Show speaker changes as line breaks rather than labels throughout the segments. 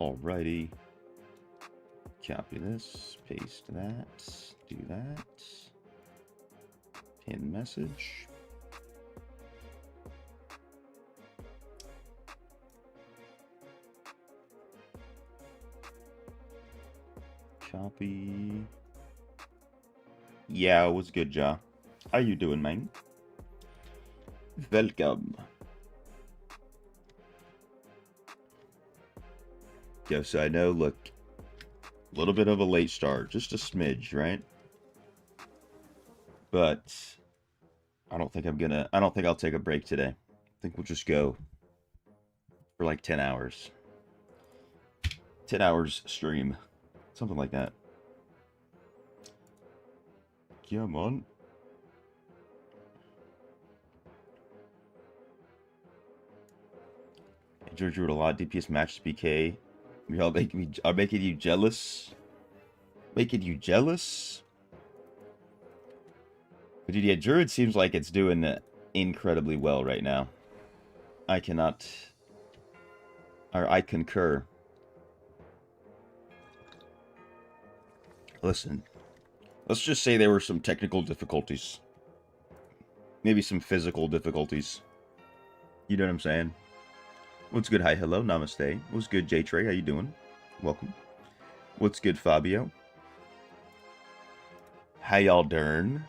Alrighty. Copy this, paste that, do that. Pin message. Copy. Yeah, it was good, Ja. How you doing, man? Welcome. Yes, I know, look, a little bit of a late start, just a smidge, right? But I don't think I'll take a break today. I think we'll just go for like 10 hours. 10 hours stream. Something like that. Come on. Enjoyed you a lot. DPS match BK. Y'all are making you jealous. Making you jealous? But dude, yeah, Druid seems like it's doing incredibly well right now. I concur. Listen, let's just say there were some technical difficulties. Maybe some physical difficulties. You know what I'm saying? What's good? Hi, hello, namaste. What's good, J-Trey? How you doing? Welcome. What's good, Fabio? How y'all doing?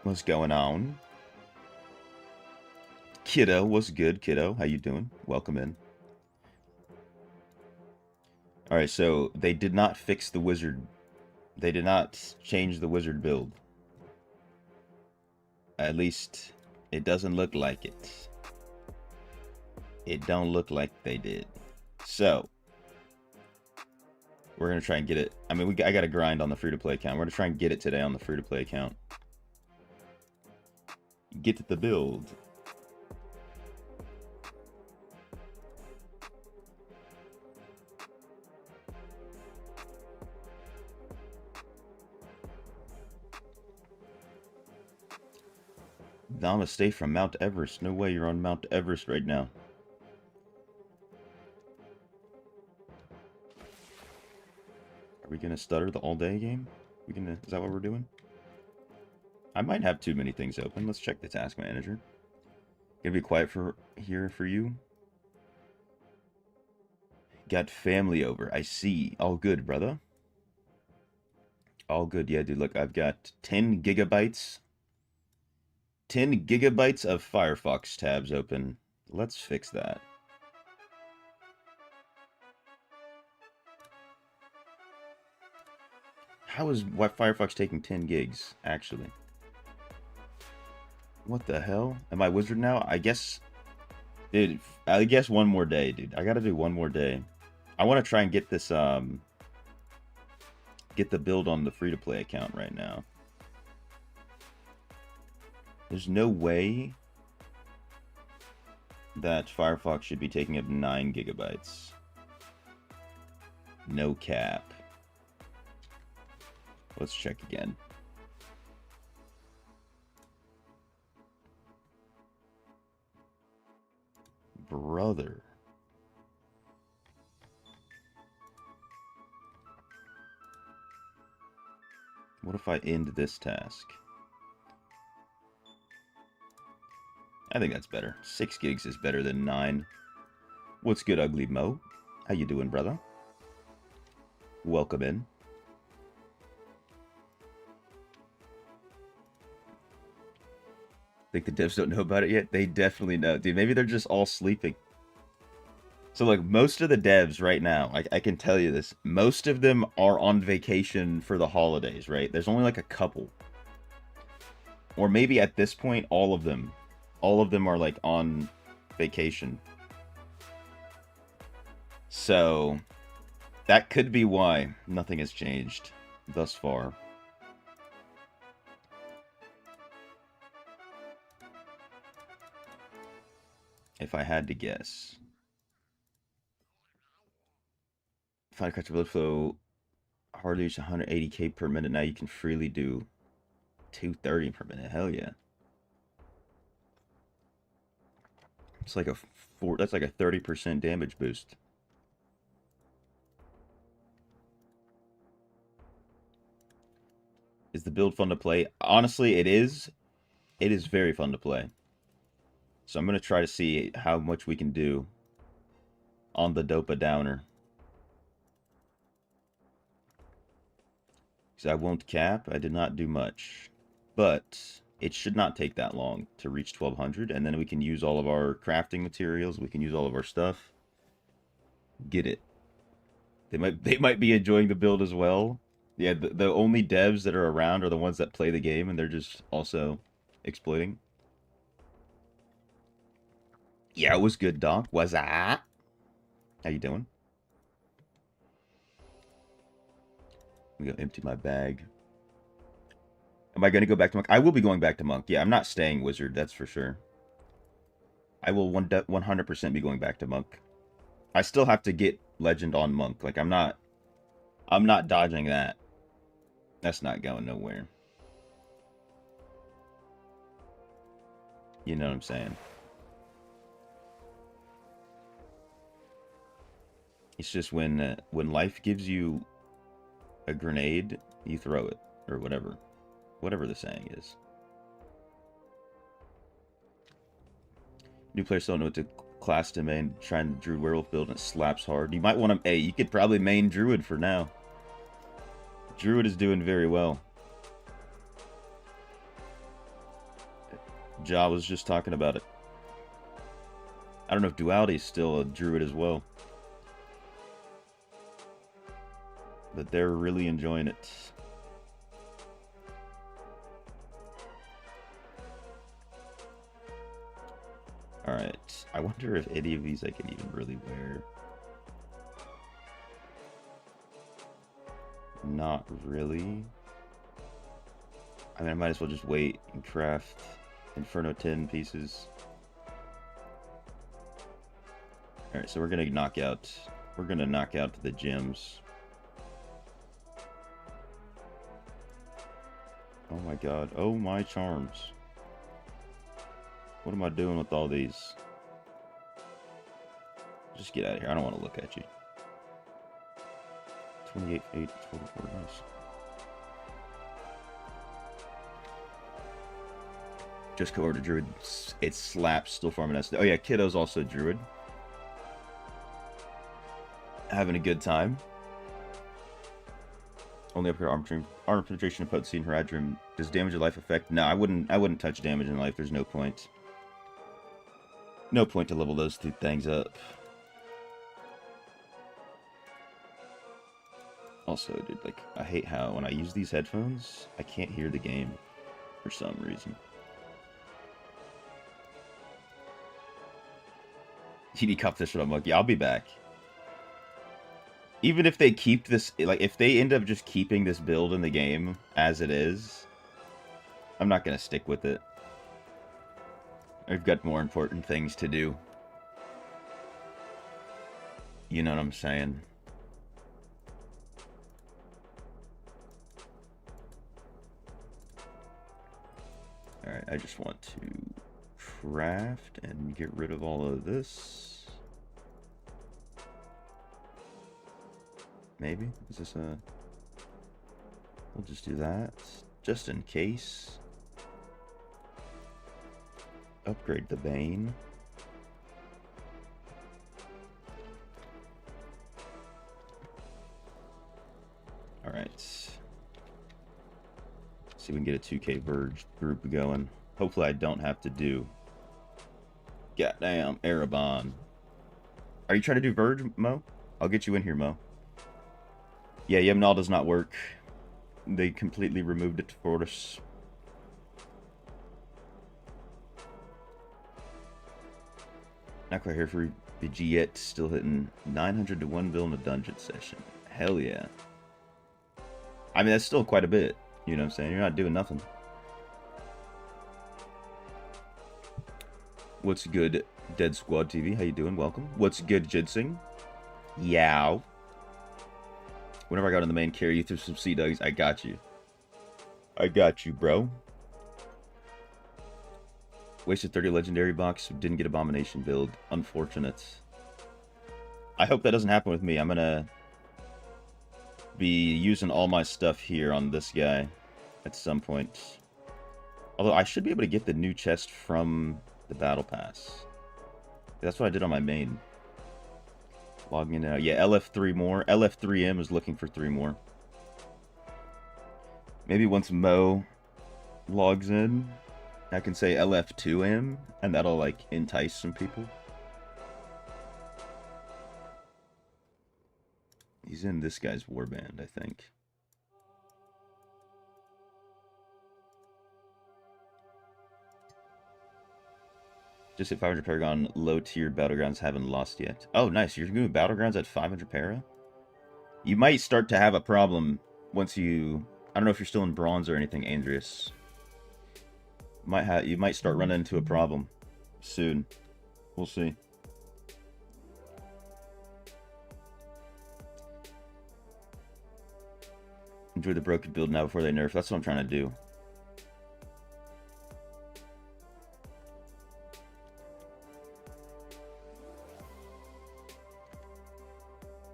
What's going on? Kiddo, what's good, kiddo? How you doing? Welcome in. Alright, so they did not fix the wizard. They did not change the wizard build. At least, it doesn't look like it. It don't look like they did. So, we're going to try and get it. I mean, I got to grind on the free-to-play account. We're going to try and get it today on the free-to-play account. Get the build. Namaste from Mount Everest. No way you're on Mount Everest right now. Are we gonna stutter the all-day game? Is that what we're doing? I might have too many things open. Let's check the task manager. Gonna be quiet for you. Got family over. I see. All good, brother. All good. Yeah, dude, look, I've got 10 gigabytes. 10 gigabytes of Firefox tabs open. Let's fix that. How is Firefox taking 10 gigs, actually? What the hell? Am I wizard now? I guess... Dude, I guess one more day, dude. I gotta do one more day. I want to try and get this, get the build on the free-to-play account right now. There's no way that Firefox should be taking up 9 gigabytes. No cap. Let's check again. Brother. What if I end this task? I think that's better. 6 gigs is better than 9. What's good, Ugly Mo? How you doing, brother? Welcome in. Think the devs don't know about it yet? They definitely know. Dude, maybe they're just all sleeping. So, like, most of the devs right now, I can tell you this, most of them are on vacation for the holidays, right? There's only, like, a couple. Or maybe at this point, all of them. All of them are, like, on vacation. So, that could be why nothing has changed thus far. If I had to guess. Final Cut Build Flow hardly reached 180k per minute. Now you can freely do 230 per minute. Hell yeah. It's like that's like a 30% damage boost. Is the build fun to play? Honestly, it is. It is very fun to play. So I'm going to try to see how much we can do on the Dopa Downer. Because I won't cap, I did not do much. But it should not take that long to reach 1200, and then we can use all of our crafting materials, we can use all of our stuff. Get it. They might be enjoying the build as well. Yeah, the only devs that are around are the ones that play the game, and they're just also exploiting. Yeah, it was good, Doc. Was that? How you doing? I'm gonna empty my bag. Am I gonna go back to Monk? I will be going back to Monk. Yeah, I'm not staying Wizard, that's for sure. I will 100% be going back to Monk. I still have to get Legend on Monk. Like, I'm not dodging that. That's not going nowhere. You know what I'm saying? It's just when life gives you a grenade, you throw it, or whatever the saying is. New players don't know what to class to main, trying to Druid Werewolf build, and it slaps hard. You might want to, hey, you could probably main Druid for now. Druid is doing very well. Ja was just talking about it. I don't know if Duality is still a Druid as well. But they're really enjoying it. Alright, I wonder if any of these I can even really wear. Not really. I mean, I might as well just wait and craft Inferno 10 pieces. Alright, so we're gonna knock out the gems. Oh my god. Oh my charms. What am I doing with all these? Just get out of here. I don't want to look at you. 28, 8, 44. Nice. Just co-order Druid. It slaps. Still farming us. Oh yeah, Kiddo's also Druid. Having a good time. Only up here armor penetration and potency in Heradrim. Does damage of life affect? No, I wouldn't touch damage in life. There's no point. No point to level those two things up. Also, dude, like, I hate how when I use these headphones, I can't hear the game for some reason. TD Cupfish with a monkey. I'll be back. Even if they keep this, like, if they end up just keeping this build in the game as it is, I'm not going to stick with it. I've got more important things to do. You know what I'm saying? Alright, I just want to craft and get rid of all of this. Maybe? Is this a... We'll just do that, just in case. Upgrade the Bane. Alright. See if we can get a 2K Verge group going. Hopefully I don't have to do... Goddamn, Erebon. Are you trying to do Verge, Mo? I'll get you in here, Mo. Yeah, Yemnal does not work. They completely removed it for us. Not quite here for the G yet. Still hitting 900 to 1 bill in a dungeon session. Hell yeah. I mean, that's still quite a bit. You know what I'm saying? You're not doing nothing. What's good, Dead Squad TV? How you doing? Welcome. What's good, Jidsing? Yow. Whenever I got in the main, carry you through some Sea Dogs. I got you. I got you, bro. Wasted 30 legendary box. Didn't get Abomination build. Unfortunate. I hope that doesn't happen with me. I'm gonna be using all my stuff here on this guy. at some point. Although I should be able to get the new chest from the battle pass. That's what I did on my main. Logging in now. Yeah, LF3 more. LF3M is looking for 3 more. Maybe once Mo logs in, I can say LF2M, and that'll, like, entice some people. He's in this guy's warband, I think. Just hit 500 Paragon, low-tier Battlegrounds haven't lost yet. Oh, nice. You're doing Battlegrounds at 500 Para? You might start to have a problem once you... I don't know if you're still in Bronze or anything, Andreas. You might start running into a problem soon. We'll see. Enjoy the broken build now before they nerf. That's what I'm trying to do.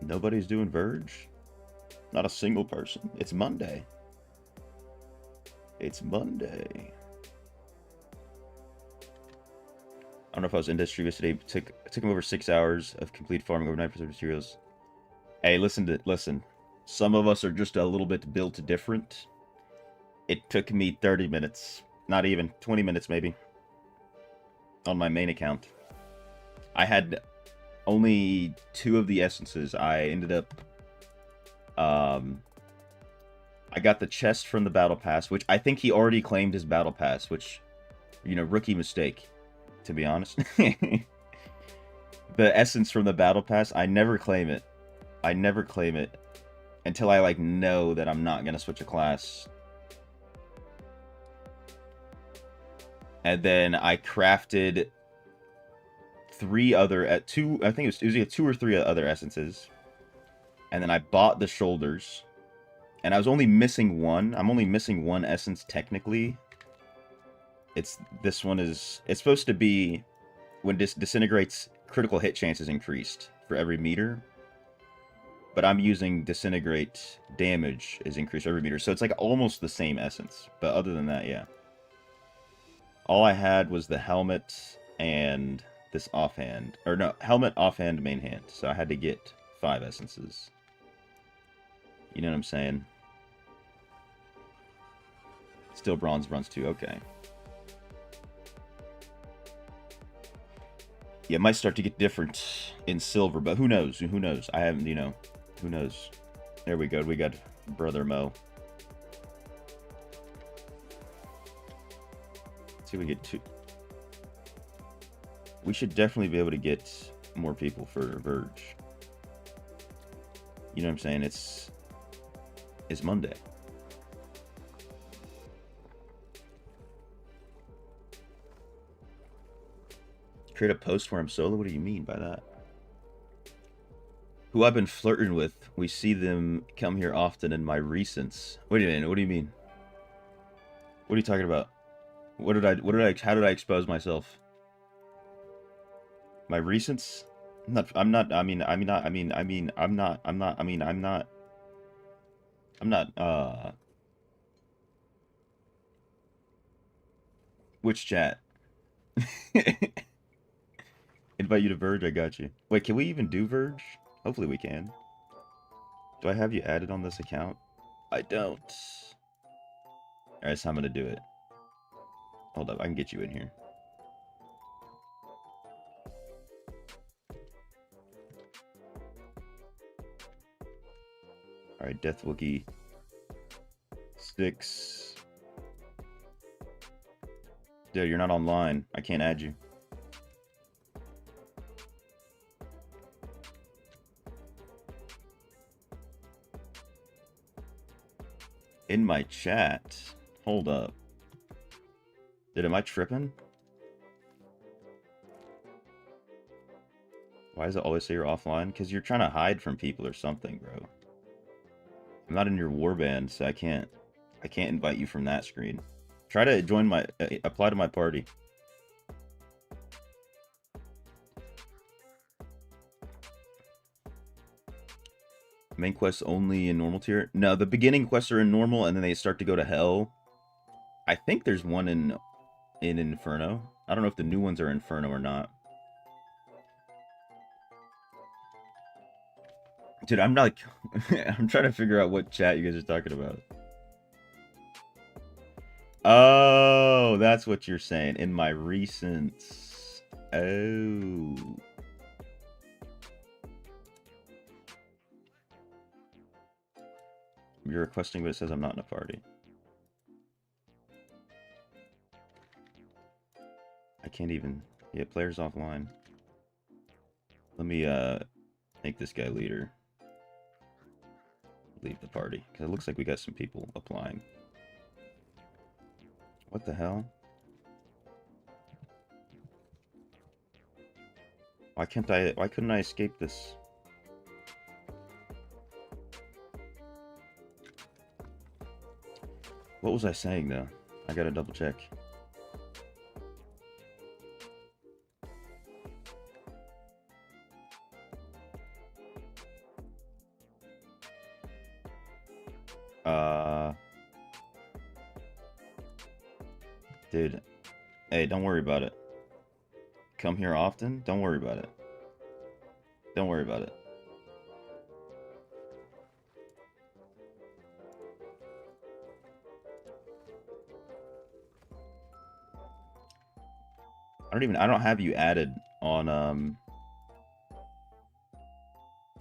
Nobody's doing Verge? Not a single person. It's Monday. It's Monday. I don't know if I was industry yesterday. It took him over 6 hours of complete farming, over 9% materials. Hey, listen. Some of us are just a little bit built different. It took me 30 minutes. Not even. 20 minutes, maybe. On my main account. I had only 2 of the essences. I ended up... I got the chest from the battle pass, which I think he already claimed his battle pass, which, you know, rookie mistake, to be honest. The essence from the battle pass, I never claim it. I never claim it until I, like, know that I'm not going to switch a class. And then I crafted 3 other, I think it was either 2 or 3 other essences. And then I bought the shoulders. And I was only missing 1. I'm only missing 1 essence technically. This one is, it's supposed to be when disintegrates, critical hit chance is increased for every meter. But I'm using disintegrate damage is increased every meter. So it's like almost the same essence. But other than that, yeah. All I had was the helmet and this offhand. Or no, helmet, offhand, main hand. So I had to get 5 essences. You know what I'm saying? Still bronze 2, okay. Yeah, it might start to get different in silver, but who knows? Who knows? I haven't, you know, who knows? There we go. We got Brother Mo. Let's see if we get 2. We should definitely be able to get more people for Verge. You know what I'm saying? It's Monday. Create a post where I'm solo? What do you mean by that? Who I've been flirting with. We see them come here often in my recents. Wait a minute, what do you mean? What are you talking about? How did I expose myself? My recents? I'm not, which chat? Invite you to Verge, I got you. Wait, can we even do Verge? Hopefully we can. Do I have you added on this account? I don't. Alright, so I'm gonna do it. Hold up, I can get you in here. Alright, Death Wookie 6. Dude, you're not online. I can't add you. In my chat? Hold up. Dude, am I tripping? Why does it always say you're offline? Because you're trying to hide from people or something, bro. I'm not in your warband, so I can't invite you from that screen. Try to join my, apply to my party. Main quests only in normal tier? No, the beginning quests are in normal, and then they start to go to hell. I think there's one in Inferno. I don't know if the new ones are Inferno or not. Dude, I'm not like I'm trying to figure out what chat you guys are talking about. Oh, that's what you're saying. In my recents. Oh. You're requesting, but it says I'm not in a party. I can't even. Yeah, players offline. Let me make this guy leader. Leave the party. Because it looks like we got some people applying. What the hell? Why couldn't I escape this? What was I saying though? I gotta double check. Dude, hey, don't worry about it. Come here often? Don't worry about it. Don't worry about it. I don't have you added on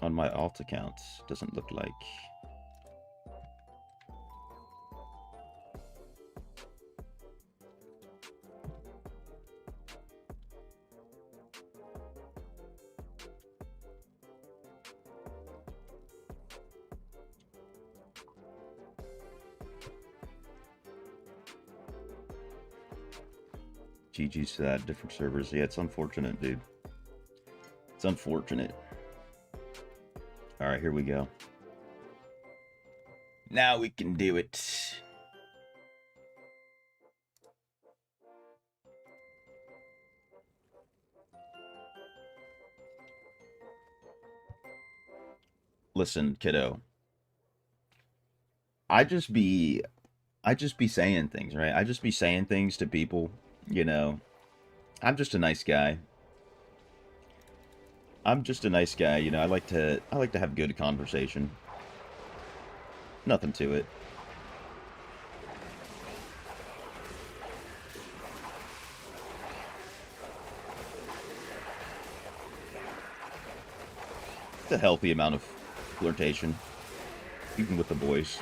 my alt accounts. Doesn't look like. GG's to that, different servers. Yeah, it's unfortunate, dude. It's unfortunate. Alright, here we go. Now we can do it. Listen, kiddo. I just be saying things, right? I just be saying things to people, you know. I'm just a nice guy. I'm just a nice guy, you know. I like to have good conversation. Nothing to it. It's a healthy amount of flirtation, even with the boys.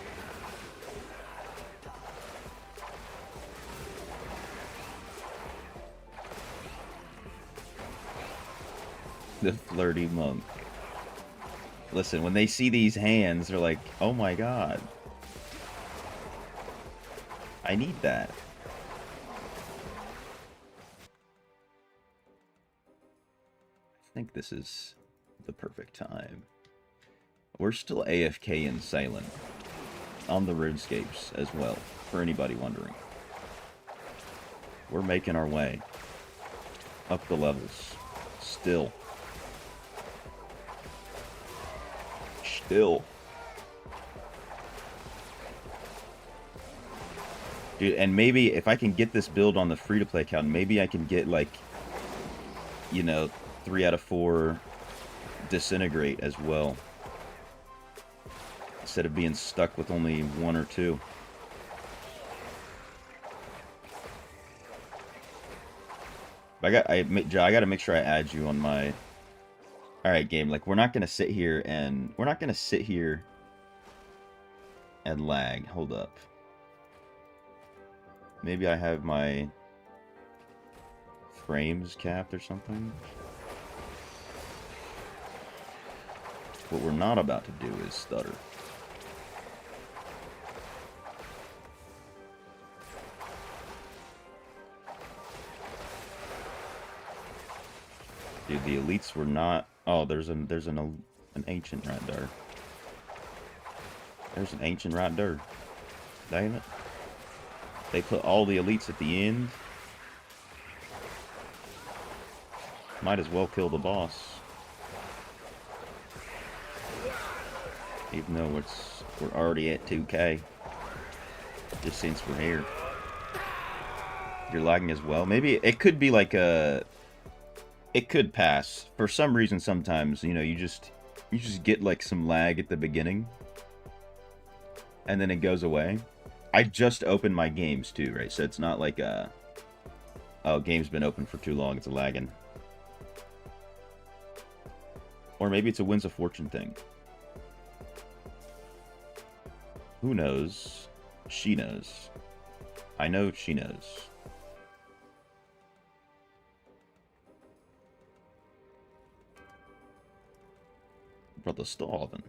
The flirty monk. Listen, when they see these hands, they're like, oh my god. I need that. I think this is the perfect time. We're still AFK and silent on the RuneScapes as well, for anybody wondering. We're making our way up the levels. Still. Dude, and maybe if I can get this build on the free-to-play account, maybe I can get, like, you know, 3 out of 4 disintegrate as well. Instead of being stuck with only 1 or 2. I gotta make sure I add you on my... Alright, game, like, we're not gonna sit here and lag. Hold up. Maybe I have my frames capped or something. What we're not about to do is stutter. Dude, the elites were not... Oh, there's an ancient right there. There's an ancient right there. Damn it. They put all the elites at the end. Might as well kill the boss. Even though we're already at 2K. Just since we're here. You're lagging as well. Maybe it could be like a... It could pass. For some reason, sometimes, you know, you just get like some lag at the beginning. And then it goes away. I just opened my games too, right? So it's not like oh, game's been open for too long, it's lagging. Or maybe it's a Winds of Fortune thing. Who knows? She knows. I know she knows. Brought the Staven.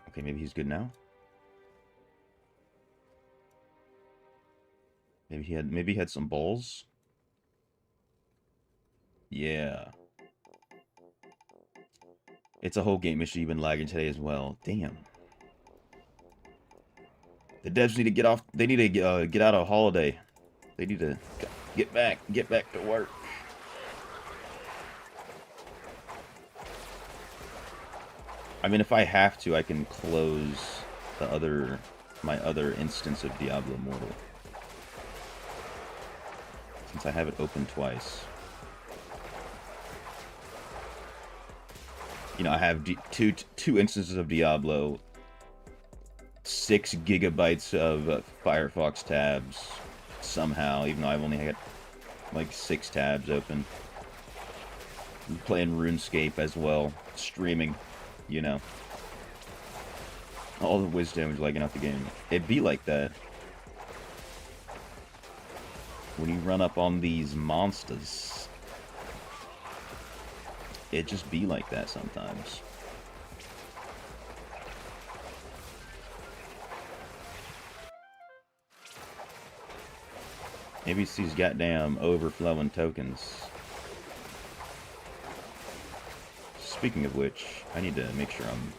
Okay, maybe he's good now. Maybe he had some balls. Yeah. It's a whole game issue. You've been lagging today as well. Damn. The devs need to get off. They need to get out of holiday. They need to get back to work. I mean, if I have to, I can close my other instance of Diablo Immortal, since I have it open twice. You know, I have two instances of Diablo, 6 gigabytes of Firefox tabs somehow, even though I've only got like 6 tabs open. I'm playing RuneScape as well, streaming, you know. All the wisdom is lagging out the game. It'd be like that when you run up on these monsters. It just be like that sometimes. Maybe it's these goddamn overflowing tokens. Speaking of which, I need to make sure I'm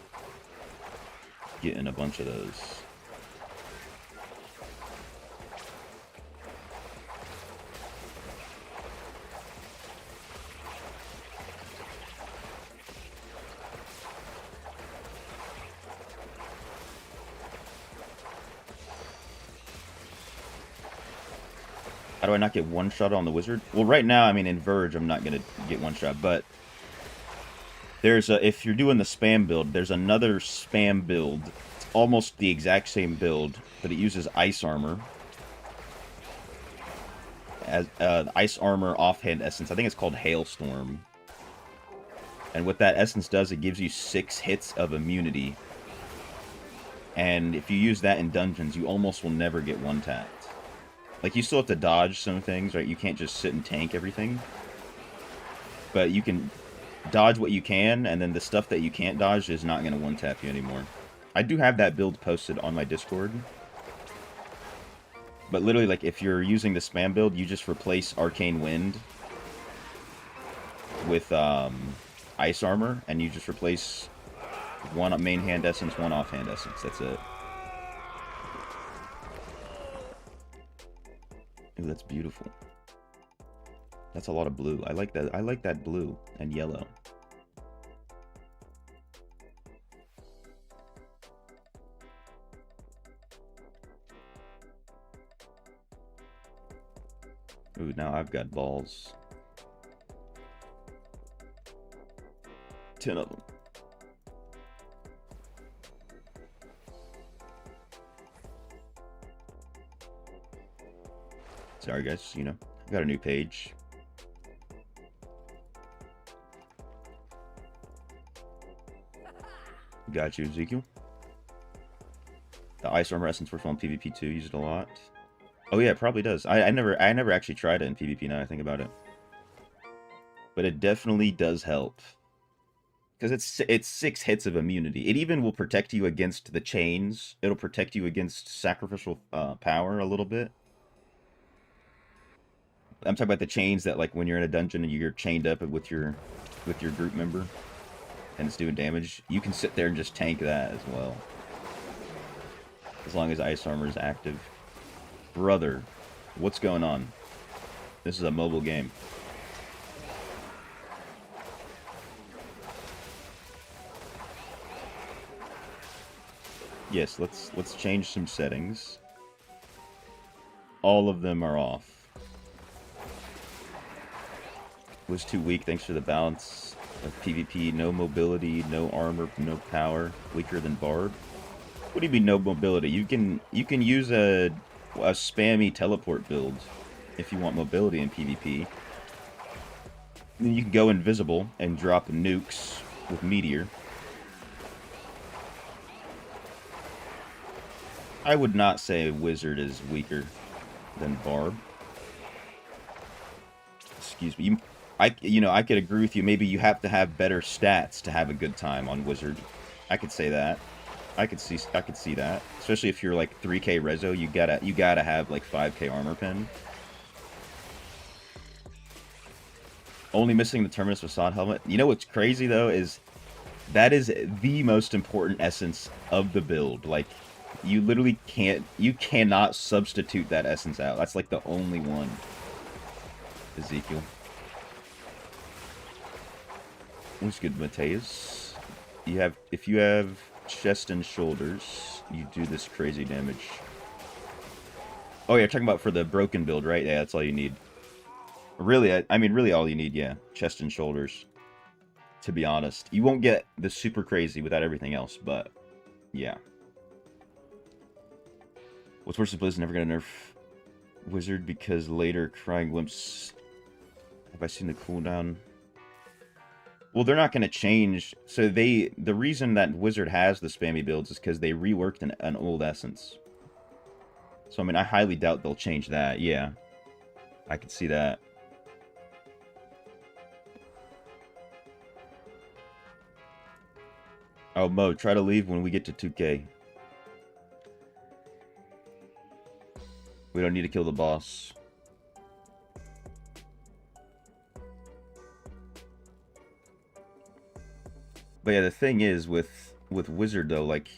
getting a bunch of those. How do I not get one shot on the wizard? Well, right now, I mean, in Verge, I'm not gonna get one shot, but there's if you're doing the spam build, there's another spam build. It's almost the exact same build, but it uses ice armor as ice armor offhand essence. I think it's called Hailstorm. And what that essence does, it gives you 6 hits of immunity. And if you use that in dungeons, you almost will never get one tapped. Like, you still have to dodge some things, right? You can't just sit and tank everything. But you can dodge what you can, and then the stuff that you can't dodge is not going to one-tap you anymore. I do have that build posted on my Discord. But literally, like, if you're using the spam build, you just replace Arcane Wind with Ice Armor, and you just replace one main hand essence, one offhand essence. That's it. Ooh, that's beautiful. That's a lot of blue. I like that. I like that blue and yellow. Ooh, now I've got balls. 10 of them. Sorry guys, you know, I got a new page. Got you, Ezekiel. The Ice Armor Essence works well in PvP too, use it a lot. Oh yeah, it probably does. I never actually tried it in PvP now I think about it. But it definitely does help. Because it's 6 hits of immunity. It even will protect you against the chains. It'll protect you against sacrificial power a little bit. I'm talking about the chains that, like, when you're in a dungeon and you're chained up with your group member and it's doing damage, you can sit there and just tank that as well. As long as Ice Armor is active. Brother, what's going on? This is a mobile game. Yes, let's change some settings. All of them are off. Was too weak thanks to the balance of PvP. No mobility, no armor, no power. Weaker than Barb. What do you mean no mobility? You can use a spammy teleport build if you want mobility in PvP. Then you can go invisible and drop nukes with Meteor. I would not say Wizard is weaker than Barb. Excuse me. I could agree with you. Maybe you have to have better stats to have a good time on Wizard. I could say that. I could see that. Especially if you're like 3k rezo, you gotta have like 5k armor pen. Only missing the Terminus Facade helmet. You know what's crazy though is that is the most important essence of the build. Like, you literally cannot substitute that essence out. That's like the only one. Ezekiel. What's good, Mateus? If you have chest and shoulders, you do this crazy damage. Oh yeah, talking about for the broken build, right? Yeah, that's all you need. Really, I mean, really all you need, yeah. Chest and shoulders. To be honest. You won't get the super crazy without everything else, but yeah. What's worse is Blizz never gonna nerf Wizard because later Crying Glimpse. Have I seen the cooldown? Well, they're not gonna change. So the reason that Wizard has the spammy builds is because they reworked an old essence. So I mean, I highly doubt they'll change that. Yeah, I could see that. Oh, Mo, try to leave when we get to 2k. We don't need to kill the boss. But yeah, the thing is, with Wizard, though, like,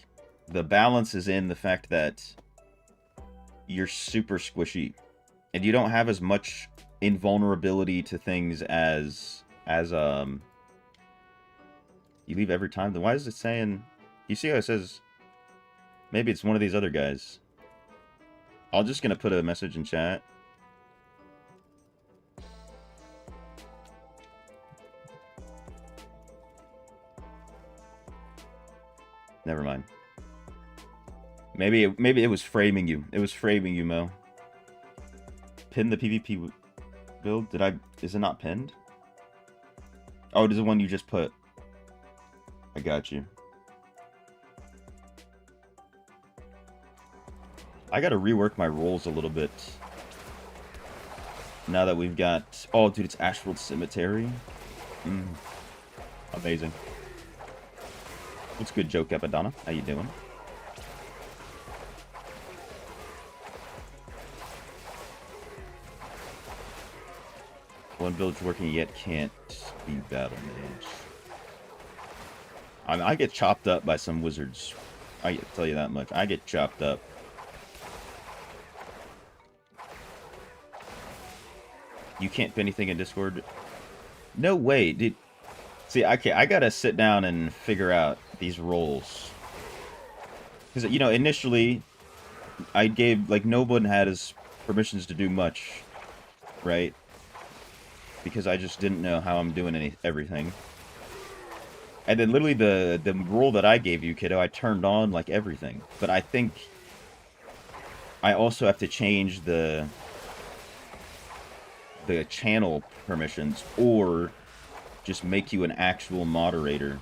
the balance is in the fact that you're super squishy. And you don't have as much invulnerability to things as you leave every time. Then why is it saying... You see how it says... Maybe it's one of these other guys. I'm just gonna put a message in chat. Never mind. Maybe it was framing you. It was framing you, Mo. Pin the PvP build? Is it not pinned? Oh, it is the one you just put. I got you. I gotta rework my roles a little bit. Now that we've got... Oh, dude, it's Ashworld Cemetery. Amazing. What's good, Joe Capadonna? How you doing? One build's working yet can't be battle mage. I mean, I get chopped up by some wizards. I can tell you that much. I get chopped up. You can't put anything in Discord? No way, dude. See, I gotta sit down and figure out these roles. Because, you know, initially, I gave, like, no one had his permissions to do much, right? Because I just didn't know how I'm doing everything. And then literally the role that I gave you, kiddo, I turned on, like, everything. But I think I also have to change the channel permissions, or just make you an actual moderator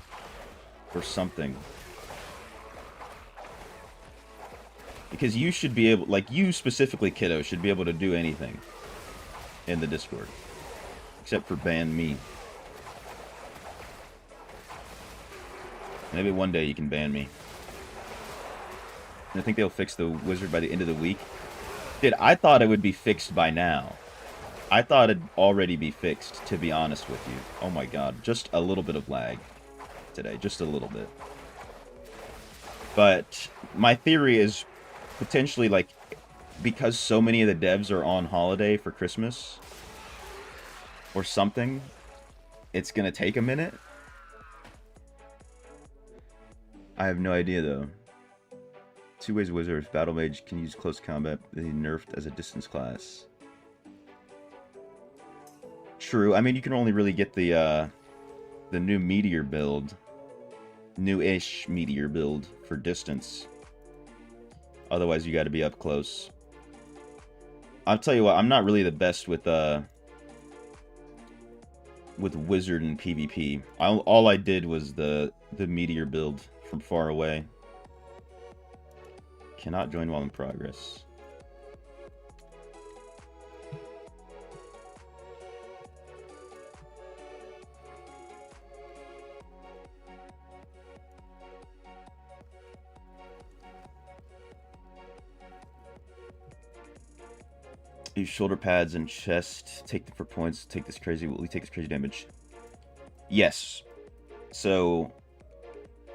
or something. Because you should be able, like, you specifically, kiddo, should be able to do anything in the Discord. Except for ban me. Maybe one day you can ban me. And I think they'll fix the wizard by the end of the week. Dude, I thought it would be fixed by now. I thought it'd already be fixed, to be honest with you. Oh my god, just a little bit of lag today. Just a little bit. But my theory is potentially, like, because so many of the devs are on holiday for Christmas or something, it's gonna take a minute. I have no idea, though. Two ways wizard. Battle mage can use close combat. They nerfed as a distance class. True. I mean, you can only really get the new meteor build, new-ish meteor build for distance. Otherwise, you got to be up close. I'll tell you what. I'm not really the best with wizard and PvP. All I did was the meteor build from far away. Cannot join while in progress. Use shoulder pads and chest. Take them for points. Take this crazy. Will you take this crazy damage? Yes. So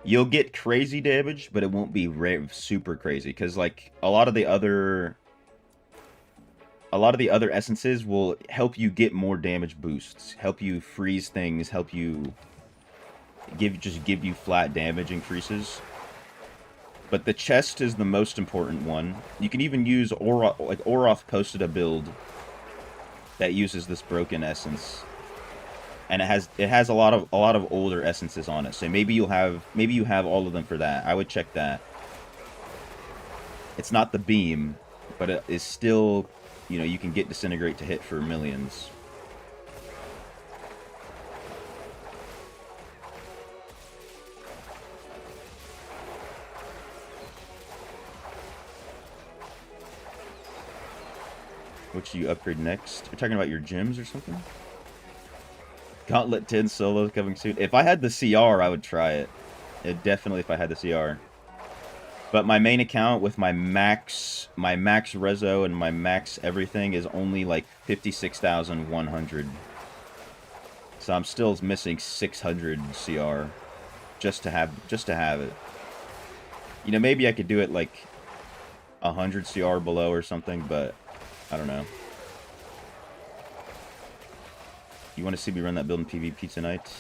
you'll get crazy damage, but it won't be super crazy because like a lot of the other essences will help you get more damage boosts, help you freeze things, help you give you flat damage increases. But the chest is the most important one. You can even use Oroth posted a build that uses this broken essence, and it has a lot of older essences on it. So maybe you have all of them for that. I would check that. It's not the beam, but it is still, you know, you can get disintegrate to hit for millions. Which you upgrade next? You're talking about your gems or something? Gauntlet 10 solo coming soon. If I had the CR, I would try it. Definitely if I had the CR. But my main account with my max rezo and my max everything is only like 56,100. So I'm still missing 600 CR just to have it. You know, maybe I could do it like 100 CR below or something, but I don't know. You want to see me run that build in PvP tonight?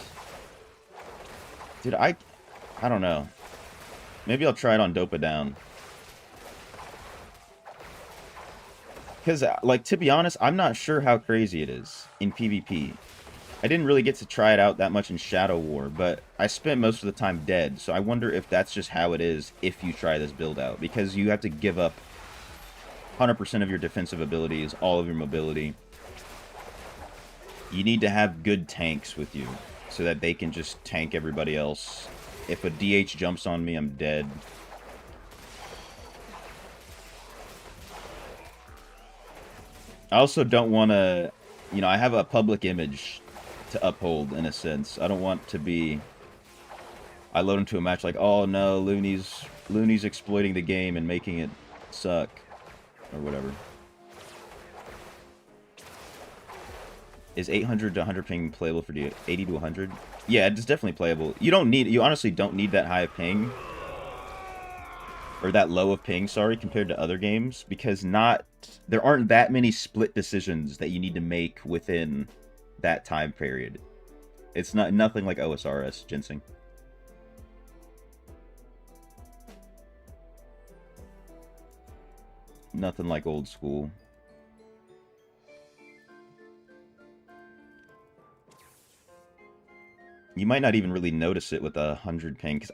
Dude, I don't know. Maybe I'll try it on Dopa Down. Because, like, to be honest, I'm not sure how crazy it is in PvP. I didn't really get to try it out that much in Shadow War, but I spent most of the time dead, so I wonder if that's just how it is if you try this build out. Because you have to give up 100% of your defensive abilities, all of your mobility. You need to have good tanks with you so that they can just tank everybody else. If a DH jumps on me, I'm dead. I also don't want to, you know, I have a public image to uphold in a sense. I don't want to be, I load into a match like, oh no, Looney's exploiting the game and making it suck. Or whatever. Is 800 to 100 ping playable for you? 80 to 100? Yeah, it's definitely playable. You honestly don't need that high of ping. Or that low of ping, sorry, compared to other games. Because there aren't that many split decisions that you need to make within that time period. It's nothing like OSRS, Ginseng. Nothing like old school. You might not even really notice it with 100 ping, because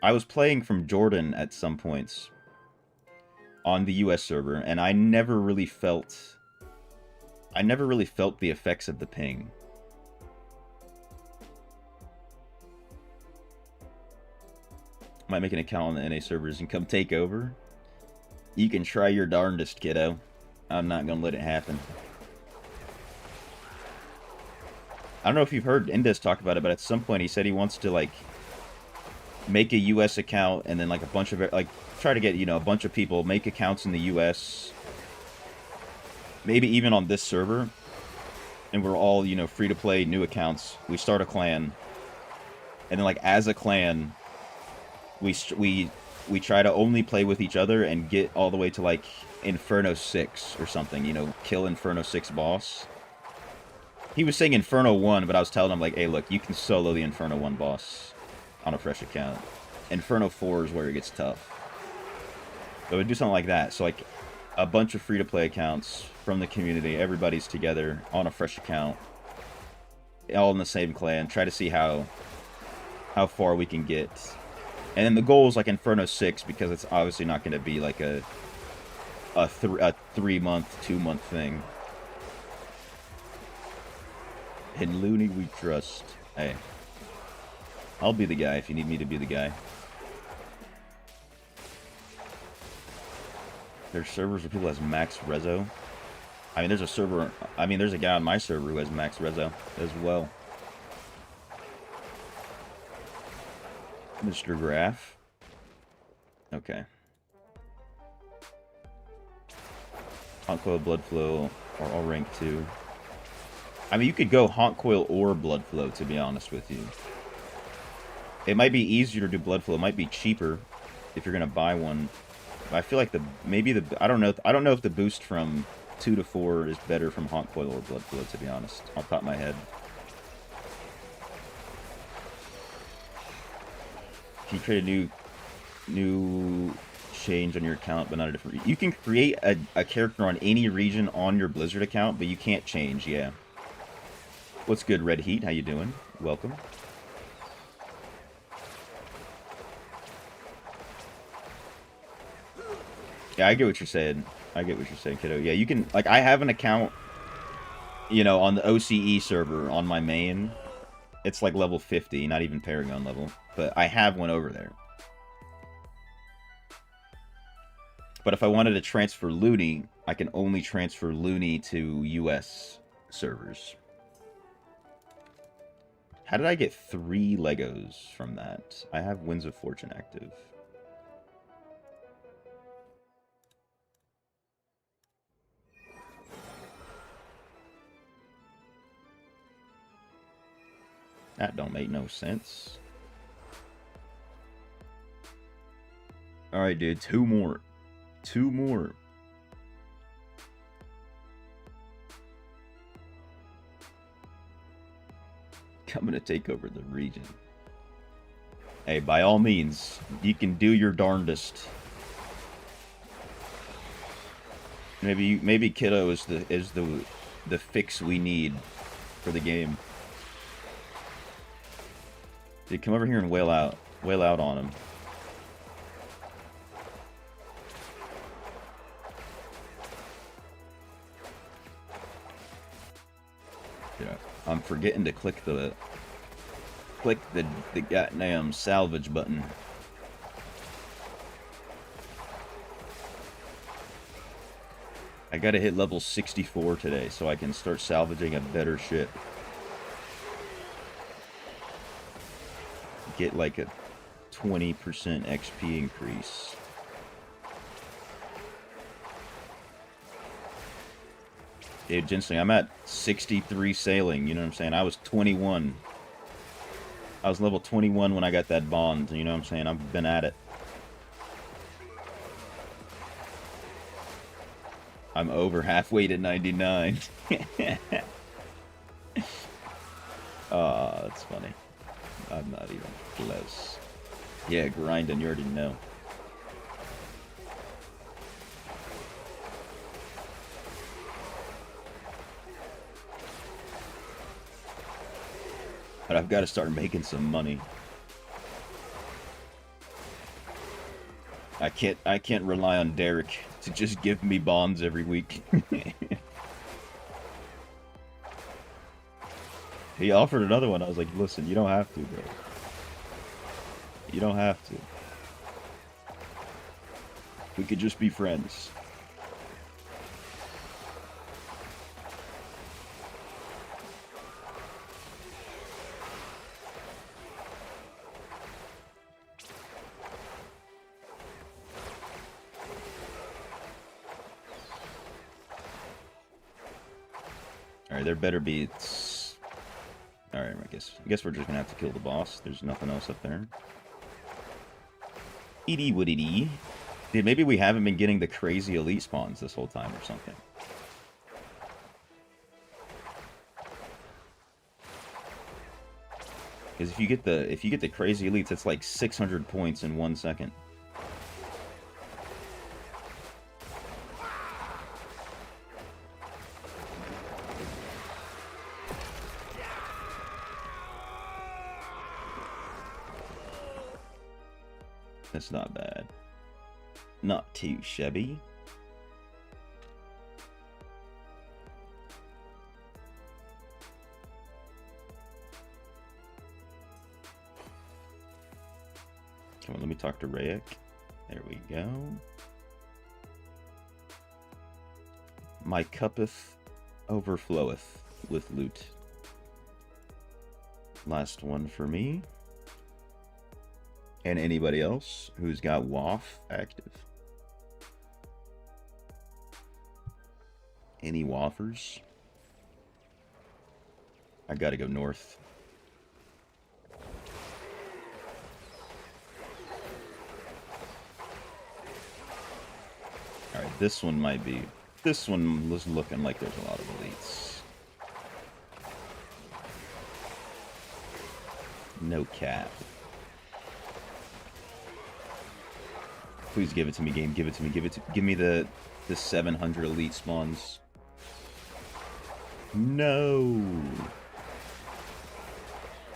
I was playing from Jordan at some points on the US server, and I never really felt the effects of the ping. Might make an account on the NA servers and come take over. You can try your darndest, kiddo. I'm not gonna let it happen. I don't know if you've heard Indes talk about it, but at some point he said he wants to, like, make a US account and then, like, a bunch of, like, try to get, you know, a bunch of people, make accounts in the US. Maybe even on this server. And we're all, you know, free to play new accounts. We start a clan. And then, like, as a clan, we try to only play with each other and get all the way to, like, Inferno 6 or something, you know, kill Inferno 6 boss. He was saying Inferno 1, but I was telling him, like, hey, look, you can solo the Inferno 1 boss on a fresh account. Inferno 4 is where it gets tough. So we'd do something like that. So like a bunch of free-to-play accounts from the community, everybody's together on a fresh account, all in the same clan. Try to see how far we can get. And then the goal is like Inferno 6, because it's obviously not going to be like a 3-month, 2-month thing. In Looney we trust. Hey, I'll be the guy if you need me to be the guy. There's servers where people has max rezo. I mean, there's a server. I mean, there's a guy on my server who has max rezo as well. Mr. Graph. Okay. Haunt Coil, Blood Flow are all rank 2. I mean, you could go Haunt Coil or Blood Flow, to be honest with you. It might be easier to do Blood Flow. It might be cheaper if you're gonna buy one. But I feel like I don't know if the boost from 2 to 4 is better from Haunt Coil or Blood Flow, to be honest. Off the top of my head. Can you create a new change on your account, but not a different... You can create a character on any region on your Blizzard account, but you can't change, yeah. What's good, Red Heat? How you doing? Welcome. Yeah, I get what you're saying. I get what you're saying, kiddo. Yeah, you can... Like, I have an account, you know, on the OCE server on my main. It's like level 50, not even Paragon level. But I have one over there. But if I wanted to transfer Looney, I can only transfer Looney to US servers. How did I get 3 Legos from that? I have Winds of Fortune active. That don't make no sense. Alright, dude. 2 more. 2 more. Coming to take over the region. Hey, by all means, you can do your darndest. Maybe Kiddo is the fix we need for the game. Dude, come over here and wail out on him. Yeah, I'm forgetting to click the goddamn salvage button. I gotta hit level 64 today so I can start salvaging a better ship. Get like a 20% XP increase. Dude, Ginseng, I'm at 63 sailing, you know what I'm saying? I was 21. I was level 21 when I got that bond, you know what I'm saying? I've been at it. I'm over halfway to 99. That's funny. I'm not even close. Yeah, grinding, you already know. But I've got to start making some money. I can't rely on Derek to just give me bonds every week. He offered another one. I was like, listen, you don't have to, bro. You don't have to. We could just be friends. Alright, there better be... Alright, I guess we're just gonna have to kill the boss. There's nothing else up there. Edie woodity. Dude, maybe we haven't been getting the crazy elite spawns this whole time or something. Because if you get the crazy elites, it's like 600 points in 1 second. That's not bad. Not too shabby. Come on, let me talk to Rayek. There we go. My cuppeth overfloweth with loot. Last one for me. And anybody else who's got WAF active. Any waffers? I gotta go north. Alright, this one might be... This one was looking like there's a lot of elites. No cap. Please give it to me, game. Give it to me. Give me the 700 elite spawns. No.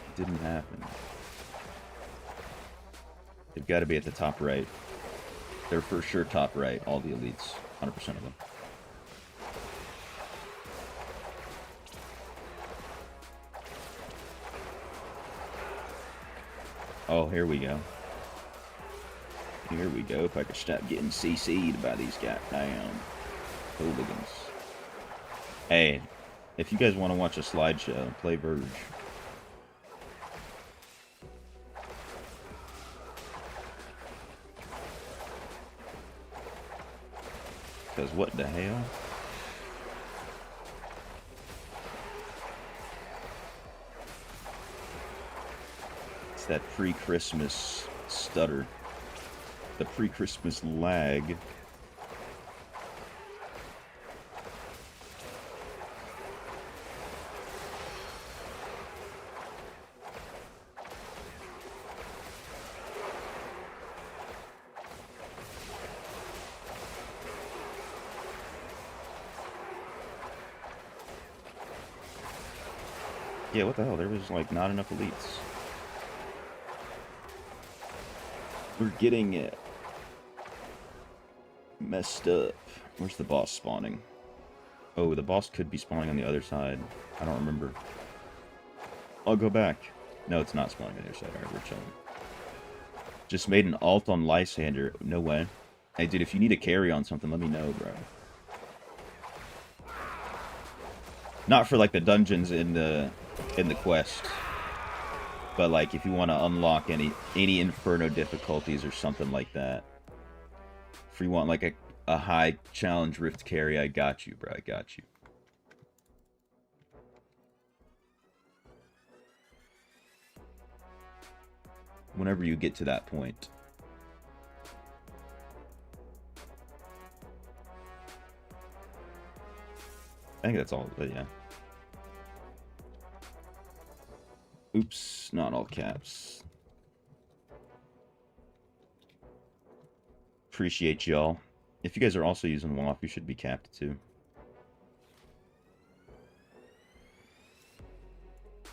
It didn't happen. They've got to be at the top right. They're for sure top right, all the elites. 100% of them. Oh, here we go. Here we go. If I could stop getting CC'd by these goddamn hooligans. Hey, if you guys want to watch a slideshow, play Verge. Because what the hell? It's that pre-Christmas stutter. The pre-Christmas lag. Yeah, what the hell? There was, like, not enough elites. We're getting it messed up. Where's the boss spawning? Oh, the boss could be spawning on the other side. I don't remember. I'll go back. No, it's not spawning on the other side. Alright, we're chilling. Just made an alt on Lysander. No way. Hey, dude, if you need a carry on something, let me know, bro. Not for, like, the dungeons in the quest. But, like, if you want to unlock any Inferno difficulties or something like that. If you want, like, a high challenge rift carry, I got you, bro. I got you. Whenever you get to that point. I think that's all, but yeah. Oops, not all caps. Appreciate y'all. If you guys are also using WAF, you should be capped too.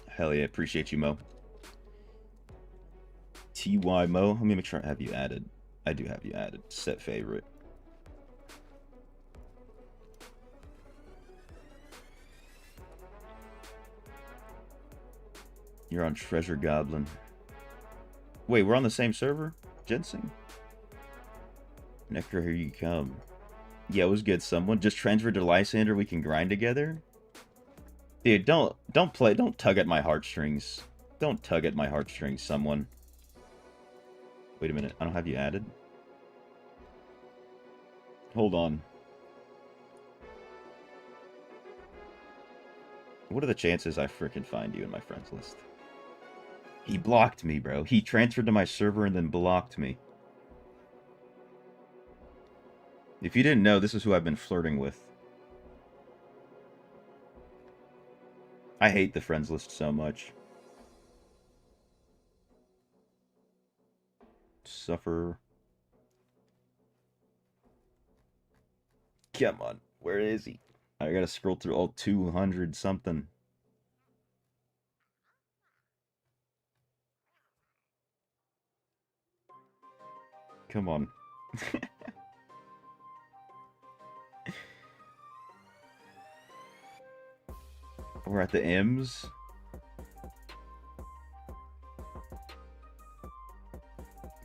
Hell yeah, appreciate you, Mo. TY Mo, let me make sure I have you added. I do have you added. Set favorite. You're on Treasure Goblin. Wait, we're on the same server? Ginseng? Necro, here you come. Yeah, it was good. Someone just transferred to Lysander. We can grind together. Dude, don't tug at my heartstrings. Don't tug at my heartstrings, someone. Wait a minute, I don't have you added. Hold on. What are the chances I frickin' find you in my friends list? He blocked me, bro. He transferred to my server and then blocked me. If you didn't know, this is who I've been flirting with. I hate the friends list so much. Suffer. Come on. Where is he? I gotta scroll through all 200 something. Come on. We're at the M's.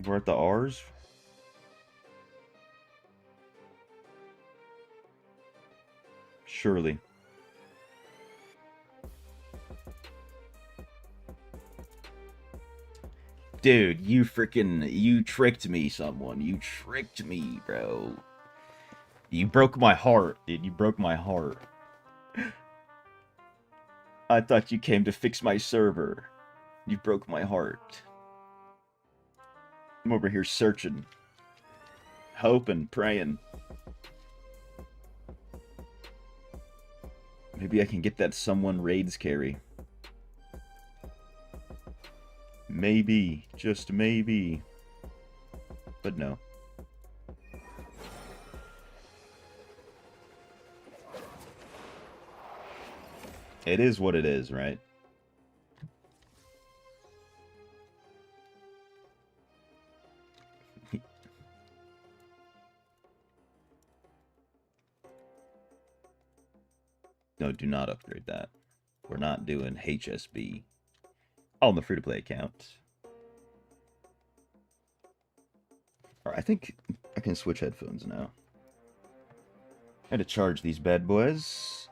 We're at the R's. Surely. Dude, you tricked me, someone. You tricked me, bro. You broke my heart, dude. You broke my heart. I thought you came to fix my server. You broke my heart. I'm over here searching. Hoping, praying. Maybe I can get that someone raids carry. Maybe. Just maybe. But no. It is what it is, right? No, do not upgrade that. We're not doing HSB on the free-to-play account. Alright, I think I can switch headphones now. I had to charge these bad boys.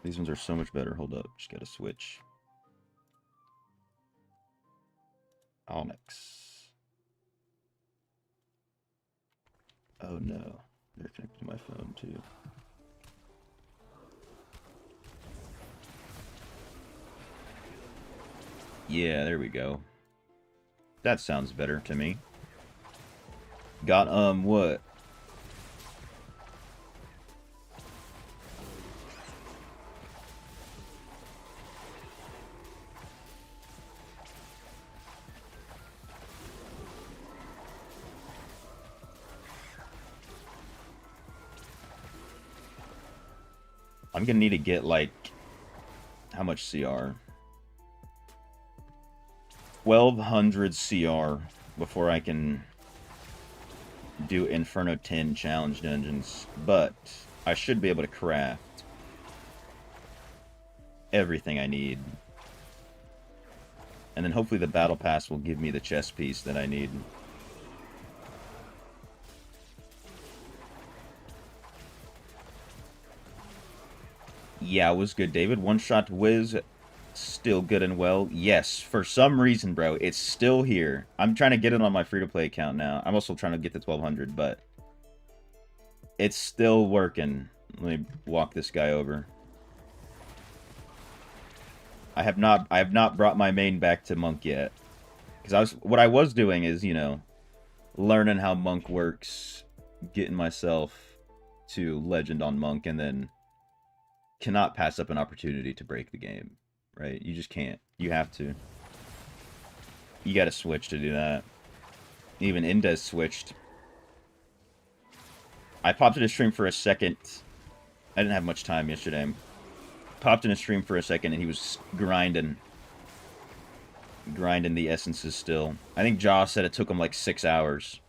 These ones are so much better. Hold up. Just gotta switch. Onyx. Oh no. They're connected to my phone too. Yeah, there we go. That sounds better to me. Got, what? I'm gonna need to get, like, how much CR? 1200 CR before I can do Inferno 10 challenge dungeons, but I should be able to craft everything I need. And then hopefully the battle pass will give me the chest piece that I need. Yeah, it was good, David. One-shot whiz, still good and well. Yes, for some reason, bro, it's still here. I'm trying to get it on my free-to-play account now. I'm also trying to get the 1200, but it's still working. Let me walk this guy over. I have not brought my main back to Monk yet. Because what I was doing is, you know, learning how Monk works, getting myself to Legend on Monk, and then cannot pass up an opportunity to break the game, right? You just can't. You have to. You gotta switch to do that. Even Indes switched. I popped in a stream for a second. I didn't have much time yesterday. Popped in a stream for a second and he was grinding the essences still. I think Josh said it took him like 6 hours.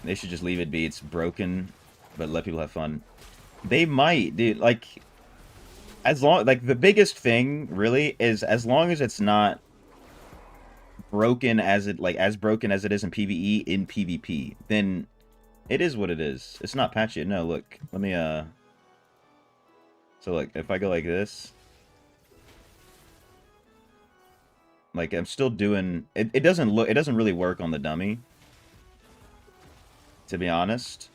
They should just leave it be. It's broken, but let people have fun. They might, dude. Like, the biggest thing really is as long as it's not broken as broken as it is in PvE in PvP, then it is what it is. It's not patchy yet. No, look. Let me so like if I go like this, like I'm still doing it doesn't really work on the dummy, to be honest.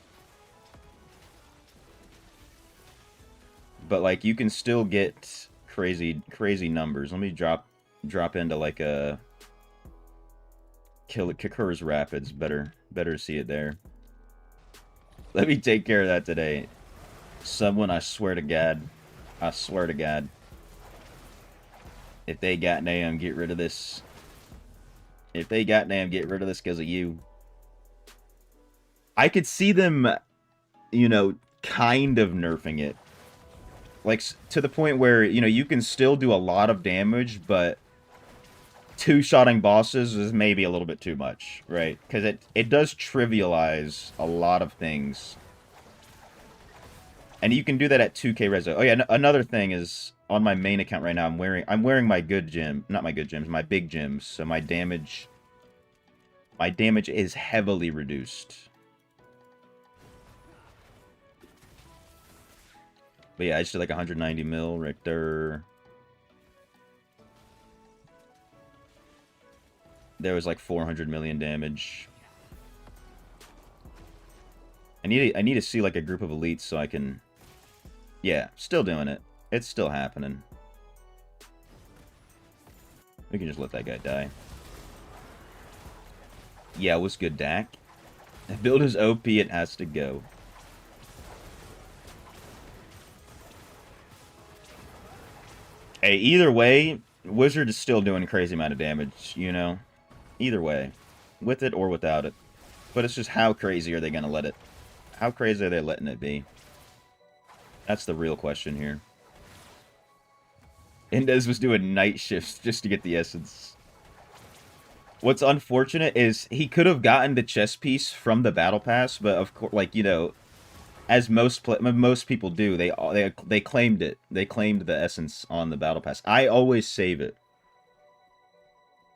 But like you can still get crazy numbers. Let me drop into like a Kikur's Rapids. Better to see it there. Let me take care of that today. Someone, I swear to God. I swear to God. If they got damn, get rid of this. If they got damn, get rid of this because of you. I could see them, you know, kind of nerfing it. Like, to the point where, you know, you can still do a lot of damage, but two-shotting bosses is maybe a little bit too much, right? Because it does trivialize a lot of things. And you can do that at 2K reso. Oh yeah, another thing is on my main account right now, I'm wearing my good gem, not my good gems, my big gems. So my damage is heavily reduced. But yeah, I just did like 190 mil right there. There was like 400 million damage. I need to see like a group of elites so I can. Yeah, still doing it. It's still happening. We can just let that guy die. Yeah, what's good, Dak? The build is OP, it has to go. Hey, either way, Wizard is still doing a crazy amount of damage, you know? Either way. With it or without it. But it's just how crazy are they going to let it? How crazy are they letting it be? That's the real question here. Indez was doing night shifts just to get the essence. What's unfortunate is he could have gotten the chess piece from the battle pass, but of course, like, you know, as most people do, they claimed it. They claimed the essence on the battle pass. I always save it.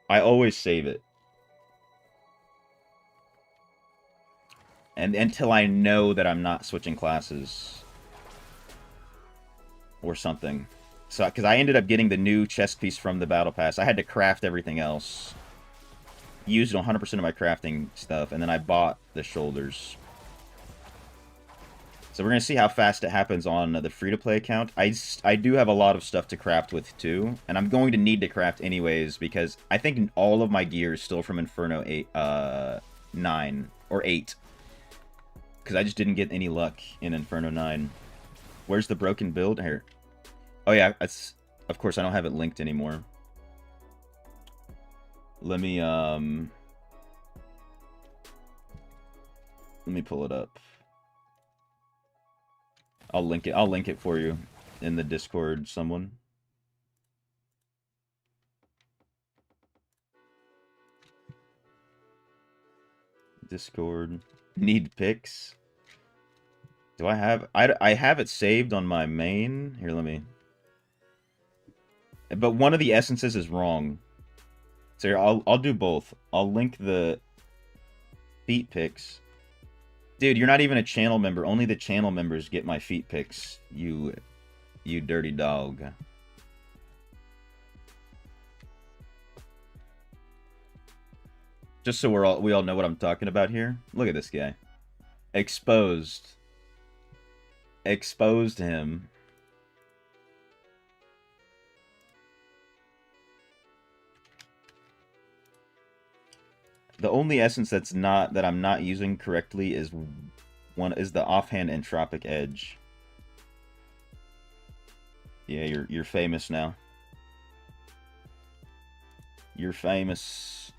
I always save it. And until I know that I'm not switching classes or something. So, because I ended up getting the new chest piece from the battle pass. I had to craft everything else. Used 100% of my crafting stuff, and then I bought the shoulders. So we're going to see how fast it happens on the free-to-play account. I do have a lot of stuff to craft with, too. And I'm going to need to craft anyways, because I think all of my gear is still from Inferno 9, or 8. Because I just didn't get any luck in Inferno 9. Where's the broken build? Here. Oh, yeah, of course, I don't have it linked anymore. Let me pull it up. I'll link it for you in the Discord, someone. Discord. Need pics. Do I have... I have it saved on my main. Here, let me... But one of the essences is wrong. So here, I'll do both. I'll link the feet pics. Dude, you're not even a channel member. Only the channel members get my feet pics. You dirty dog. Just so we all know what I'm talking about here. Look at this guy. Exposed. Exposed him. The only essence that I'm not using correctly is the offhand entropic edge. Yeah, you're famous now. You're famous.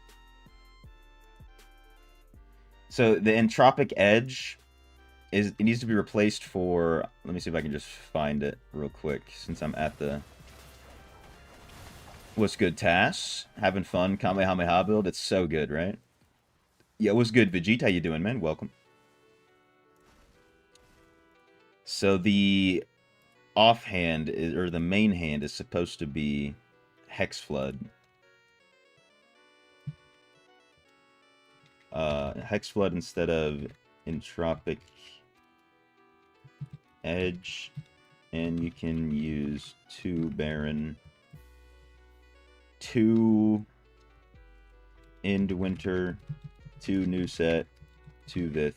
So the entropic edge it needs to be replaced for, let me see if I can just find it real quick since I'm at the... What's good, Tass? Having fun, Kamehameha build? It's so good, right? Yeah, what's good, Vegeta? How you doing, man? Welcome. So the offhand, or the main hand, is supposed to be Hex Flood. Hex Flood instead of Entropic Edge. And you can use 2 Baron, 2 End Winter, 2 New Set, 2 Vith,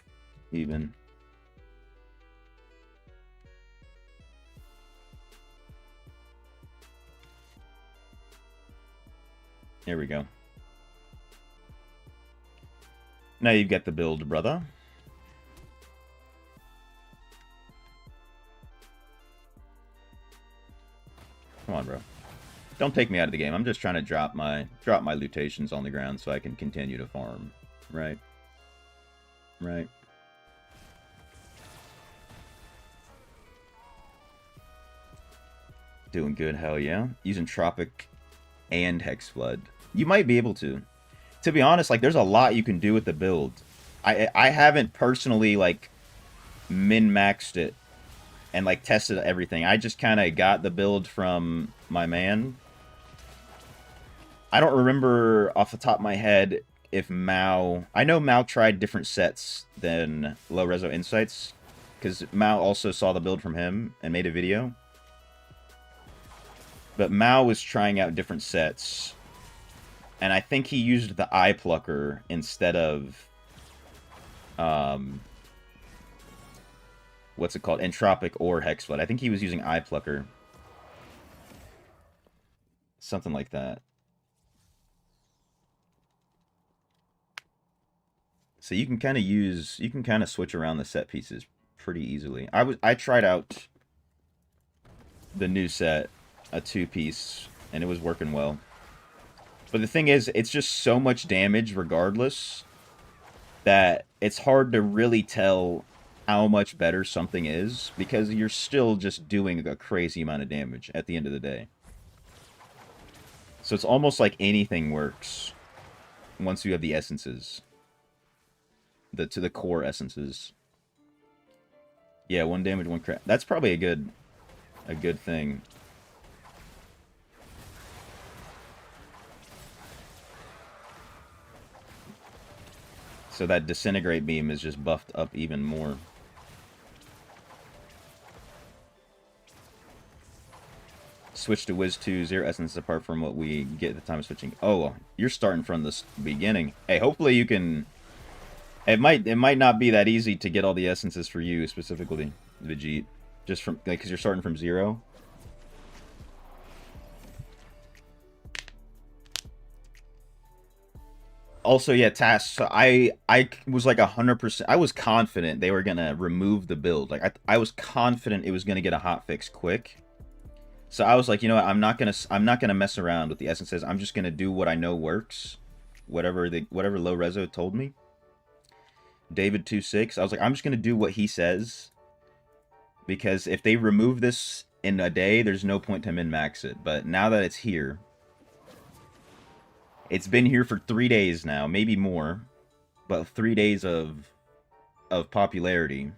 even. There we go. Now you've got the build, brother. Come on, bro. Don't take me out of the game. I'm just trying to drop my lutations on the ground so I can continue to farm. Right? Right. Doing good, hell yeah. Using Tropic and Hex Flood. You might be able to. To be honest, like, there's a lot you can do with the build. I haven't personally, like, min-maxed it and, like, tested everything. I just kind of got the build from my man. I don't remember off the top of my head if Mao... I know Mao tried different sets than Low Reso Insights, because Mao also saw the build from him and made a video. But Mao was trying out different sets, and I think he used the Eye Plucker instead of... what's it called? Entropic or Hex Flood. I think he was using Eye Plucker. Something like that. So you can kind of switch around the set pieces pretty easily. I tried out the new set, a 2-piece, and it was working well. But the thing is, it's just so much damage regardless that it's hard to really tell how much better something is, because you're still just doing a crazy amount of damage at the end of the day. So it's almost like anything works once you have the essences. To the core essences. Yeah, 1 damage, 1 crit. That's probably a good thing. So that Disintegrate Beam is just buffed up even more. Switch to Wiz 2, 0 essence apart from what we get at the time of switching. Oh, you're starting from the beginning. Hey, hopefully you can... It might not be that easy to get all the essences for you, specifically, Vegete. Just from, like, because you're starting from 0. Also, yeah, tasks. So I was like 100%. I was confident they were gonna remove the build. Like I was confident it was gonna get a hotfix quick. So I was like, you know what? I'm not gonna mess around with the essences. I'm just gonna do what I know works. Whatever Low Reso told me. David 26. I was like, I'm just gonna do what he says. Because if they remove this in a day, there's no point to min-max it. But now that it's here, it's been here for 3 days now, maybe more, but 3 days of popularity.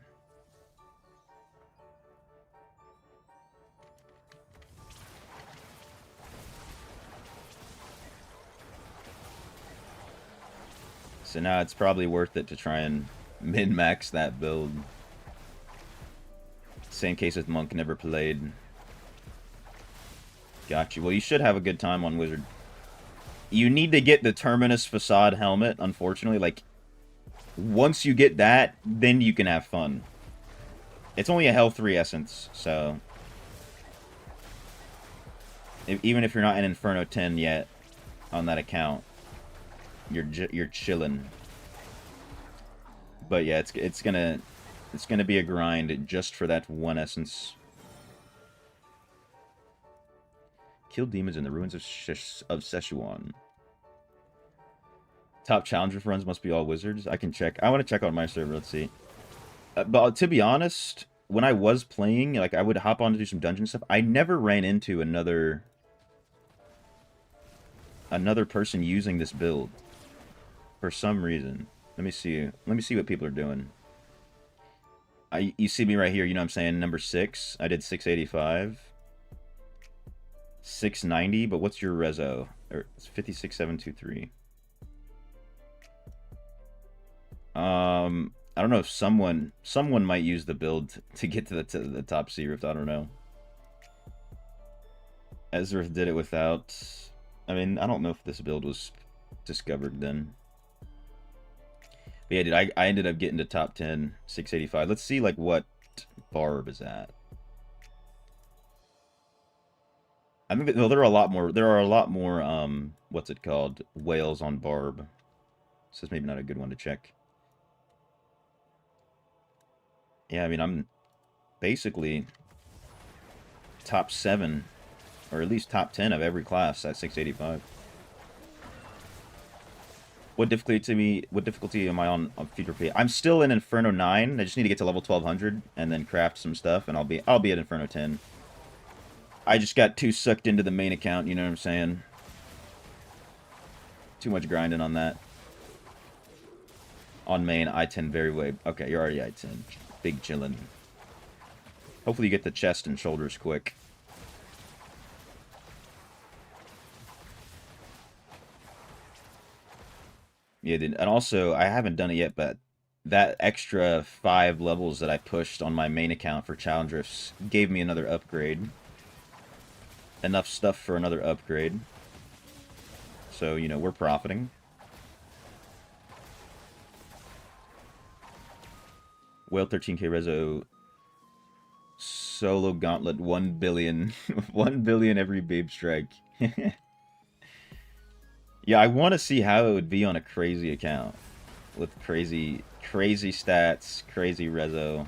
So now it's probably worth it to try and min-max that build. Same case with Monk, never played. Got you. Well, you should have a good time on Wizard. You need to get the Terminus Facade helmet, unfortunately. Like, once you get that, then you can have fun. It's only a Hell 3 essence, so... even if you're not in Inferno 10 yet, on that account, you're chilling. But yeah, it's gonna be a grind just for that 1 essence. Kill demons in the ruins of Szechuan. Top challenger runs must be all wizards. I can check. I want to check on my server. Let's see. But to be honest, when I was playing, like, I would hop on to do some dungeon stuff. I never ran into another person using this build for some reason. Let me see what people are doing. You see me right here, you know what I'm saying? Number 6. I did 685. 690, but what's your reso? It's 56723. I don't know if someone might use the build to get to the top sea rift. I don't know. Ezra did it without. I mean, I don't know if this build was discovered then. But yeah, dude, I ended up getting to top 10, 685. Let's see, like, what Barb is at. I mean, well, there are a lot more, what's it called? Whales on Barb. So it's maybe not a good one to check. Yeah, I mean, I'm basically top 7, or at least top 10 of every class at 685. What difficulty am I on F2P? I'm still in Inferno 9. I just need to get to level 1200 and then craft some stuff, and I'll be at Inferno 10. I just got too sucked into the main account, you know what I'm saying? Too much grinding on that. On main, I-10 very way. Okay, you're already I-10. Big chillin'. Hopefully you get the chest and shoulders quick. Yeah, and also, I haven't done it yet, but that extra 5 levels that I pushed on my main account for challenge drifts gave me another upgrade. Enough stuff for another upgrade. So, you know, we're profiting. Whale 13k Rezo. Solo Gauntlet 1 billion. 1 billion every babe strike. Yeah, I want to see how it would be on a crazy account. With crazy stats, crazy rezo.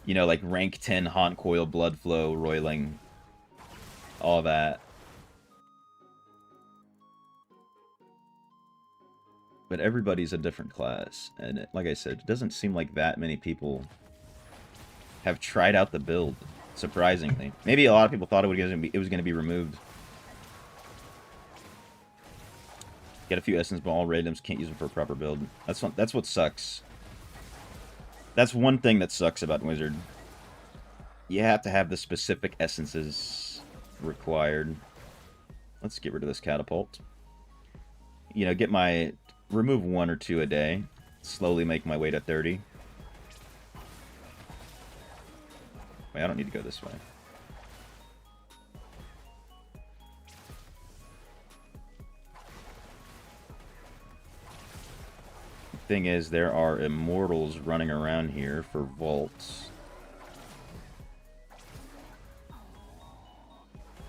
You know, like rank 10 Haunt Coil, Blood Flow, Roiling. All that. But everybody's a different class. And like I said, it doesn't seem like that many people have tried out the build, surprisingly. Maybe a lot of people thought it was going to be removed. Get a few essence, but all randoms can't use them for a proper build. That's what sucks. That's one thing that sucks about Wizard. You have to have the specific essences required. Let's get rid of this catapult. You know, remove 1 or 2 a day. Slowly make my way to 30. Wait, I don't need to go this way. Thing is, there are immortals running around here for vaults.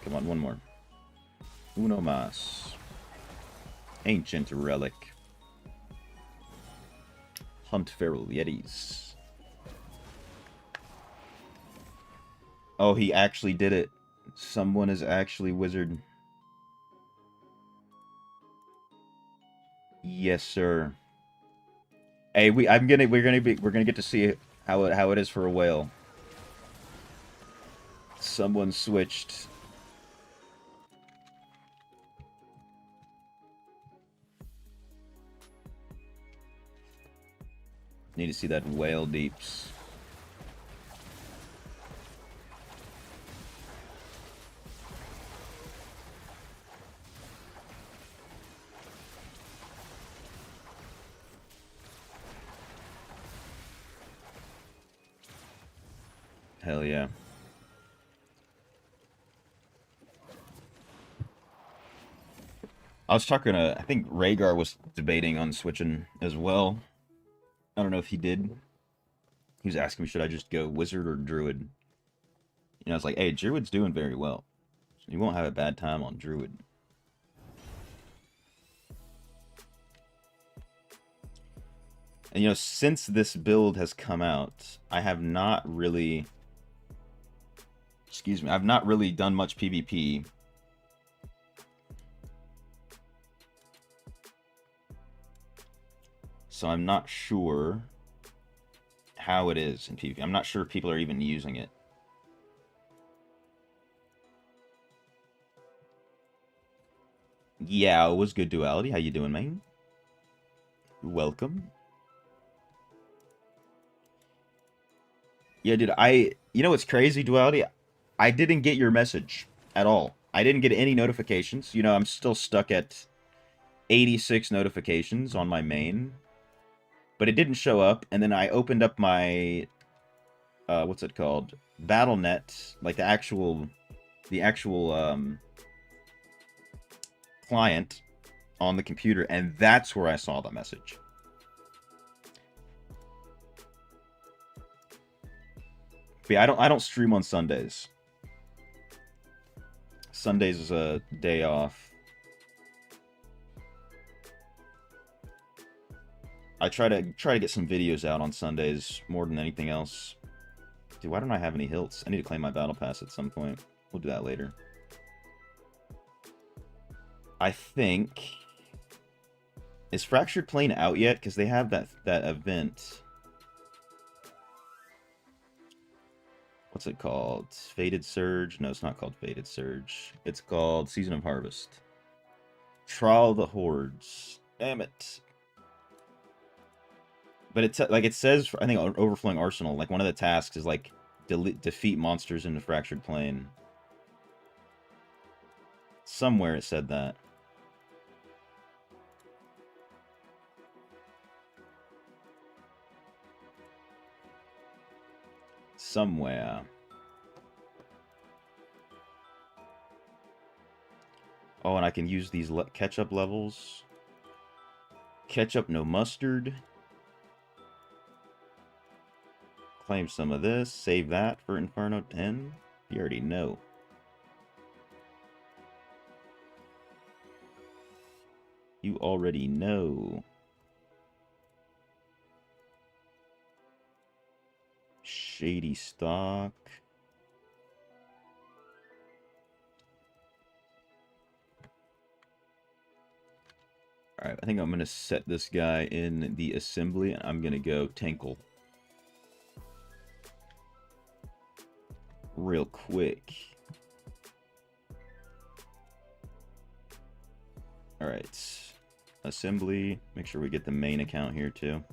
Come on, one more. Uno mas. Ancient relic. Hunt feral yetis. Oh, he actually did it. Someone is actually wizard. Yes, sir. Hey, we're gonna get to see how it is for a whale. Someone switched. Need to see that whale deeps. Hell yeah. I was talking to, I think Rhaegar was debating on switching as well. I don't know if he did. He was asking me, should I just go wizard or druid? You know, I was like, hey, druid's doing very well. You won't have a bad time on druid. And you know, since this build has come out, I have not really... Excuse me, I've not really done much PvP. So I'm not sure how it is in PvP. I'm not sure if people are even using it. Yeah, it was good, Duality. How you doing, man? Welcome. Yeah, dude, you know what's crazy, Duality? I didn't get your message at all. I didn't get any notifications. You know, I'm still stuck at 86 notifications on my main. But it didn't show up, and then I opened up my... what's it called? BattleNet, like the actual client on the computer, and that's where I saw the message. But yeah, I don't stream on Sundays. Sundays is a day off. I try to get some videos out on Sundays more than anything else. Dude, why don't I have any hilts? I need to claim my battle pass at some point. We'll do that later. I think... Is Fractured Plane out yet? Because they have that event. What's it called? Fated Surge? No, it's not called Fated Surge. It's called Season of Harvest. Trial the Hordes. Damn it. But it's like it says, I think, Overflowing Arsenal. Like one of the tasks is like defeat monsters in the Fractured Plane. Somewhere it said that. Somewhere. Oh, and I can use these ketchup levels. Ketchup, no mustard. Claim some of this. Save that for Inferno 10. You already know. You already know. Shady stock. Alright, I think I'm going to set this guy in the assembly, and I'm going to go Tankle. Real quick. Alright. Assembly. Make sure we get the main account here, too.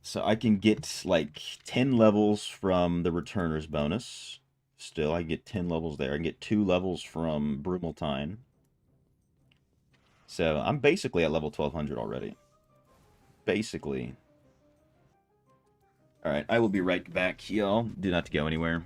So I can get like 10 levels from the Returner's bonus. Still, I get 10 levels there. I can get 2 levels from Brumaltine. So I'm basically at level 1200 already. Basically. Alright, I will be right back, y'all. Do not go anywhere.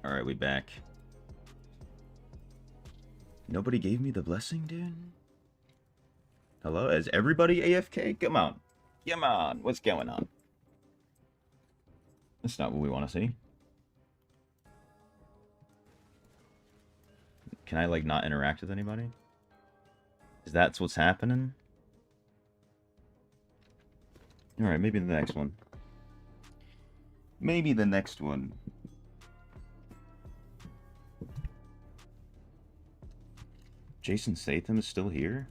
Alright, we back. Nobody gave me the blessing, dude? Hello? Is everybody AFK? Come on. Come on. What's going on? That's not what we want to see. Can I, like, not interact with anybody? Is that what's happening? Alright, maybe the next one. Maybe the next one. Jason Statham is still here?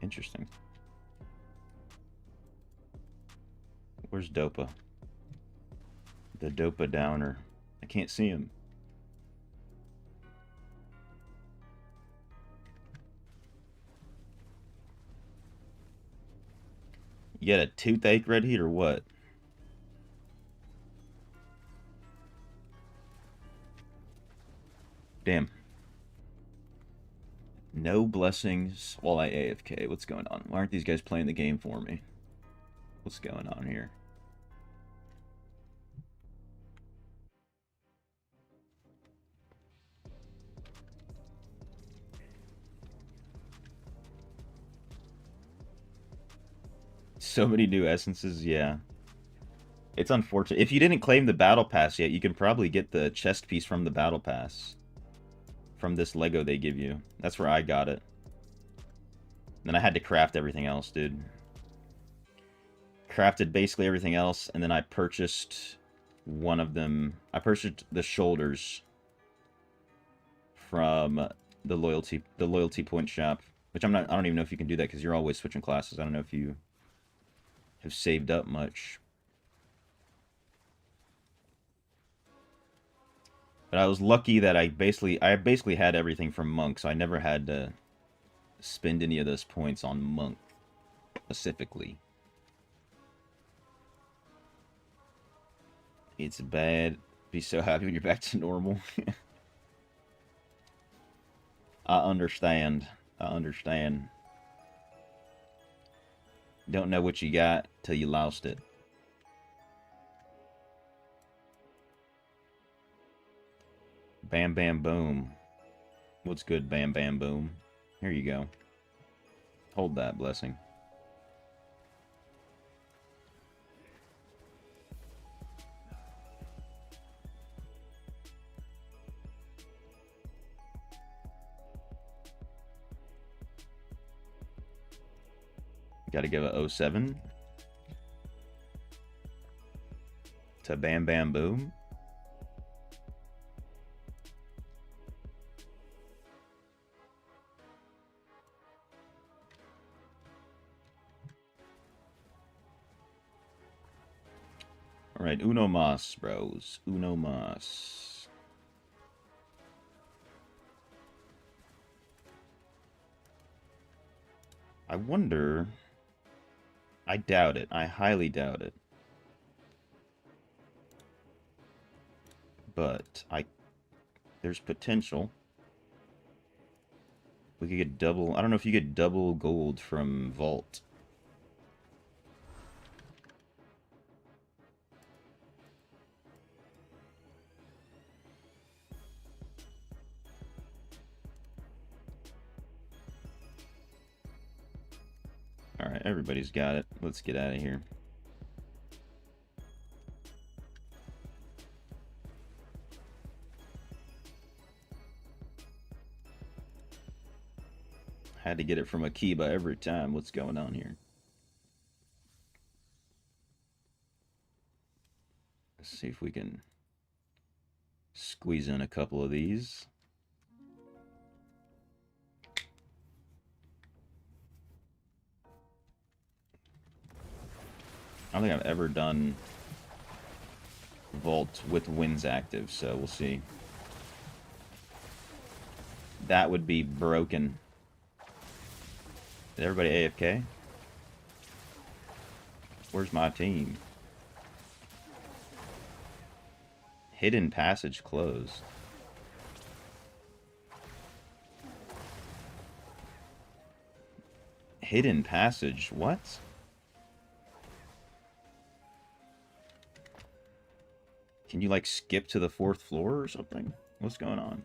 Interesting. Where's Dopa? The Dopa Downer. I can't see him. You got a toothache, Red Heat, or what? Damn. No blessings while I AFK. What's going on? Why aren't these guys playing the game for me? What's going on here? So many new essences, yeah. It's unfortunate. If you didn't claim the battle pass yet, you can probably get the chest piece from the battle pass. From this Lego they give you. That's where I got it. Then I had to craft everything else, dude. Crafted basically everything else, and then I purchased one of them. I purchased the shoulders from the loyalty point shop, which I don't even know if you can do that because you're always switching classes. I don't know if you have saved up much. But I was lucky that I basically had everything from Monk, so I never had to spend any of those points on Monk specifically. It's bad. Be so happy when you're back to normal. I understand. I understand. Don't know what you got till you lost it. Bam Bam Boom. What's good, Bam Bam Boom? Here you go. Hold that, blessing. Gotta give a 07 to Bam Bam Boom. Alright, uno mas, bros. Uno mas. I wonder... I doubt it. I highly doubt it. But there's potential. We could get double... I don't know if you get double gold from Vault. Alright, everybody's got it. Let's get out of here. Had to get it from Akiba every time. What's going on here? Let's see if we can squeeze in a couple of these. I don't think I've ever done Vault with Winds active, so we'll see. That would be broken. Did everybody AFK? Where's my team? Hidden passage closed. Hidden passage? What? Can you, like, skip to the 4th floor or something? What's going on?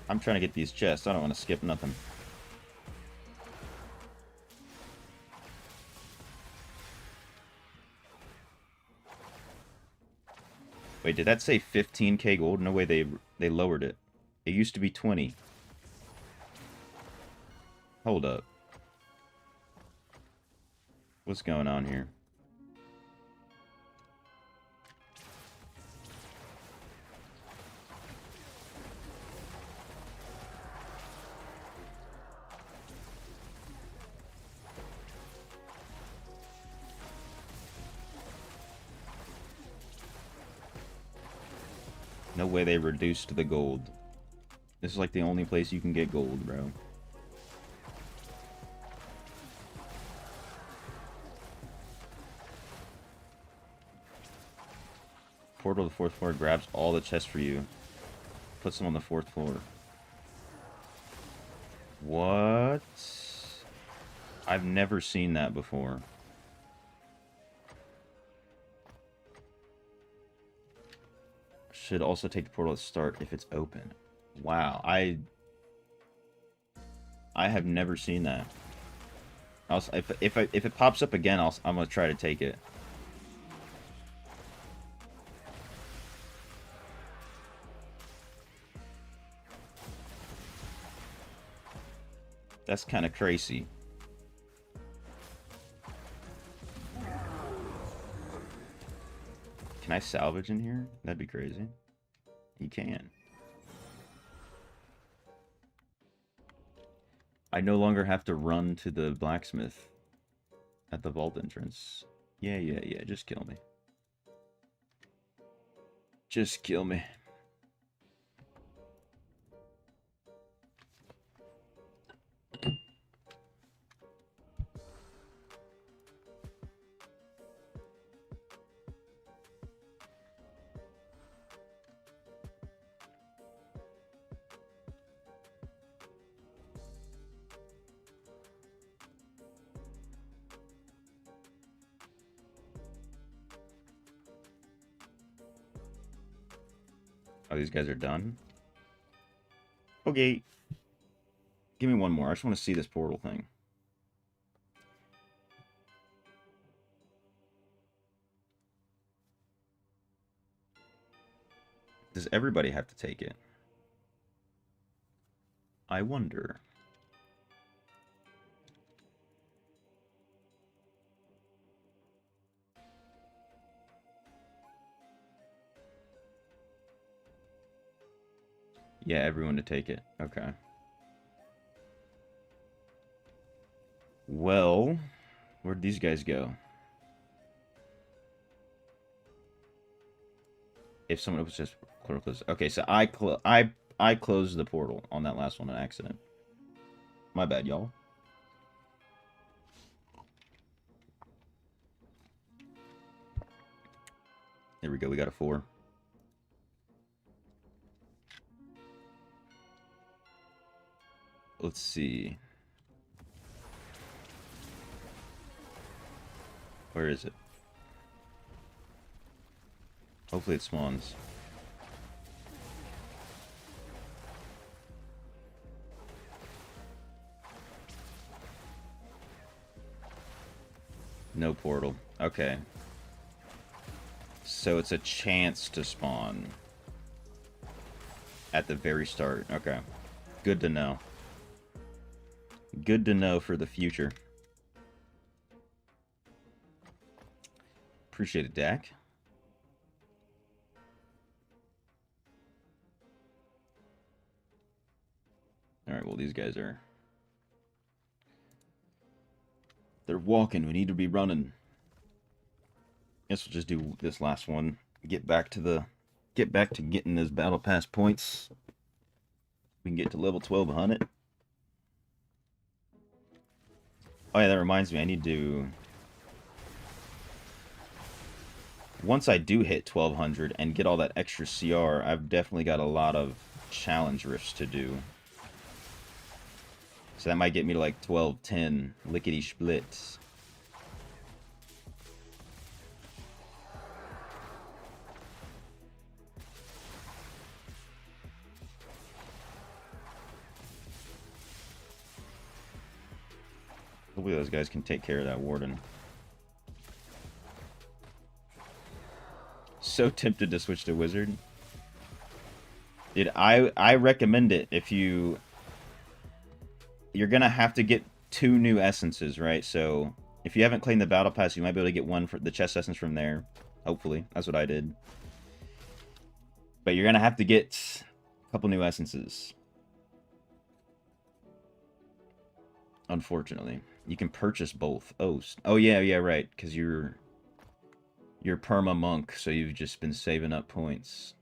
I'm trying to get these chests. I don't want to skip nothing. Wait, did that say 15k gold? No way, they lowered it. It used to be 20. Hold up. What's going on here? No way they reduced the gold. This is like the only place you can get gold, bro. Portal to the 4th floor grabs all the chests for you. Puts them on the 4th floor. What? I've never seen that before. Should also take the portal at start if it's open. Wow, I have never seen that. If it pops up again, I'm gonna try to take it. That's kind of crazy. Can I salvage in here? That'd be crazy. You can. I no longer have to run to the blacksmith at the vault entrance. Yeah, just kill me. Just kill me. Oh, these guys are done? Okay. Give me one more. I just want to see this portal thing. Does everybody have to take it? I wonder. Yeah, everyone to take it. Okay. Well, where'd these guys go? If someone was just close. Okay, so I closed the portal on that last one on accident. My bad, y'all. There we go. We got a 4. Let's see. Where is it? Hopefully it spawns. No portal. Okay. So it's a chance to spawn at the very start. Okay. Good to know. Good to know for the future. Appreciate it, Dak. Alright, well, these guys are... They're walking. We need to be running. Guess we'll just do this last one. Get back to getting those battle pass points. We can get to level 1200. Oh yeah, that reminds me, I need to... Once I do hit 1200 and get all that extra CR, I've definitely got a lot of challenge rifts to do. So that might get me to like 1210, lickety split. Hopefully those guys can take care of that warden. So tempted to switch to wizard. Dude, I recommend it if you're gonna have to get 2 new essences, right? So if you haven't claimed the battle pass, you might be able to get one for the chest essence from there. Hopefully, that's what I did. But you're gonna have to get a couple new essences. Unfortunately, you can purchase both. Oh yeah, right. Because you're perma monk, so you've just been saving up points.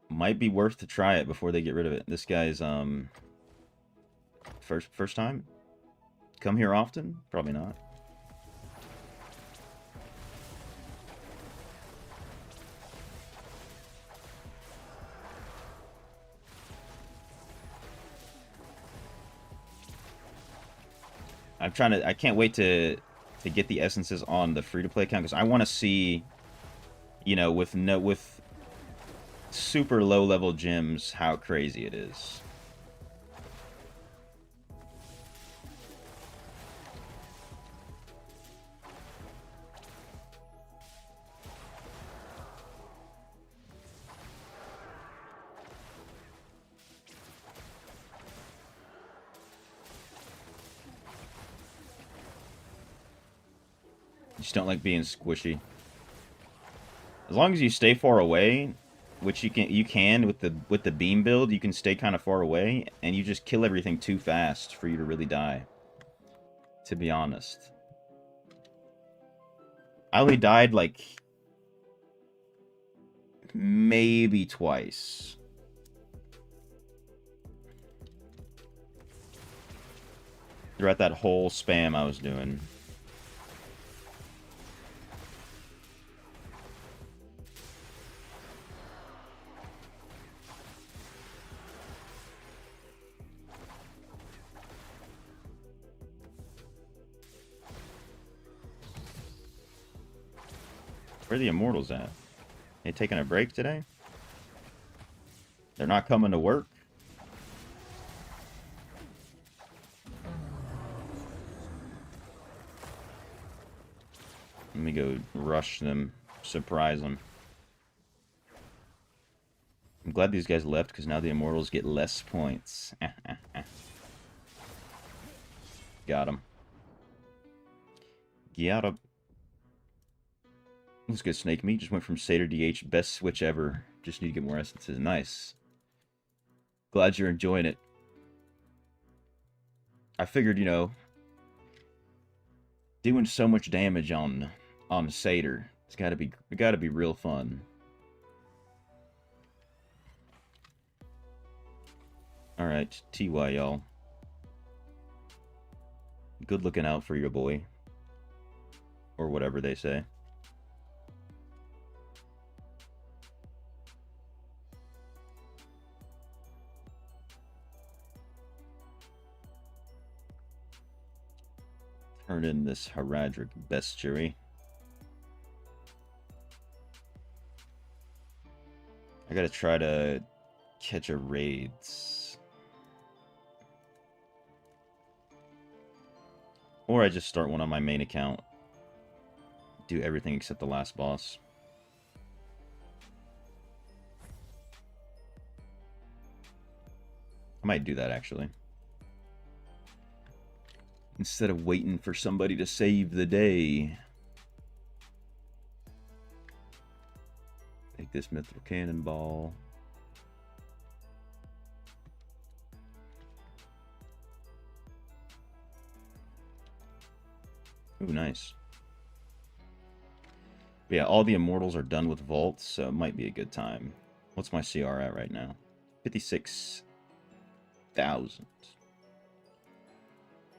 Might be worth to try it before they get rid of it. This guy's first time. Come here often? Probably not. I can't wait to get the essences on the free-to-play account, because I want to see, you know, with super low-level gems, how crazy it is. Just don't like being squishy. As long as you stay far away, which you can with the beam build, you can stay kind of far away, and you just kill everything too fast for you to really die. To be honest, I only died like maybe twice. Throughout that whole spam I was doing. Where are the immortals at? They taking a break today? They're not coming to work? Let me go rush them, surprise them. I'm glad these guys left, because now the immortals get less points. Got him. Got him. Let's get Snake Meat. Just went from Satyr DH. Best switch ever. Just need to get more essences. Nice. Glad you're enjoying it. I figured, you know, doing so much damage on Satyr, it gotta be real fun. Alright, TY, y'all. Good looking out for your boy. Or whatever they say. Turn in this Haradric bestiary. I gotta try to catch a raids. Or I just start one on my main account. Do everything except the last boss. I might do that, actually. Instead of waiting for somebody to save the day. Take this mithril cannonball. Ooh, nice. But yeah, all the immortals are done with vaults, so it might be a good time. What's my CR at right now? 56,000.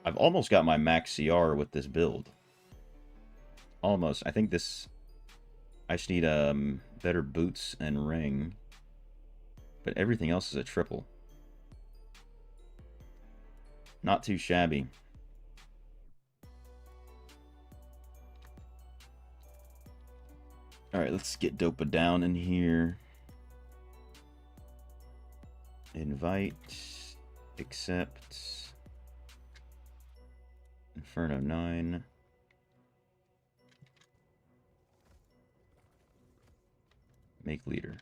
I've almost got my max CR with this build. Almost. I think this... I just need better boots and ring. But everything else is a triple. Not too shabby. Alright, let's get Dopa down in here. Invite. Accept. Inferno 9. Make leader.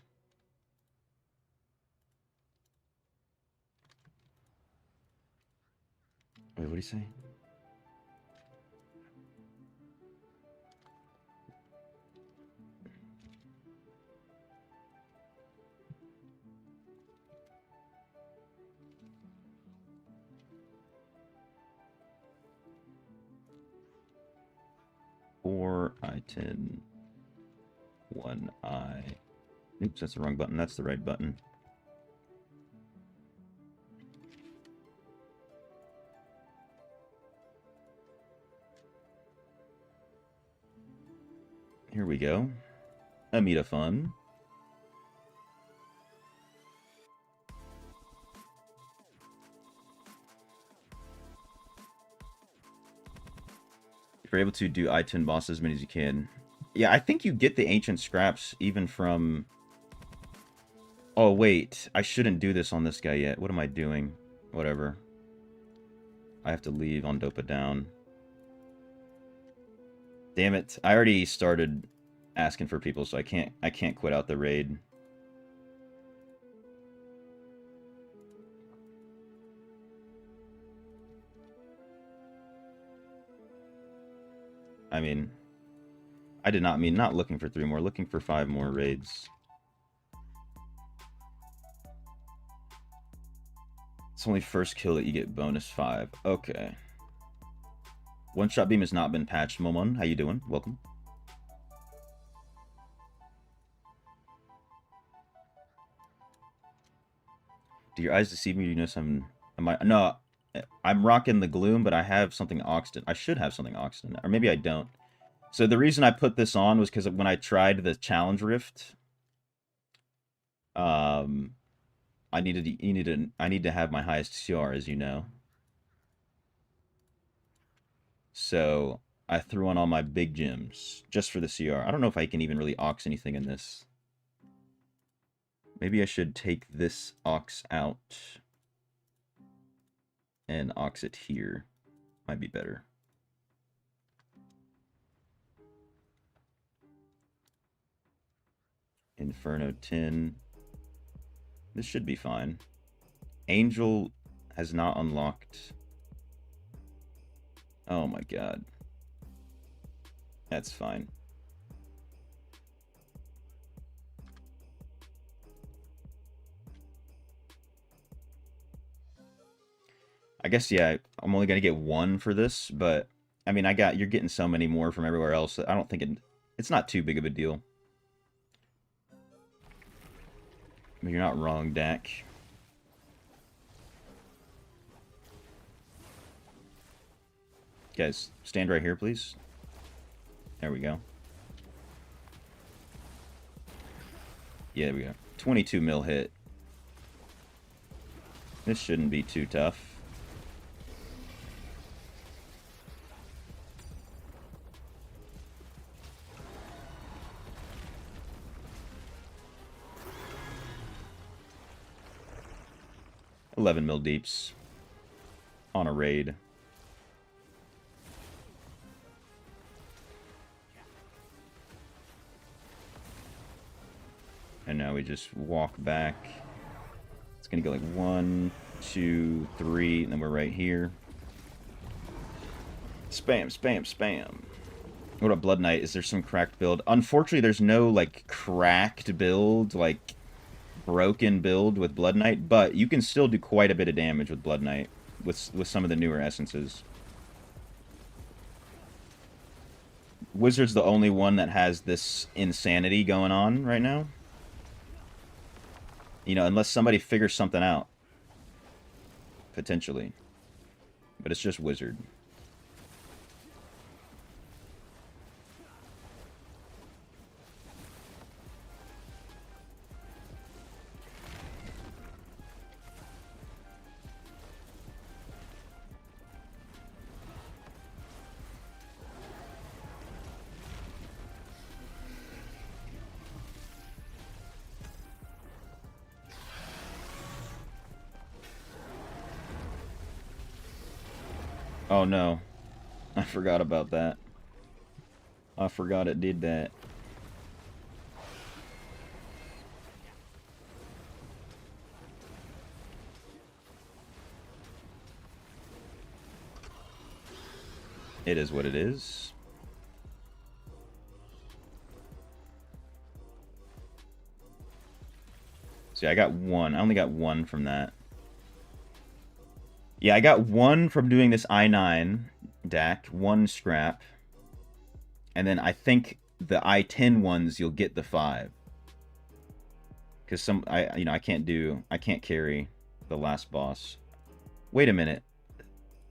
Wait, what did he say? Four I-10. 1I. Oops, that's the wrong button. That's the right button. Here we go. Amita fun. If you're able to do I-10 bosses as many as you can. Yeah, I think you get the ancient scraps even from... Oh, wait. I shouldn't do this on this guy yet. What am I doing? Whatever. I have to leave on Dopa down. Damn it. I already started asking for people, so I can't quit out the raid. I mean, I did not mean not looking for 3 more, looking for 5 more raids. It's only first kill that you get bonus 5. Okay. One-shot beam has not been patched. Momon, how you doing? Welcome. Do your eyes deceive me? Do you notice no, I'm rocking the gloom, but I have something oxed in. I should have something oxed in, or maybe I don't. So the reason I put this on was because when I tried the challenge rift, I need to have my highest CR, as you know. So I threw on all my big gems just for the CR. I don't know if I can even really ox anything in this. Maybe I should take this ox out and ox it here. Might be better. Inferno 10. This should be fine. Angel has not unlocked. Oh my god. That's fine. I guess, yeah, I'm only going to get 1 for this, but, I mean, you're getting so many more from everywhere else. I don't think it's not too big of a deal. I mean, you're not wrong, Dak. Guys, stand right here, please. There we go. Yeah, there we go. 22 mil hit. This shouldn't be too tough. $11 mil deeps on a raid. And now we just walk back. It's gonna go like 1, 2, 3, and then we're right here. Spam, spam, spam. What about Blood Knight? Is there some cracked build? Unfortunately, there's no like cracked build, like broken build with Blood Knight, but you can still do quite a bit of damage with Blood Knight with some of the newer essences. Wizard's the only one that has this insanity going on right now. You know, unless somebody figures something out. Potentially. But it's just Wizard. Oh no. I forgot about that. I forgot it did that. It is what it is. See, I got one. I only got one from that. Yeah, I got one from doing this I-9 DAC, one scrap. And then I think the I-10 ones, you'll get the 5. Because I can't carry the last boss. Wait a minute.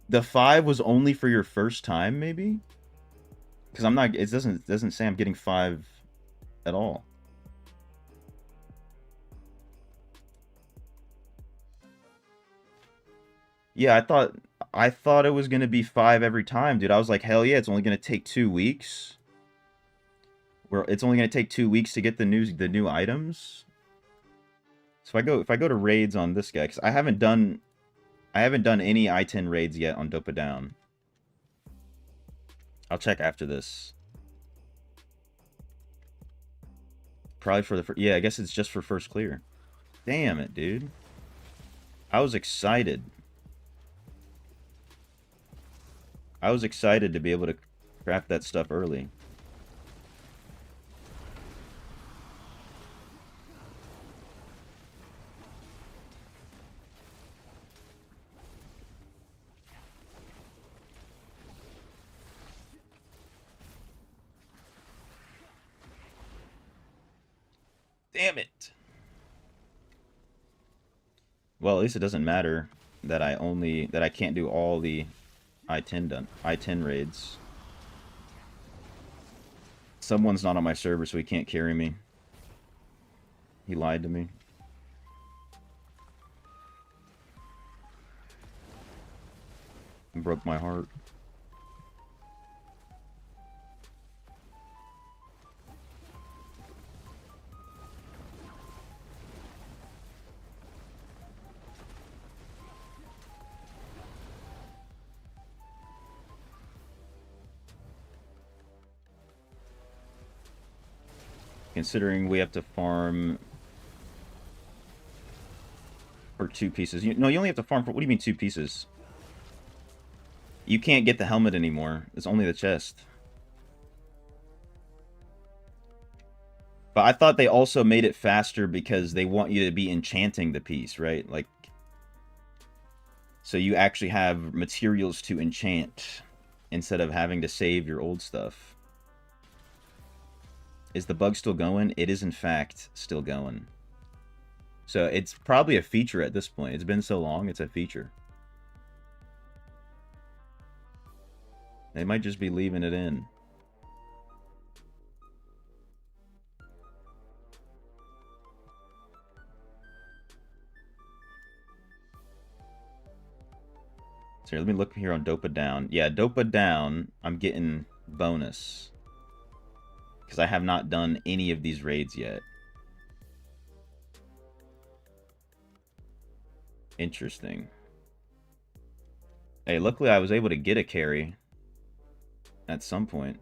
The 5 was only for your first time, maybe? Because I'm not, it doesn't say I'm getting 5 at all. Yeah, I thought it was gonna be 5 every time, dude. I was like, hell yeah, it's only gonna take 2 weeks. Where it's only gonna take 2 weeks to get the new items. So if I go to raids on this guy, because I haven't done any I-10 raids yet on Dopa Down. I'll check after this. Probably for the yeah, I guess it's just for first clear. Damn it, dude. I was excited. I was excited to be able to craft that stuff early. Damn it. Well, at least it doesn't matter that I can't do all the I-10 raids. Someone's not on my server, so he can't carry me. He lied to me. And broke my heart. Considering we have to farm for 2 pieces. No, you only have to farm for... What do you mean 2 pieces? You can't get the helmet anymore. It's only the chest. But I thought they also made it faster because they want you to be enchanting the piece, right? Like, so you actually have materials to enchant instead of having to save your old stuff. Is the bug still going? It is, in fact, still going. So it's probably a feature at this point. It's been so long, it's a feature. They might just be leaving it in. So here, let me look here on Dopa Down. Yeah, Dopa Down, I'm getting bonus. Because I have not done any of these raids yet. Interesting. Hey, luckily I was able to get a carry at some point.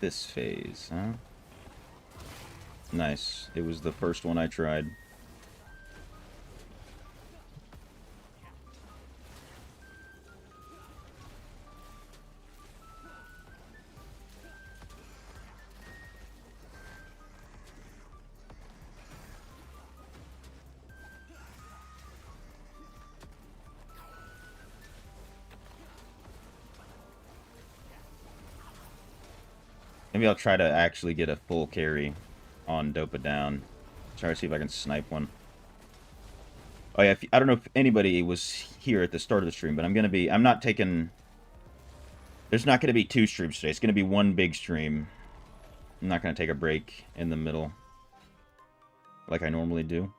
This phase, huh? Nice. It was the first one I tried. Maybe I'll try to actually get a full carry on Dopa Down. Try to see if I can snipe one. Oh yeah, I don't know if anybody was here at the start of the stream, but I'm not taking... There's not going to be 2 streams today. It's going to be 1 big stream. I'm not going to take a break in the middle like I normally do.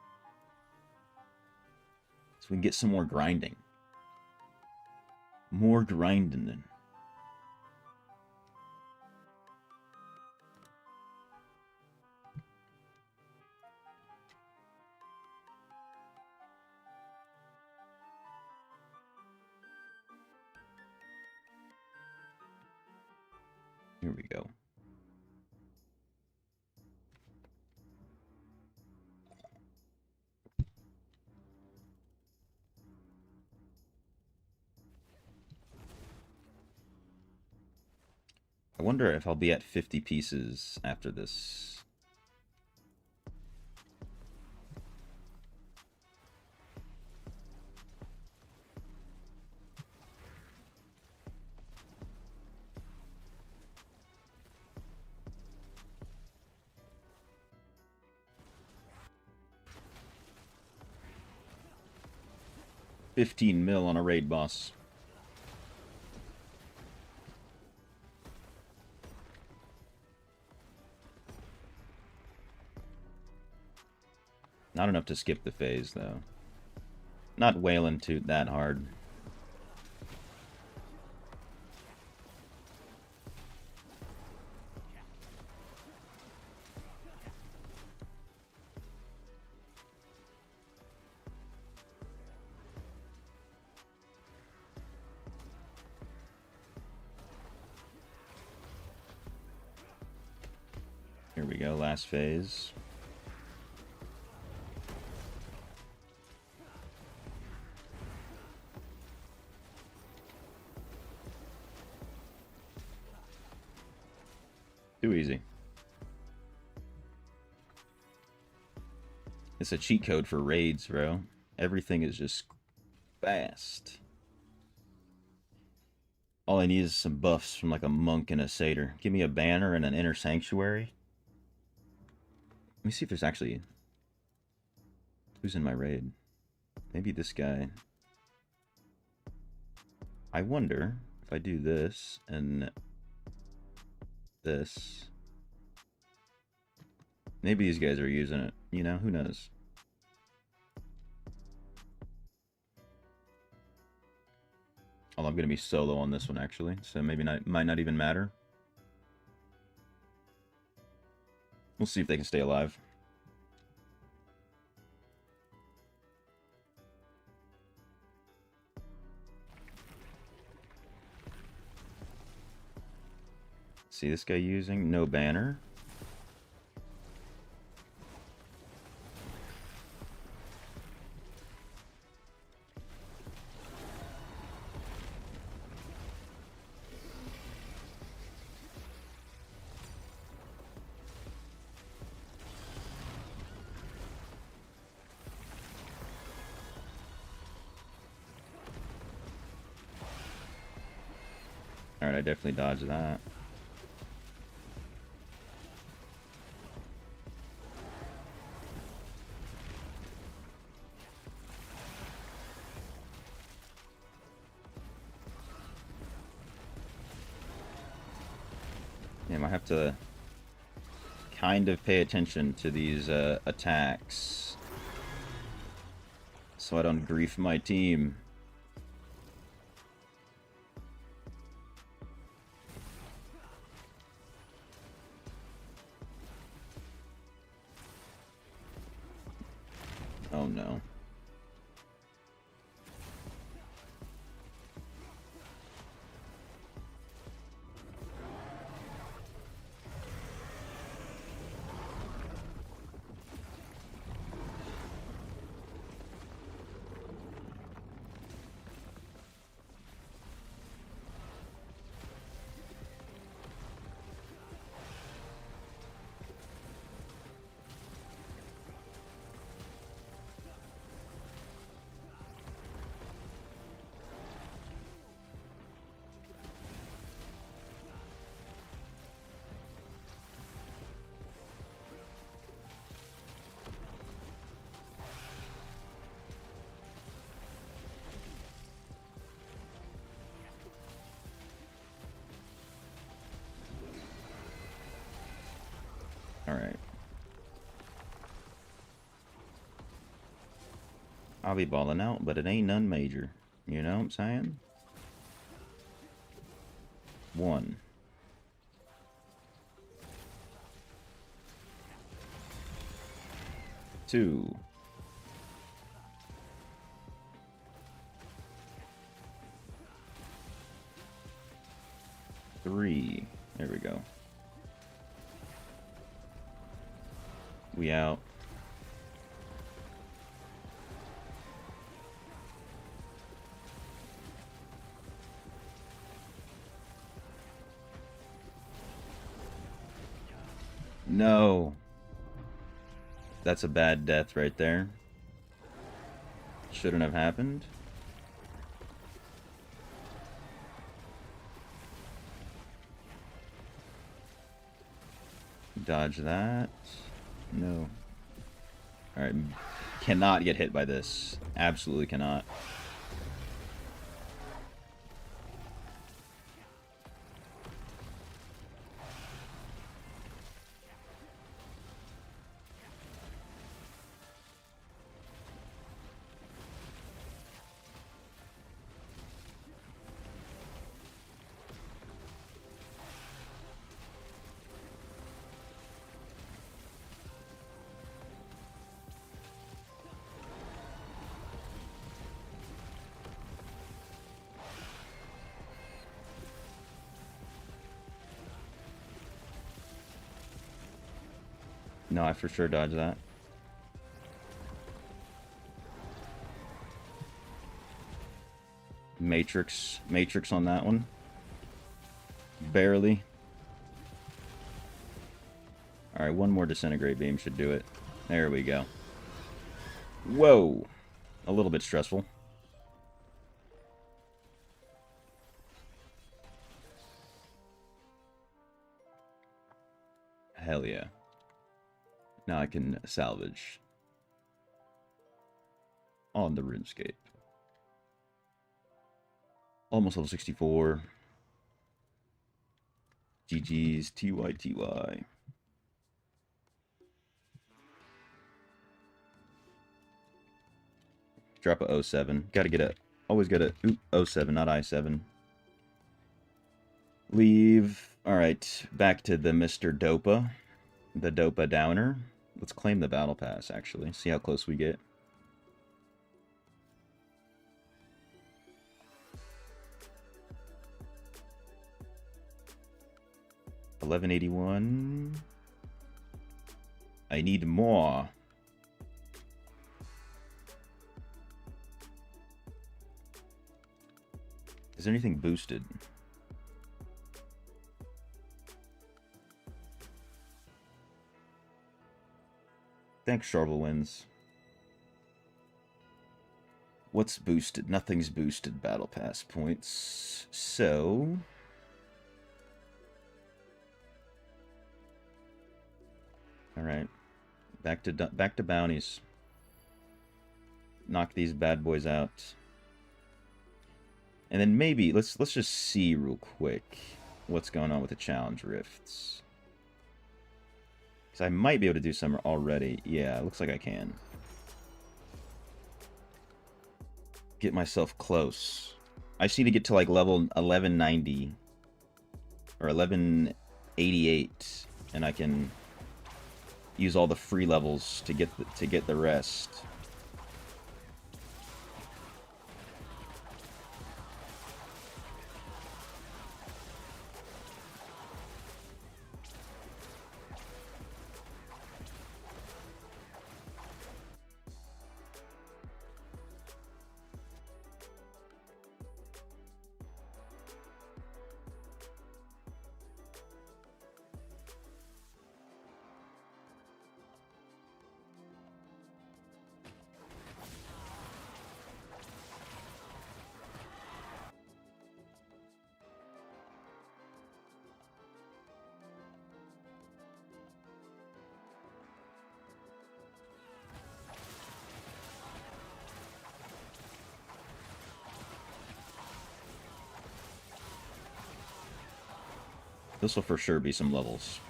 So we can get some more grinding. More grinding. Here we go. I wonder if I'll be at 50 pieces after this. $15 mil on a raid boss. Not enough to skip the phase, though. Not wailing too that hard. Here we go, last phase. Too easy. It's a cheat code for raids, bro. Everything is just fast. All I need is some buffs from like a monk and a satyr. Give me a banner and an inner sanctuary. Let me see if there's actually... Who's in my raid? Maybe this guy. I wonder if I do this and this. Maybe these guys are using it. You know, who knows? Oh, I'm going to be solo on this one, actually. So maybe might not even matter. We'll see if they can stay alive. See this guy using no banner. Alright, I definitely dodged that. Damn, I have to kind of pay attention to these attacks so I don't grief my team. Oh no. Alright. I'll be balling out, but it ain't none major. You know what I'm saying? 1. 2. 3. There we go. We out. No. That's a bad death right there. Shouldn't have happened. Dodge that. No. Alright. Cannot get hit by this. Absolutely cannot. No, I for sure dodged that. Matrix on that one. Barely. Alright, one more disintegrate beam should do it. There we go. Whoa! A little bit stressful. Hell yeah. Now I can salvage on the RuneScape. Almost level 64. GG's, TY. Drop a 07. Gotta get a... Always gotta... Oop, 07, not I7. Leave. Alright, back to the Mr. Dopa. The Dopa Downer. Let's claim the Battle Pass, actually. See how close we get. $11.81. I need more. Is there anything boosted? Thanks, Sharblewinds. What's boosted? Nothing's boosted Battle Pass points. So... Alright. Back to bounties. Knock these bad boys out. And then maybe, let's just see real quick what's going on with the challenge rifts. Because I might be able to do some already. Yeah, it looks like I can. Get myself close. I just need to get to like level 1190 or 1188, and I can use all the free levels to get the rest. This will for sure be some levels.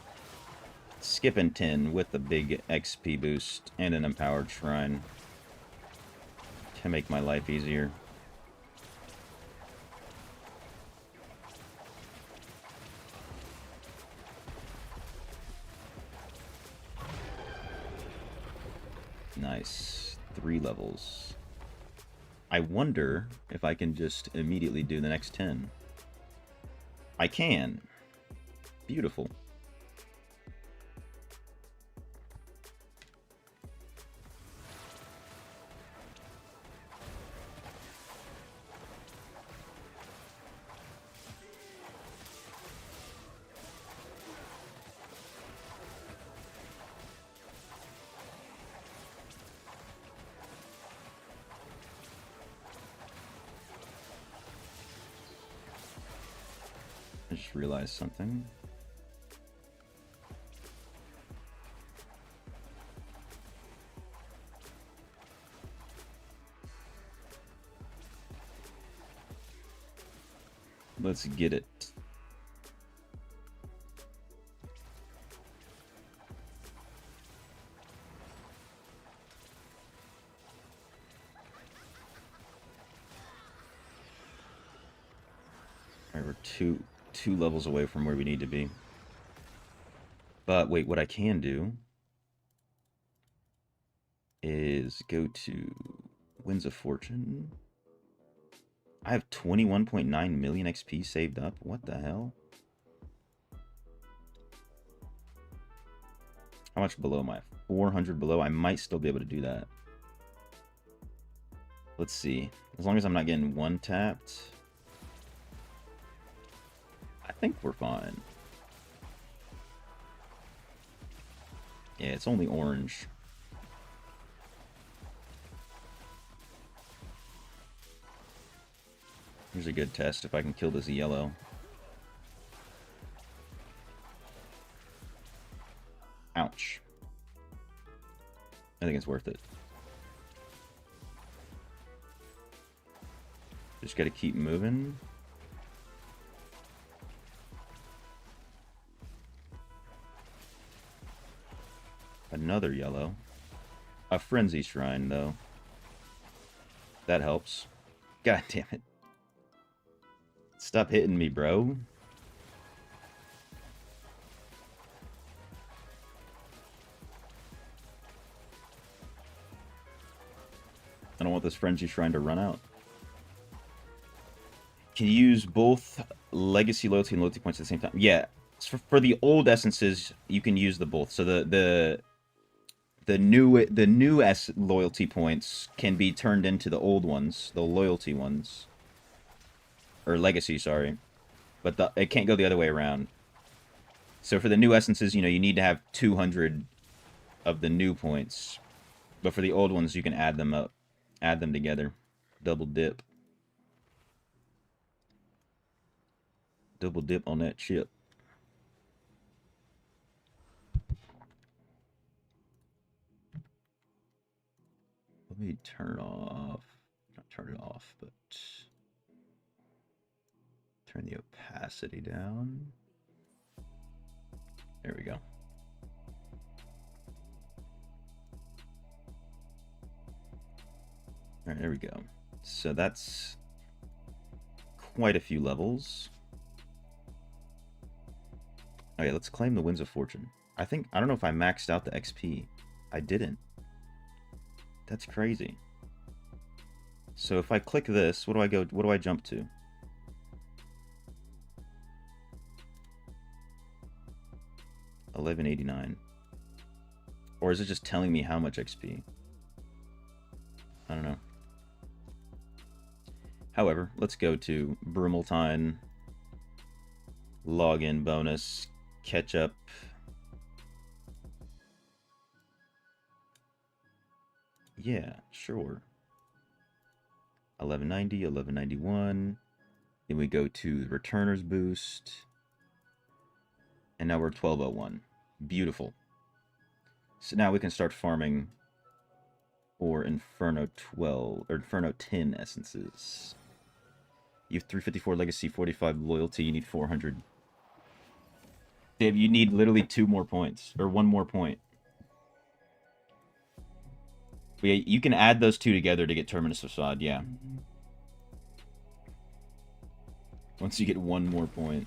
skipping 10 with a big XP boost and an empowered shrine can make my life easier. Nice. 3 levels. I wonder if I can just immediately do the next 10. I can. Beautiful. I just realized something. Let's get it. Alright, we're two levels away from where we need to be. But wait, what I can do is go to Winds of Fortune. I have 21.9 million XP saved up. What the hell? How much below am I? 400 below. I might still be able to do that. Let's see. As long as I'm not getting one tapped, I think we're fine. Yeah, it's only orange. Here's a good test if I can kill this yellow. Ouch. I think it's worth it. Just gotta keep moving. Another yellow. A frenzy shrine, though. That helps. God damn it. Stop hitting me, bro. I don't want this frenzy shrine to run out. Can you use both legacy loyalty and loyalty points at the same time? Yeah. For the old essences, you can use the both. So the new loyalty points can be turned into the old ones, the loyalty ones. Or legacy, sorry. But it can't go the other way around. So for the new essences, you know, you need to have 200 of the new points. But for the old ones, you can add them up. Add them together. Double dip. Double dip on that chip. Let me turn off. Not turn it off, but turn the opacity down. There we go. All right, there we go. So that's quite a few levels. Okay, let's claim the Winds of Fortune. I don't know if I maxed out the XP. I didn't. That's crazy. So if I click this, what do I jump to? $11.89. Or is it just telling me how much XP? I don't know. However, let's go to Brumaltine, login bonus, catch up. Yeah, sure. 1190, 1191. Then we go to Returner's Boost. And now we're 1201. Beautiful. So now we can start farming for Inferno 12 or Inferno 10 essences. You have 354 legacy, 45 loyalty, you need 400. Dave, you need literally 2 more points. Or 1 more point. Yeah, you can add those 2 together to get Terminus Facade, yeah. Once you get 1 more point.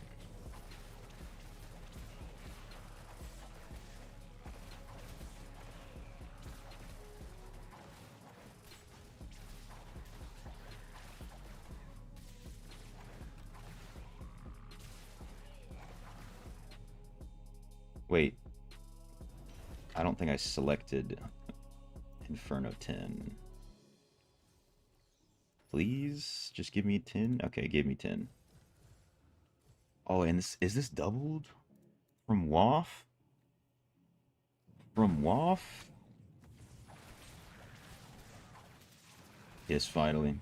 Wait. I don't think I selected Inferno 10. Please? Just give me 10? Okay, give me 10. Oh, and is this doubled? From WAF? From WAF? Yes, finally.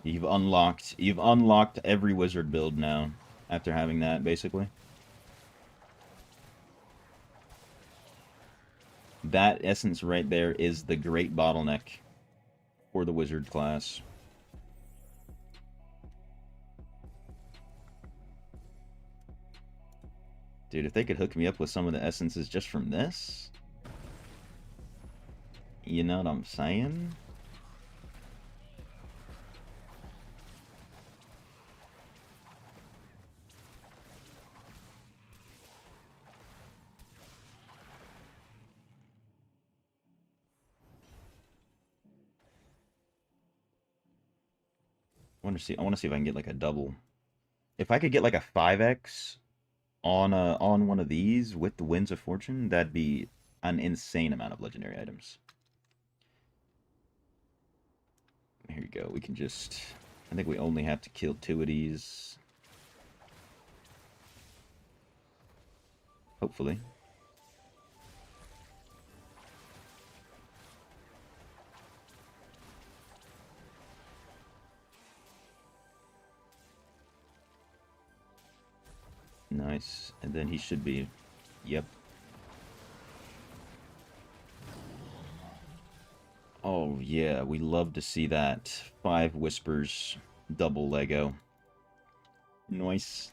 You've unlocked every wizard build now after having that, basically. That essence right there is the great bottleneck for the wizard class. Dude, if they could hook me up with some of the essences just from this, you know what I'm saying? I want to see if I can get like a double. If I could get like a 5x on one of these with the Winds of Fortune, that'd be an insane amount of legendary items. Here you go. We can just... I think we only have to kill 2 of these. Hopefully. Nice. And then he should be... Yep. Oh, yeah. We love to see that. 5 Whispers. Double Lego. Nice.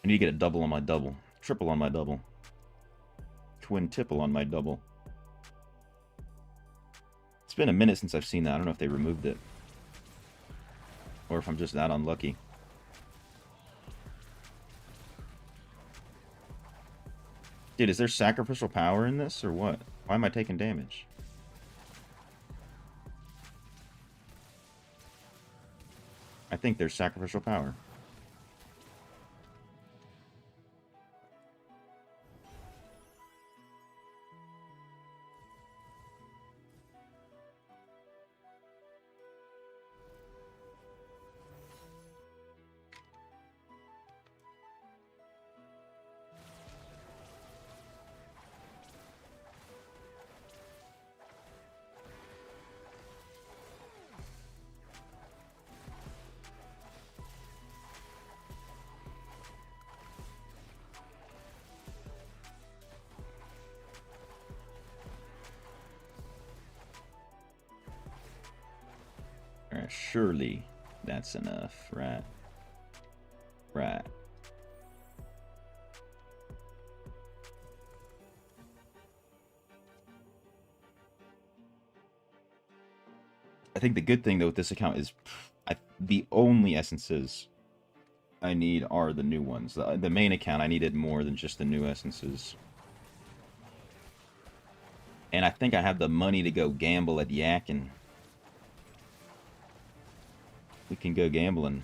I need to get a double on my double. Triple on my double. Quintuple on my double. It's been a minute since I've seen that. I don't know if they removed it. Or if I'm just that unlucky. Dude, is there sacrificial power in this, or what? Why am I taking damage? I think there's sacrificial power. Alright, surely that's enough, right? Right. I think the good thing, though, with this account is the only essences I need are the new ones. The main account, I needed more than just the new essences. And I think I have the money to go gamble at Yakin. We can go gambling.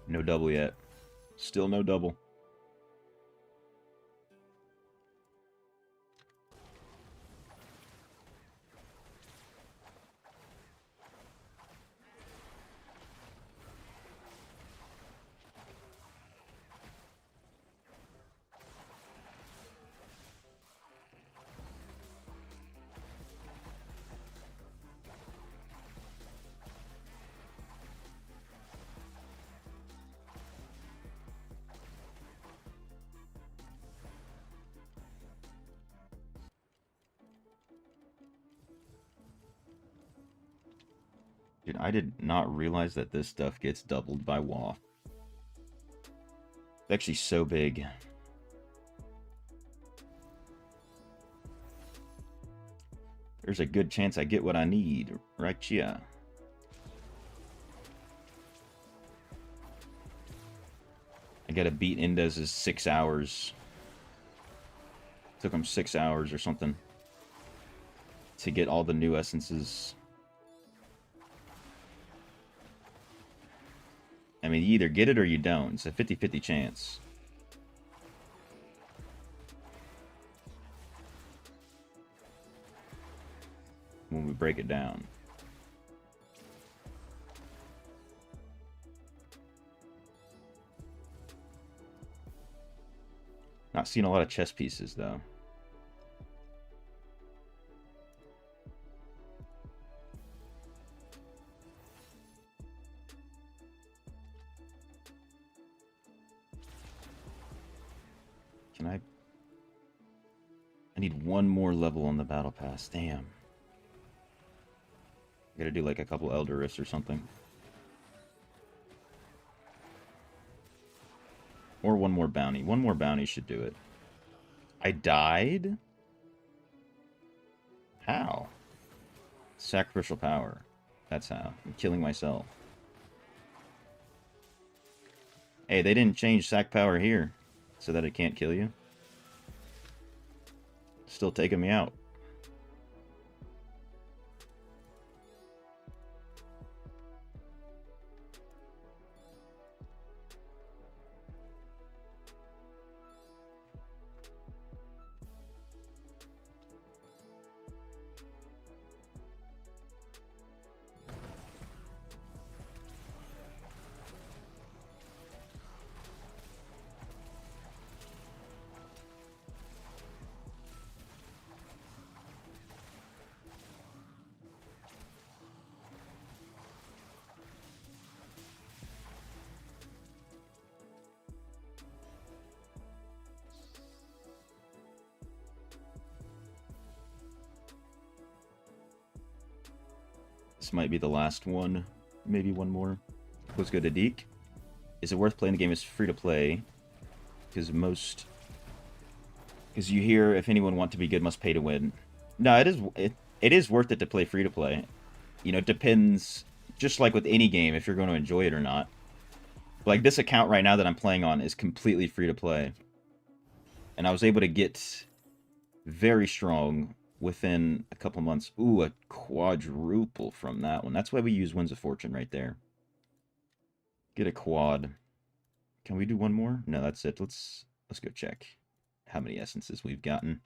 No double yet. Still no double. Dude, I did not realize that this stuff gets doubled by waft. It's actually so big. There's a good chance I get what I need. Right, yeah. I gotta beat Indez's 6 hours. Took him 6 hours or something to get all the new essences. I mean, you either get it or you don't. It's a 50-50 chance. When we break it down. Not seeing a lot of chess pieces, though. Can I need one more level on the battle pass. Damn. I gotta do like a couple Elder Rifts or something. Or one more bounty. One more bounty should do it. I died? How? Sacrificial power. That's how. I'm killing myself. Hey, they didn't change sac power here so that it can't kill you. Still taking me out. This might be the last one. Maybe one more. Let's go to Deke. Is it worth playing the game as free to play? Because you hear if anyone want to be good must pay to win. No, it is worth it to play free to play. You know, it depends, just like with any game, if you're going to enjoy it or not. Like this account right now that I'm playing on is completely free to play. And I was able to get very strong within a couple months. Ooh, a quadruple from that one. That's why we use Winds of Fortune right there. Get a quad. Can we do one more? No, that's it. Let's go check how many essences we've gotten.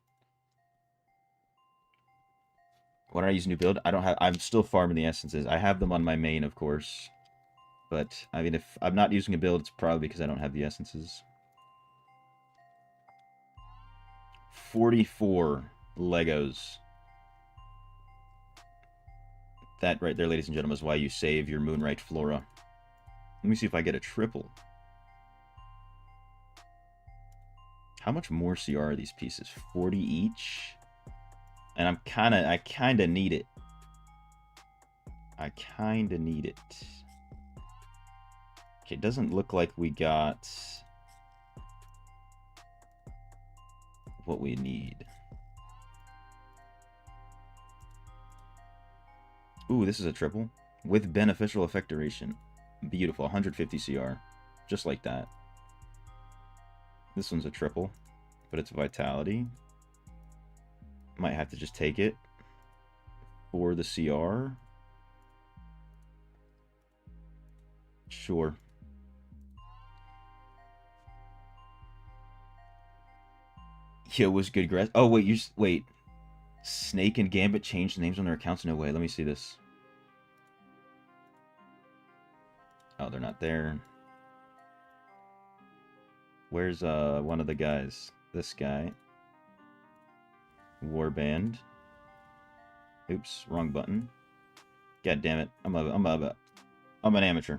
Why don't I use new build? I'm still farming the essences. I have them on my main, of course. But, I mean, if I'm not using a build, it's probably because I don't have the essences. 44 Legos. That right there, ladies and gentlemen, is why you save your Moonright Flora. Let me see if I get a triple. How much more CR are these pieces? 40 each? And I kinda need it. I kinda need it. Okay, it doesn't look like we got what we need. Ooh, this is a triple. With beneficial effect duration. Beautiful, 150 CR. Just like that. This one's a triple, but it's vitality. Might have to just take it for the CR. Sure. Yo, was good, grass. Oh wait, wait. Snake and Gambit changed names on their accounts? No way. Let me see this. Oh, they're not there. Where's one of the guys? This guy. Warband. Oops, wrong button. God damn it. I'm an amateur.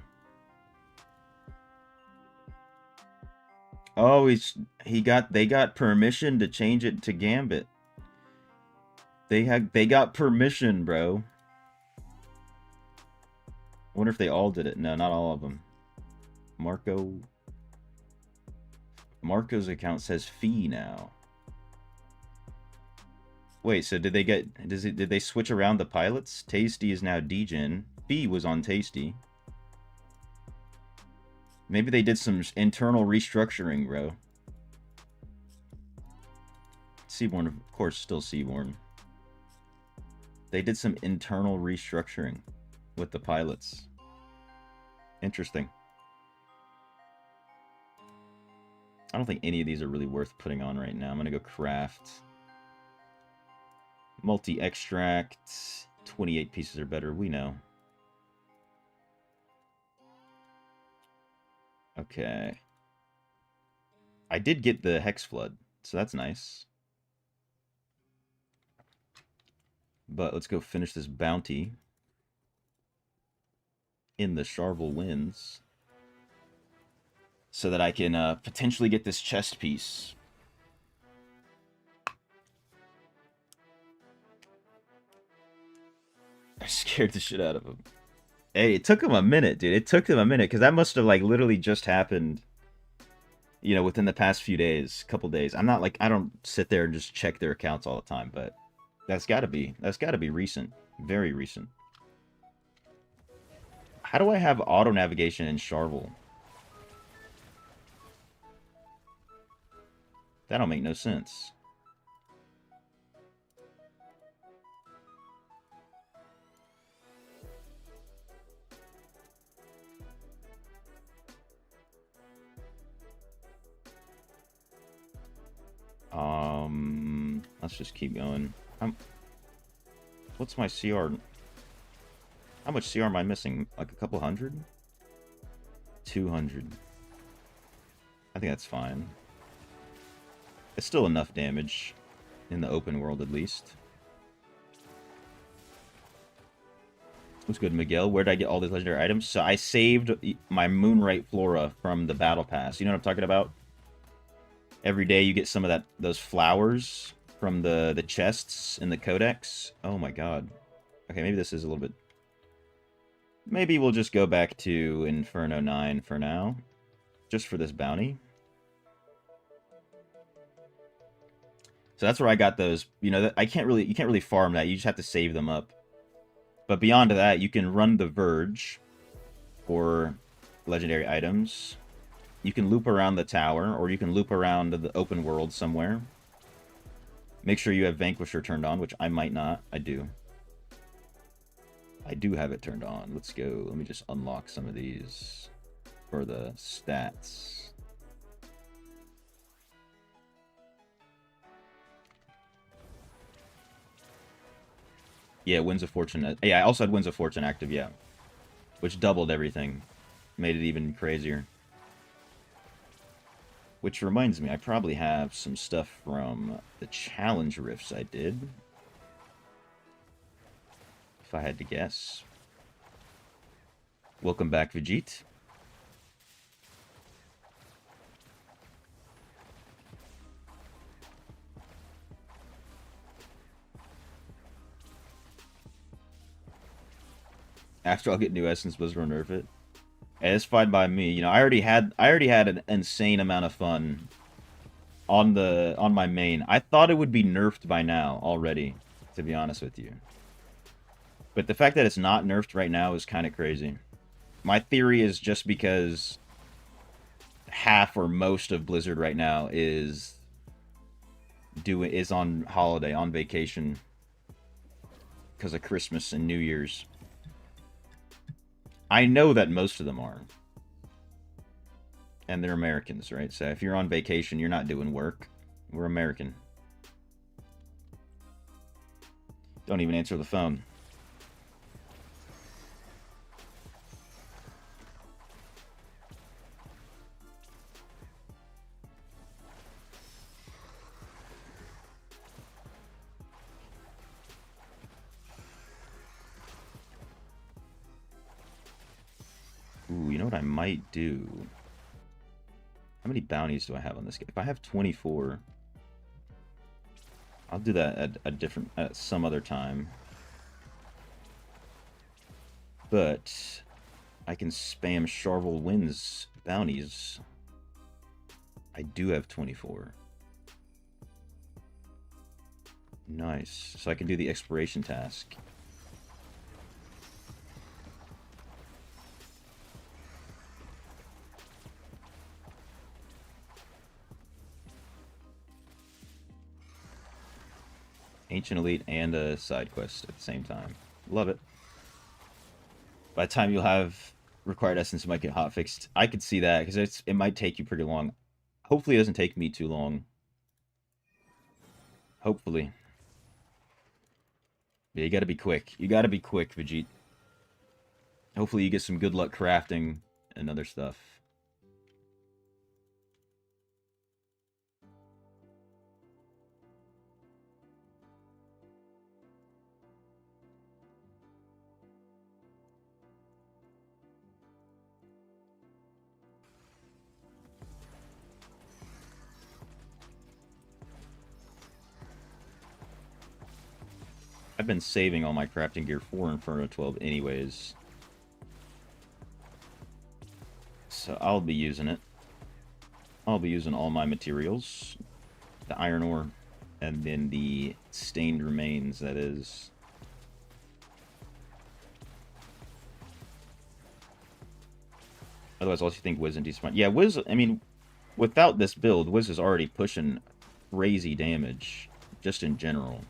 Oh, they got permission to change it to Gambit. They got permission, bro. I wonder if they all did it. No, not all of them. Marco's account says fee now. Wait, so did they switch around the pilots? Tasty is now Degen. Fee was on Tasty. Maybe they did some internal restructuring, bro. Seaborn, of course, still Seaborn. They did some internal restructuring with the pilots. Interesting. I don't think any of these are really worth putting on right now. I'm going to go craft. Multi-extract. 28 pieces or better. We know. Okay. I did get the Hex Flood, so that's nice. But let's go finish this bounty in the Charvel Winds so that I can potentially get this chest piece. I scared the shit out of him. Hey, it took him a minute, dude. It took him a minute because that must have like literally just happened, you know, within the past few days, couple days. I'm not like, I don't sit there and just check their accounts all the time, but that's got to be recent, very recent. How do I have auto navigation in Charvel? That don't make no sense. Let's just keep going. What's my CR? How much CR am I missing? Like a couple hundred? 200. I think that's fine. It's still enough damage in the open world, at least. What's good, Miguel? Where did I get all these legendary items? So I saved my Moonlight Flora from the Battle Pass. You know what I'm talking about? Every day you get some of those flowers from the chests in the Codex. Oh my god. Okay, maybe this is a little bit... Maybe we'll just go back to Inferno 9 for now. Just for this bounty. So that's where I got those. You know, you can't really farm that. You just have to save them up. But beyond that, you can run the Verge for legendary items. You can loop around the tower, or you can loop around the open world somewhere. Make sure you have Vanquisher turned on, which I might not. I do. I do have it turned on. Let's go. Let me just unlock some of these for the stats. Yeah, Winds of Fortune. Yeah, I also had Winds of Fortune active, yeah. Which doubled everything. Made it even crazier. Which reminds me, I probably have some stuff from the challenge rifts I did. If I had to guess. Welcome back, Vegeta. After I'll get new Essence, Blizzard will nerf it. Hey, it's fine by me. You know, I already had an insane amount of fun on my main. I thought it would be nerfed by now already, to be honest with you. But the fact that it's not nerfed right now is kind of crazy. My theory is just because half or most of Blizzard right now is on holiday, on vacation, because of Christmas and New Year's. I know that most of them are. And they're Americans, right? So if you're on vacation, you're not doing work. We're American. Don't even answer the phone. Ooh, you know what I might do? How many bounties do I have on this game? If I have 24, I'll do that at some other time. But I can spam Charvel wins bounties. I do have 24. Nice. So I can do the exploration task. Ancient Elite and a side quest at the same time. Love it. By the time you'll have required essence, it might get hotfixed. I could see that, because it might take you pretty long. Hopefully it doesn't take me too long. Hopefully. Yeah, you gotta be quick. You gotta be quick, Vegeta. Hopefully you get some good luck crafting and other stuff. I've been saving all my crafting gear for Inferno 12 anyways. So I'll be using it. I'll be using all my materials. The iron ore, and then the stained remains, that is. Otherwise, I'll also think Wiz and decent. Yeah, Wiz, I mean, without this build, Wiz is already pushing crazy damage, just in general.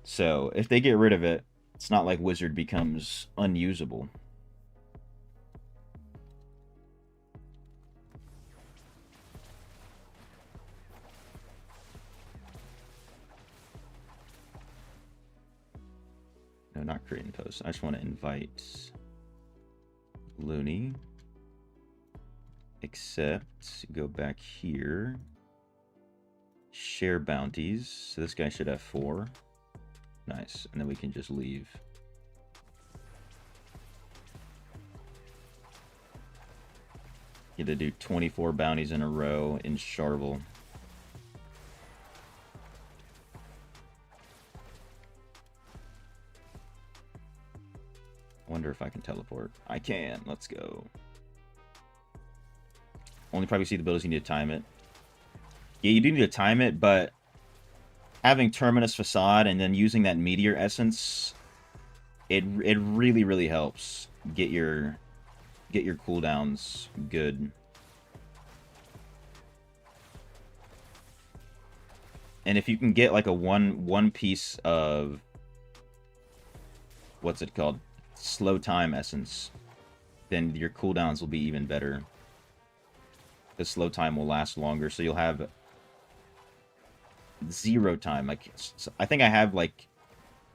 So, if they get rid of it, it's not like Wizard becomes unusable. No, not creating posts. I just want to invite Looney. Except, go back here. Share bounties. So this guy should have 4. Nice. And then we can just leave. You have to do 24 bounties in a row in Charvel. Wonder if I can teleport. I can. Let's go. Only probably see the abilities, you need to time it. Yeah, you do need to time it, but having Terminus Facade and then using that Meteor Essence, it really, really helps get your cooldowns good. And if you can get like a one piece of, what's it called, slow time essence, then your cooldowns will be even better. The slow time will last longer, so you'll have 0 time. Like, I think I have like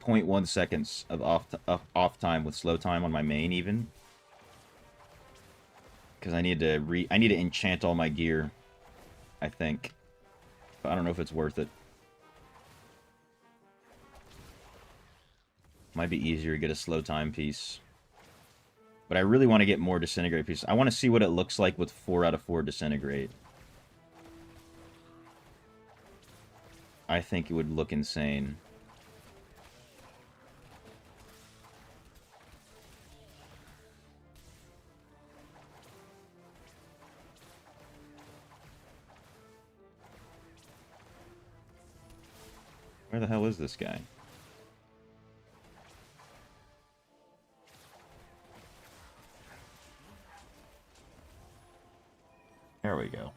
0.1 seconds of off time with slow time on my main even, because I need to enchant all my gear, I think. But I don't know if it's worth it. Might be easier to get a slow time piece. But I really want to get more disintegrate pieces. I want to see what it looks like with 4 out of 4 disintegrate. I think it would look insane. Where the hell is this guy? There we go.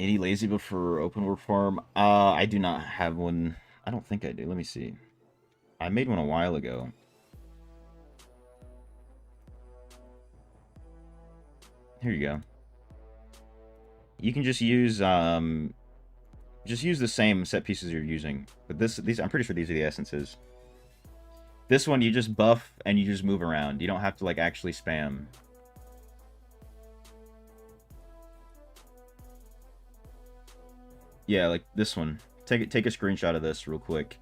Any lazy build for open world farm? I do not have one. I don't think I do. Let me see. I made one a while ago. Here you go. You can just use the same set pieces you're using. But these I'm pretty sure these are the essences. This one you just buff and you just move around. You don't have to like actually spam. Yeah, like this one. Take a screenshot of this real quick.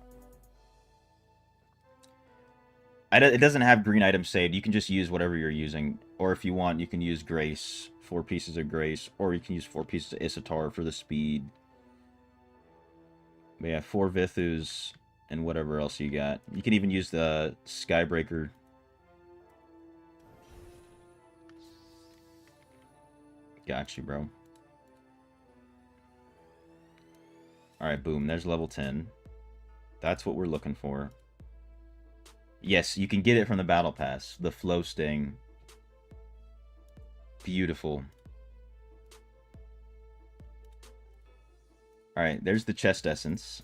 It doesn't have green items saved. You can just use whatever you're using. Or if you want, you can use Grace. 4 pieces of Grace. Or you can use 4 pieces of Isatar for the speed. But yeah, 4 Vithus and whatever else you got. You can even use the Skybreaker. Got you, bro. Alright, boom. There's level 10. That's what we're looking for. Yes, you can get it from the Battle Pass. The Flow Sting. Beautiful. Alright, there's the Chest Essence.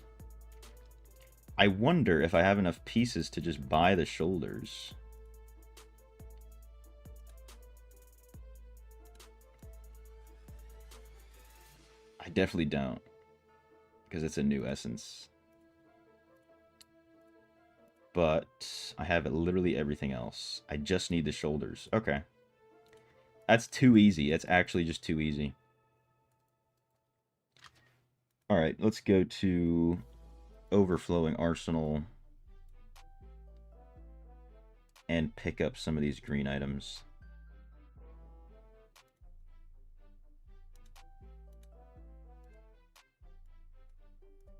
I wonder if I have enough pieces to just buy the shoulders. I definitely don't. Because it's a new essence. But I have literally everything else. I just need the shoulders. Okay. That's too easy. It's actually just too easy. Alright, let's go to Overflowing Arsenal and pick up some of these green items.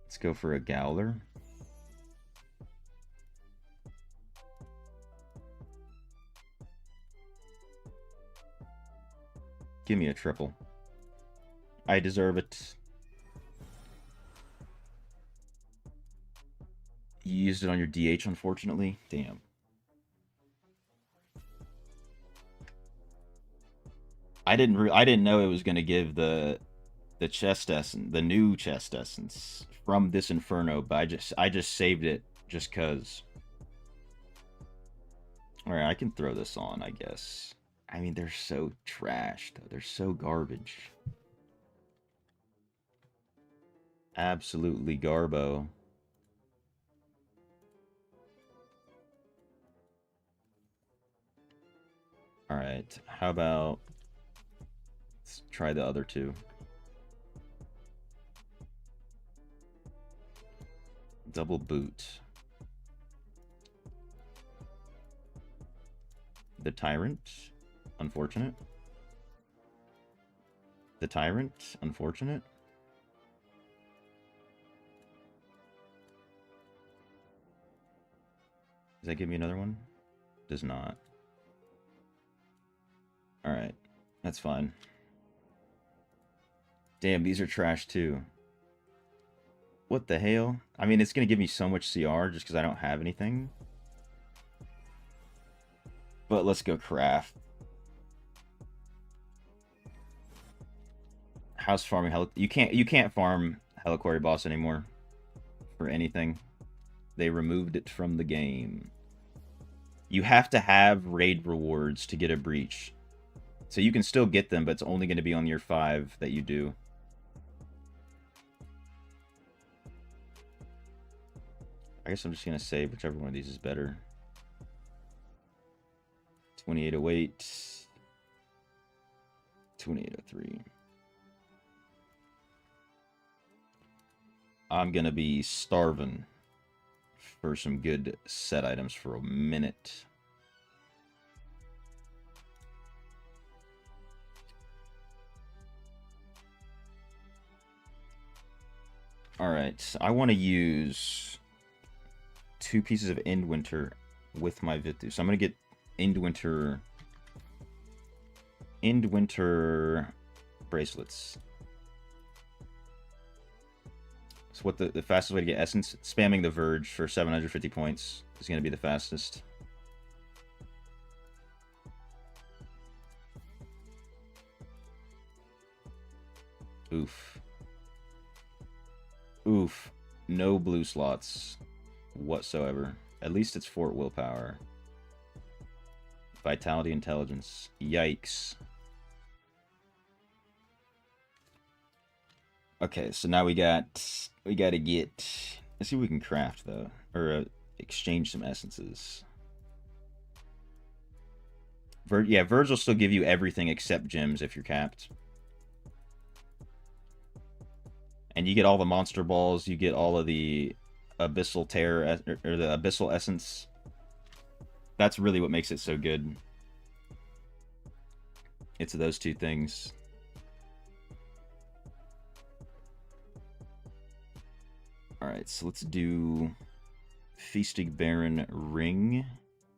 Let's go for a Gowler. Give me a triple. I deserve it. You used it on your DH, unfortunately. Damn. I didn't know it was gonna give the chest essence, the new chest essence from this Inferno, but I just saved it just cause. Alright, I can throw this on, I guess. I mean, they're so trash, though. They're so garbage. Absolutely garbo. Alright, how about... let's try the other two. Double boot. The Tyrant. Unfortunate. The Tyrant. Unfortunate. Does that give me another one? Does not. Alright. That's fine. Damn, these are trash too. What the hell? I mean, it's going to give me so much CR just because I don't have anything. But let's go craft. House farming you can't farm Heliquary boss anymore for anything. They removed it from the game. You have to have raid rewards to get a breach. So you can still get them, but it's only going to be on year 5 that you do. I guess I'm just going to save whichever one of these is better. 2808. 2803. I'm going to be starving for some good set items for a minute. Alright, I want to use 2 pieces of Endwinter with my Vitu. So I'm going to get Endwinter bracelets. So what the fastest way to get essence? Spamming the verge for 750 points is going to be the fastest. Oof. Oof. No blue slots whatsoever. At least it's Fort Willpower. Vitality, Intelligence. Yikes. Okay, so now we gotta get... let's see what we can craft, though. Or exchange some essences. Yeah, Verge will still give you everything except gems if you're capped. And you get all the monster balls, you get all of the abyssal terror, or the abyssal essence. That's really what makes it so good. It's those 2 things. Alright, so let's do Feasting Baron ring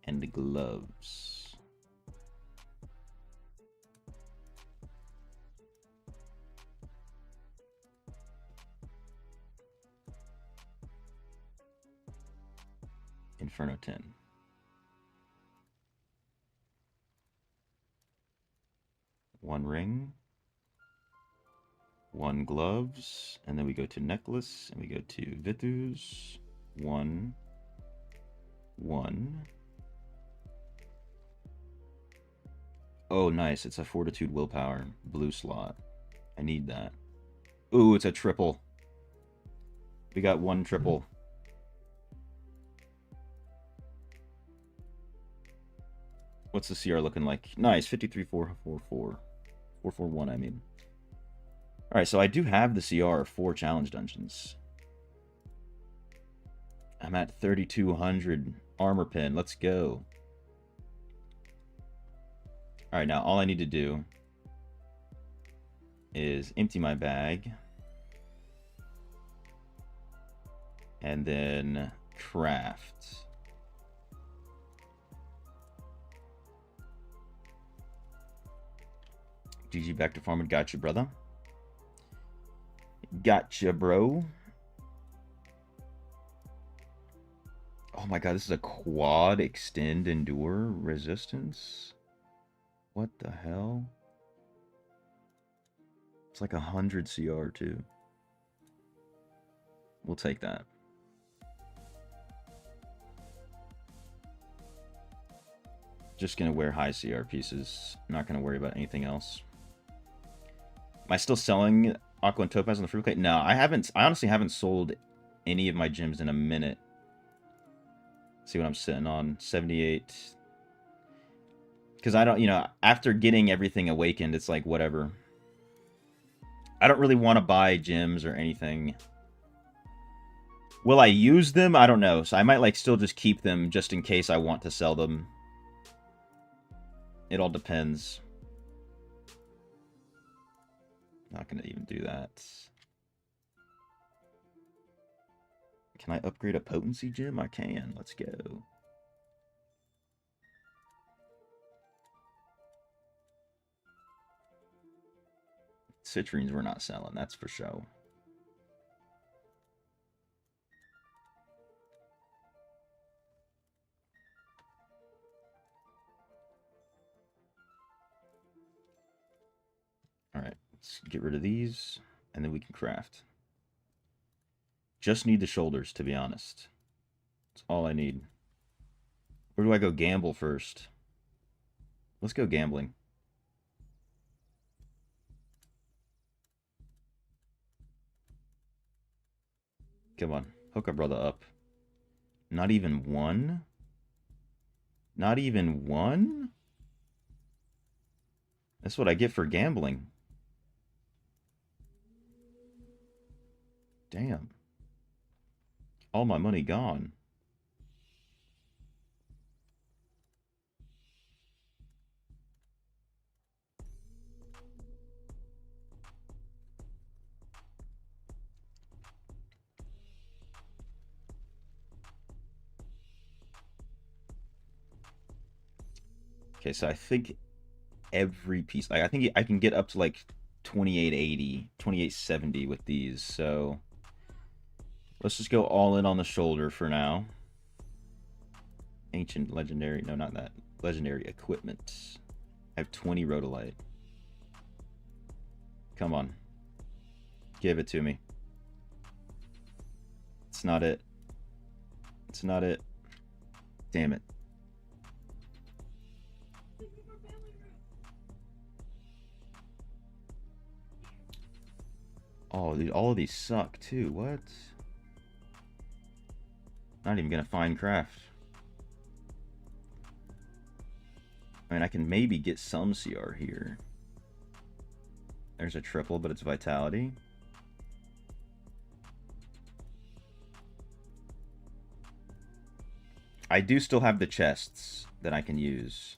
and gloves. Inferno 10. One ring. One gloves. And then we go to necklace. And we go to Vithus. One. Oh, nice. It's a Fortitude Willpower. Blue slot. I need that. Ooh, it's a triple. We got one triple. What's the CR looking like? Nice. 53,444. 441, I mean. Alright, so I do have the CR for challenge dungeons. I'm at 3,200 armor pin. Let's go. Alright, now all I need to do is empty my bag. And then craft. GG back to farming. Gotcha, brother. Gotcha, bro. Oh my god, this is a quad extend endure resistance. What the hell? It's like 100 CR too. We'll take that. Just gonna wear high CR pieces. Not gonna worry about anything else. Am I still selling Aqua and Topaz on the fruit plate? No, I haven't. I honestly haven't sold any of my gems in a minute. Let's see what I'm sitting on. 78. Because I don't, you know, after getting everything awakened, it's like, whatever. I don't really want to buy gems or anything. Will I use them? I don't know. So I might, like, still just keep them just in case I want to sell them. It all depends. Not going to even do that. Can I upgrade a potency gem? I can. Let's go. Citrines we're not selling, that's for sure. Alright, let's get rid of these, and then we can craft. Just need the shoulders, to be honest. That's all I need. Where do I go gamble first? Let's go gambling. Come on, hook a brother up. Not even one? Not even one? That's what I get for gambling. Damn. All my money gone. Okay, so I think every piece, like, I think I can get up to like 2880, 2870 with these, so let's just go all in on the shoulder for now. Ancient legendary, no, not that. Legendary equipment. I have 20 rhodolite. Come on. Give it to me. It's not it. It's not it. Damn it. Oh, dude, all of these suck too. What? Not even gonna find craft. I mean, I can maybe get some CR here. There's a triple, but it's vitality. I do still have the chests that I can use.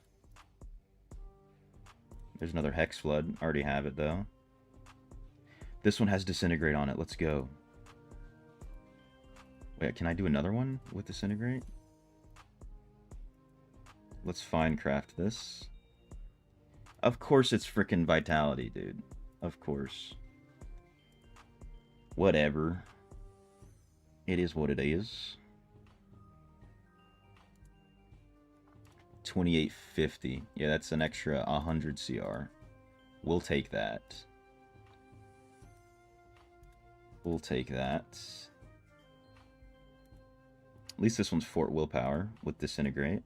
There's another Hex Flood. Already have it, though. This one has Disintegrate on it. Let's go. Wait, can I do another one with disintegrate? Let's fine craft this. Of course it's frickin' vitality, dude. Of course. Whatever. It is what it is. 2850. Yeah, that's an extra 100 CR. We'll take that. We'll take that. At least this one's Fort Willpower with Disintegrate.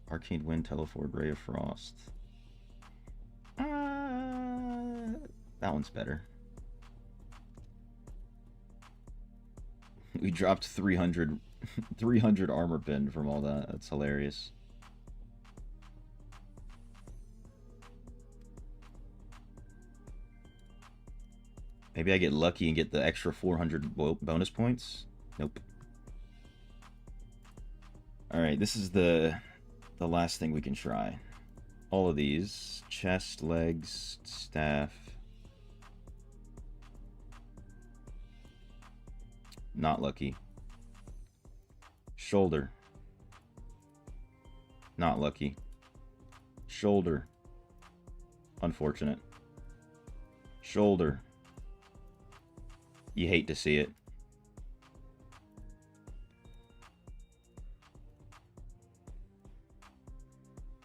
Arcane Wind, Teleford, Ray of Frost. That one's better. We dropped 300 armor pin from all that. That's hilarious. Maybe I get lucky and get the extra 400 bonus points? Nope. Alright, this is the last thing we can try. All of these. Chest, legs, staff. Not lucky. Shoulder. Not lucky. Shoulder. Unfortunate. Shoulder. You hate to see it.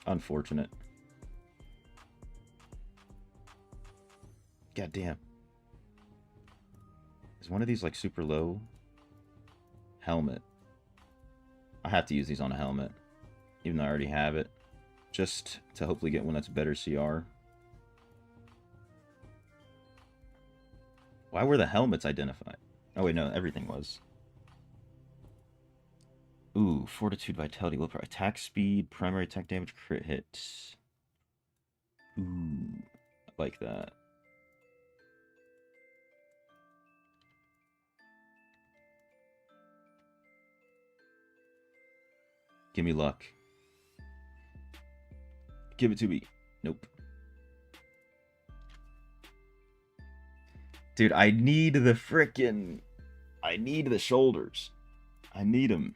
Unfortunate. God damn. Is one of these like super low? Helmet. I have to use these on a helmet. Even though I already have it. Just to hopefully get one that's better CR. Why were the helmets identified? Oh wait, no, everything was. Ooh, Fortitude, Vitality, willpower, attack speed, primary attack damage, crit hit. Ooh, I like that. Give me luck. Give it to me. Nope. Dude, I need the frickin'... I need the shoulders. I need them.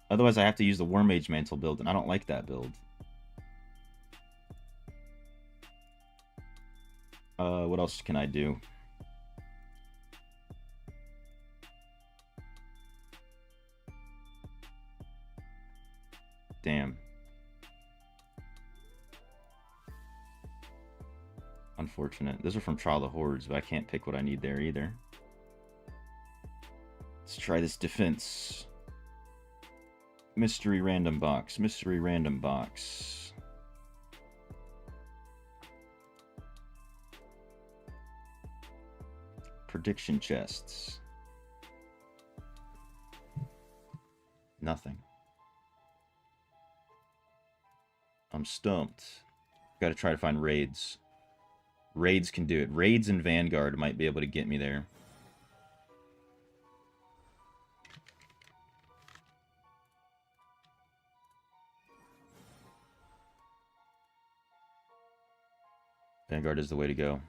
Otherwise, I have to use the War Mage Mantle build, and I don't like that build. What else can I do? Damn. Unfortunate. Those are from Trial of the Hordes, but I can't pick what I need there either. Let's try this defense. Mystery random box. Mystery random box. Prediction chests. Nothing. I'm stumped. Gotta try to find raids. Raids can do it. Raids and Vanguard might be able to get me there. Vanguard is the way to go.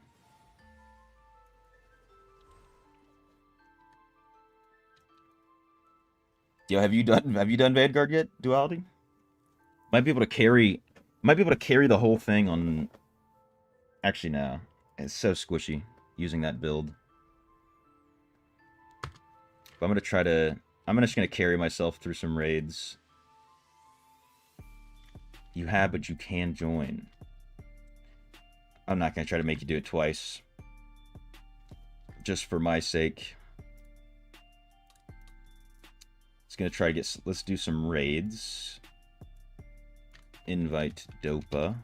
Yo, have you done Vanguard yet, Duality? Might be able to carry the whole thing on. Actually, no. It's so squishy using that build. But I'm just gonna carry myself through some raids. You have, but you can join. I'm not gonna try to make you do it twice. Just for my sake. It's gonna try to get. Let's do some raids. Invite Dopa.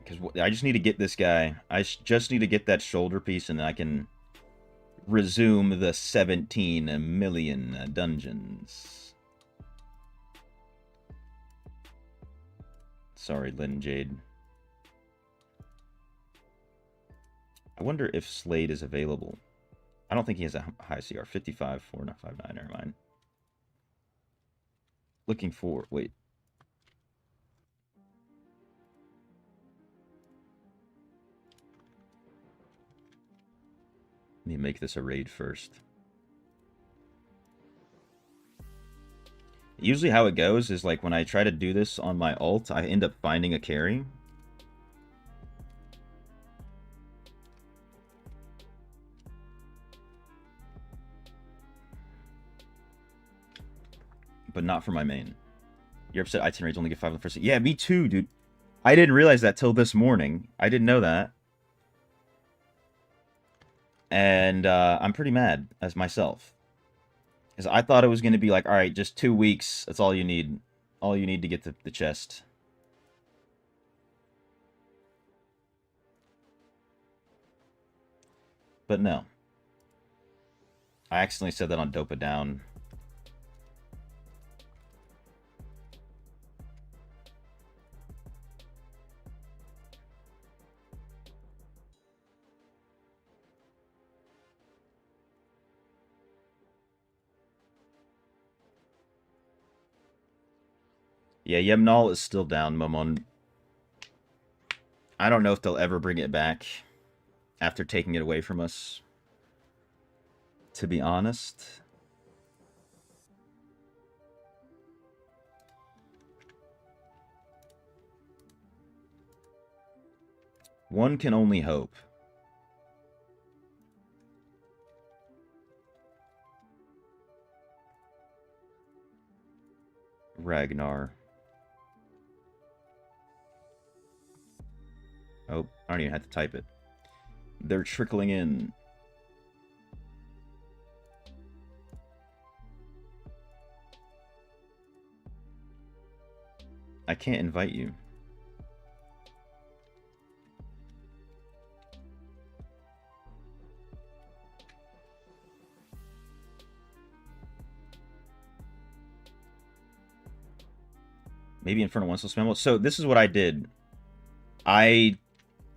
Because I just need to get this guy. I just need to get that shoulder piece, and then I can resume the 17 million dungeons. Sorry, Lynn Jade. I wonder if Slade is available. I don't think he has a high CR. 55, 4, not 59. Never mind. Looking for... Wait. Let me make this a raid first. Usually how it goes is like when I try to do this on my ult, I end up finding a carry. But not for my main. You're upset I-10 raids only get 5 on the first... Yeah, me too, dude. I didn't realize that till this morning. I didn't know that. And I'm pretty mad as myself. Because I thought it was going to be like, alright, just 2 weeks. That's all you need. All you need to get the chest. But no. I accidentally said that on Dopa Down. Yeah, Yemnal is still down, Momon. I don't know if they'll ever bring it back after taking it away from us. To be honest. One can only hope. Ragnar. Oh, I don't even have to type it. They're trickling in. I can't invite you. Maybe Inferno wants to spam. So this is what I did.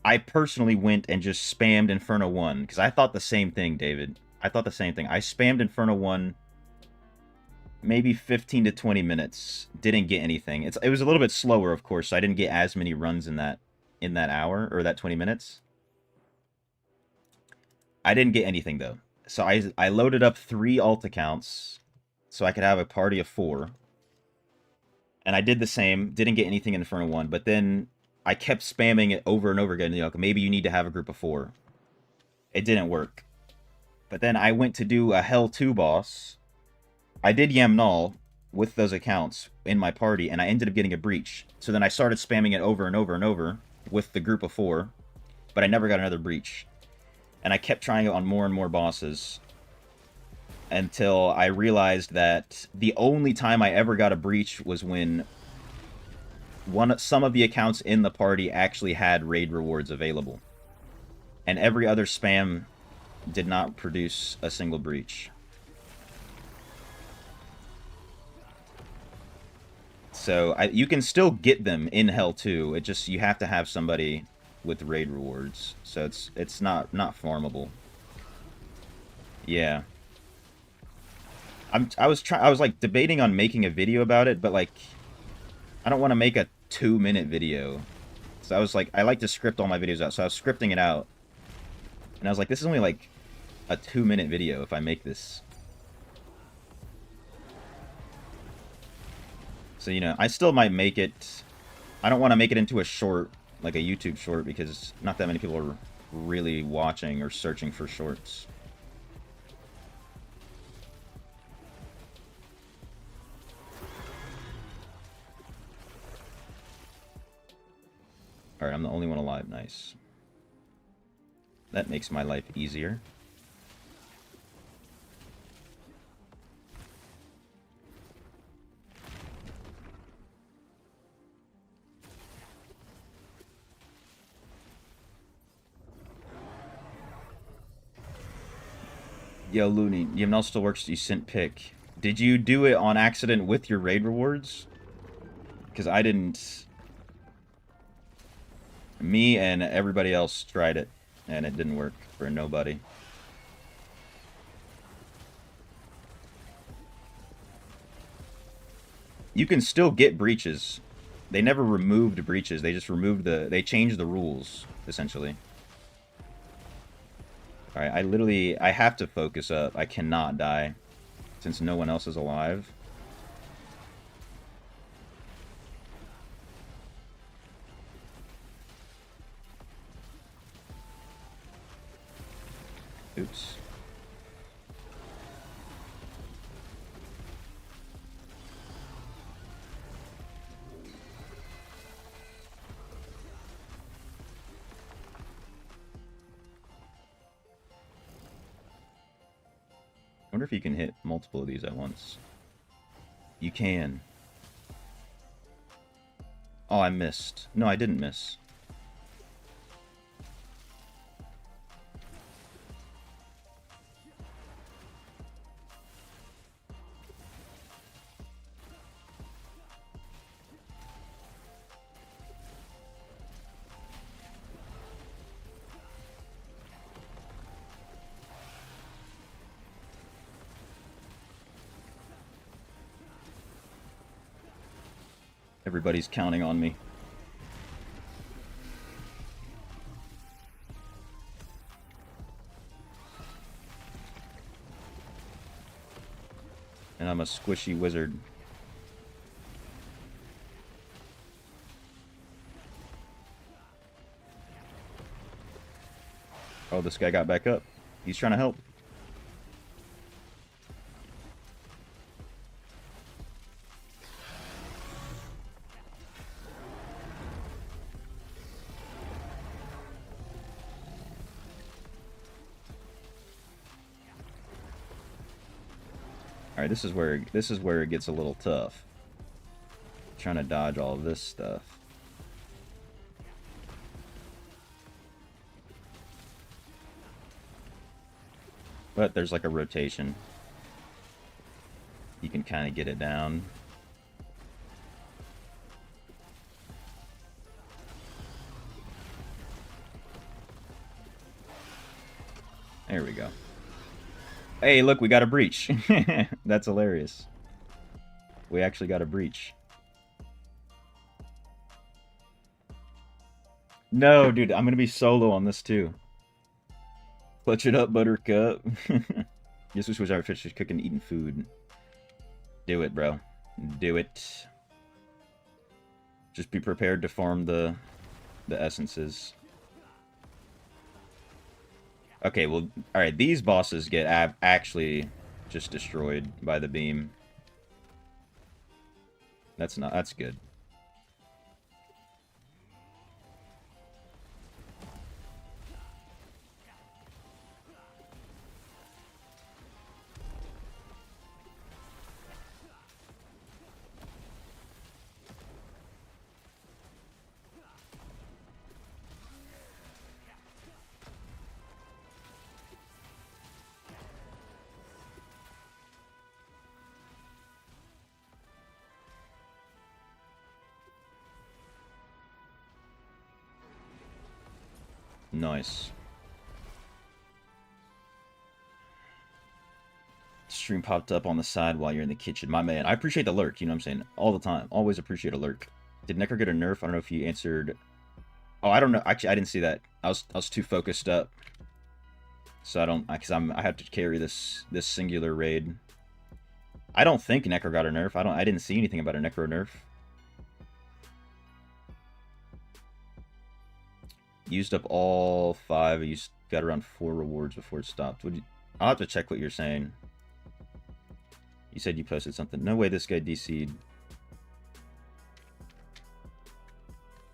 I personally went and just spammed Inferno 1 because I thought the same thing, David. I thought the same thing. I spammed Inferno 1 maybe 15 to 20 minutes. Didn't get anything. It was a little bit slower, of course, so I didn't get as many runs in that hour or that 20 minutes. I didn't get anything though. So I loaded up 3 alt accounts so I could have a party of 4. And I did the same, didn't get anything in Inferno 1, but then I kept spamming it over and over again. You know, maybe you need to have a group of 4. It didn't work. But then I went to do a Hell 2 boss. I did Yamnal with those accounts in my party, and I ended up getting a breach. So then I started spamming it over and over and over with the group of 4, but I never got another breach. And I kept trying it on more and more bosses until I realized that the only time I ever got a breach was when some of the accounts in the party actually had raid rewards available. And every other spam did not produce a single breach. So you can still get them in Hell 2. It just, you have to have somebody with raid rewards. So it's not farmable. Yeah. I was like debating on making a video about it, but like I don't want to make a 2-minute video. So I was like, I like to script all my videos out. So I was scripting it out. And I was like, this is only like a 2-minute video if I make this. So, you know, I still might make it. I don't want to make it into a short, like a YouTube short, because not that many people are really watching or searching for shorts. Alright, I'm the only one alive. Nice. That makes my life easier. Yo, Looney, Yamnal still works. You sent pick. Did you do it on accident with your raid rewards? Because I didn't. Me and everybody else tried it. And it didn't work for nobody. You can still get breaches. They never removed breaches. They just removed they changed the rules, essentially. Alright, I have to focus up. I cannot die, since no one else is alive. Oops. I wonder if you can hit multiple of these at once. You can. Oh, I missed. No, I didn't miss. Everybody's counting on me. And I'm a squishy wizard. Oh, this guy got back up. He's trying to help. Alright, this is where it gets a little tough. Trying to dodge all of this stuff. But there's like a rotation. You can kind of get it down. There we go. Hey, look, we got a breach. That's hilarious. We actually got a breach. No, dude, I'm gonna be solo on this too. Clutch it up, Buttercup. Guess which was our fish cooking, eating food. Do it, bro. Do it. Just be prepared to farm the essences. Okay, well, alright, these bosses get actually just destroyed by the beam. That's good. Nice. Stream popped up on the side while you're in the kitchen. My man, I appreciate the lurk, you know what I'm saying? All the time. Always appreciate a lurk. Did Necro get a nerf? I don't know if you answered. Oh, I don't know. Actually, I didn't see that. I was too focused up. So I have to carry this singular raid. I don't think Necro got a nerf. I didn't see anything about a Necro nerf. Used up all 5. You got around 4 rewards before it stopped. I'll have to check what you're saying. You said you posted something. No way this guy DC'd.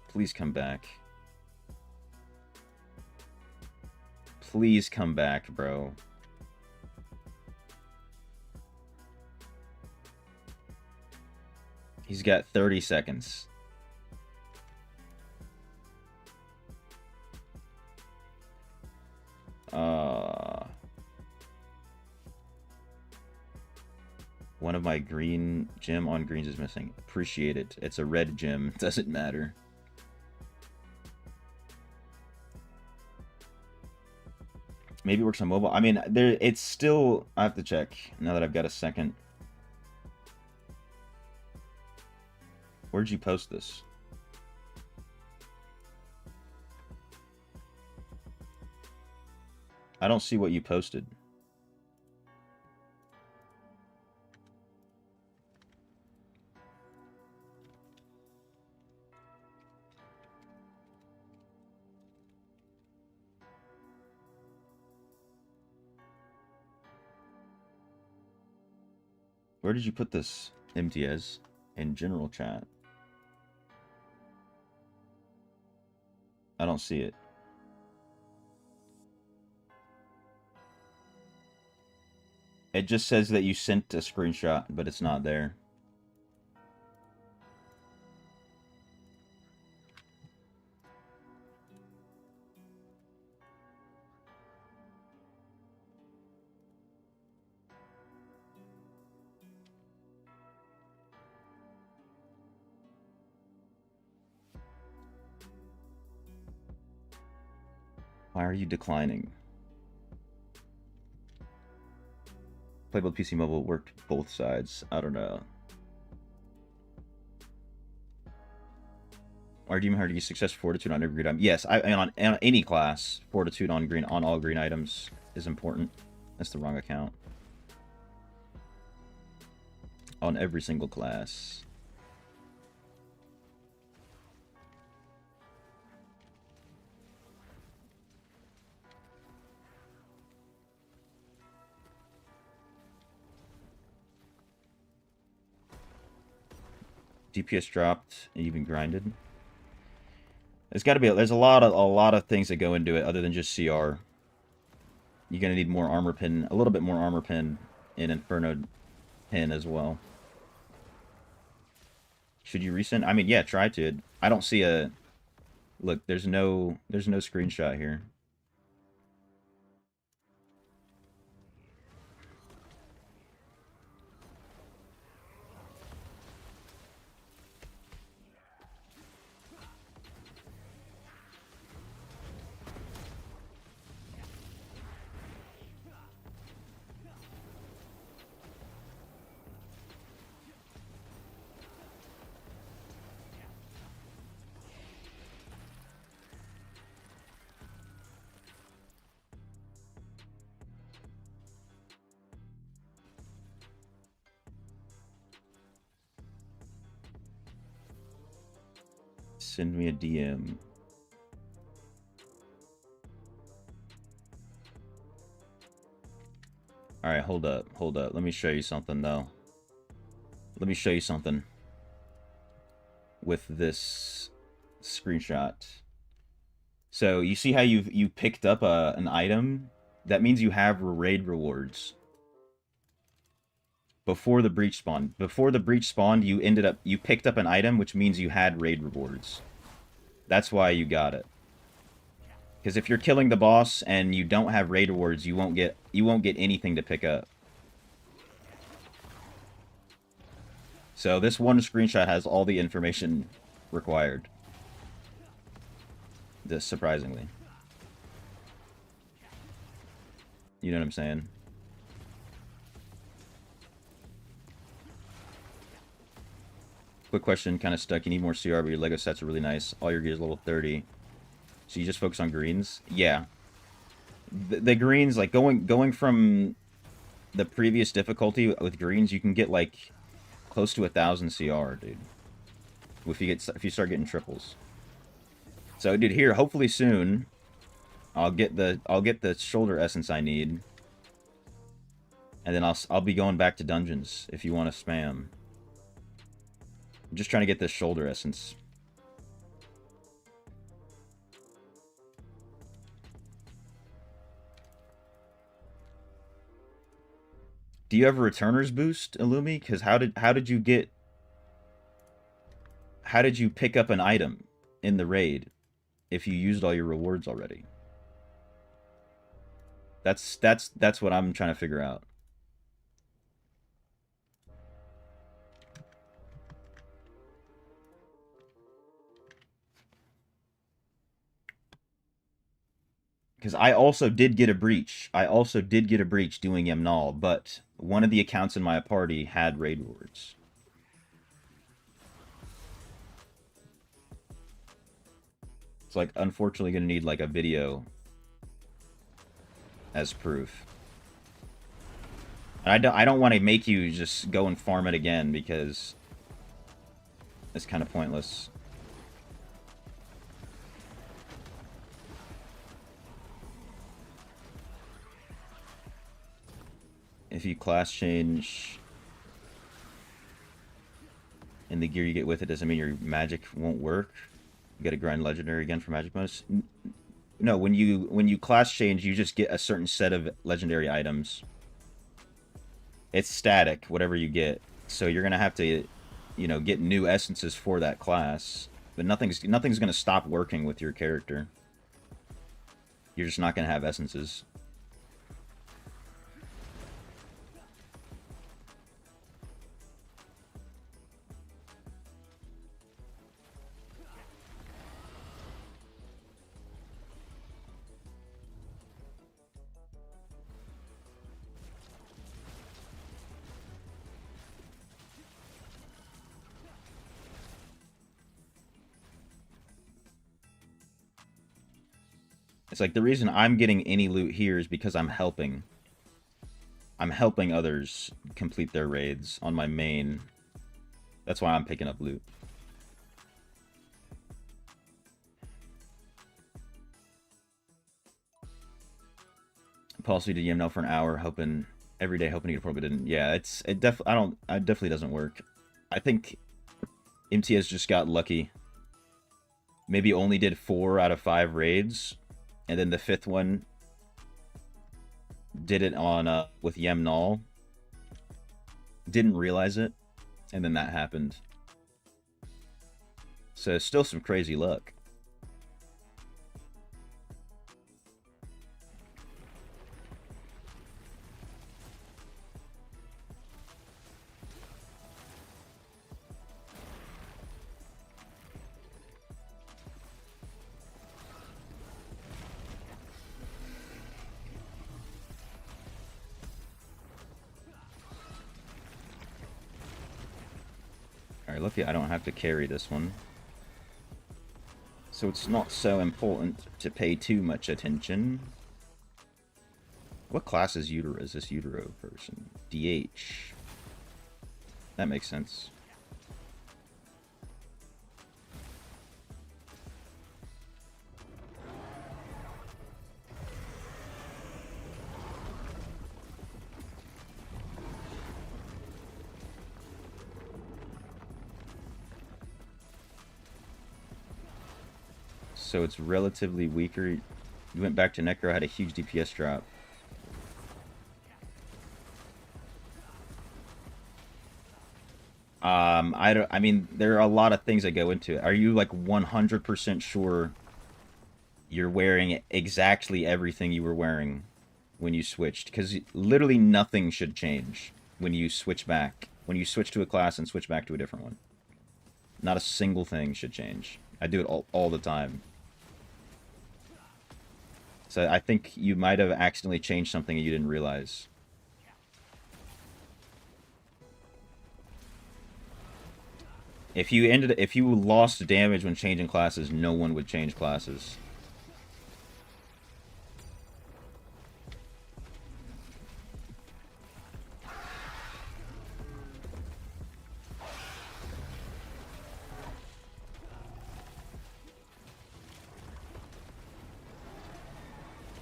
Please come back. Please come back, bro. He's got 30 seconds. One of my green gem on greens is missing. Appreciate it. It's a red gem. Doesn't matter. Maybe it works on mobile. I mean, there. It's still. I have to check now that I've got a second. Where'd you post this? I don't see what you posted. Where did you put this, MTS? In general chat. I don't see it. It just says that you sent a screenshot, but it's not there. Why are you declining? Playable PC mobile worked both sides. I don't know. RDM hard to get success fortitude on every green item. Yes, on any class, fortitude on green on all green items is important. That's the wrong account. On every single class. DPS dropped and you've been grinded. There's got to be there's a lot of things that go into it other than just CR. You're gonna need more armor pin, a little bit more armor pin in Inferno pin as well. Should you resend? I mean, yeah, try to. I don't see a look. There's no screenshot here. Send me a DM. Alright, hold up. Let me show you something, though. Let me show you something. With this screenshot. So, you see how you picked up an item? That means you have raid rewards. Before the breach spawned. Before the breach spawned, you picked up an item, which means you had raid rewards. That's why you got it. Because if you're killing the boss and you don't have raid rewards, you won't get anything to pick up. So this one screenshot has all the information required. This surprisingly. You know what I'm saying? Quick question, kind of stuck. You need more CR, but your Lego sets are really nice. All your gears level 30. So you just focus on greens? Yeah. The greens, like going from the previous difficulty with greens, you can get like close to 1,000 CR, dude. If you start getting triples. So, dude, here, hopefully soon, I'll get the shoulder essence I need, and then I'll be going back to dungeons if you want to spam. I'm just trying to get this shoulder essence. Do you have a returners boost, Illumi? Because how did you pick up an item in the raid if you used all your rewards already? That's what I'm trying to figure out. Because I also did get a breach. I also did get a breach doing Yamnal, but one of the accounts in my party had raid rewards. It's like, unfortunately, gonna need like a video as proof. And I don't want to make you just go and farm it again because it's kind of pointless. If you class change and the gear you get with it doesn't mean your magic won't work. You gotta grind legendary again for magic bonus. No, when you class change, you just get a certain set of legendary items. It's static, whatever you get. So you're gonna have to, you know, get new essences for that class. But nothing's gonna stop working with your character. You're just not gonna have essences. It's like the reason I'm getting any loot here is because I'm helping. I'm helping others complete their raids on my main. That's why I'm picking up loot. Possibly did YMNL for an hour, hoping every day, hoping to get a pro, but didn't. Yeah, it definitely doesn't work. I think MTS just got lucky. Maybe only did 4 out of 5 raids, and then the 5th one did it on with YMNL. Didn't realize it, and then that happened. So still some crazy luck. Alright, lucky I don't have to carry this one. So it's not so important to pay too much attention. What class is Utero? Is this Utero person? DH. That makes sense. So it's relatively weaker. You went back to Necro, had a huge DPS drop. I mean, there are a lot of things that go into it. Are you like 100% sure you're wearing exactly everything you were wearing when you switched? Because literally nothing should change when you switch back. When you switch to a class and switch back to a different one. Not a single thing should change. I do it all the time. So I think you might have accidentally changed something and you didn't realize. If you lost damage when changing classes, no one would change classes.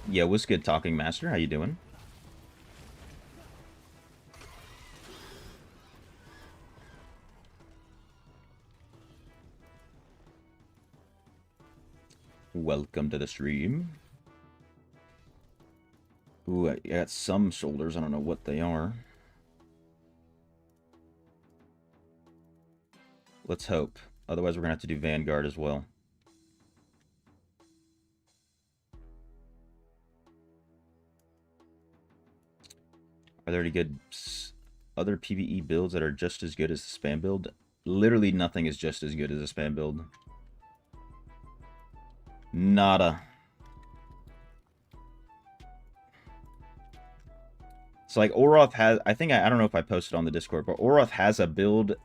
Yeah, what's good, Talking Master? How you doing? Welcome to the stream. Ooh, I got some shoulders. I don't know what they are. Let's hope. Otherwise, we're going to have to do Vanguard as well. Are there any good other PvE builds that are just as good as the spam build? Literally nothing is just as good as a spam build. Nada. So like Oroth has, I think I don't know if I posted on the Discord, but Oroth has a build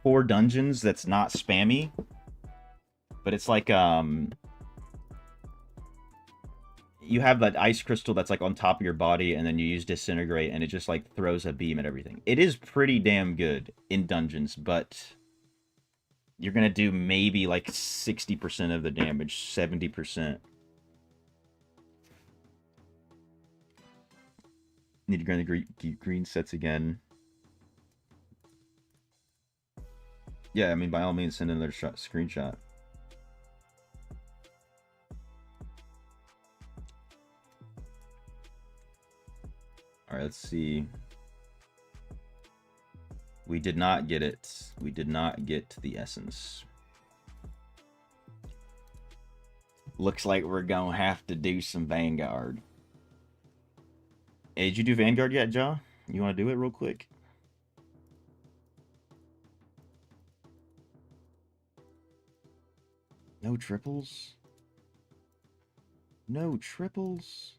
for dungeons that's not spammy, but it's like you have that ice crystal that's like on top of your body, and then you use disintegrate, and it just like throws a beam at everything. It is pretty damn good in dungeons, but you're gonna do maybe like 60% of the damage, 70%. Need to grind the green sets again. Yeah, I mean, by all means, send another screenshot. All right, let's see. We did not get it. We did not get the essence. Looks like we're gonna have to do some Vanguard. Hey, did you do Vanguard yet, Ja? You want to do it real quick? No triples? No triples?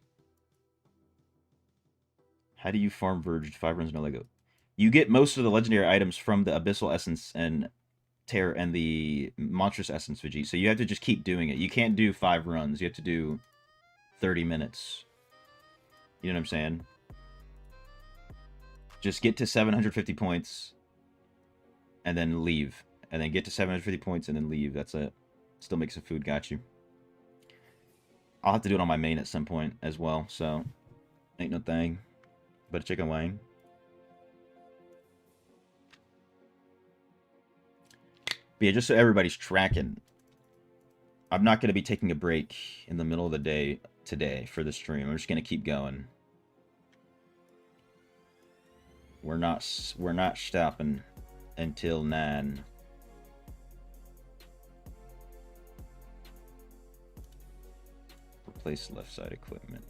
How do you farm Verge? 5 runs, no Lego. You get most of the legendary items from the Abyssal Essence and Terror and the Monstrous Essence, Veggie. So you have to just keep doing it. You can't do 5 runs. You have to do 30 minutes. You know what I'm saying? Just get to 750 points and then leave. And then get to 750 points and then leave. That's it. Still make some food. Got you. I'll have to do it on my main at some point as well. So, ain't no thing. But a chicken wing. But yeah, just so everybody's tracking, I'm not going to be taking a break in the middle of the day today for the stream. I'm just going to keep going. We're not stopping until 9. Replace left side equipment.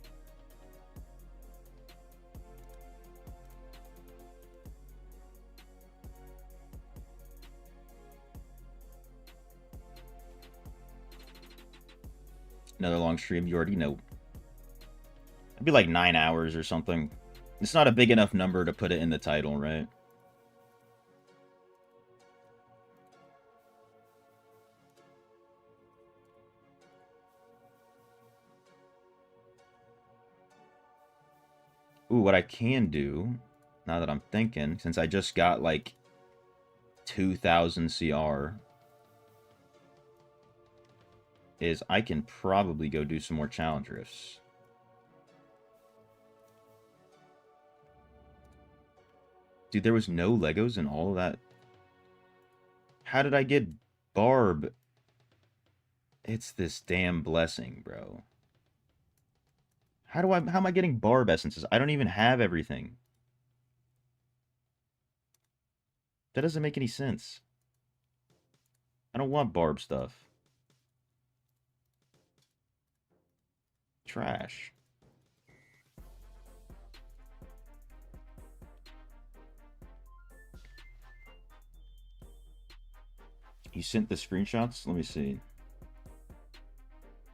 Another long stream, you already know. It'd be like 9 hours or something. It's not a big enough number to put it in the title, right? Ooh, what I can do, now that I'm thinking, since I just got like 2,000 CR, is I can probably go do some more challenge rifts. Dude, there was no Legos in all of that. How did I get Barb? It's this damn blessing, bro. How am I getting Barb essences? I don't even have everything. That doesn't make any sense. I don't want Barb stuff. Trash. You sent the screenshots? Let me see.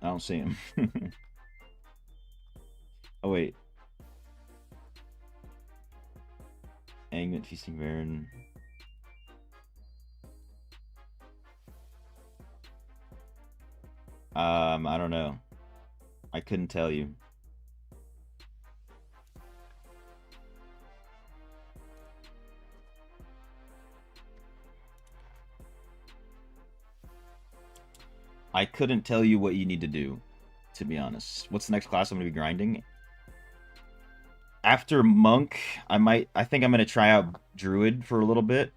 I don't see them. Oh, wait. Angment, Feasting Baron. I don't know. I couldn't tell you. I couldn't tell you what you need to do, to be honest. What's the next class I'm going to be grinding? After Monk, I think I'm going to try out Druid for a little bit.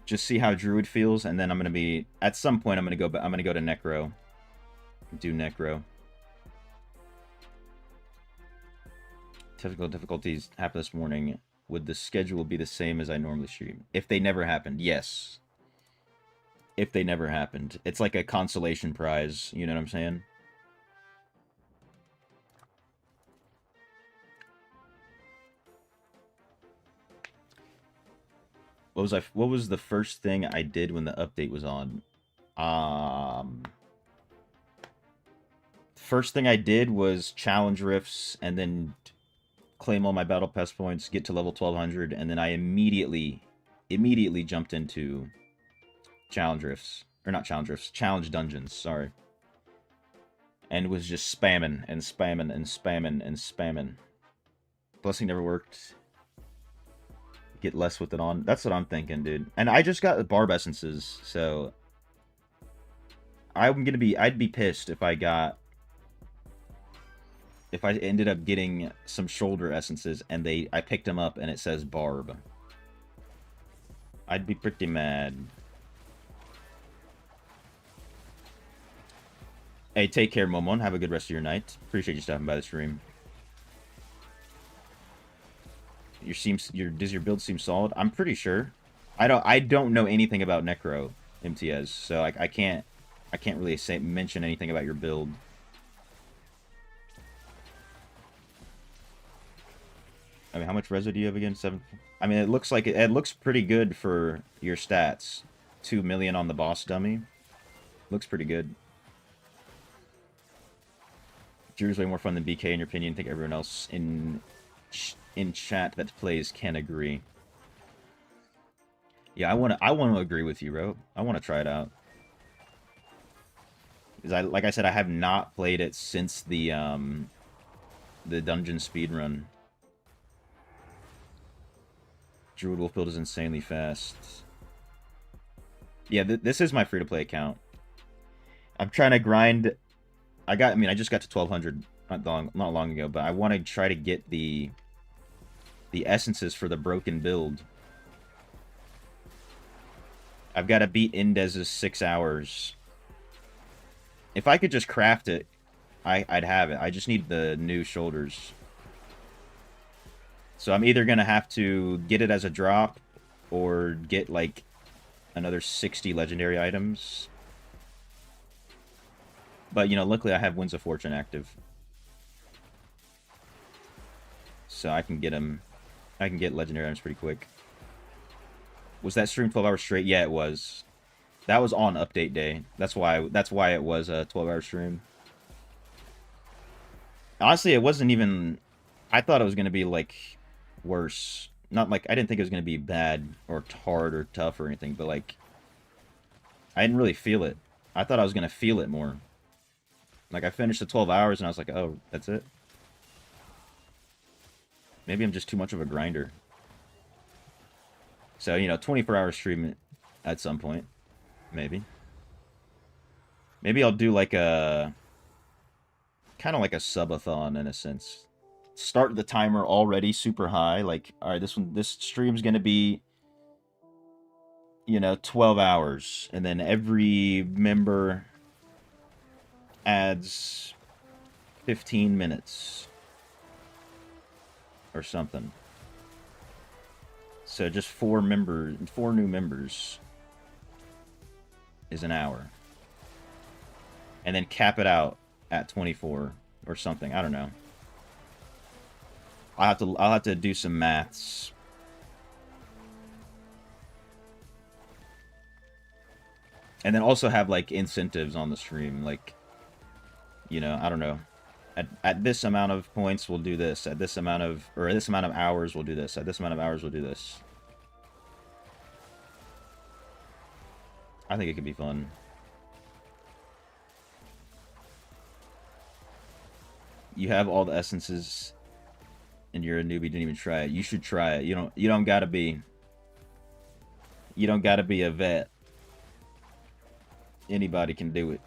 Just see how Druid feels, and then I'm going to be, at some point, I'm going to go to Necro. Do Necro. Technical difficulties happened this morning. Would the schedule be the same as I normally stream? If they never happened, yes. If they never happened. It's like a consolation prize, you know what I'm saying? What was the first thing I did when the update was on? First thing I did was challenge rifts, and then claim all my battle pass points, get to level 1200, and then I immediately jumped into challenge rifts. Or not challenge rifts, challenge dungeons, sorry. And was just spamming and spamming and spamming and spamming. Blessing never worked. Get less with it on. That's what I'm thinking, dude. And I just got barb essences, so I'd be pissed if I ended up getting some shoulder essences and I picked them up and it says barb. I'd be pretty mad. Hey, take care, Momon. Have a good rest of your night. Appreciate you stopping by the stream. Does your build seem solid? I'm pretty sure. I don't know anything about Necro MTS, so I can't really mention anything about your build. I mean, how much reso do you have again? 7. I mean, it looks like it looks pretty good for your stats. 2 million on the boss dummy. Looks pretty good. Drew's way more fun than BK in your opinion. I think everyone else in chat that plays can agree. Yeah, I want to agree with you, bro. I want to try it out. Because like I said, I have not played it since the dungeon speedrun. Druid Wolf build is insanely fast. Yeah, this is my free-to-play account. I'm trying to grind. I just got to 1200 not long ago, but I want to try to get the essences for the broken build. I've got to beat Indez's 6 hours. If I could just craft it, I'd have it. I just need the new shoulders. So I'm either going to have to get it as a drop or get, like, another 60 legendary items. But, you know, luckily I have Winds of Fortune active. So I can get them. I can get legendary items pretty quick. Was that stream 12 hours straight? Yeah, it was. That was on update day. That's why it was a 12-hour stream. Honestly, it wasn't even... I thought it was going to be, like, worse. Not like... I didn't think it was going to be bad or hard or tough or anything, but, like... I didn't really feel it. I thought I was going to feel it more. Like, I finished the 12 hours and I was like, oh, that's it? Maybe I'm just too much of a grinder. So, you know, 24-hour stream at some point. Maybe. Maybe I'll do like a... kind of like a subathon in a sense. Start the timer already super high. Like, alright, this stream's gonna be, you know, 12 hours. And then every member adds 15 minutes. Or something. So just 4 new members is an hour. And then cap it out at 24 or something. I don't know. I'll have to do some maths. And then also have like incentives on the stream, like, you know, I don't know. At this amount of points, we'll do this. At this amount of hours, we'll do this. At this amount of hours, we'll do this. I think it could be fun. You have all the essences, and you're a newbie. Didn't even try it. You should try it. You don't gotta be. You don't gotta be a vet. Anybody can do it.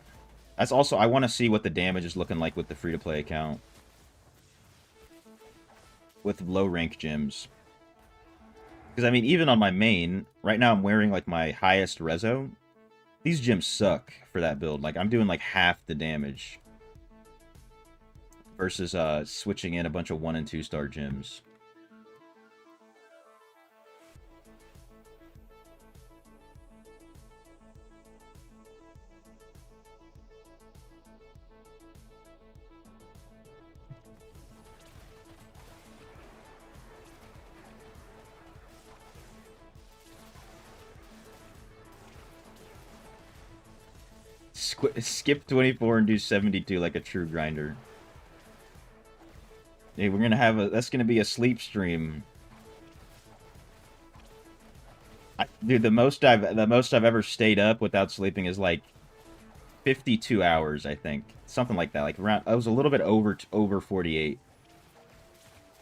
That's also, I want to see what the damage is looking like with the free-to-play account. With low-rank gems. Because, I mean, even on my main, right now I'm wearing, like, my highest reso. These gems suck for that build. Like, I'm doing, like, half the damage. Versus, switching in a bunch of 1- and 2-star gems. Skip 24 and do 72 like a true grinder. Hey, we're gonna have a. That's gonna be a sleep stream. Dude, the most I've ever stayed up without sleeping is like 52 hours, I think, something like that. Like around, I was a little bit over 48,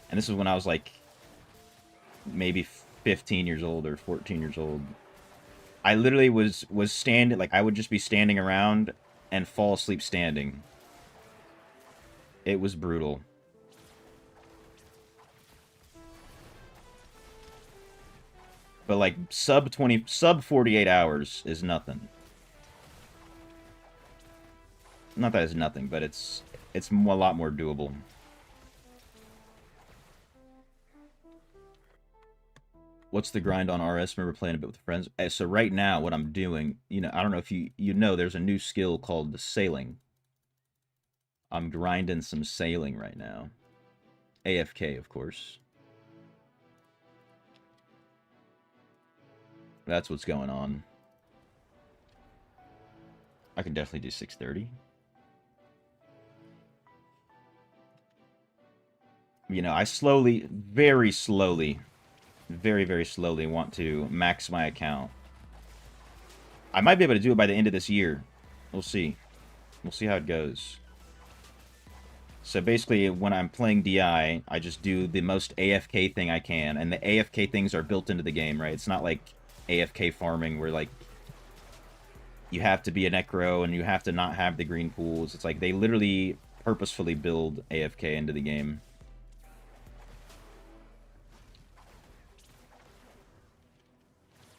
and this is when I was like maybe 15 years old or 14 years old. I literally was standing, like I would just be standing around and fall asleep standing. It was brutal. But like sub 48 hours is nothing. Not that it's nothing, but it's a lot more doable. What's the grind on RS? Remember playing a bit with friends? So right now, what I'm doing, I don't know if you know, there's a new skill called the sailing. I'm grinding some sailing right now. AFK, of course. That's what's going on. I can definitely do 630. I slowly, very slowly, very, very slowly want to max my account. I might be able to do it by the end of this year. We'll see. We'll see how it goes. So basically, when I'm playing DI, I just do the most AFK thing I can, and the AFK things are built into the game, right? It's not like AFK farming where, like, you have to be a Necro and you have to not have the green pools. It's like they literally purposefully build AFK into the game.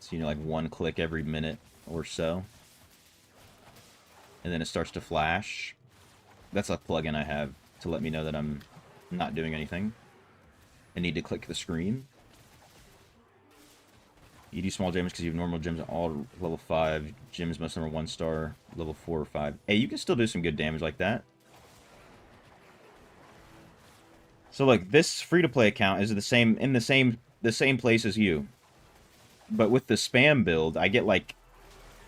So, like one click every minute or so. And then it starts to flash. That's a plugin I have to let me know that I'm not doing anything. I need to click the screen. You do small gems because you have normal gems at all level 5. Gems most number 1 star, level 4 or 5. Hey, you can still do some good damage like that. So like this free-to-play account is the same place as you. But with the spam build, I get like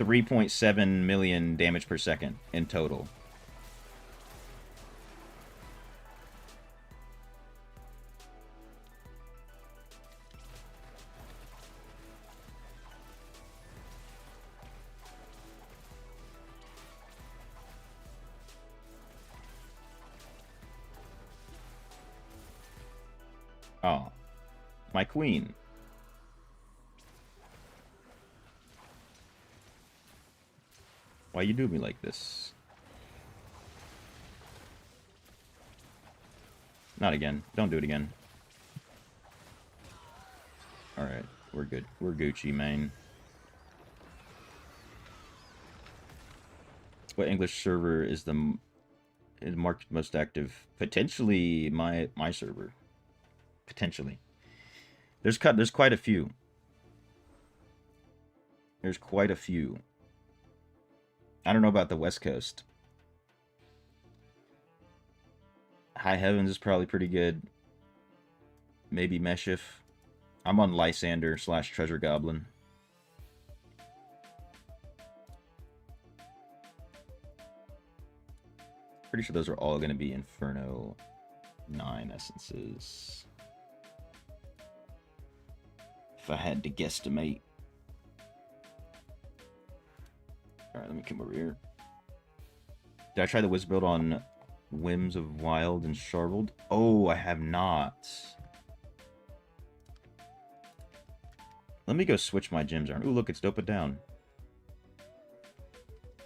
3.7 million damage per second in total. Oh, my queen. Why you do me like this? Not again. Don't do it again. Alright, we're good. We're Gucci, man. What English server is the market most active? Potentially my server. Potentially. There's quite a few. There's quite a few. I don't know about the West Coast. High Heavens is probably pretty good. Maybe Meshif. I'm on Lysander / Treasure Goblin. Pretty sure those are all going to be Inferno 9 essences. If I had to guesstimate. Alright, let me come over here. Did I try the Wiz build on Whims of Wild and Sharbled? Oh, I have not. Let me go switch my gems around. Ooh, look, it's dope it down.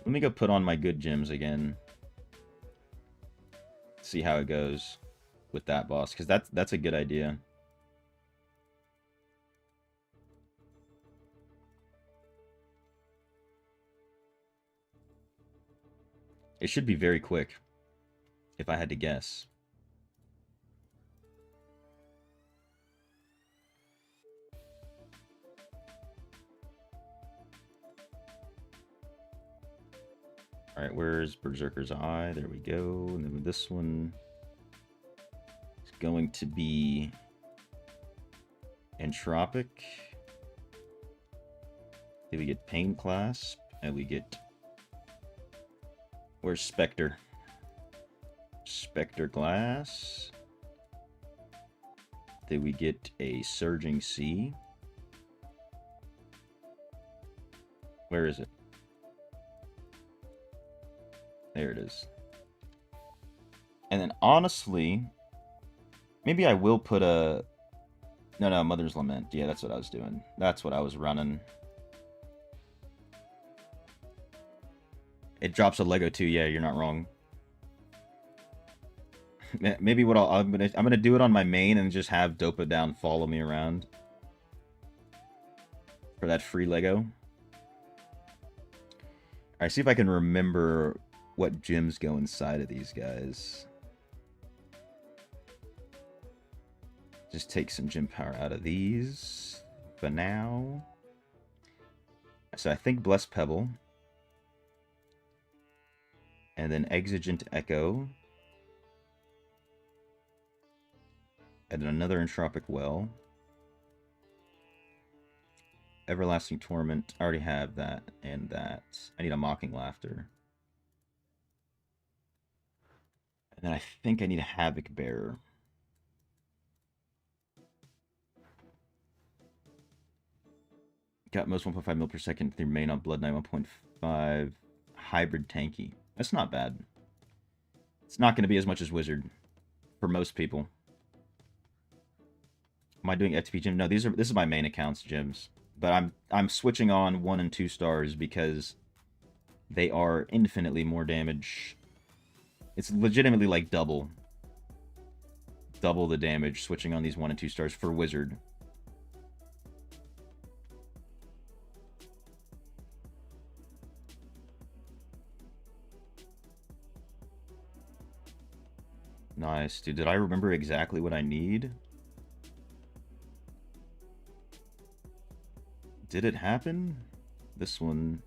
Let me go put on my good gems again. See how it goes with that boss, because that's a good idea. It should be very quick, if I had to guess. Alright, where's Berserker's Eye? There we go. And then this one is going to be Entropic. Then we get Pain Clasp, and we get... Where's Spectre? Spectre Glass. birthday, we get a Surging Sea. Where is it? There it is. And then honestly, maybe I will put a... No, Mother's Lament. Yeah, that's what I was doing. That's what I was running. It drops a Lego too. Yeah, you're not wrong. Maybe what I'm gonna do it on my main and just have Dopa Down follow me around for that free Lego. All right, see if I can remember what gems go inside of these guys. Just take some gem power out of these for now. So I think Blessed Pebble. And then Exigent Echo. And then another Entropic Well. Everlasting Torment. I already have that and that. I need a Mocking Laughter. And then I think I need a Havoc Bearer. Got most 1.5 mil per second through main on Blood Knight 1.5. Hybrid tanky. That's not bad. It's not going to be as much as Wizard for most people. Am I doing F2P gym? No, this is my main account's gyms. But I'm switching on 1 and 2 stars because they are infinitely more damage. It's legitimately like double the damage switching on these 1 and 2 stars for Wizard. Nice, dude. Did I remember exactly what I need? Did it happen? This one...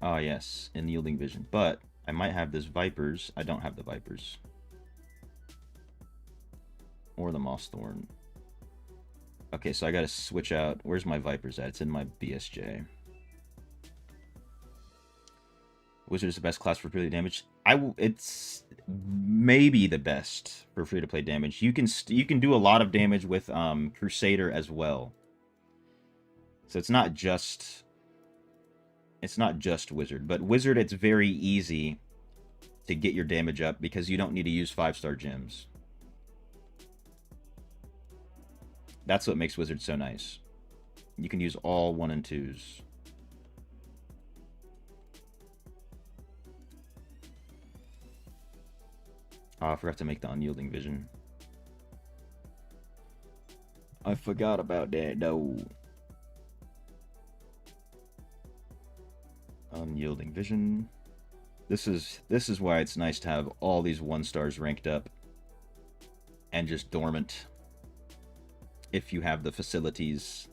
Ah, yes. Unyielding Vision. But I might have this Vipers. I don't have the Vipers. Or the Moss Thorn. Okay, so I gotta switch out... Where's my Vipers at? It's in my BSJ. Wizard is the best class for free-to-play damage. It's maybe the best for free-to-play damage. You can do a lot of damage with Crusader as well. So it's not just Wizard, but Wizard it's very easy to get your damage up because you don't need to use 5-star gems. That's what makes Wizard so nice. You can use all 1 and 2s. Oh, I forgot to make the Unyielding Vision. I forgot about that, though. Unyielding Vision. This is why it's nice to have all these 1 stars ranked up and just dormant if you have the facilities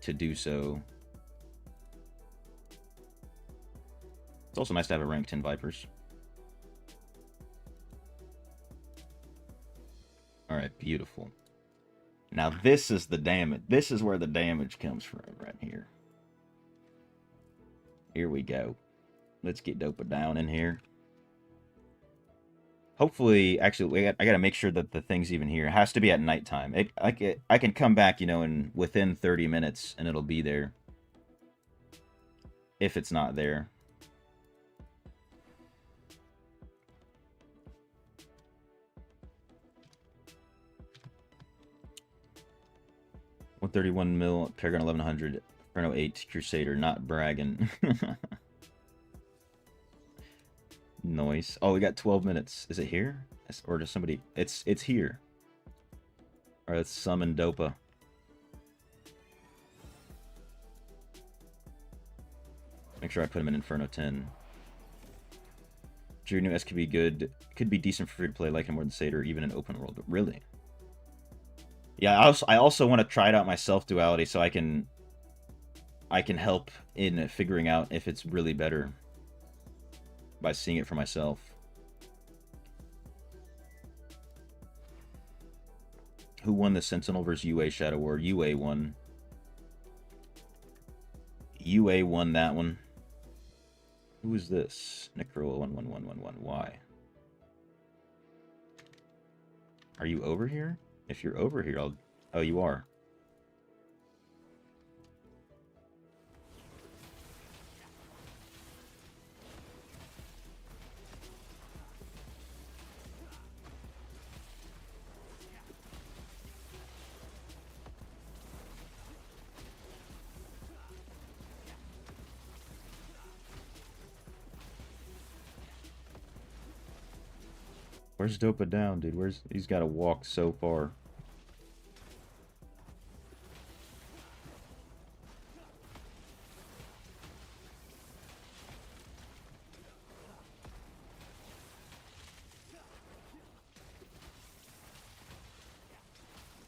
to do so. It's also nice to have a rank 10 Vipers. Alright, beautiful. Now this is the damage. This is where the damage comes from right here. Here we go. Let's get Dopa down in here. Hopefully, actually, I gotta make sure that the thing's even here. It has to be at nighttime. I can come back, you know, in within 30 minutes, and it'll be there. If it's not there. $131 mil, Paragon 1100, Inferno 8, Crusader, not bragging. Noise. Oh, we got 12 minutes. Is it here? Or does somebody... It's here. Alright, let's summon Dopa. Make sure I put him in Inferno 10. Your new S could be good. Could be decent for free to play, like him more than Seder, even in open world. But really? Yeah, I also want to try it out myself, Duality, so I can help in figuring out if it's really better by seeing it for myself. Who won the Sentinel versus UA Shadow War? UA won. UA won that one. Who is this? Necro 11111. Why? Are you over here? If you're over here, I'll... Oh, you are. Where's Dopa down, dude? Where's... He's got to walk so far.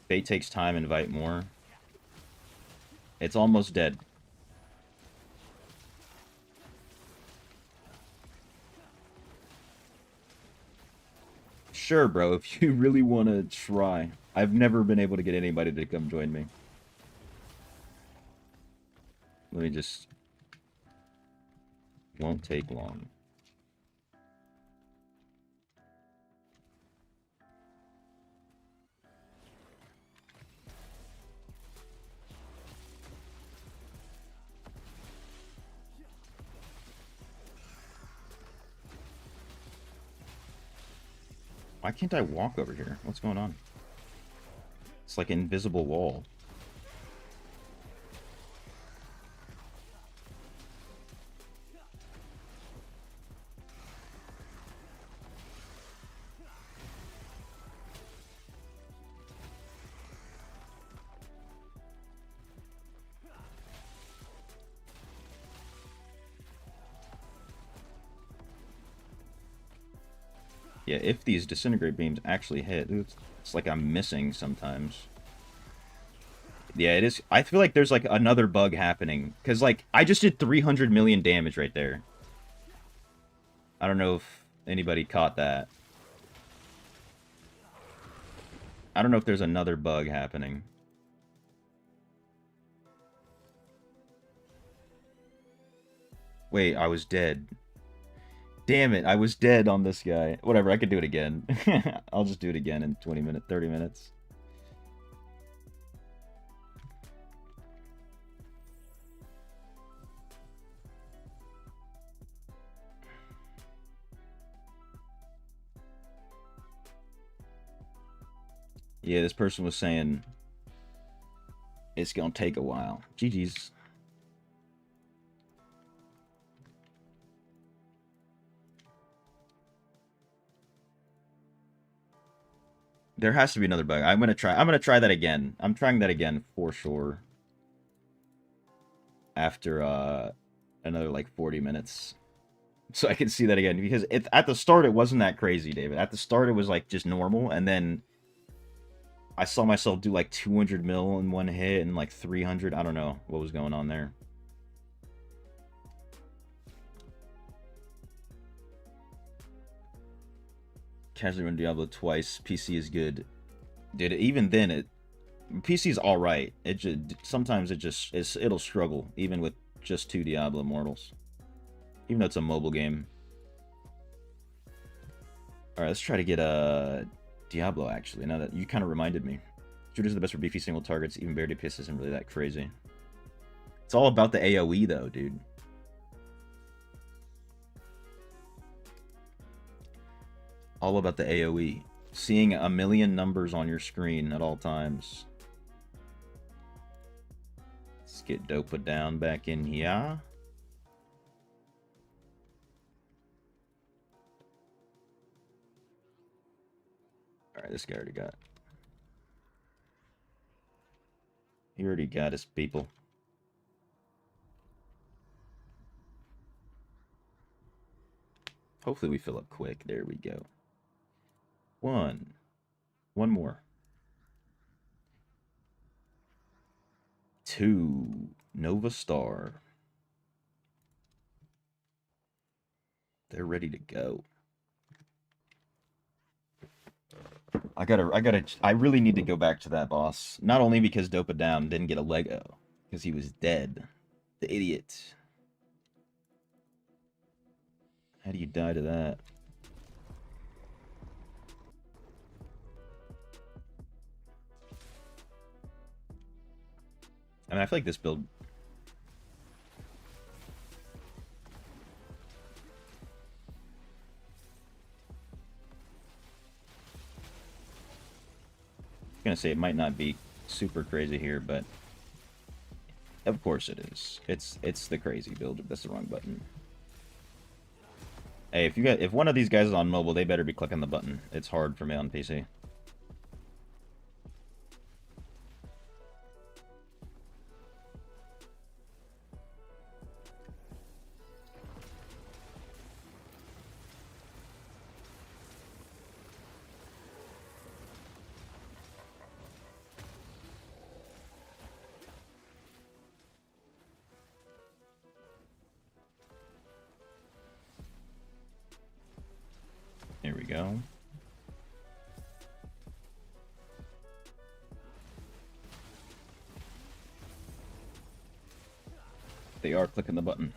Bait takes time, invite more. It's almost dead. Sure, bro, if you really want to try. I've never been able to get anybody to come join me. Let me just... Won't take long. Why can't I walk over here? What's going on? It's like an invisible wall. Yeah, if these disintegrate beams actually hit, it's like I'm missing sometimes. Yeah, it is. I feel like there's like another bug happening. Because like, I just did 300 million damage right there. I don't know if anybody caught that. I don't know if there's another bug happening. Wait, I was dead. Damn it, I was dead on this guy. Whatever, I could do it again. I'll just do it again in 20 minutes, 30 minutes. Yeah, this person was saying it's gonna take a while. GG's. There has to be another bug. I'm gonna try that again. I'm trying that again for sure. After another like 40 minutes. So I can see that again. Because at the start it wasn't that crazy, David. At the start it was like just normal, and then I saw myself do like 200 mil in one hit and like 300. I don't know what was going on there. Casually run Diablo twice. PC is good. Dude, even then, PC's all right. It just sometimes it'll struggle even with just 2 Diablo Immortals, even though it's a mobile game. All right, let's try to get a Diablo. Actually, now that you kind of reminded me, shooters are the best for beefy single targets. Even bear DPS isn't really that crazy. It's all about the AOE though, dude. All about the AOE. Seeing a million numbers on your screen at all times. Let's get Dopa down back in here. Alright, this guy already got... He already got his people. Hopefully we fill up quick. There we go. One more. 2 Nova Star. They're ready to go. I really need to go back to that boss. Not only because Dopa Down didn't get a Lego, because he was dead. The idiot. How do you die to that? I mean, I feel like this build... I'm gonna say it might not be super crazy here, but of course it is. It's the crazy build. That's the wrong button. Hey, if one of these guys is on mobile, they better be clicking the button. It's hard for me on PC. Here we go. They are clicking the button.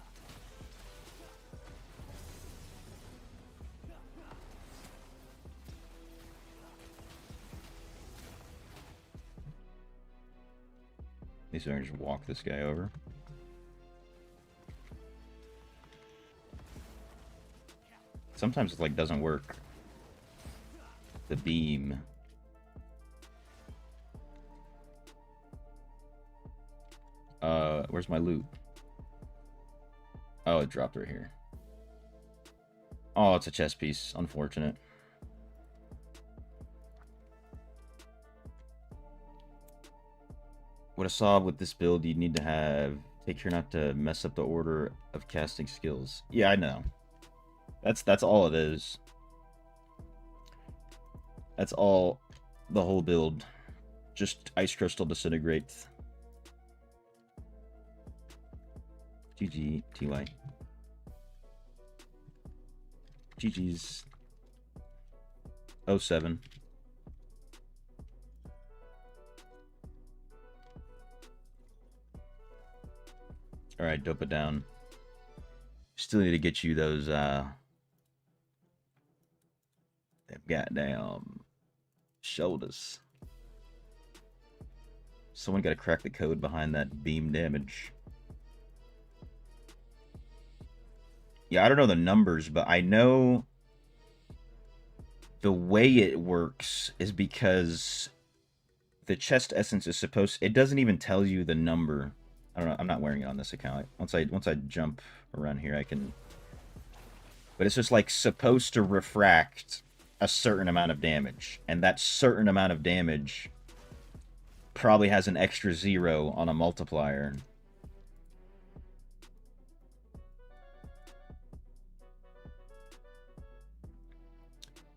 These are just walk this guy over. Sometimes it like doesn't work. The beam. Where's my loot? Oh, it dropped right here. Oh, it's a chess piece. Unfortunate. What I saw with this build, you'd need to have... Take care not to mess up the order of casting skills. Yeah, I know. That's all it is. That's all the whole build. Just Ice Crystal Disintegrate. GG, TY. GG's. 07. Alright, dope it down. Still need to get you those, them goddamn shoulders. Someone gotta crack the code behind that beam damage. Yeah, I don't know the numbers, but I know the way it works is because the chest essence is supposed... It doesn't even tell you the number. I don't know. I'm not wearing it on this account. Once I jump around here, I can... But it's just like supposed to refract a certain amount of damage. And that certain amount of damage probably has an extra 0 on a multiplier.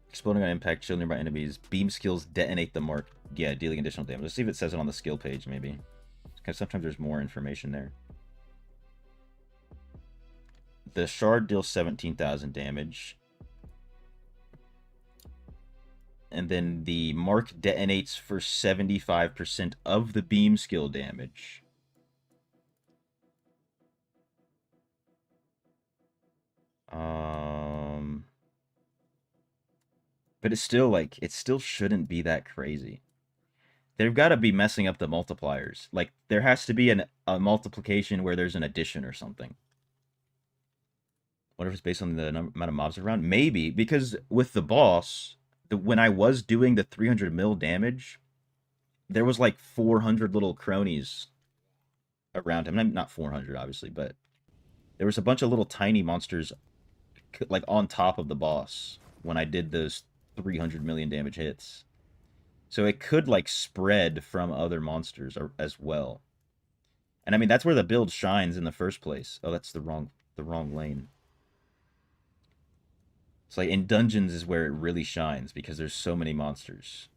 Exploding on impact, chill nearby enemies. Beam skills detonate the mark. Yeah, dealing additional damage. Let's see if it says it on the skill page, maybe. Because sometimes there's more information there. The shard deals 17,000 damage. And then the mark detonates for 75% of the beam skill damage. But it's still like, it still shouldn't be that crazy. They've got to be messing up the multipliers. Like, there has to be a multiplication where there's an addition or something. What if it's based on the amount of mobs around? Maybe, because with the boss, when I was doing the 300 mil damage, there was like 400 little cronies around him. Not 400, obviously, but there was a bunch of little tiny monsters like on top of the boss when I did those 300 million damage hits. So it could like spread from other monsters as well. And I mean, that's where the build shines in the first place. Oh, that's the wrong lane. It's like in dungeons is where it really shines because there's so many monsters.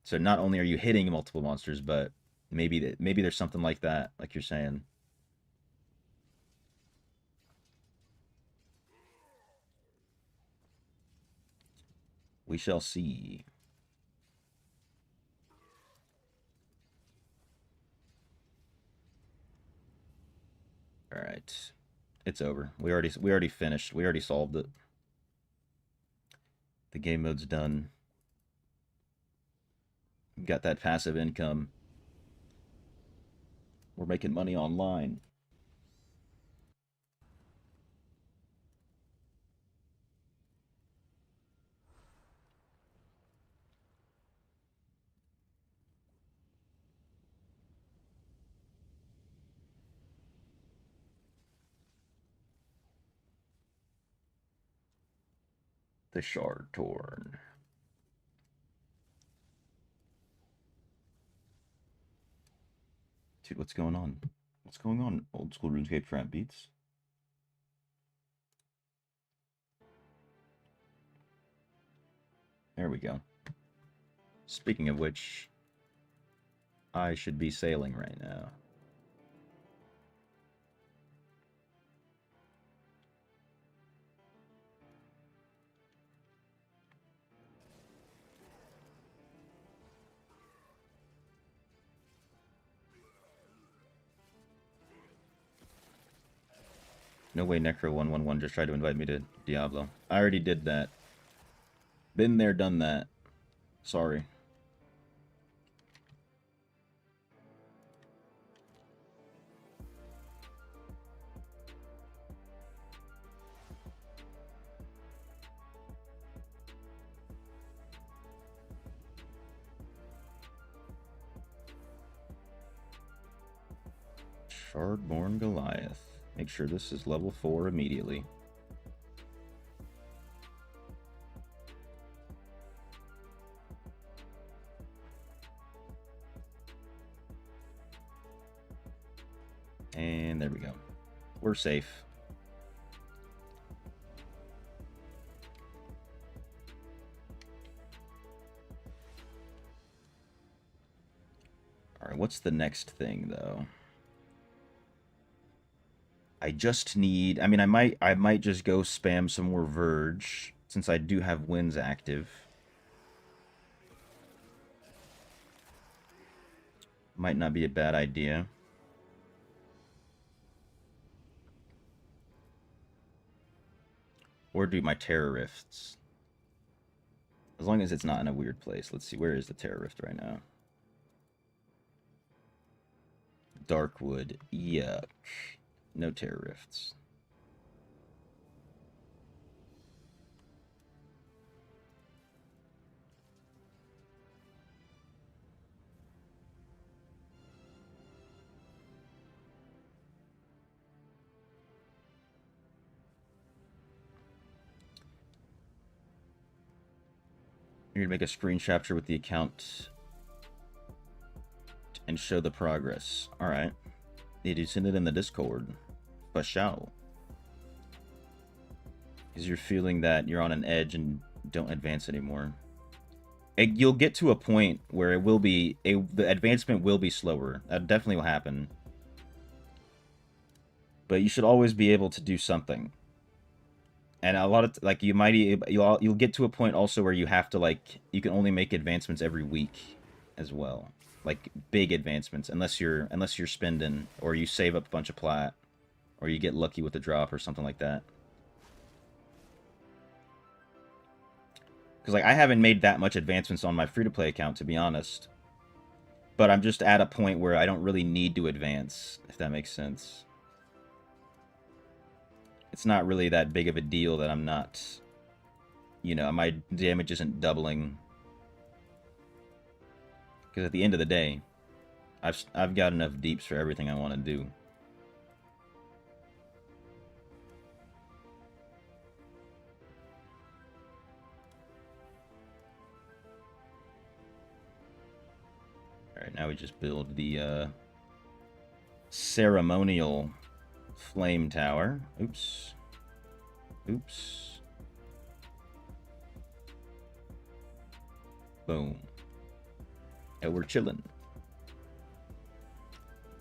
So not only are you hitting multiple monsters, but maybe there's something like that, like you're saying. We shall see. All right. It's over. We already finished. We already solved it. The game mode's done. Got that passive income. We're making money online. The Shard Torn. Dude, what's going on? What's going on, old school RuneScape Trap Beats? There we go. Speaking of which, I should be sailing right now. No way Necro111 just tried to invite me to Diablo. I already did that. Been there, done that. Sorry. Shardborn Goliath. Make sure this is level 4 immediately. And there we go. We're safe. Alright, what's the next thing, though? I just need... I mean, I might just go spam some more Verge, since I do have Winds active. Might not be a bad idea. Or do my Terror Rifts. As long as it's not in a weird place. Let's see, where is the Terror Rift right now? Darkwood. Yuck. No Terror Rifts. You're gonna make a screen capture with the account and show the progress. Alright. Did you send it in the Discord? For sure. Because you're feeling that you're on an edge and don't advance anymore. You'll get to a point where it will be... the advancement will be slower. That definitely will happen. But you should always be able to do something. And a lot of... like, you might... you'll get to a point also where you have to, like... you can only make advancements every week as well. Like, big advancements. Unless you're spending, or you save up a bunch of plat. Or you get lucky with a drop or something like that. Because, like, I haven't made that much advancements on my free-to-play account, to be honest. But I'm just at a point where I don't really need to advance, if that makes sense. It's not really that big of a deal that I'm not... you know, my damage isn't doubling. Because at the end of the day, I've got enough deeps for everything I want to do. Alright, now we just build the ceremonial flame tower. Oops. Oops. Boom. And we're chillin'.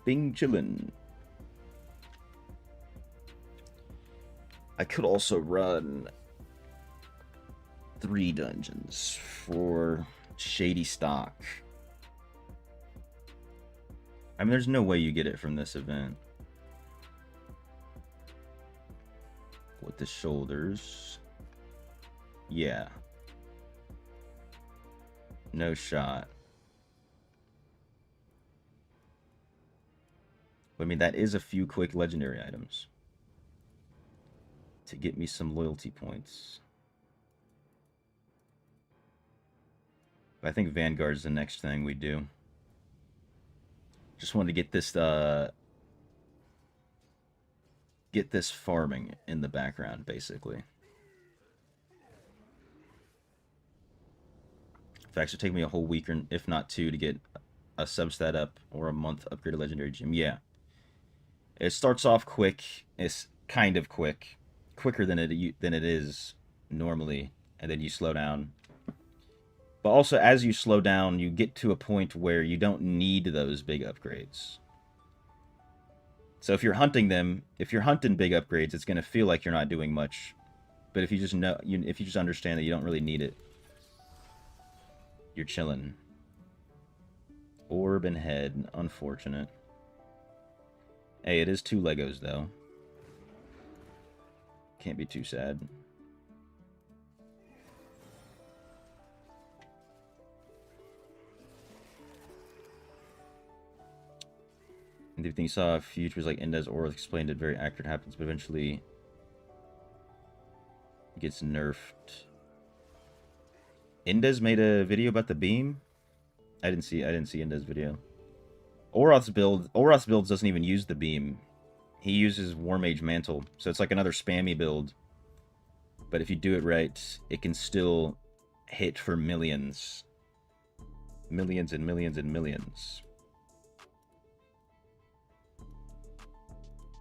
Bing chillin'. I could also run 3 dungeons for shady stock. I mean, there's no way you get it from this event. With the shoulders. Yeah. No shot. I mean, that is a few quick legendary items to get me some loyalty points. But I think Vanguard's the next thing we do. Just wanted to get this farming in the background, basically. In fact, it should take me a whole week, or if not two, to get a substat up or a month upgrade a legendary gym. Yeah. It starts off quick. It's kind of quick. Quicker than it is normally, and then you slow down. But also, as you slow down, you get to a point where you don't need those big upgrades. So if you're hunting them, if you're hunting big upgrades, it's going to feel like you're not doing much. But if you just know, if you just understand that you don't really need it, you're chilling. Orb and head, unfortunate. Hey, it is 2 Legos though. Can't be too sad. And if you saw futures like Indes or explained it very accurate happens, but eventually it gets nerfed. Indes made a video about the beam. I didn't see Indes' video. Oroth's builds doesn't even use the beam. He uses War Mage Mantle, so it's like another spammy build. But if you do it right, it can still hit for millions. Millions and millions and millions.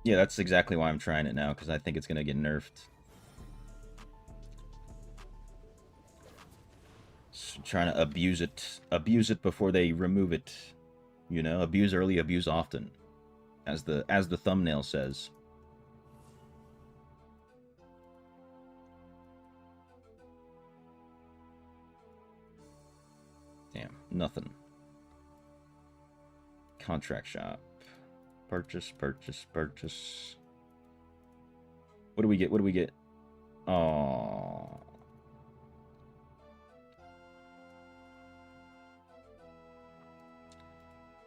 Yeah, that's exactly why I'm trying it now, because I think it's going to get nerfed. Just trying to abuse it before they remove it. You know, abuse early, abuse often, as the thumbnail says. Damn, nothing. Contract shop. Purchase. What do we get? Oh.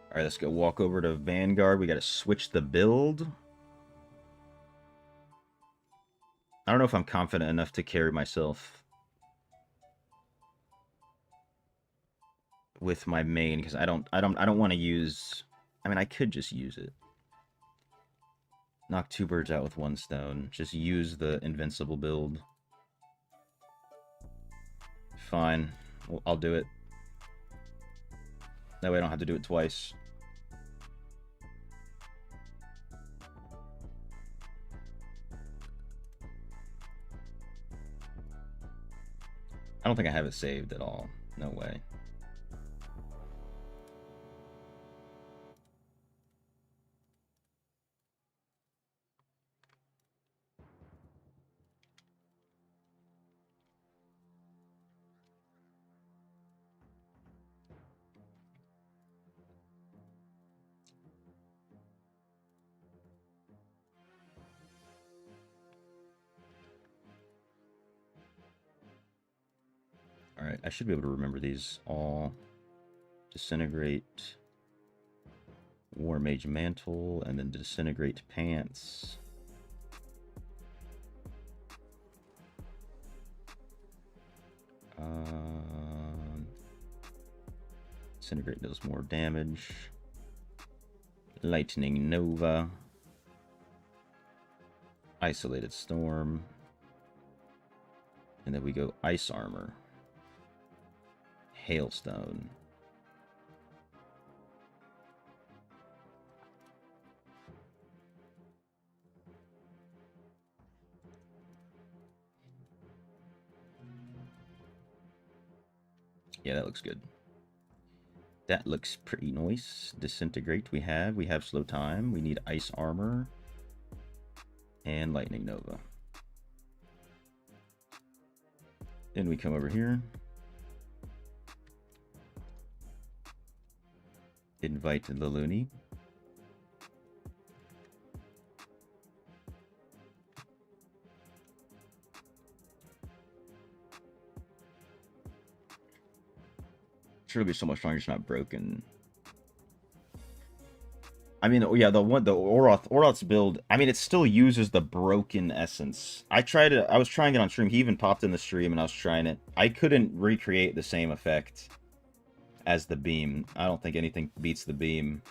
Alright, let's go walk over to Vanguard. We gotta switch the build. I don't know if I'm confident enough to carry myself with my main, because I don't want to use. I mean, I could just use it. Knock 2 birds out with 1 stone. Just use the invincible build. Fine. Well, I'll do it. That way I don't have to do it twice. I don't think I have it saved at all. No way. Alright, I should be able to remember these all. Disintegrate, War Mage Mantle, and then Disintegrate Pants. Disintegrate does more damage. Lightning Nova. Isolated Storm. And then we go Ice Armor. Hailstone. Yeah, that looks good. That looks pretty nice. Disintegrate we have slow time. We need Ice Armor. And Lightning Nova. Then we come over here. Invite the Looney. Sure, it'll be so much stronger. It's not broken. I mean, yeah, the Oroth's build. I mean, it still uses the broken essence. I was trying it on stream. He even popped in the stream, and I was trying it. I couldn't recreate the same effect as the beam. I don't think anything beats the beam.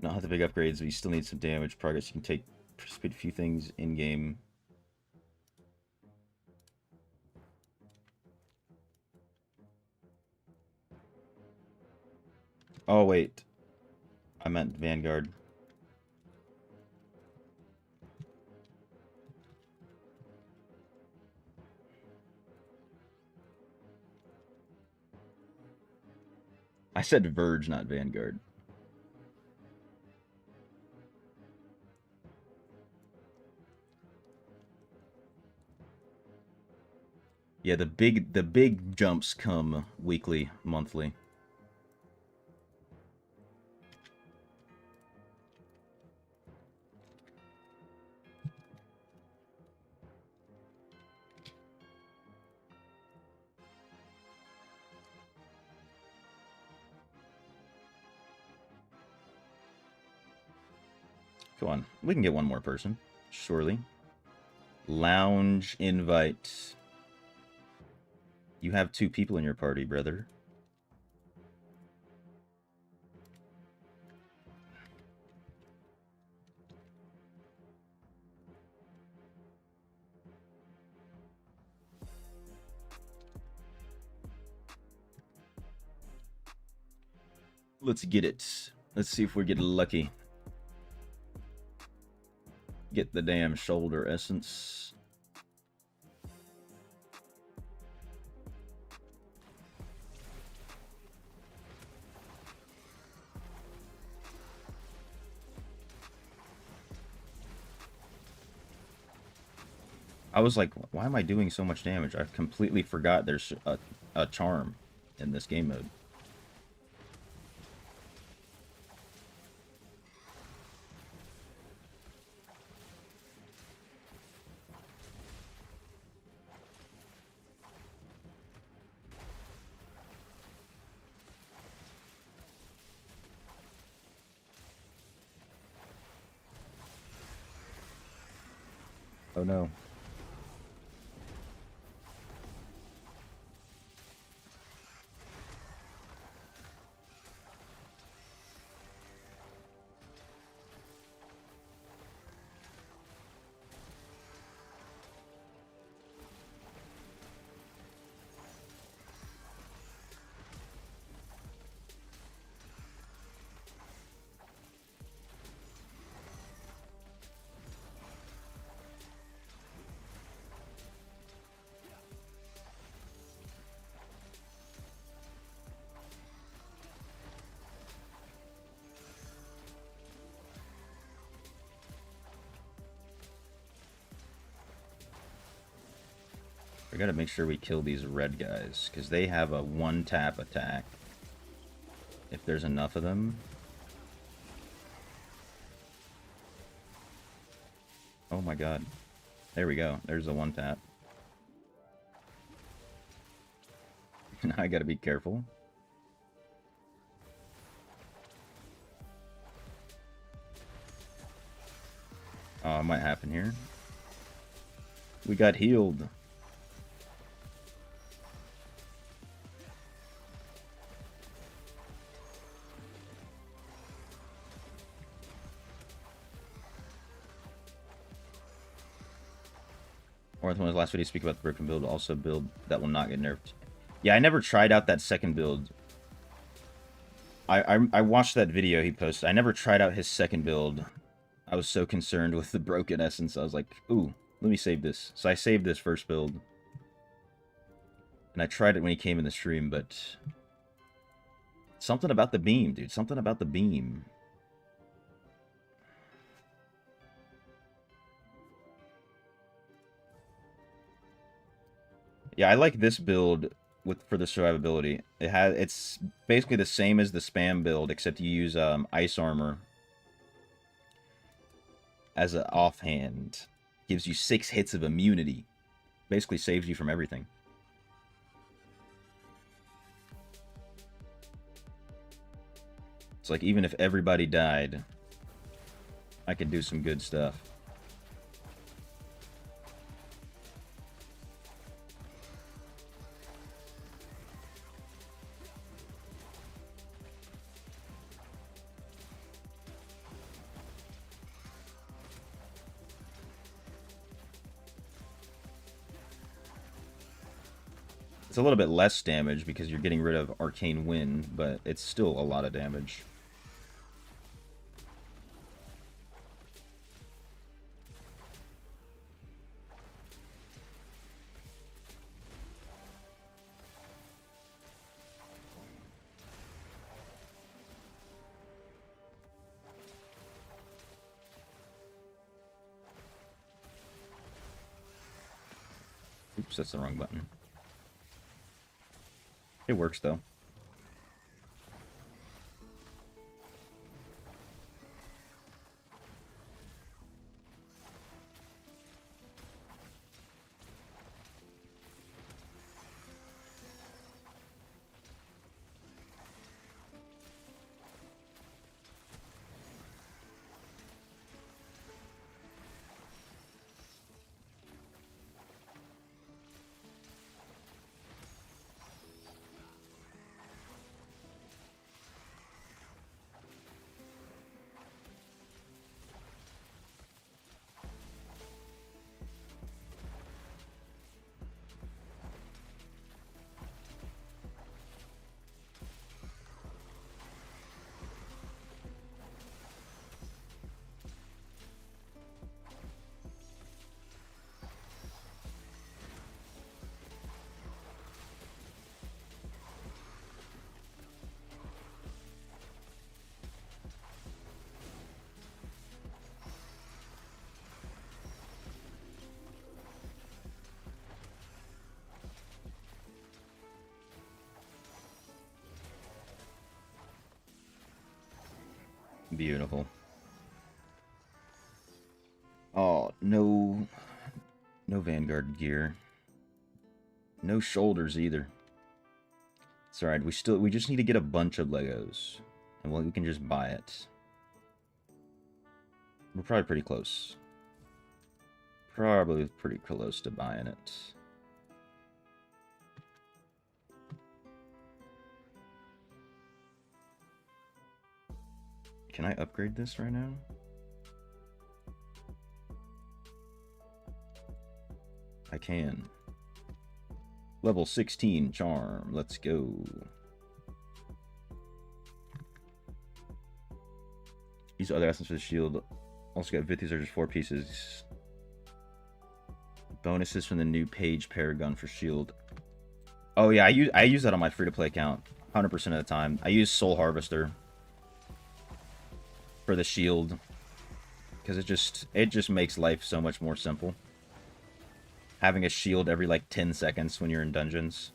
Not have the big upgrades, but you still need some damage progress. You can participate a few things in game. Oh wait, I meant Vanguard. I said Verge, not Vanguard. Yeah, the big jumps come weekly, monthly. Come on, we can get one more person, surely. Lounge invite. You have 2 people in your party, brother. Let's get it. Let's see if we get lucky. Get the damn shoulder essence. I was like, why am I doing so much damage? I completely forgot there's a charm in this game mode. Oh no. We gotta make sure we kill these red guys, because they have a 1-tap attack. If there's enough of them. Oh my god. There we go. There's a 1-tap. Now I gotta be careful. Oh, it might happen here. We got healed. Or one of the last videos speak about the broken build, also build that will not get nerfed. Yeah, I never tried out that second build. I watched that video he posted. I never tried out his second build. I was so concerned with the broken essence. I was like, ooh, let me save this. So I saved this first build. And I tried it when he came in the stream, but... something about the beam, dude. Something about the beam. Yeah, I like this build for the survivability. It's basically the same as the spam build, except you use ice armor as an offhand. Gives you 6 hits of immunity. Basically saves you from everything. It's like, even if everybody died, I could do some good stuff. It's a little bit less damage because you're getting rid of Arcane Wind, but it's still a lot of damage. Oops, that's the wrong button. It works, though. Beautiful. Oh, no Vanguard gear. No shoulders either. It's alright, we just need to get a bunch of Legos. And we can just buy it. We're probably pretty close. Probably pretty close to buying it. Can I upgrade this right now? I can. Level 16 charm. Let's go. Use other essence for the shield. Also got Vithys are just 4 pieces. Bonuses from the new page Paragon for shield. Oh yeah, I use that on my free-to-play account 100% of the time. I use Soul Harvester for the shield because it just makes life so much more simple. Having a shield every like 10 seconds when you're in dungeons.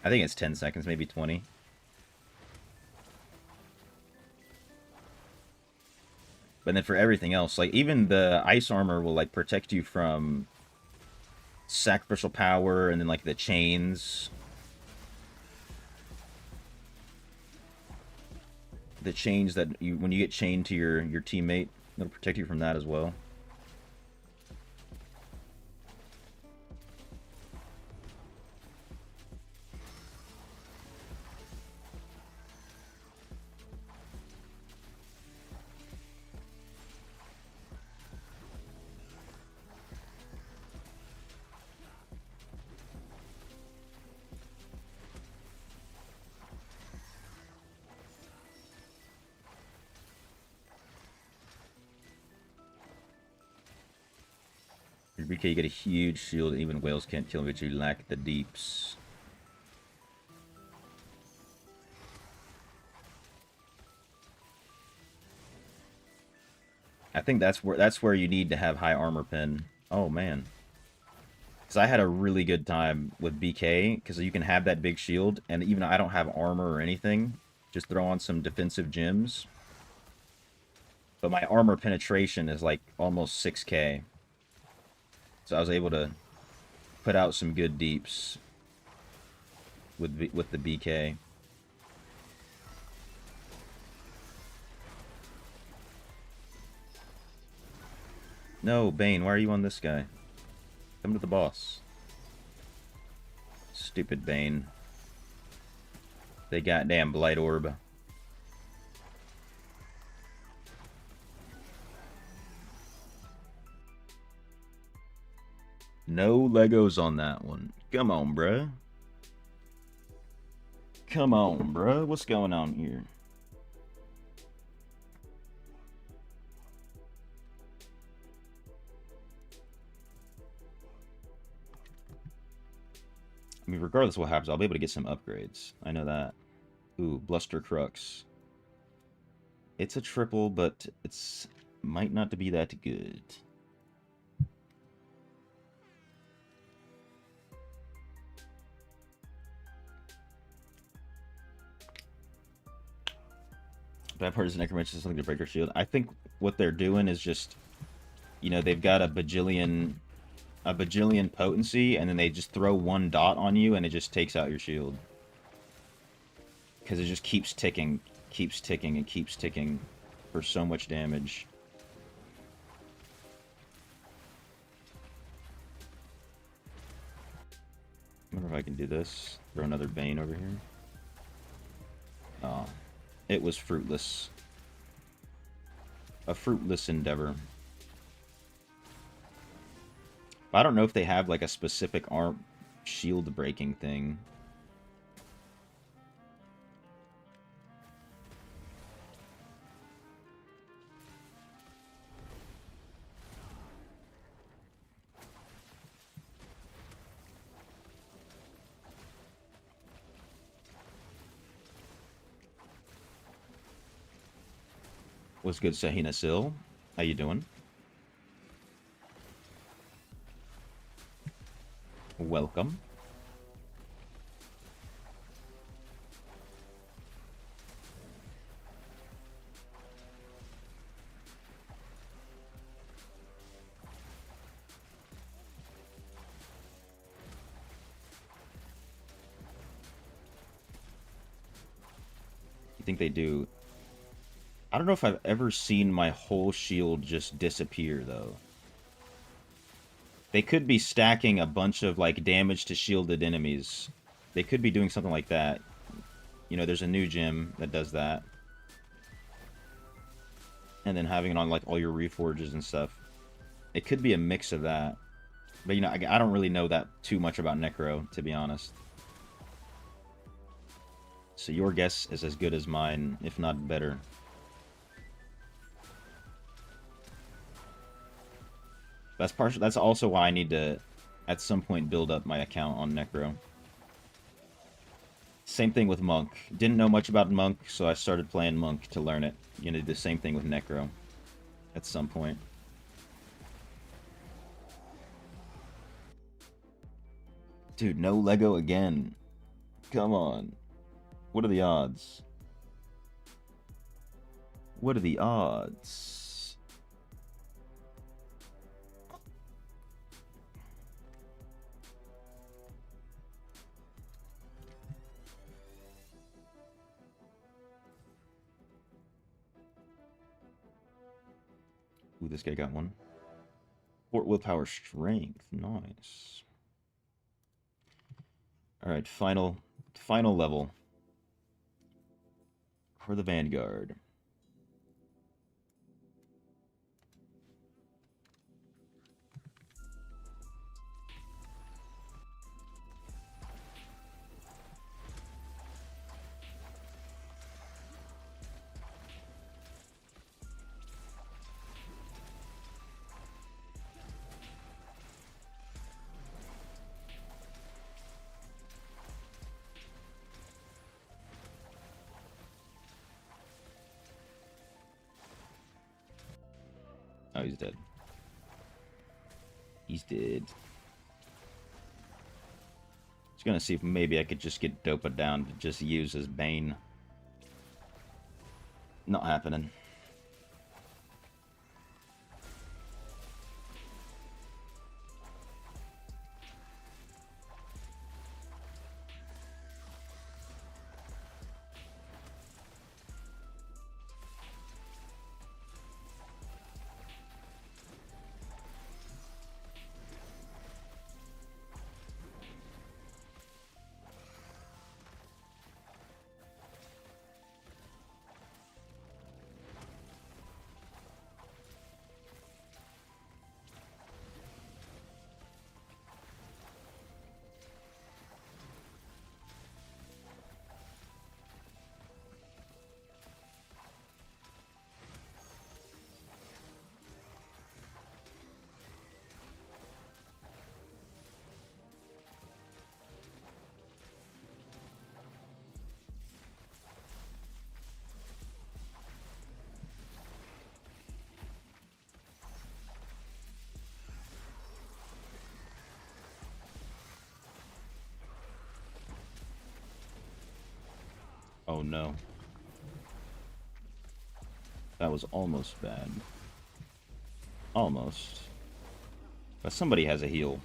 I think it's 10 seconds, maybe 20. But then for everything else, like even the ice armor will like protect you from sacrificial power and then like the chains. The chains that you, when you get chained to your teammate, it'll protect you from that as well. Your BK, you get a huge shield, even whales can't kill me, but you lack the deeps. I think that's where you need to have high armor pen. Oh man. Because I had a really good time with BK, because you can have that big shield, and even though I don't have armor or anything, just throw on some defensive gems. But my armor penetration is like almost 6k. So I was able to put out some good deeps with the BK. No, Bane, why are you on this guy? Come to the boss. Stupid Bane. They goddamn Blight Orb. No Legos on that one. Come on, bruh. Come on, bruh. What's going on here? I mean, regardless of what happens, I'll be able to get some upgrades. I know that. Ooh, Bluster Crux. It's a triple, but it's might not be that good. Bad part is Necromancer is something to break your shield. I think what they're doing is just, you know, they've got a bajillion potency, and then they just throw one dot on you, and it just takes out your shield. Because it just keeps ticking, and keeps ticking for so much damage. I wonder if I can do this. Throw another Bane over here. Oh, it was fruitless. A fruitless endeavor. I don't know if they have like a specific arm shield breaking thing. What's good, Sahina Sil? How you doing? Welcome. You think they do? I don't know if I've ever seen my whole shield just disappear, though. They could be stacking a bunch of, like, damage to shielded enemies. They could be doing something like that. You know, there's a new gym that does that. And then having it on, like, all your reforges and stuff. It could be a mix of that. But, you know, I don't really know that too much about Necro, to be honest. So your guess is as good as mine, if not better. That's also why I need to, at some point, build up my account on Necro. Same thing with Monk. Didn't know much about Monk, so I started playing Monk to learn it. You know, the same thing with Necro. At some point. Dude, no Lego again. Come on. What are the odds? What are the odds? Ooh, this guy got one. Fort Willpower Strength. Nice. Alright, final level. For the Vanguard. Oh, he's dead. He's dead. Just gonna see if maybe I could just get Dopa down to just use his Bane. Not happening. Oh no. That was almost bad. Almost. But somebody has a heal.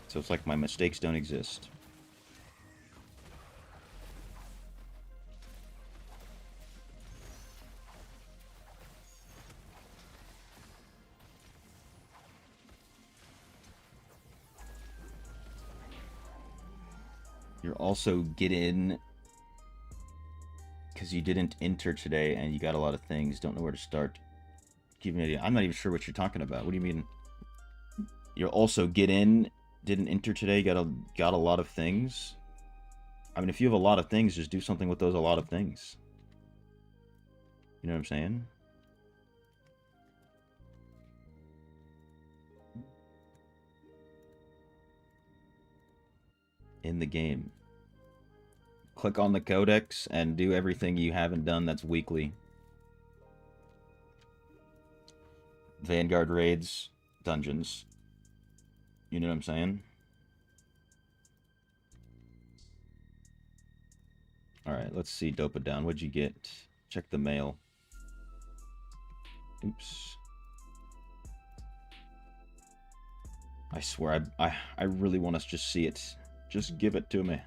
So it's like my mistakes don't exist. You're also get in because you didn't enter today and you got a lot of things. Don't know where to start. Give me an idea. I'm not even sure what you're talking about. What do you mean? You'll also get in. Didn't enter today. Got a lot of things. I mean, if you have a lot of things, just do something with those a lot of things. You know what I'm saying? In the game. Click on the codex and do everything you haven't done that's weekly. Vanguard raids, dungeons. You know what I'm saying? Alright, let's see Dopa down. What'd you get? Check the mail. Oops. I swear, I really want to just see it. Just give it to me.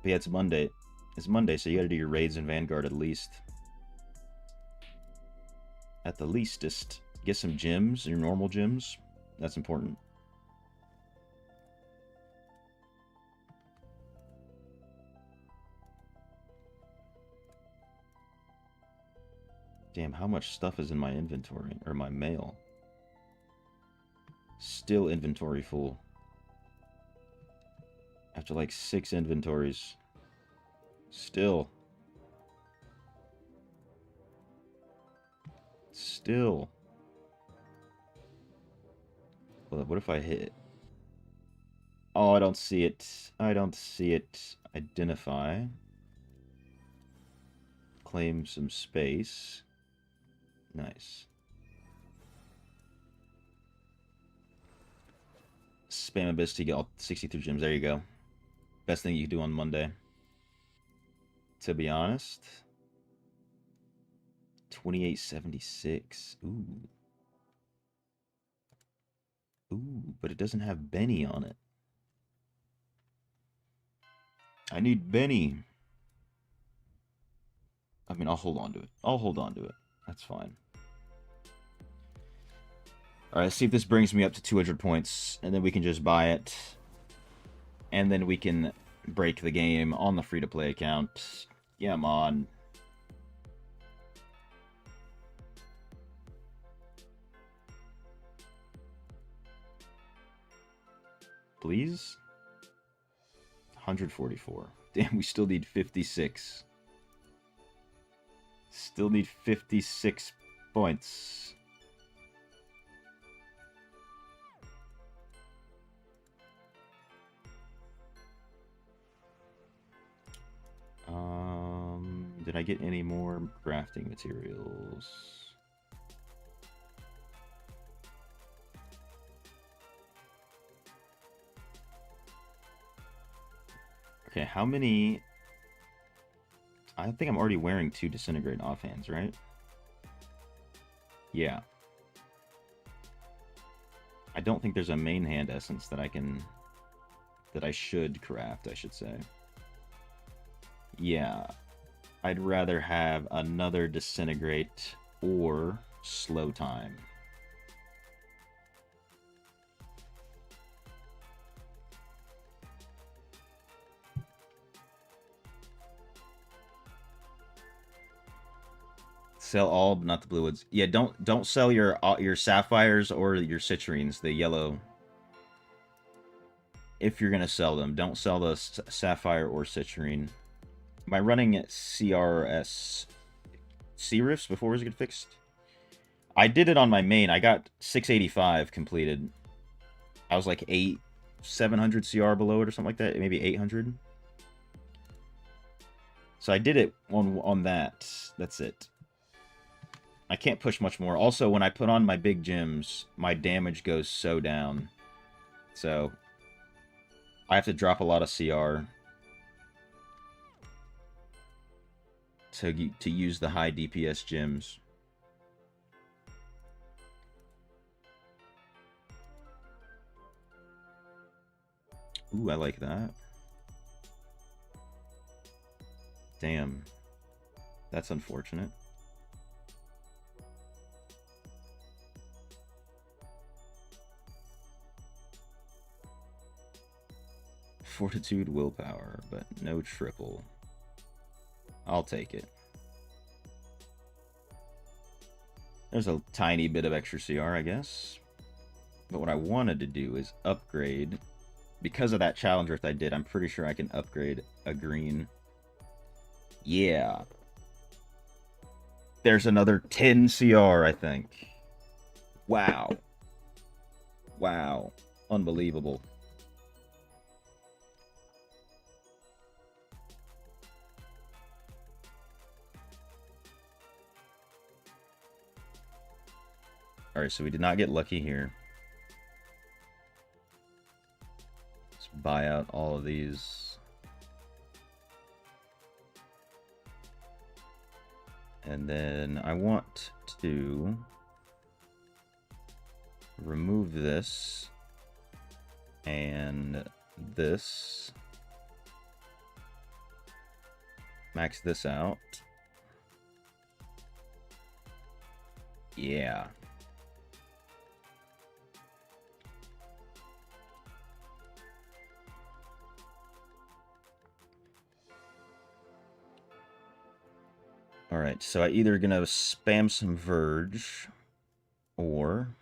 But yeah, it's Monday. It's Monday, so you gotta do your raids in Vanguard at least. At the leastest. Get some gems, your normal gems. That's important. Damn, how much stuff is in my inventory? Or my mail? Still inventory full. After like 6 inventories. Still. Still. Well, what if I hit? Oh, I don't see it. I don't see it. Identify. Claim some space. Nice. Spam Abyss to get all 63 gems. There you go. Best thing you can do on Monday. To be honest. 2876. Ooh. Ooh, but it doesn't have Benny on it. I need Benny. I mean, I'll hold on to it. I'll hold on to it. That's fine. Alright, let's see if this brings me up to 200 points, and then we can just buy it. And then we can break the game on the free-to-play account. Yeah, I'm on. Please? 144. Damn, we still need 56. Still need 56 points. Did I get any more crafting materials? Okay, how many... I think I'm already wearing 2 disintegrate offhands, right? Yeah. I don't think there's a main hand essence that I can... that I should craft, I should say. Yeah. I'd rather have another disintegrate or slow time. Sell all, but not the blue woods. Yeah, don't sell your sapphires or your citrines, the yellow. If you're gonna sell them, don't sell the sapphire or citrine. Am I running CRS C-Rifts before it get fixed? I did it on my main. I got 685 completed. I was like 700 CR below it or something like that. Maybe 800. So I did it on that. That's it. I can't push much more. Also, when I put on my big gems, my damage goes so down. So I have to drop a lot of CR to use the high DPS gems. Ooh, I like that. Damn. That's unfortunate. Fortitude, willpower, but no triple. I'll take it. There's a tiny bit of extra CR, I guess. But what I wanted to do is upgrade. Because of that challenge earth I did, I'm pretty sure I can upgrade a green. Yeah. There's another 10 CR, I think. Wow. Wow. Unbelievable. Alright, so we did not get lucky here. Let's buy out all of these. And then I want to remove this and this. Max this out. Yeah. Alright, so I either gonna spam some Verge or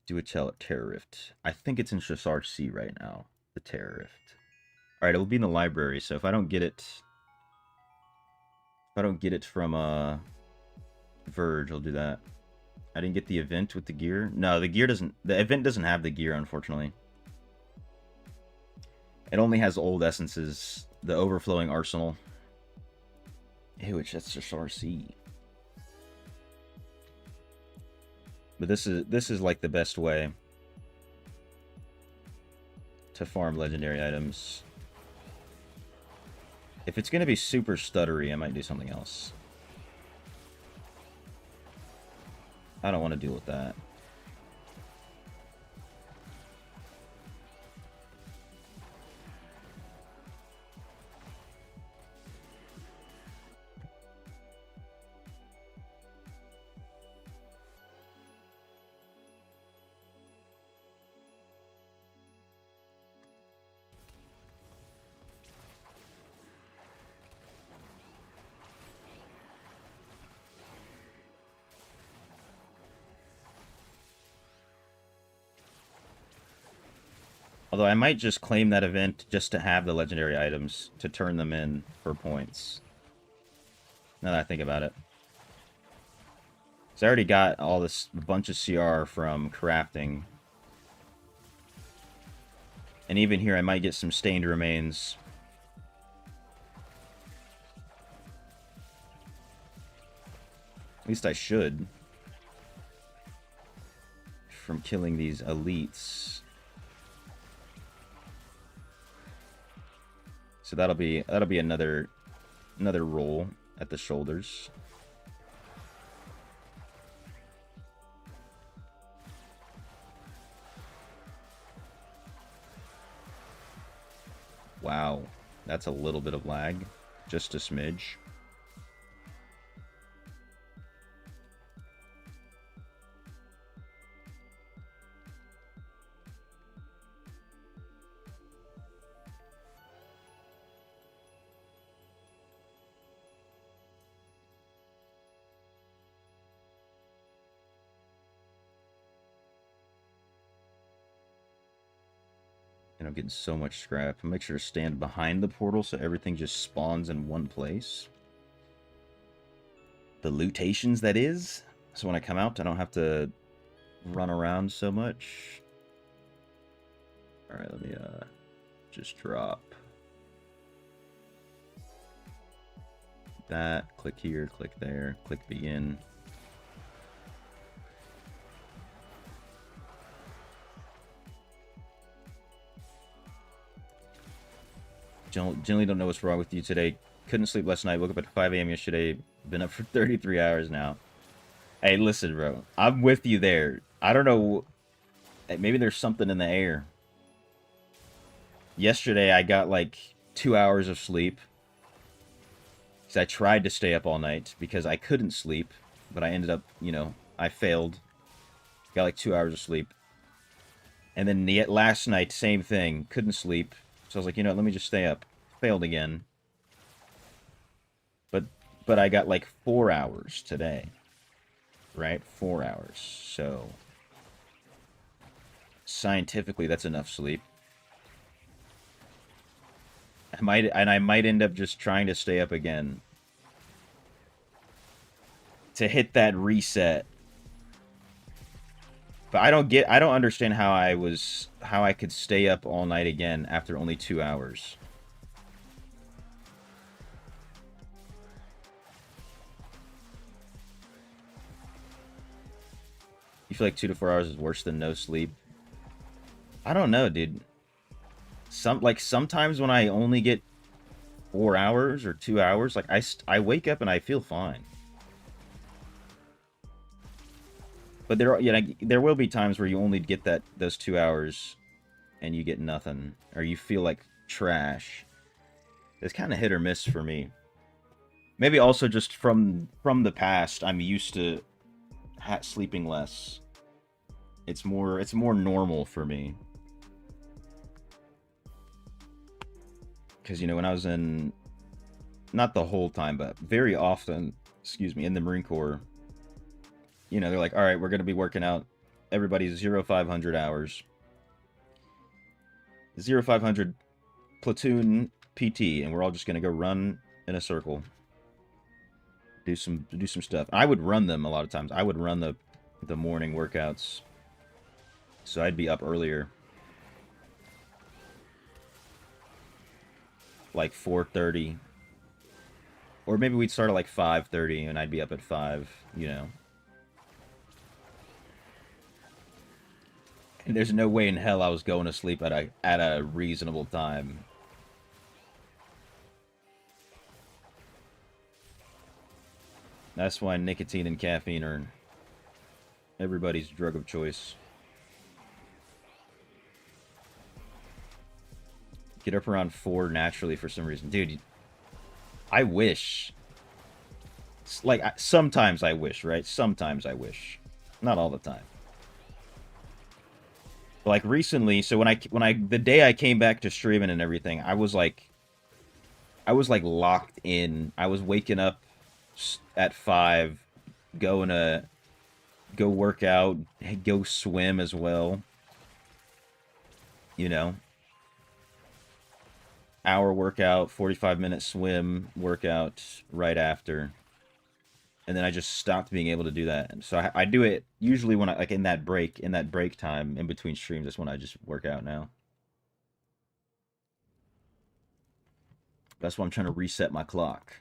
do a Terror Rift. I think it's in Chassar C right now, the Terror Rift. Alright, it will be in the library, so if I don't get it from Verge, I'll do that. I didn't get the event with the gear. No, the event doesn't have the gear, unfortunately. It only has old essences, the overflowing arsenal. Ew, that's just RC. But this is like the best way to farm legendary items. If it's gonna be super stuttery, I might do something else. I don't want to deal with that. Although I might just claim that event just to have the legendary items to turn them in for points. Now that I think about it. So I already got all this bunch of CR from crafting. And even here I might get some stained remains. At least I should. From killing these elites. So that'll be another roll at the shoulders. Wow, that's a little bit of lag, just a smidge. And I'm getting so much scrap. I'll make sure to stand behind the portal so everything just spawns in one place. The lootations, that is. So when I come out, I don't have to run around so much. Alright, let me just drop that. Click here, click there, click begin. Generally don't know what's wrong with you today. Couldn't sleep last night. Woke up at 5 a.m. yesterday. Been up for 33 hours now. Hey, listen, bro. I'm with you there. I don't know. Maybe there's something in the air. Yesterday, I got like 2 hours of sleep. Because I tried to stay up all night because I couldn't sleep. But I ended up, you know, I failed. Got like 2 hours of sleep. And then last night, same thing. Couldn't sleep. So I was like, you know, let me just stay up. Failed again. But I got like 4 hours today. Right? 4 hours. So scientifically, that's enough sleep. I might end up just trying to stay up again to hit that reset. But I don't understand how I could stay up all night again after only 2 hours. You feel like 2 to 4 hours is worse than no sleep? I don't know, dude. Sometimes when I only get 4 hours or 2 hours, like I wake up and I feel fine. But there will be times where you only get those 2 hours and you get nothing, or you feel like trash. It's kind of hit or miss for me. Maybe also just from the past, I'm used to sleeping less. It's more normal for me. Because, you know, when I was in, not the whole time, but very often, excuse me, in the Marine Corps, you know, they're like, all right, we're going to be working out everybody's 0-500 hours. 0-500 platoon PT, and we're all just going to go run in a circle. Do some stuff. I would run them a lot of times. I would run the morning workouts. So I'd be up earlier. Like 4:30. Or maybe we'd start at like 5:30 and I'd be up at 5, you know. And there's no way in hell I was going to sleep at a reasonable time. That's why nicotine and caffeine are everybody's drug of choice. Get up around 4 naturally for some reason. Dude, I wish. Like, sometimes I wish, right? Sometimes I wish. Not all the time. But like recently, so the day I came back to streaming and everything, I was like locked in. I was waking up at 5, going to go work out, go swim as well. You know, hour workout, 45-minute swim workout right after. And then I just stopped being able to do that. And so I do it usually when in that break time in between streams. That's when I just work out now. That's why I'm trying to reset my clock.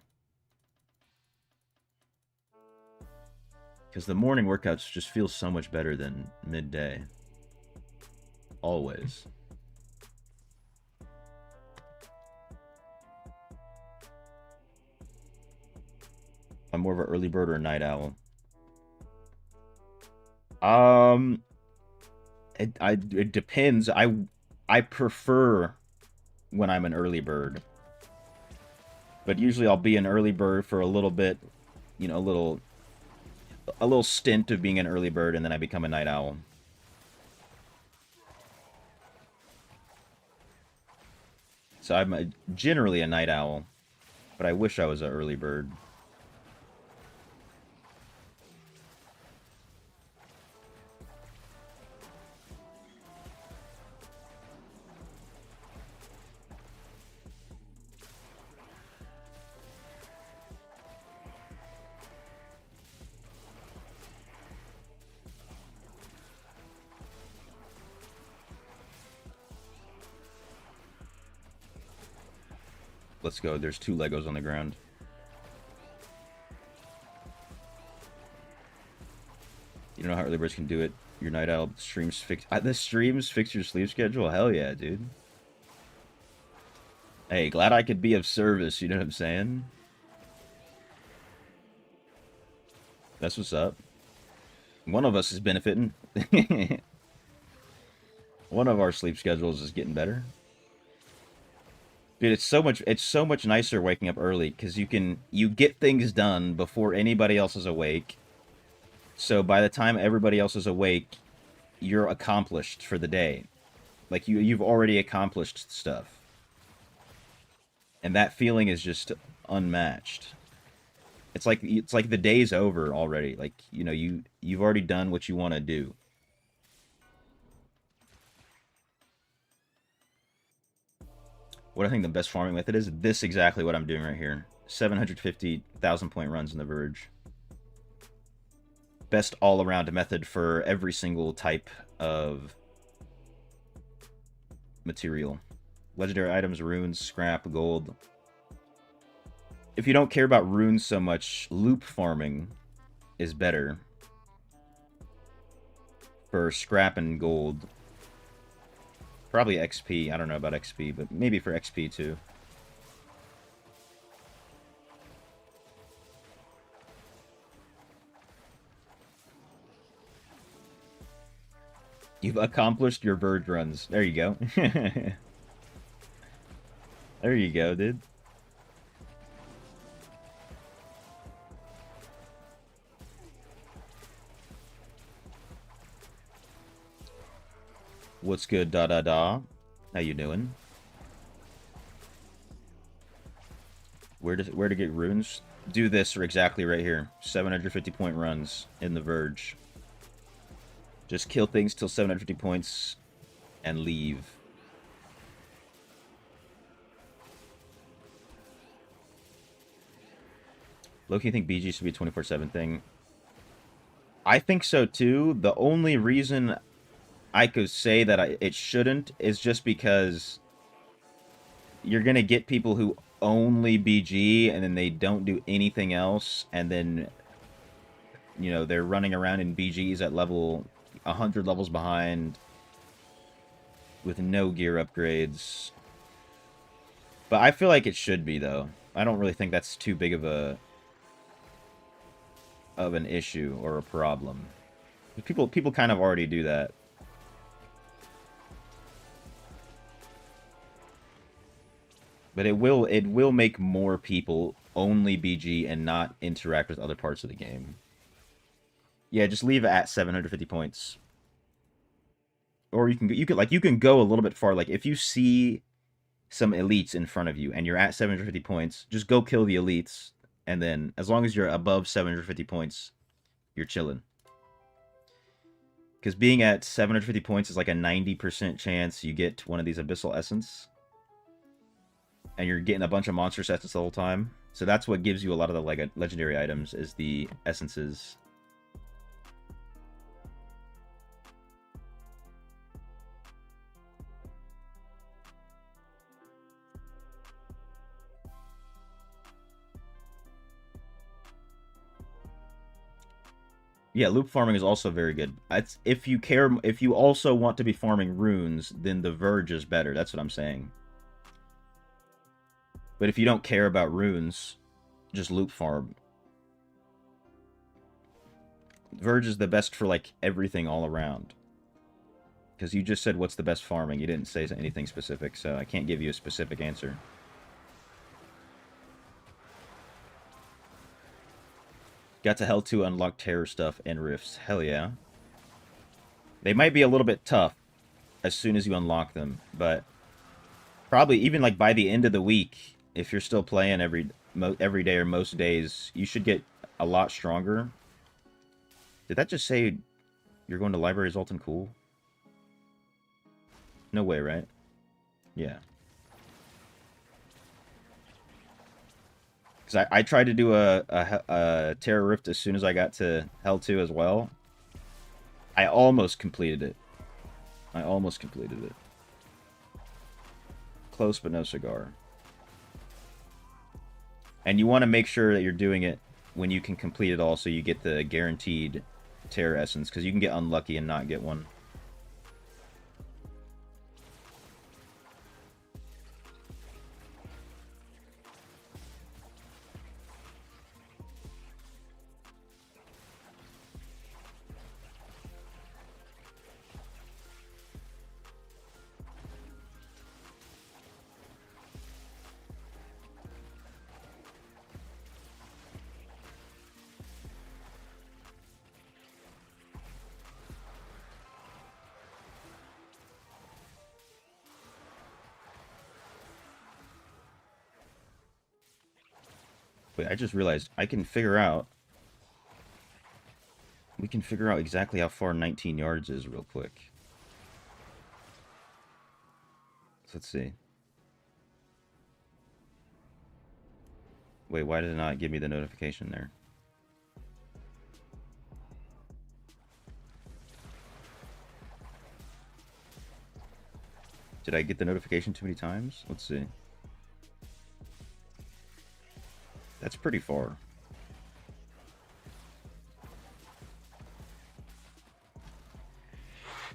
Because the morning workouts just feel so much better than midday. Always. I'm more of an early bird or a night owl. It depends. I prefer when I'm an early bird. But usually I'll be an early bird for a little bit, you know, a little stint of being an early bird, and then I become a night owl. So I'm generally a night owl, but I wish I was an early bird. Let's go. There's 2 Legos on the ground. You don't know how early birds can do it. Your night owl streams fix. The streams fix your sleep schedule. Hell yeah, dude. Hey, glad I could be of service, you know what I'm saying? That's what's up. One of us is benefiting. One of our sleep schedules is getting better. Dude, it's so much nicer waking up early because you get things done before anybody else is awake. So by the time everybody else is awake, you're accomplished for the day. Like you've already accomplished stuff. And that feeling is just unmatched. It's like the day's over already. Like, you've already done what you want to do. What I think the best farming method is this exactly what I'm doing right here. 750,000 point runs in the verge. Best all-around method for every single type of material. Legendary items, runes, scrap, gold. If you don't care about runes so much, loop farming is better for scrap and gold. Probably XP. I don't know about XP, but maybe for XP too. You've accomplished your verge runs. There you go. There you go, dude. What's good, da da da? How you doing? Where to get runes? Do this or exactly right here. 750 point runs in the verge. Just kill things till 750 points and leave. Loki, you think BG should be a 24/7 thing? I think so too. The only reason I could say that it shouldn't is just because you're gonna get people who only BG and then they don't do anything else, and then they're running around in BGs at level 100 levels behind with no gear upgrades. But I feel like it should be though. I don't really think that's too big of an issue or a problem. People kind of already do that. But it will make more people only BG and not interact with other parts of the game. Yeah, just leave it at 750 points. Or you can go a little bit far. Like if you see some elites in front of you and you're at 750 points, just go kill the elites, and then as long as you're above 750 points, you're chilling. Because being at 750 points is like a 90% chance you get one of these Abyssal Essence. And you're getting a bunch of monster sets the whole time. So that's what gives you a lot of the legendary items, is the essences. Yeah, loop farming is also very good. If you also want to be farming runes, then the verge is better. That's what I'm saying. But if you don't care about runes, just loop farm. Verge is the best for like everything all around. Because you just said what's the best farming. You didn't say anything specific, so I can't give you a specific answer. Got to Hell 2 unlock terror stuff and rifts. Hell yeah. They might be a little bit tough as soon as you unlock them, but probably even like by the end of the week, if you're still playing every day or most days, you should get a lot stronger. Did that just say you're going to library Zoltan Cool? No way, right? Yeah. Because I tried to do a Terror Rift as soon as I got to Hell 2 as well. I almost completed it. Close but no cigar. And you want to make sure that you're doing it when you can complete it all, so you get the guaranteed Terror Essence, because you can get unlucky and not get one. Wait, I just realized I can figure out... We can figure out exactly how far 19 yards is real quick. So let's see. Wait, why did it not give me the notification there? Did I get the notification too many times? Let's see. That's pretty far.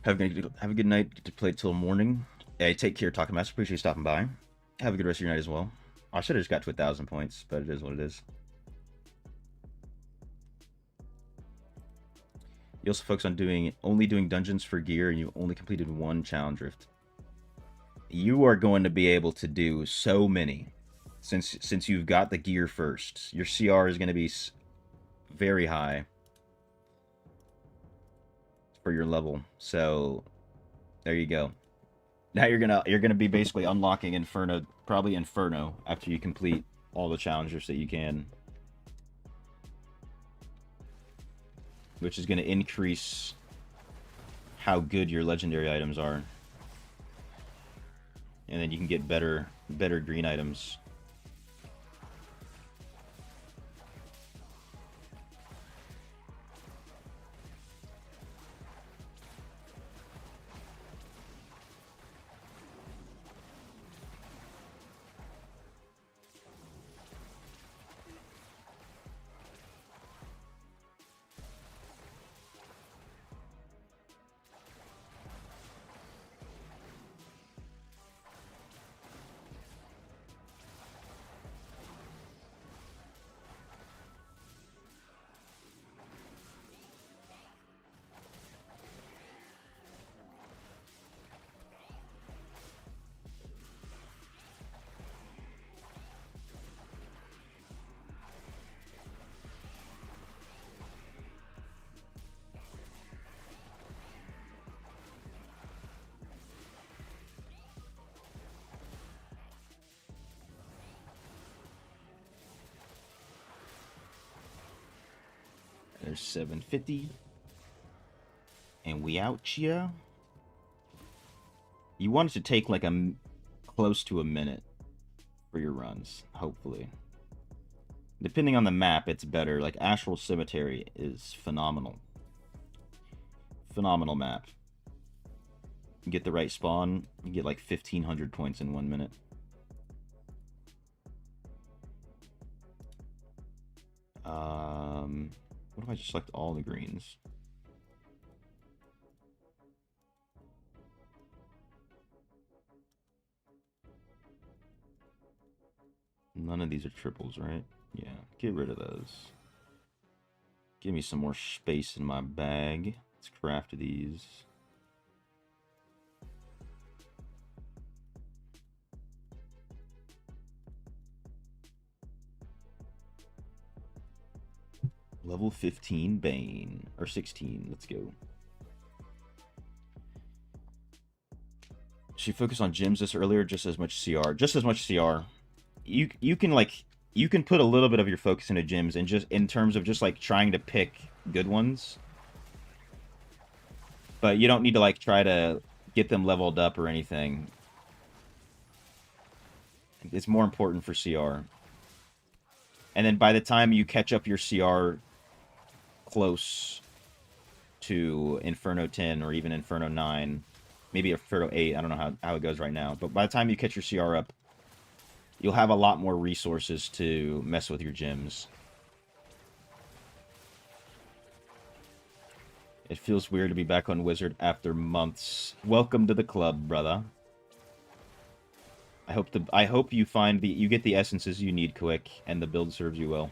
Have a good night. Get to play till morning. Hey, take care, Talking Master. Appreciate you stopping by. Have a good rest of your night as well. I should have just got to 1,000 points, but it is what it is. You also focus on only doing dungeons for gear, and you only completed 1 challenge rift. You are going to be able to do so many, since you've got the gear first. Your CR is going to be very high for your level. So there you go. Now you're gonna be basically unlocking Inferno, probably Inferno, after you complete all the challenges that you can, which is going to increase how good your legendary items are, and then you can get better green items. There's 750. And we out here. You want it to take like close to a minute for your runs, hopefully. Depending on the map, it's better. Like Astral Cemetery is phenomenal. Phenomenal map. You get the right spawn, you get like 1,500 points in 1 minute. What if I just select all the greens? None of these are triples, right? Yeah, get rid of those. Give me some more space in my bag. Let's craft these. Level 15 Bane. Or 16. Let's go. She focused on gems this earlier, just as much CR. Just as much CR. You can put a little bit of your focus into gems, and just in terms of just like trying to pick good ones. But you don't need to like try to get them leveled up or anything. It's more important for CR. And then by the time you catch up your CR close to Inferno 10 or even Inferno 9, maybe Inferno 8, I don't know how it goes right now, but by the time you catch your CR up, you'll have a lot more resources to mess with your gems. It feels weird to be back on Wizard after months. Welcome to the club, brother. I hope you find you get the essences you need quick, and the build serves you well.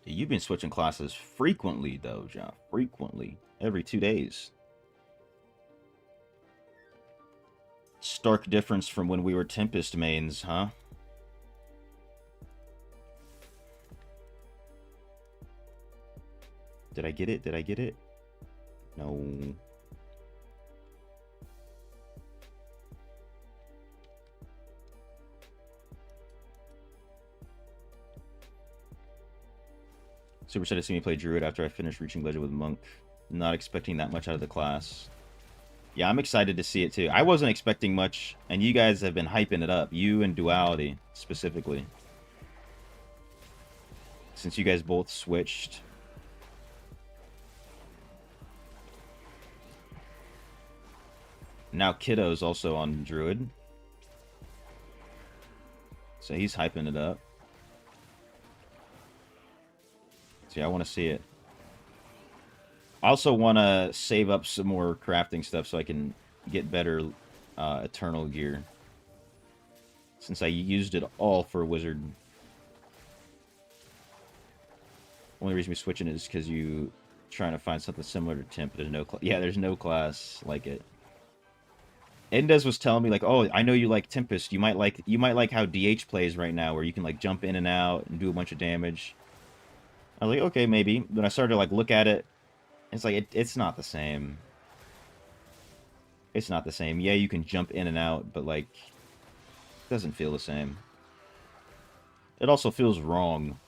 You've been switching classes frequently, though, John. Frequently. Every 2 days. Stark difference from when we were Tempest mains, huh? Did I get it? Did I get it? No. Super excited to see me play Druid after I finish reaching Legend with Monk. Not expecting that much out of the class. Yeah, I'm excited to see it too. I wasn't expecting much, and you guys have been hyping it up. You and Duality, specifically. Since you guys both switched. Now Kiddo's also on Druid. So he's hyping it up. So yeah, I want to see it. I also want to save up some more crafting stuff so I can get better Eternal gear. Since I used it all for Wizard. Only reason we're switching is because you trying to find something similar to Temp. There's no yeah, there's no class like it. Endez was telling me like, oh, I know you like Tempest. You might like how DH plays right now, where you can like jump in and out and do a bunch of damage. I was like, okay, maybe. Then I started to like look at it. It's like it's not the same. It's not the same. Yeah, you can jump in and out, but like, it doesn't feel the same. It also feels wrong.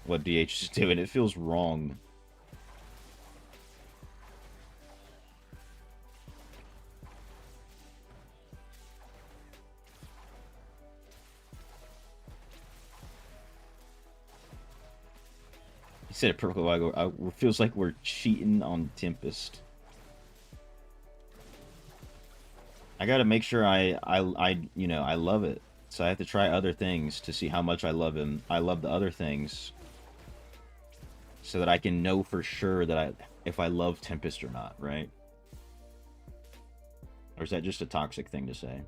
What DH is doing, it feels wrong. He said it perfectly a while ago. It feels like we're cheating on Tempest. I gotta make sure I love it. So I have to try other things to see how much I love him. I love the other things. So that I can know for sure that if I love Tempest or not, right? Or is that just a toxic thing to say?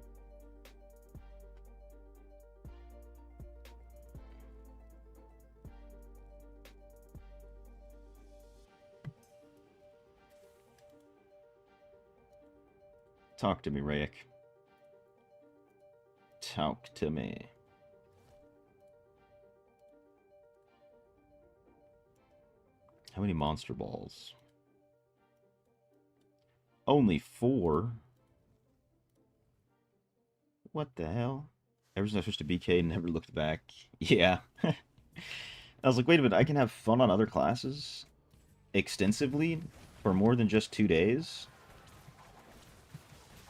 Talk to me, Rayek. Talk to me. How many monster balls? Only 4? What the hell? Ever since I switched to BK, never looked back. Yeah. I was like, wait a minute, I can have fun on other classes? Extensively? For more than just 2 days?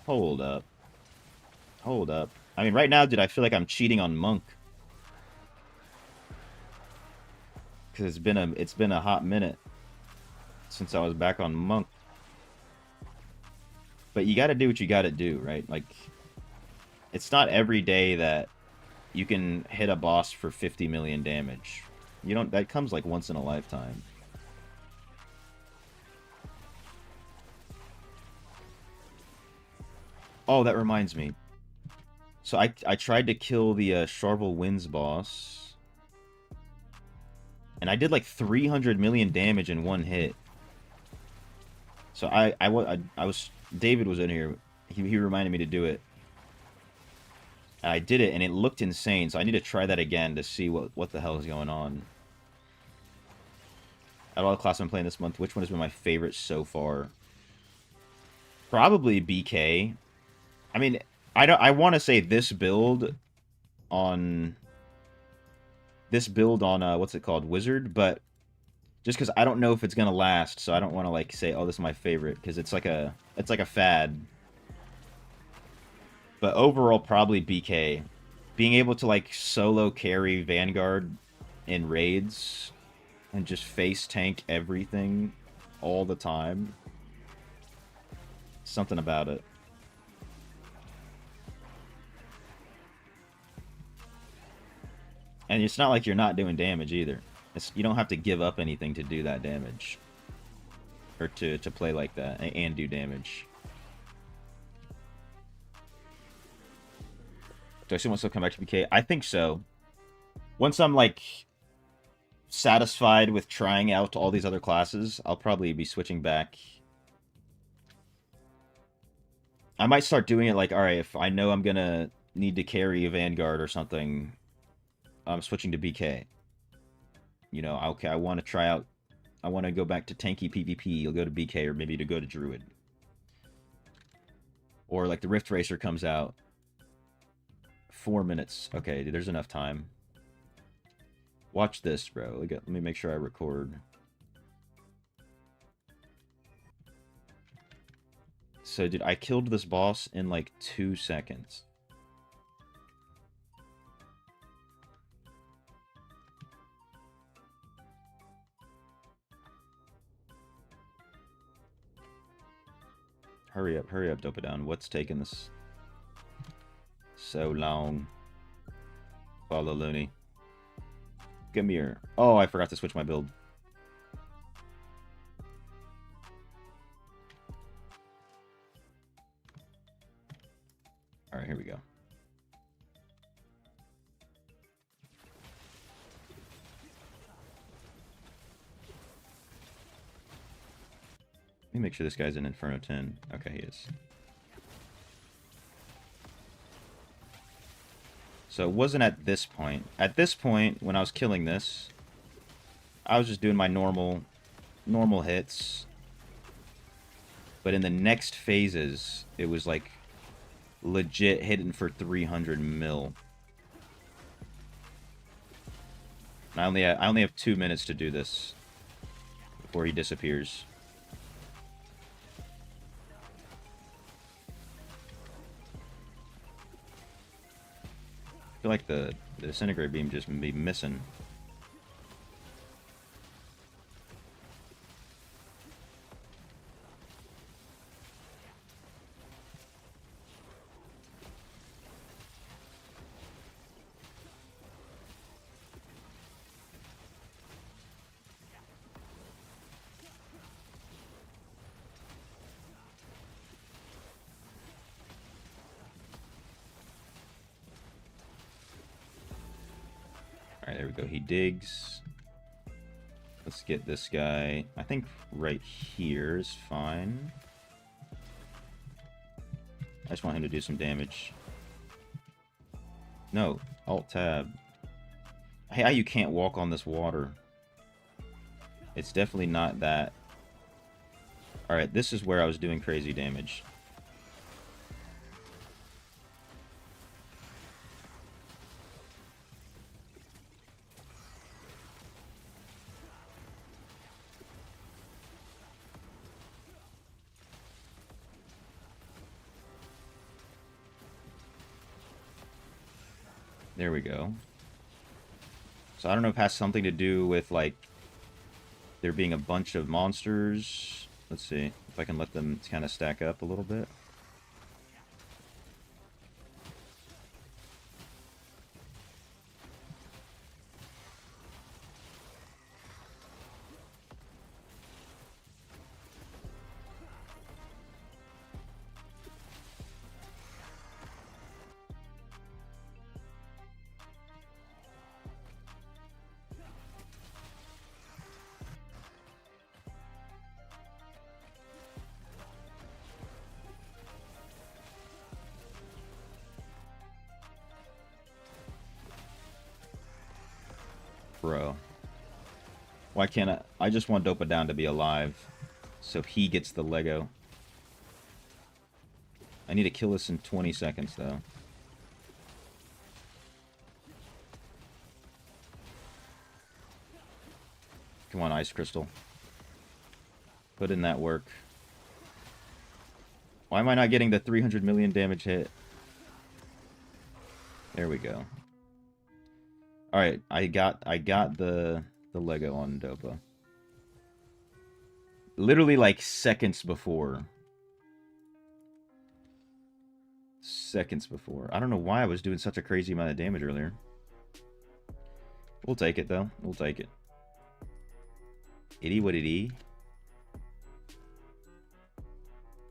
Hold up. Hold up. I mean, right now, dude, I feel like I'm cheating on Monk. Because it's been a hot minute since I was back on Monk. But you gotta do what you gotta do, right? Like, it's not every day that you can hit a boss for 50 million damage. You don't, that comes like once in a lifetime. Oh, that reminds me. So I tried to kill the Charvel Winds boss. And I did like 300 million damage in one hit. So I was... David was in here. He reminded me to do it. And I did it, and it looked insane. So I need to try that again to see what the hell is going on. Out of all the classes I'm playing this month, which one has been my favorite so far? Probably BK. I mean, I want to say this build on what's it called, Wizard, but just because I don't know if it's gonna last, so I don't want to like say, oh, this is my favorite, because it's like a fad. But overall, probably BK. Being able to like solo carry Vanguard in raids and just face tank everything all the time. Something about it. And it's not like you're not doing damage either. You don't have to give up anything to do that damage. Or to play like that and do damage. Do I see myself come back to BK? I think so. Once I'm like satisfied with trying out all these other classes, I'll probably be switching back. I might start doing it like, alright, if I know I'm gonna need to carry a Vanguard or something, I'm switching to BK. You know, okay, I want to try out, I want to go back to tanky PvP, you'll go to BK, or maybe to go to Druid. Or like the Rift Racer comes out. 4 minutes. Okay, there's enough time. Watch this, bro. Let me make sure I record. So, dude, I killed this boss in like 2 seconds. Hurry up, Dope It Down. What's taking this so long? Follow Looney. Come here. Oh, I forgot to switch my build. Alright, here we go. Let me make sure this guy's in Inferno 10. Okay, he is. So it wasn't at this point. At this point, when I was killing this, I was just doing my normal hits. But in the next phases, it was like legit hitting for 300 mil. And I only have 2 minutes to do this before he disappears. I feel like the disintegrate beam just be missing. Alright, there we go. He digs. Let's get this guy. I think right here is fine. I just want him to do some damage. No. Alt-tab. Hey, how you can't walk on this water? It's definitely not that. Alright, this is where I was doing crazy damage. There we go. So I don't know if it has something to do with, like, there being a bunch of monsters. Let's see if I can let them kind of stack up a little bit. Bro. Why can't I? I just want Dopa Down to be alive. So he gets the Lego. I need to kill this in 20 seconds, though. Come on, Ice Crystal. Put in that work. Why am I not getting the 300 million damage hit? There we go. Alright, I got the Lego on Dopa. Literally like seconds before. Seconds before. I don't know why I was doing such a crazy amount of damage earlier. We'll take it though. We'll take it. Itty what itty.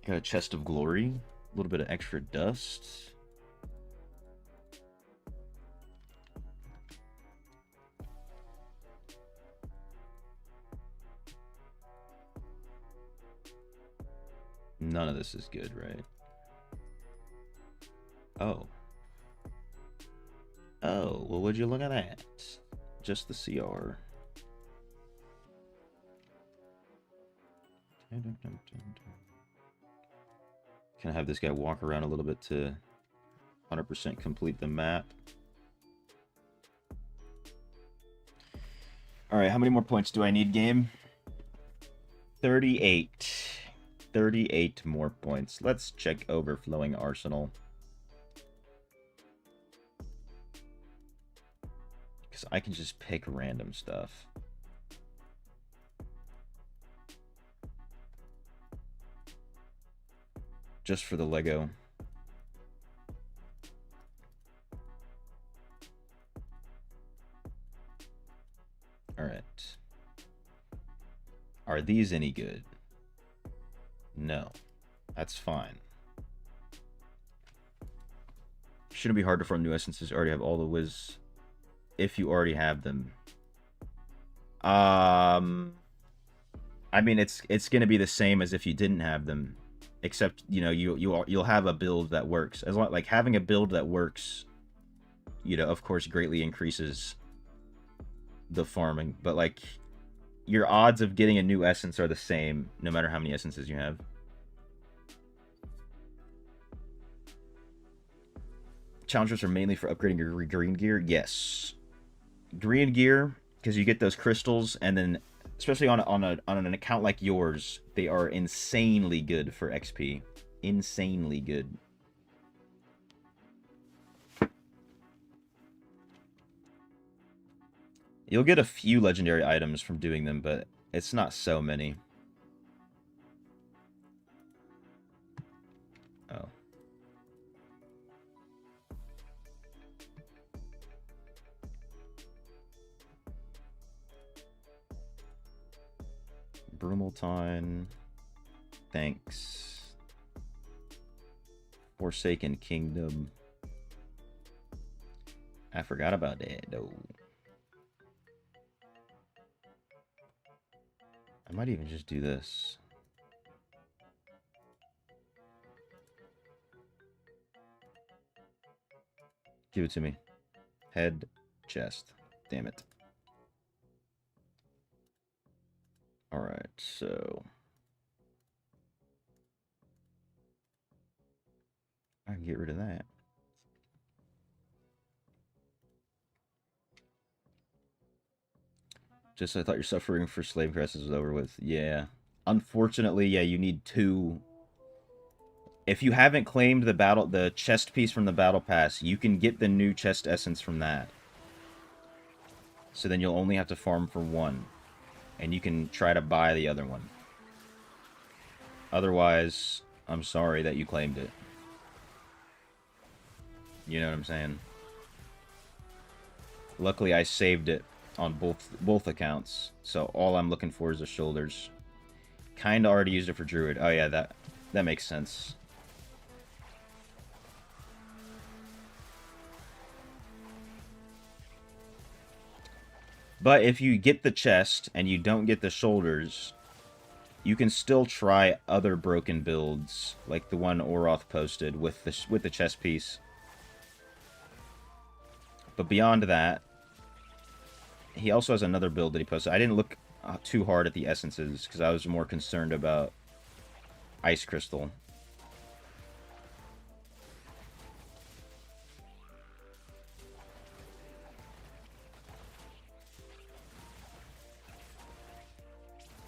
Got a chest of glory. A little bit of extra dust. None of this is good, right? Oh. Oh, well, would you look at that? Just the CR. Can I have this guy walk around a little bit to 100% complete the map? Alright, how many more points do I need, game? 38. 38 more points. Let's check overflowing arsenal. Because I can just pick random stuff. Just for the Lego. Alright. Are these any good? No. That's fine. Shouldn't be hard to farm new essences. Already have all the whiz. If you already have them. I mean, it's gonna be the same as if you didn't have them, except you know you'll have a build that works. As long like having a build that works, you know, of course, greatly increases the farming. But like, your odds of getting a new essence are the same no matter how many essences you have. Challengers are mainly for upgrading your green gear. Yes, green gear, because you get those crystals, and then especially on an account like yours, they are insanely good for XP. Insanely good. You'll get a few legendary items from doing them, but it's not so many. Oh. Brumaltine. Thanks. Forsaken Kingdom. I forgot about that, though. I might even just do this. Give it to me. Head, chest. Damn it. Alright, so... I can get rid of that. Just I thought your suffering for slave classes was over with. Yeah. Unfortunately, yeah, you need 2. If you haven't claimed the chest piece from the battle pass, you can get the new chest essence from that. So then you'll only have to farm for 1. And you can try to buy the other one. Otherwise, I'm sorry that you claimed it. You know what I'm saying? Luckily, I saved it on both accounts. So all I'm looking for is the shoulders. Kinda already used it for Druid. Oh yeah, that makes sense. But if you get the chest and you don't get the shoulders, you can still try other broken builds, like the one Oroth posted with the chest piece. But beyond that, he also has another build that he posted. I didn't look too hard at the essences because I was more concerned about Ice Crystal.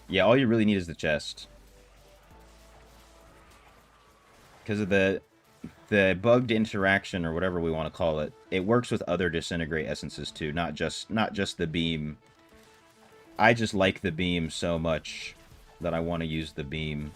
Yeah, all you really need is the chest. Because of the bugged interaction, or whatever we want to call it, it works with other disintegrate essences too, not just the beam. I just like the beam so much that I want to use the beam.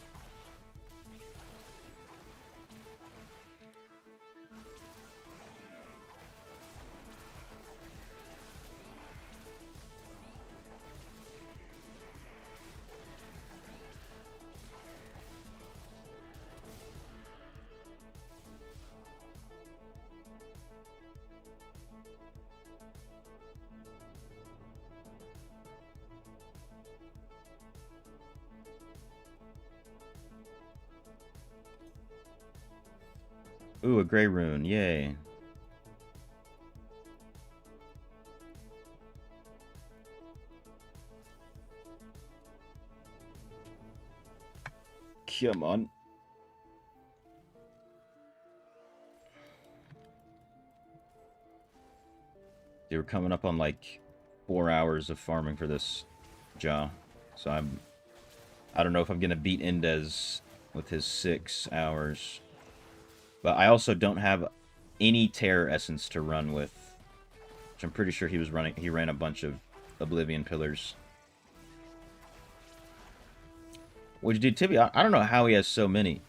Ooh, a gray rune. Yay. Come on. They were coming up on like 4 hours of farming for this jaw. So I don't know if I'm gonna beat Indez with his 6 hours. But I also don't have any Terror Essence to run with. Which I'm pretty sure he ran a bunch of Oblivion Pillars. Which, dude, Tibby, I don't know how he has so many.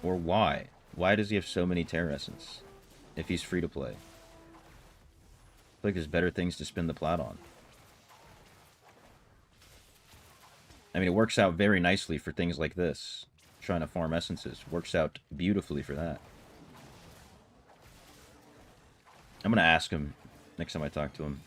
Or why. Why does he have so many Terror Essence? If he's free to play. I feel like there's better things to spend the plat on. I mean, it works out very nicely for things like this. Trying to farm essences. Works out beautifully for that. I'm going to ask him next time I talk to him.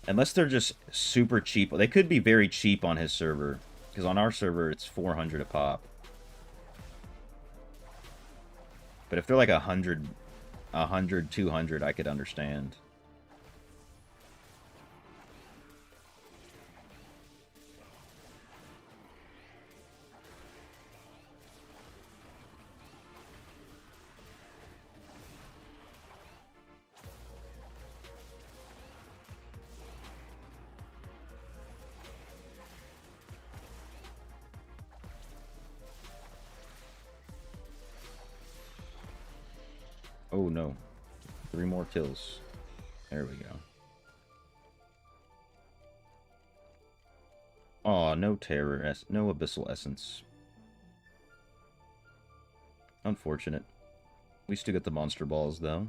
Unless they're just super cheap. They could be very cheap on his server. Because on our server, it's 400 a pop. But if they're like 100, 200, I could understand. Oh no. 3 more kills. There we go. Aw, no terror, no abyssal essence. Unfortunate. We still get the monster balls though.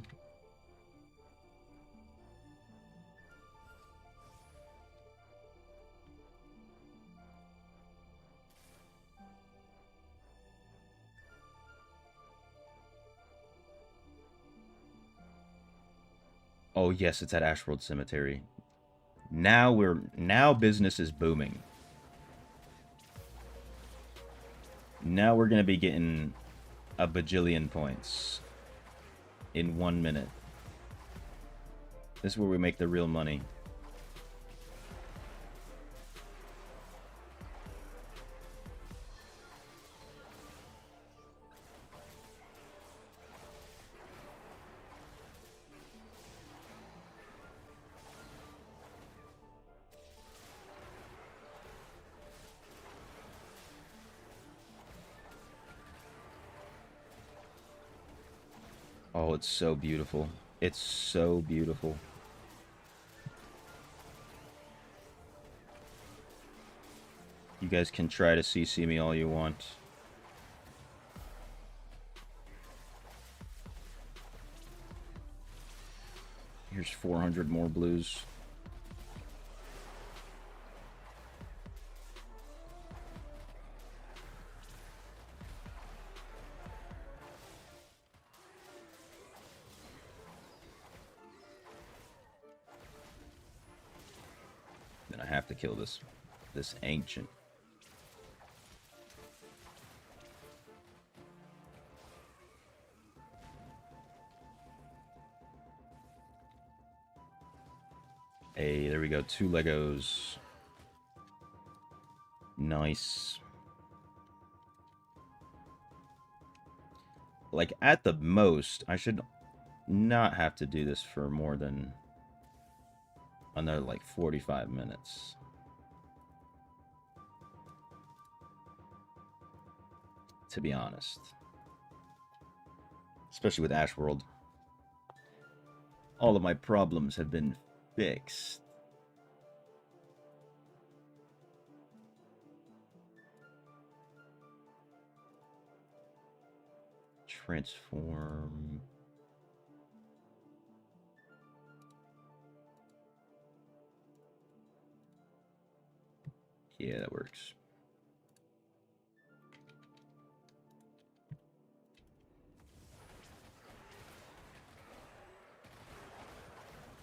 Oh yes, it's at Ashworld Cemetery. Now business is booming. Now we're gonna be getting a bajillion points in 1 minute. This is where we make the real money. Oh, it's so beautiful. It's so beautiful. You guys can try to CC me all you want. Here's 400 more blues. Then I have to kill this ancient. Hey, there we go. 2 Legos. Nice. Like, at the most, I should not have to do this for more than another, like, 45 minutes. To be honest. Especially with Ashworld. All of my problems have been fixed. Transform. Yeah, that works.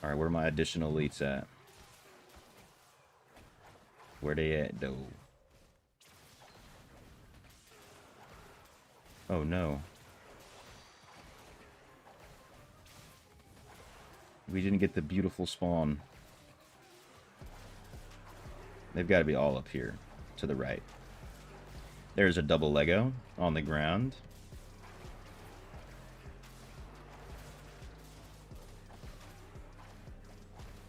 Alright, where are my additional elites at? Where they at, though? Oh no. We didn't get the beautiful spawn. They've got to be all up here, to the right. There's a double Lego on the ground.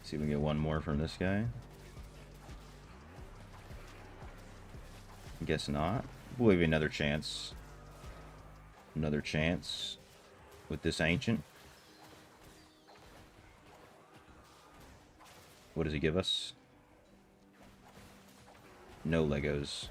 See if we can get one more from this guy. Guess not. We'll give you another chance. Another chance with this ancient. What does he give us? No Legos.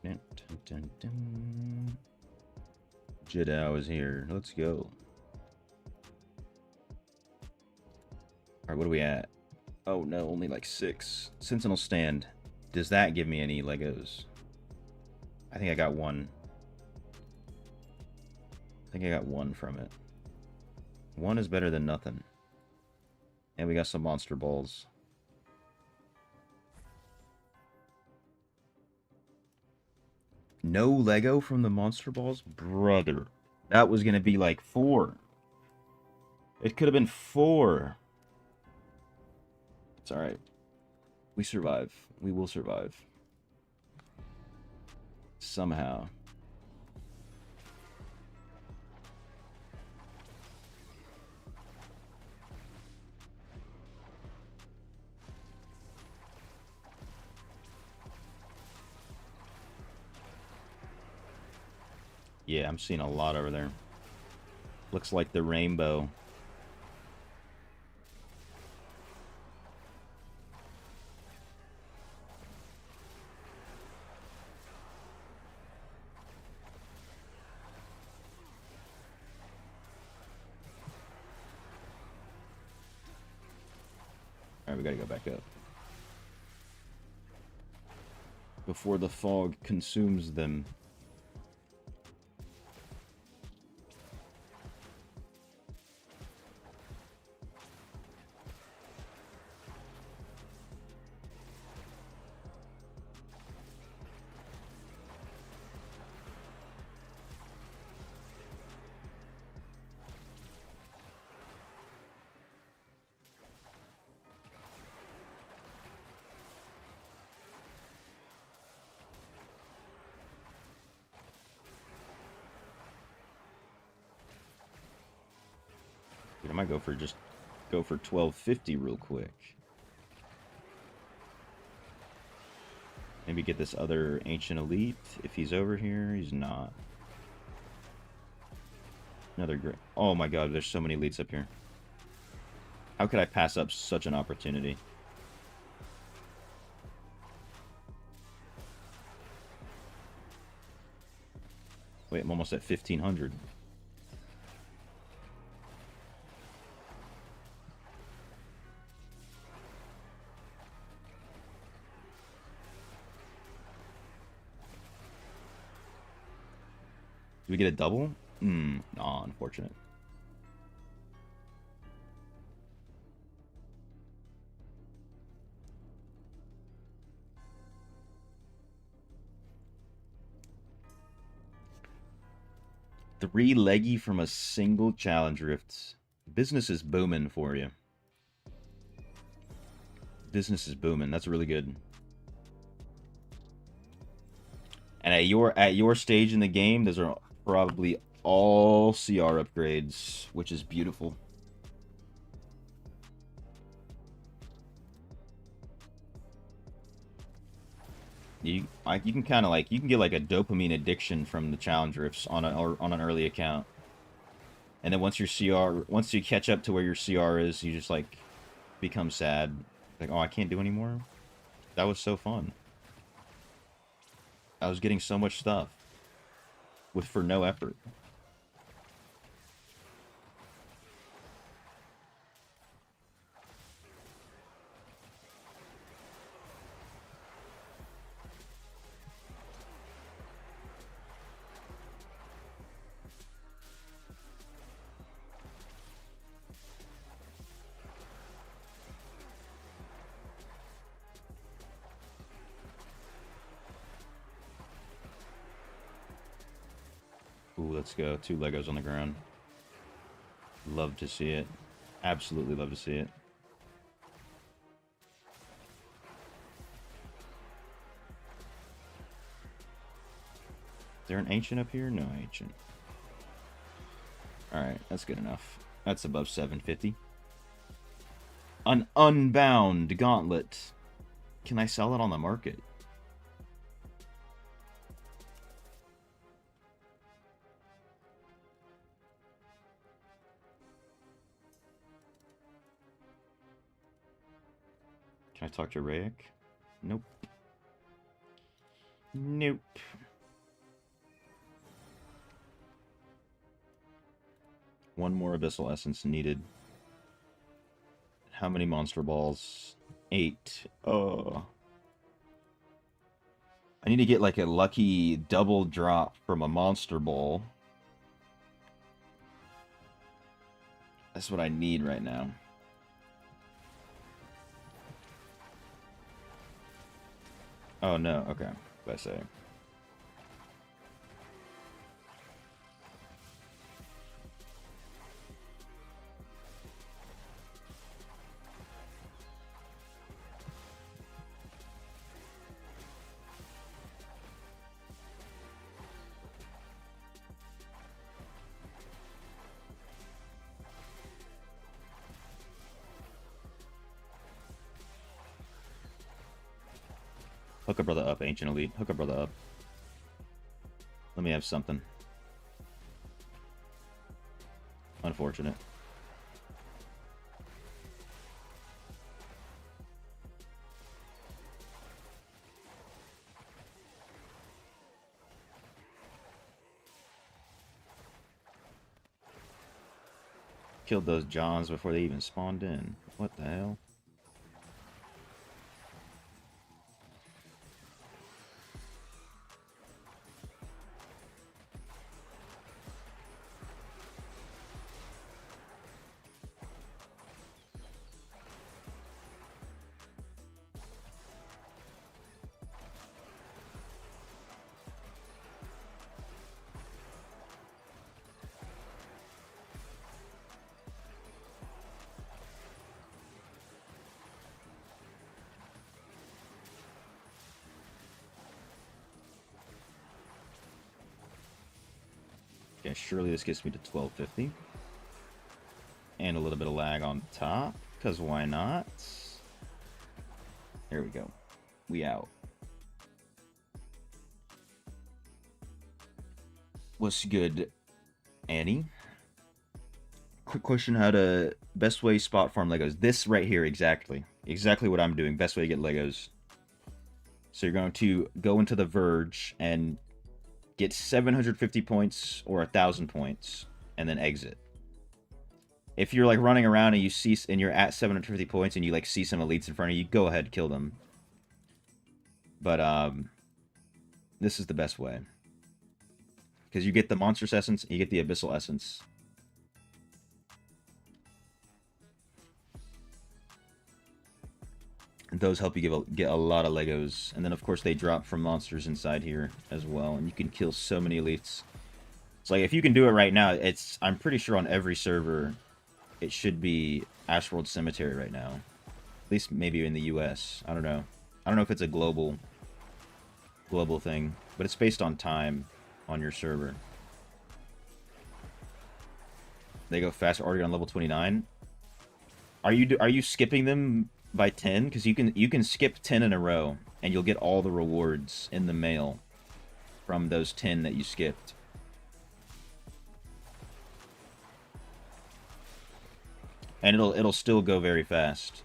Dun, dun, dun. Jedao is here. Let's go. Alright, what are we at? Oh no, only like 6. Sentinel stand. Does that give me any Legos? I think I got one. I think I got one from it. One is better than nothing. And we got some monster balls. No Lego from the monster balls? Brother. That was going to be like 4. It could have been 4. It's alright. We survive. We will survive. Somehow. Yeah, I'm seeing a lot over there. Looks like the rainbow. Alright, we gotta go back up. Before the fog consumes them. Dude, I might go for 1250 real quick. Maybe get this other Ancient Elite. If he's over here, he's not. Another great. Oh my god, there's so many elites up here. How could I pass up such an opportunity? Wait, I'm almost at 1500. Did we get a double? Aw, unfortunate. Three leggy from a single challenge rift. Business is booming for you. Business is booming. That's really good. And at your stage in the game, those are probably all CR upgrades, which is beautiful. You can kind of like you can get like a dopamine addiction from the challenge rifts on an early account, and then once you catch up to where your CR is, you just like become sad, like, oh, I can't do anymore. That was so fun. I was getting so much stuff for no effort. Ooh, let's go. 2 Legos on the ground. Love to see it. Absolutely love to see it. Is there an ancient up here? No ancient. Alright, that's good enough. That's above 750. An unbound gauntlet. Can I sell it on the market? Can I talk to Rayek? Nope. Nope. One more Abyssal Essence needed. How many Monster Balls? 8. Oh. I need to get like a lucky double drop from a Monster Ball. That's what I need right now. Oh no, okay. What I say? Hook a brother up, Ancient Elite. Hook a brother up. Let me have something. Unfortunate. Killed those Johns before they even spawned in. What the hell? Okay, surely this gets me to 1250. And a little bit of lag on top, because why not? There we go. We out. What's good, Annie? Quick question, how to best way spot farm Legos. This right here, exactly. Exactly what I'm doing. Best way to get Legos. So you're going to go into the Verge and get 750 points or 1,000 points, and then exit. If you're like running around and you see and you're at 750 points and you like see some elites in front of you, go ahead, kill them. But this is the best way, because you get the Monstrous Essence and you get the Abyssal Essence. And those help you get a lot of Legos, and then of course they drop from monsters inside here as well, and you can kill so many elites. It's like if you can do it right now, I'm pretty sure on every server it should be Ashworld Cemetery right now. At least maybe in the US. I don't know. I don't know if it's a global thing, but it's based on time on your server. They go fast. Already on level 29. Are you skipping them by 10? Because you can skip 10 in a row and you'll get all the rewards in the mail from those 10 that you skipped. And it'll still go very fast.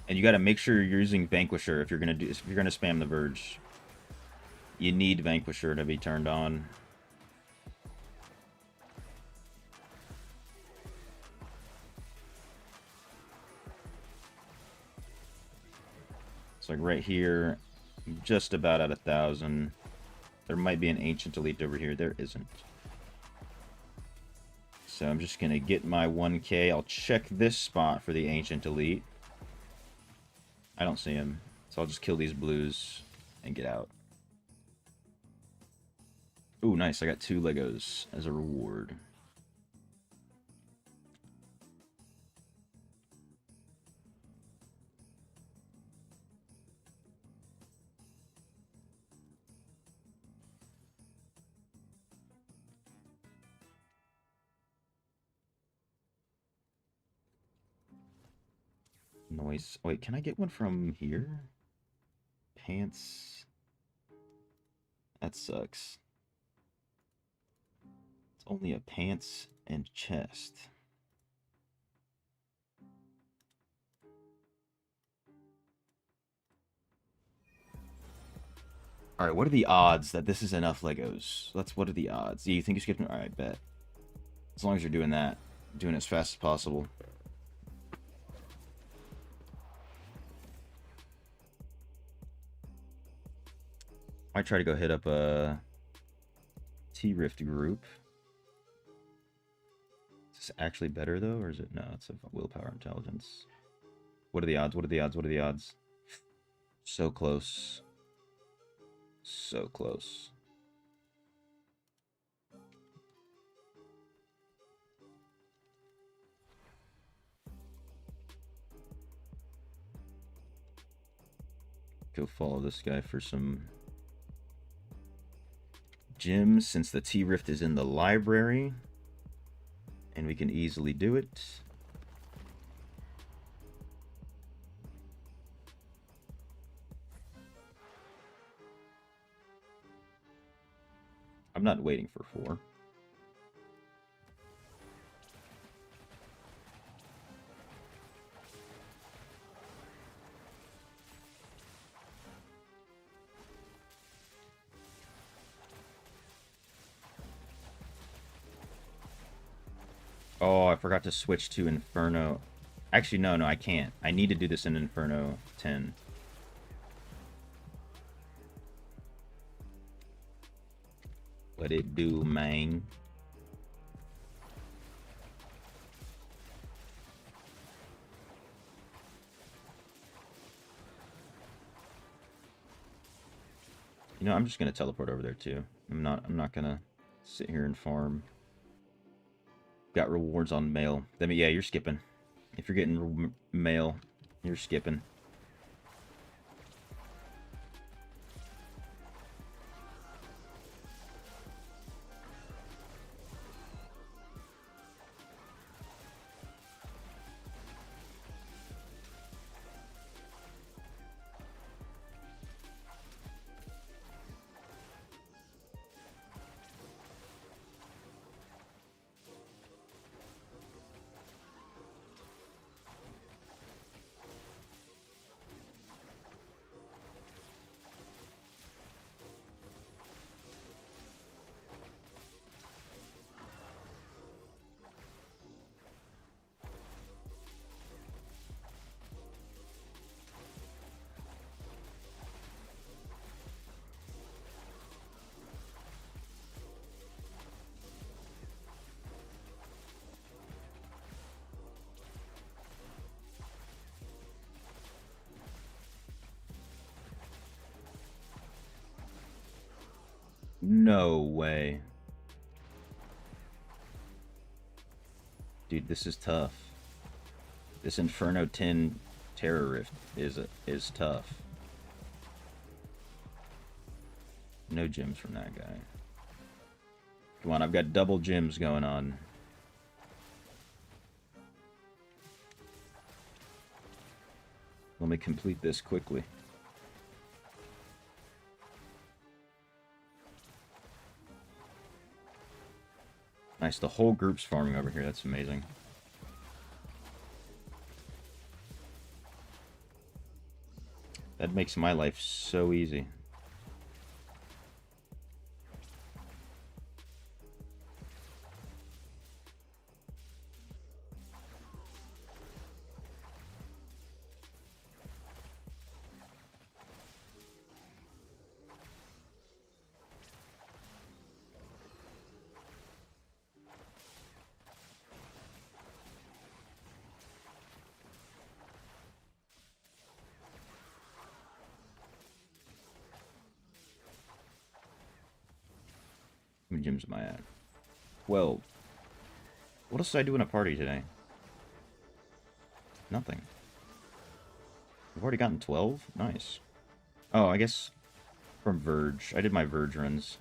And you got to make sure you're using Vanquisher if you're gonna spam the Verge. You need Vanquisher to be turned on. It's like right here, just about at 1,000. There might be an Ancient Elite over here. There isn't. So I'm just going to get my 1k. I'll check this spot for the Ancient Elite. I don't see him. So I'll just kill these blues and get out. Ooh, nice. I got 2 Legos as a reward. Noise. Wait, can I get one from here? Pants. That sucks. It's only a pants and chest. Alright, what are the odds that this is enough Legos? What are the odds? Yeah, you think you're skipping? Alright, bet. As long as you're doing that. Doing it as fast as possible. I try to go hit up a T-Rift group. Is this actually better, though? Or is it? No, it's a willpower intelligence. What are the odds? What are the odds? What are the odds? So close. So close. Go follow this guy for some gems, since the T-Rift is in the library. And we can easily do it. I'm not waiting for 4. Oh, I forgot to switch to Inferno. Actually, no, I can't. I need to do this in Inferno 10. What it do, man? You know, I'm just gonna teleport over there too. I'm not gonna sit here and farm. Got rewards on mail. Then yeah, you're skipping. If you're getting mail, you're skipping. No way. Dude, this is tough. This Inferno 10 Terror Rift is tough. No gems from that guy. Come on, I've got double gems going on. Let me complete this quickly. Nice, the whole group's farming over here. That's amazing. That makes my life so easy. How many gyms am I at? 12. What else did I do in a party today? Nothing. I've already gotten 12? Nice. Oh, I guess from Verge. I did my Verge runs.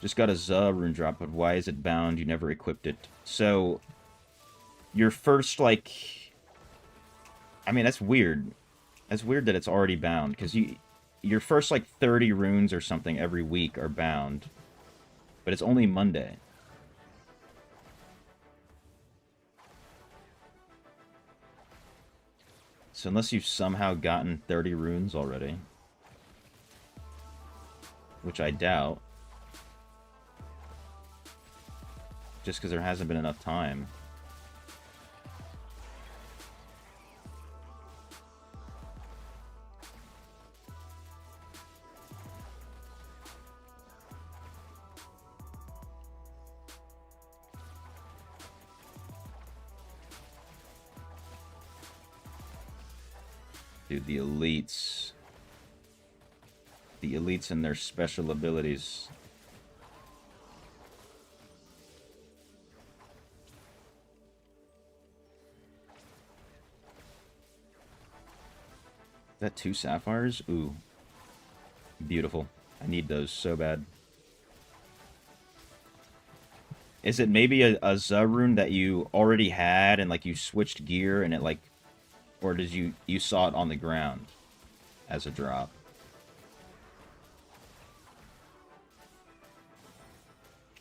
Just got a Za rune drop, but why is it bound? You never equipped it. So, your first, like... I mean, that's weird. That's weird that it's already bound, because your first, like, 30 runes or something every week are bound. But it's only Monday. So unless you've somehow gotten 30 runes already, which I doubt, just because there hasn't been enough time. Dude, the elites. The elites and their special abilities. Is that 2 sapphires? Ooh. Beautiful. I need those so bad. Is it maybe a Za rune that you already had and like you switched gear and it like... Or did you saw it on the ground as a drop?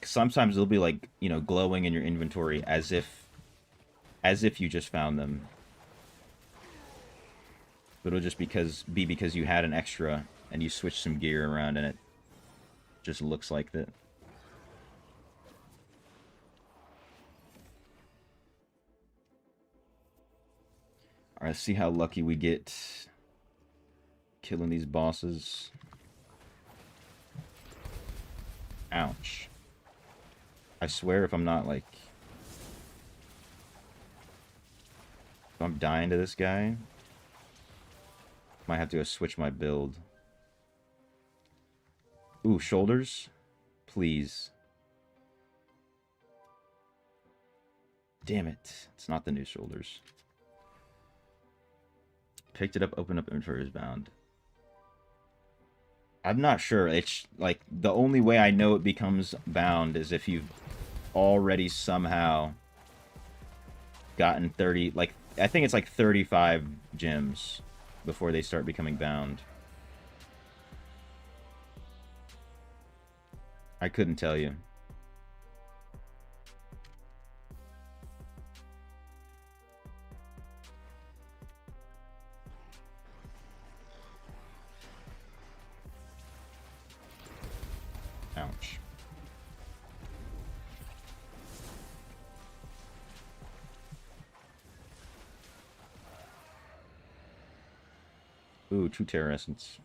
Sometimes they'll be like, you know, glowing in your inventory as if you just found them. But it'll just be because you had an extra and you switched some gear around and it just looks like that. Alright, let's see how lucky we get killing these bosses. Ouch. I swear if I'm not, like... If I'm dying to this guy... Might have to go switch my build. Ooh, shoulders? Please. Damn it. It's not the new shoulders. Picked it up, opened up, inventory is bound. I'm not sure. It's like the only way I know it becomes bound is if you've already somehow gotten 30, like I think it's like 35 gems before they start becoming bound. I couldn't tell you. Ouch. Ooh, 2 Terror Essence.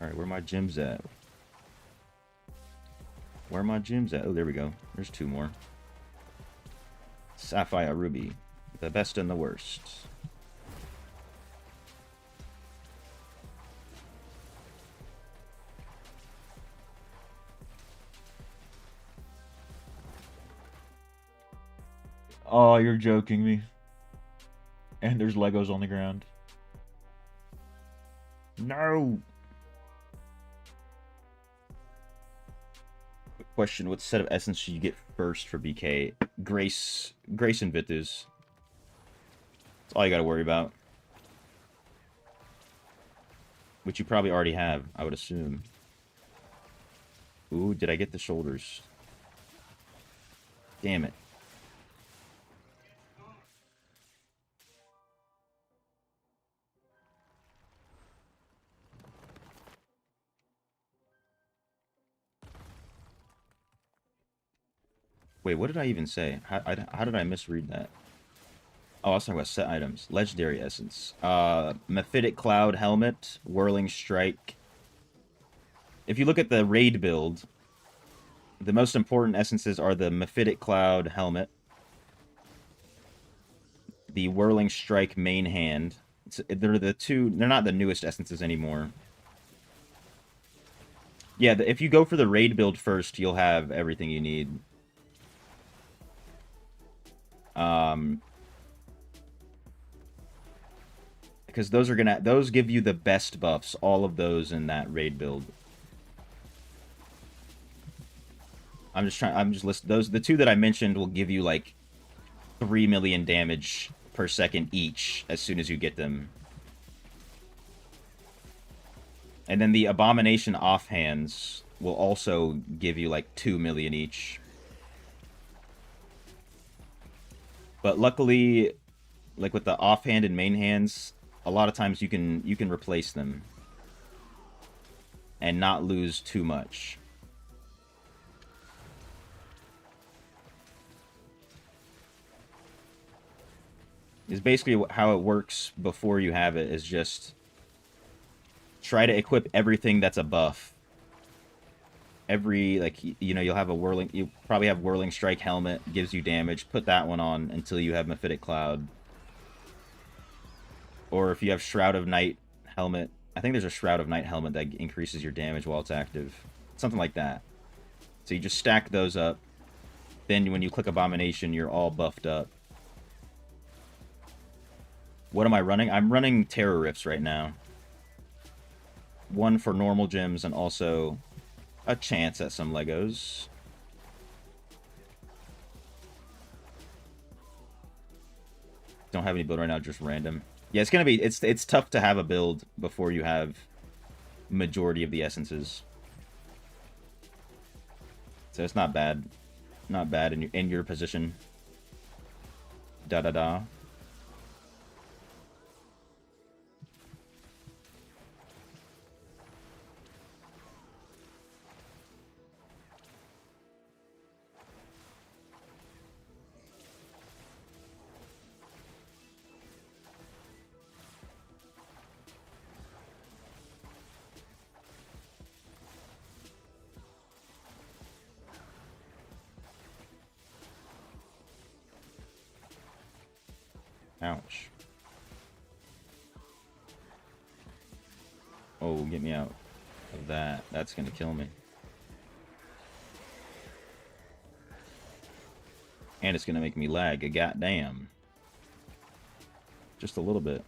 Alright, where are my gems at? Where are my gems at? Oh, there we go. There's 2 more. Sapphire Ruby. The best and the worst. Oh, you're joking me. And there's Legos on the ground. No! Question: what set of essence should you get first for BK? Grace and Vithus. That's all you got to worry about. Which you probably already have, I would assume. Ooh, did I get the shoulders? Damn it. Wait, what did I even say? How did I misread that? Oh, I was talking about set items. Legendary essence. Mephitic Cloud Helmet, Whirling Strike. If you look at the raid build, the most important essences are the Mephitic Cloud Helmet, the Whirling Strike main hand. They're the two. They're not the newest essences anymore. Yeah, if you go for the raid build first, you'll have everything you need. Because those give you the best buffs. All of those in that raid build. I'm just listing those. The two that I mentioned will give you like 3 million damage per second each as soon as you get them. And then the Abomination offhands will also give you like 2 million each. But luckily, like with the offhand and main hands, a lot of times you can replace them and not lose too much. Is basically how it works before you have it, is just try to equip everything that's a buff. Every, like, you know, you probably have Whirling Strike helmet, gives you damage. Put that one on until you have Mephitic Cloud. Or if you have Shroud of Night helmet, I think there's a Shroud of Night helmet that increases your damage while it's active. Something like that. So you just stack those up. Then when you click Abomination, you're all buffed up. What am I running? I'm running Terror Rifts right now. One for normal gems and also a chance at some Legos. Don't have any build right now, just random. Yeah, it's gonna be it's tough to have a build before you have majority of the essences. So it's not bad. Not bad in your position. Da da da. Ouch. Oh, get me out of that. That's gonna kill me. And it's gonna make me lag a goddamn. Just a little bit.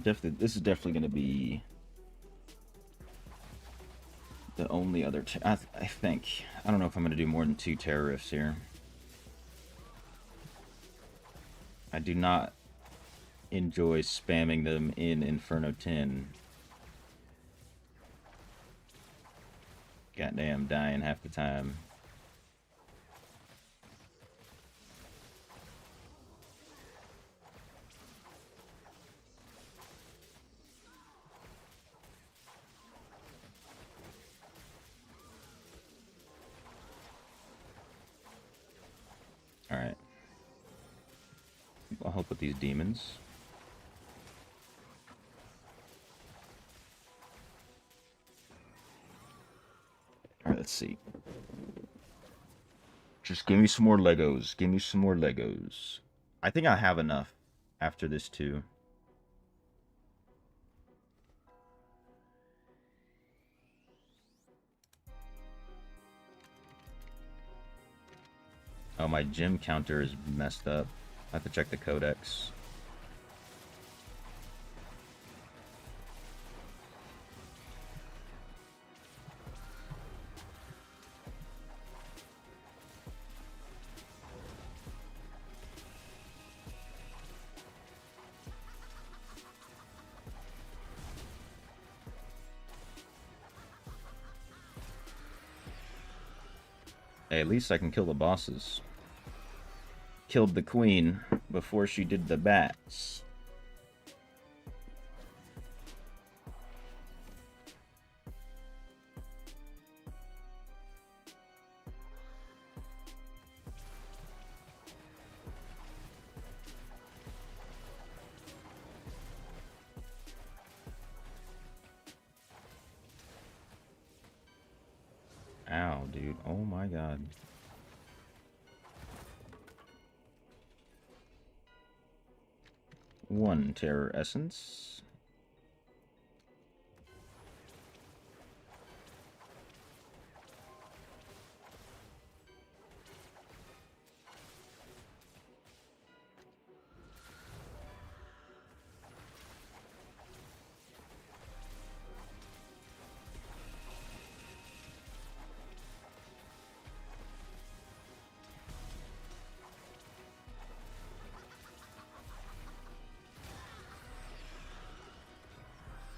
Definitely, this is definitely going to be the only other... I think. I don't know if I'm going to do more than 2 Terror Rifts here. I do not enjoy spamming them in Inferno 10. Goddamn, dying half the time. Alright. I'll help with these demons. Alright, let's see. Just give me some more Legos. Give me some more Legos. I think I have enough after this too. Oh, my gym counter is messed up. I have to check the codex. Hey, at least I can kill the bosses. Killed the queen before she did the bats. Ow, dude. Oh my god. One terror essence.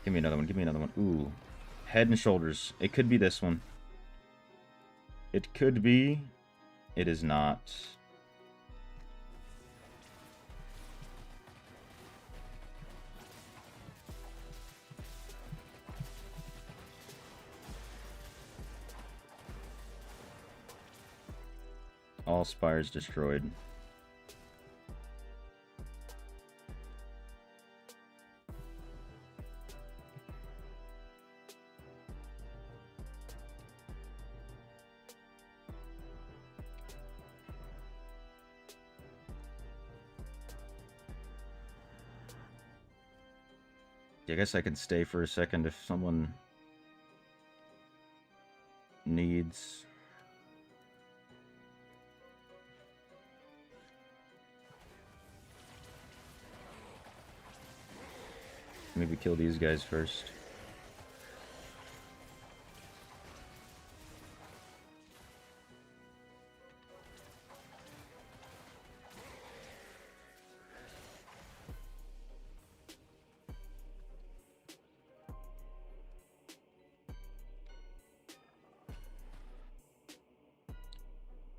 Give me another one. Give me another one. Ooh. Head and shoulders. It could be this one. It could be. It is not. All spires destroyed. I guess I can stay for a second if someone needs. Maybe kill these guys first.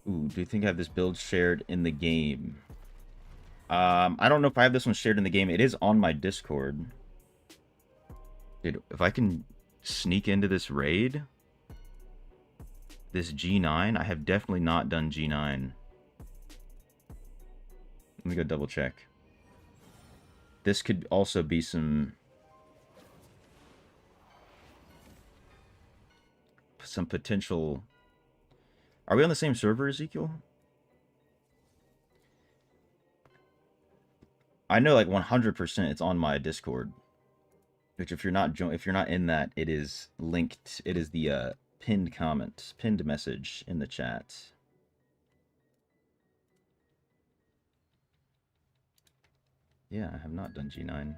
Ooh, do you think I have this build shared in the game? I don't know if I have this one shared in the game. It is on my Discord. Dude, if I can sneak into this raid, this G9, I have definitely not done G9. Let me go double check. This could also be some potential. Are we on the same server, Ezekiel? I know like 100% it's on my Discord. Which if you're not in that, it is linked. It is the pinned comment, pinned message in the chat. Yeah, I have not done G9.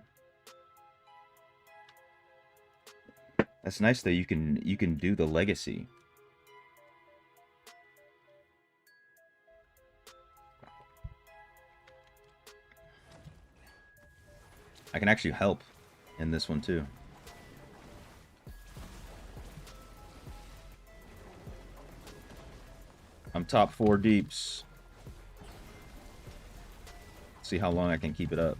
That's nice though. You can do the legacy. I can actually help in this one too. I'm top 4 deeps. See how long I can keep it up.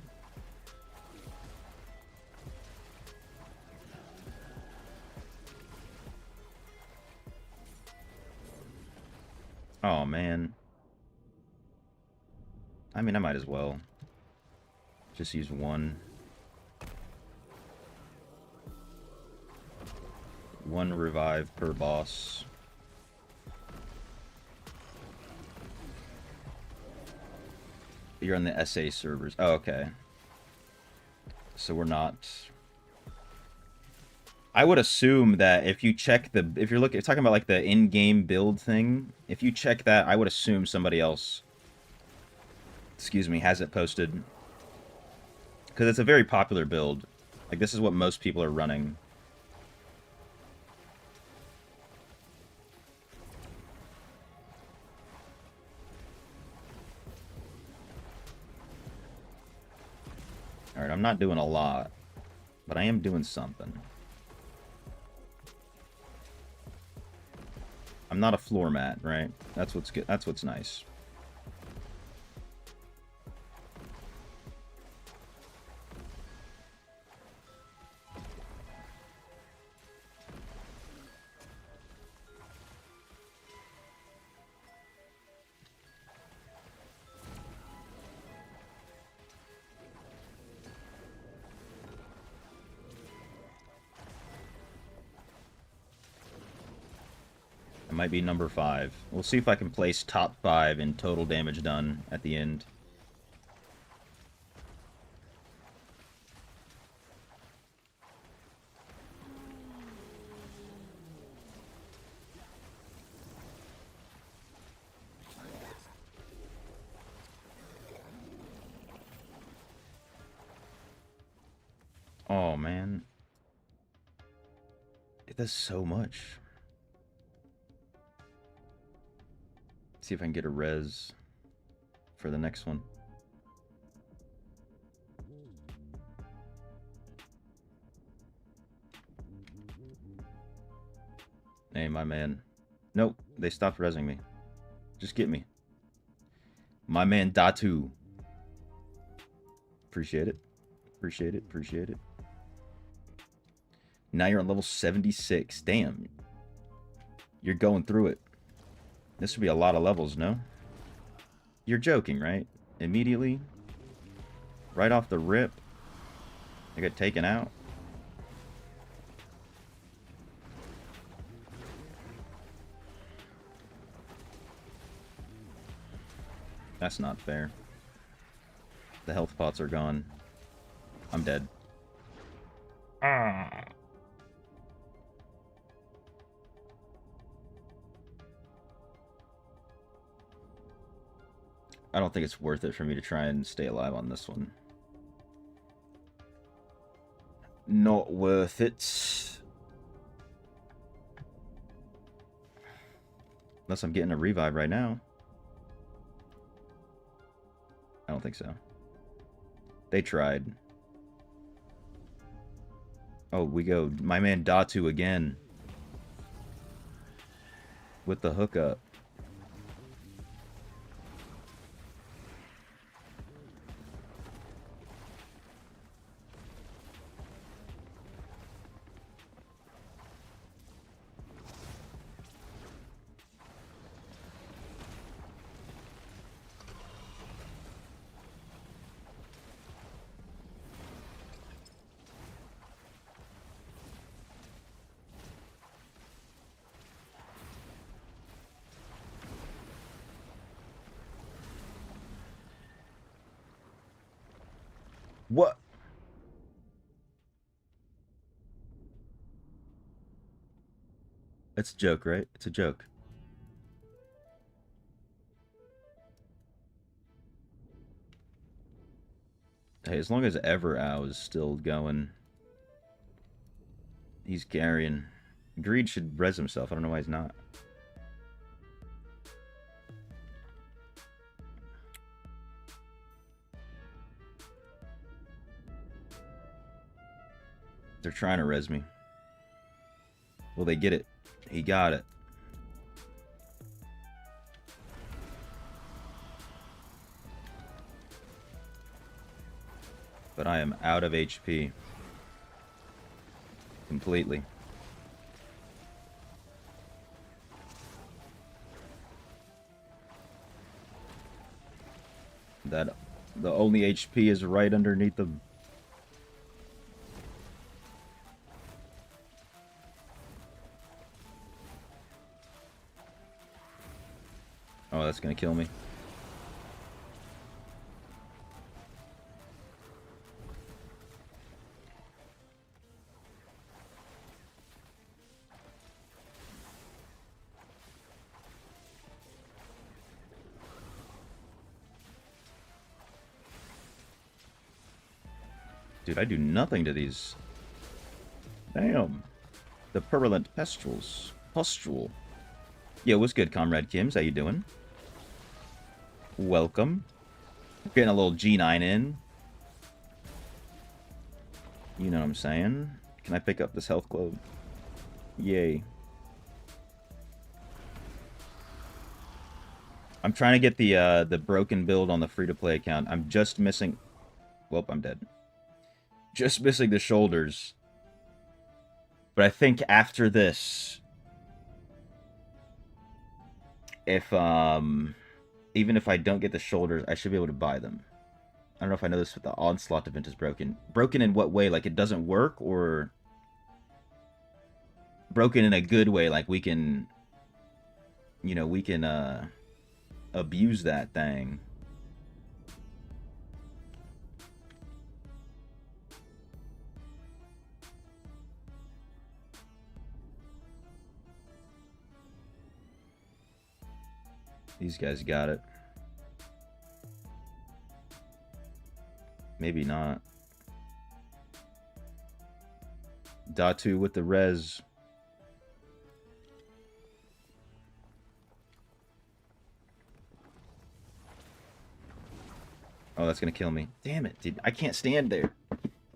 Oh, man. I mean, I might as well. Just use one. One revive per boss. You're on the SA servers. Oh, okay. So we're not... I would assume that if you check the... If you're talking about like the in-game build thing, if you check that, I would assume somebody else, excuse me, has it posted. Because it's a very popular build. Like, this is what most people are running. Alright, I'm not doing a lot, but I am doing something. I'm not a floor mat, right? That's what's good. That's what's nice. It might be number 5. We'll see if I can place top 5 in total damage done at the end. Oh, man. It does so much. See if I can get a res for the next one. Hey, my man. Nope, they stopped resing me. Just get me. My man Datu. Appreciate it. Appreciate it. Appreciate it. Now you're on level 76. Damn. You're going through it. This would be a lot of levels, no? You're joking, right? Immediately? Right off the rip? I got taken out? That's not fair. The health pots are gone. I'm dead. Ah. I don't think it's worth it for me to try and stay alive on this one. Not worth it. Unless I'm getting a revive right now. I don't think so. They tried. Oh, we go. My man Datu again. With the hookup. What? It's a joke, right? It's a joke. Hey, as long as Everow is still going, he's carrying. Greed should res himself. I don't know why he's not. They're trying to res me. Will they get it? He got it. but I am out of HP. Completely. That the only HP is right underneath them. Oh, that's gonna kill me. Dude, I do nothing to these. Damn. The purulent pustules. Pustule. Yo, what's good, Comrade Kims? How you doing? Welcome. Getting a little G9 in. You know what I'm saying? Can I pick up this health globe? Yay. I'm trying to get the broken build on the free-to-play account. I'm just missing... Well, I'm dead. Just missing the shoulders. But I think after this... If, even if I don't get the shoulders, I should be able to buy them. I don't know if I know this, but the Onslaught event is broken. Broken in what way? Like, it doesn't work? Or... broken in a good way, like we can... You know, we can, abuse that thing. These guys got it. Maybe not. Datu with the res. Oh, that's gonna kill me. Damn it, dude. I can't stand there.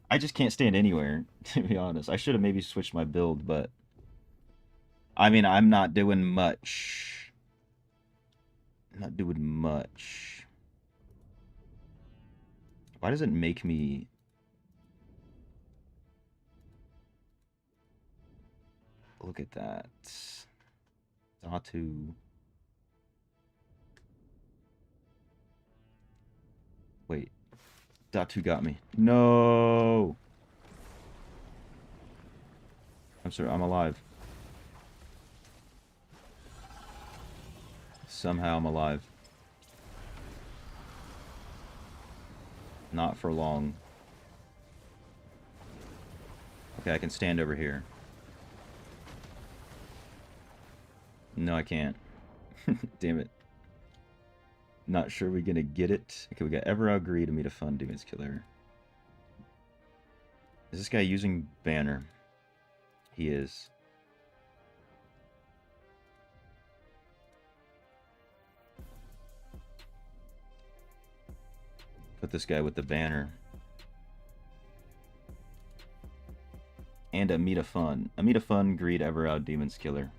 I just can't stand anywhere, to be honest. I should have maybe switched my build, but... I mean, I'm not doing much. I'm not doing much. Why does it make me... Look at that. Datu. Wait. Datu got me. No! I'm sorry, I'm alive. Somehow I'm alive. Not for long. Okay, I can stand over here. No, I can't. Damn it. Not sure we're gonna get it. Okay, we got Ever Agree to meet a fun Demons Killer. Is this guy using banner? He is. Put this guy with the banner. And a meet a fun. A meet a fun, greed, ever out, Demons Killer.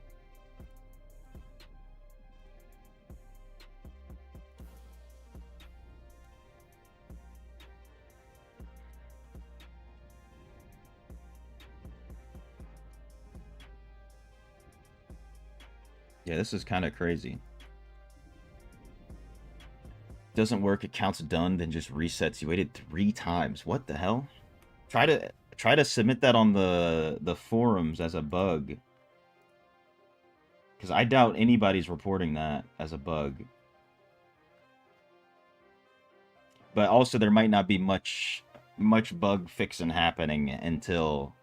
Yeah, this is kind of crazy. Doesn't work, it counts done, then just resets. You waited 3 times. What the hell? Try to submit that on the forums as a bug. Because I doubt anybody's reporting that as a bug. But also there might not be much bug fixing happening until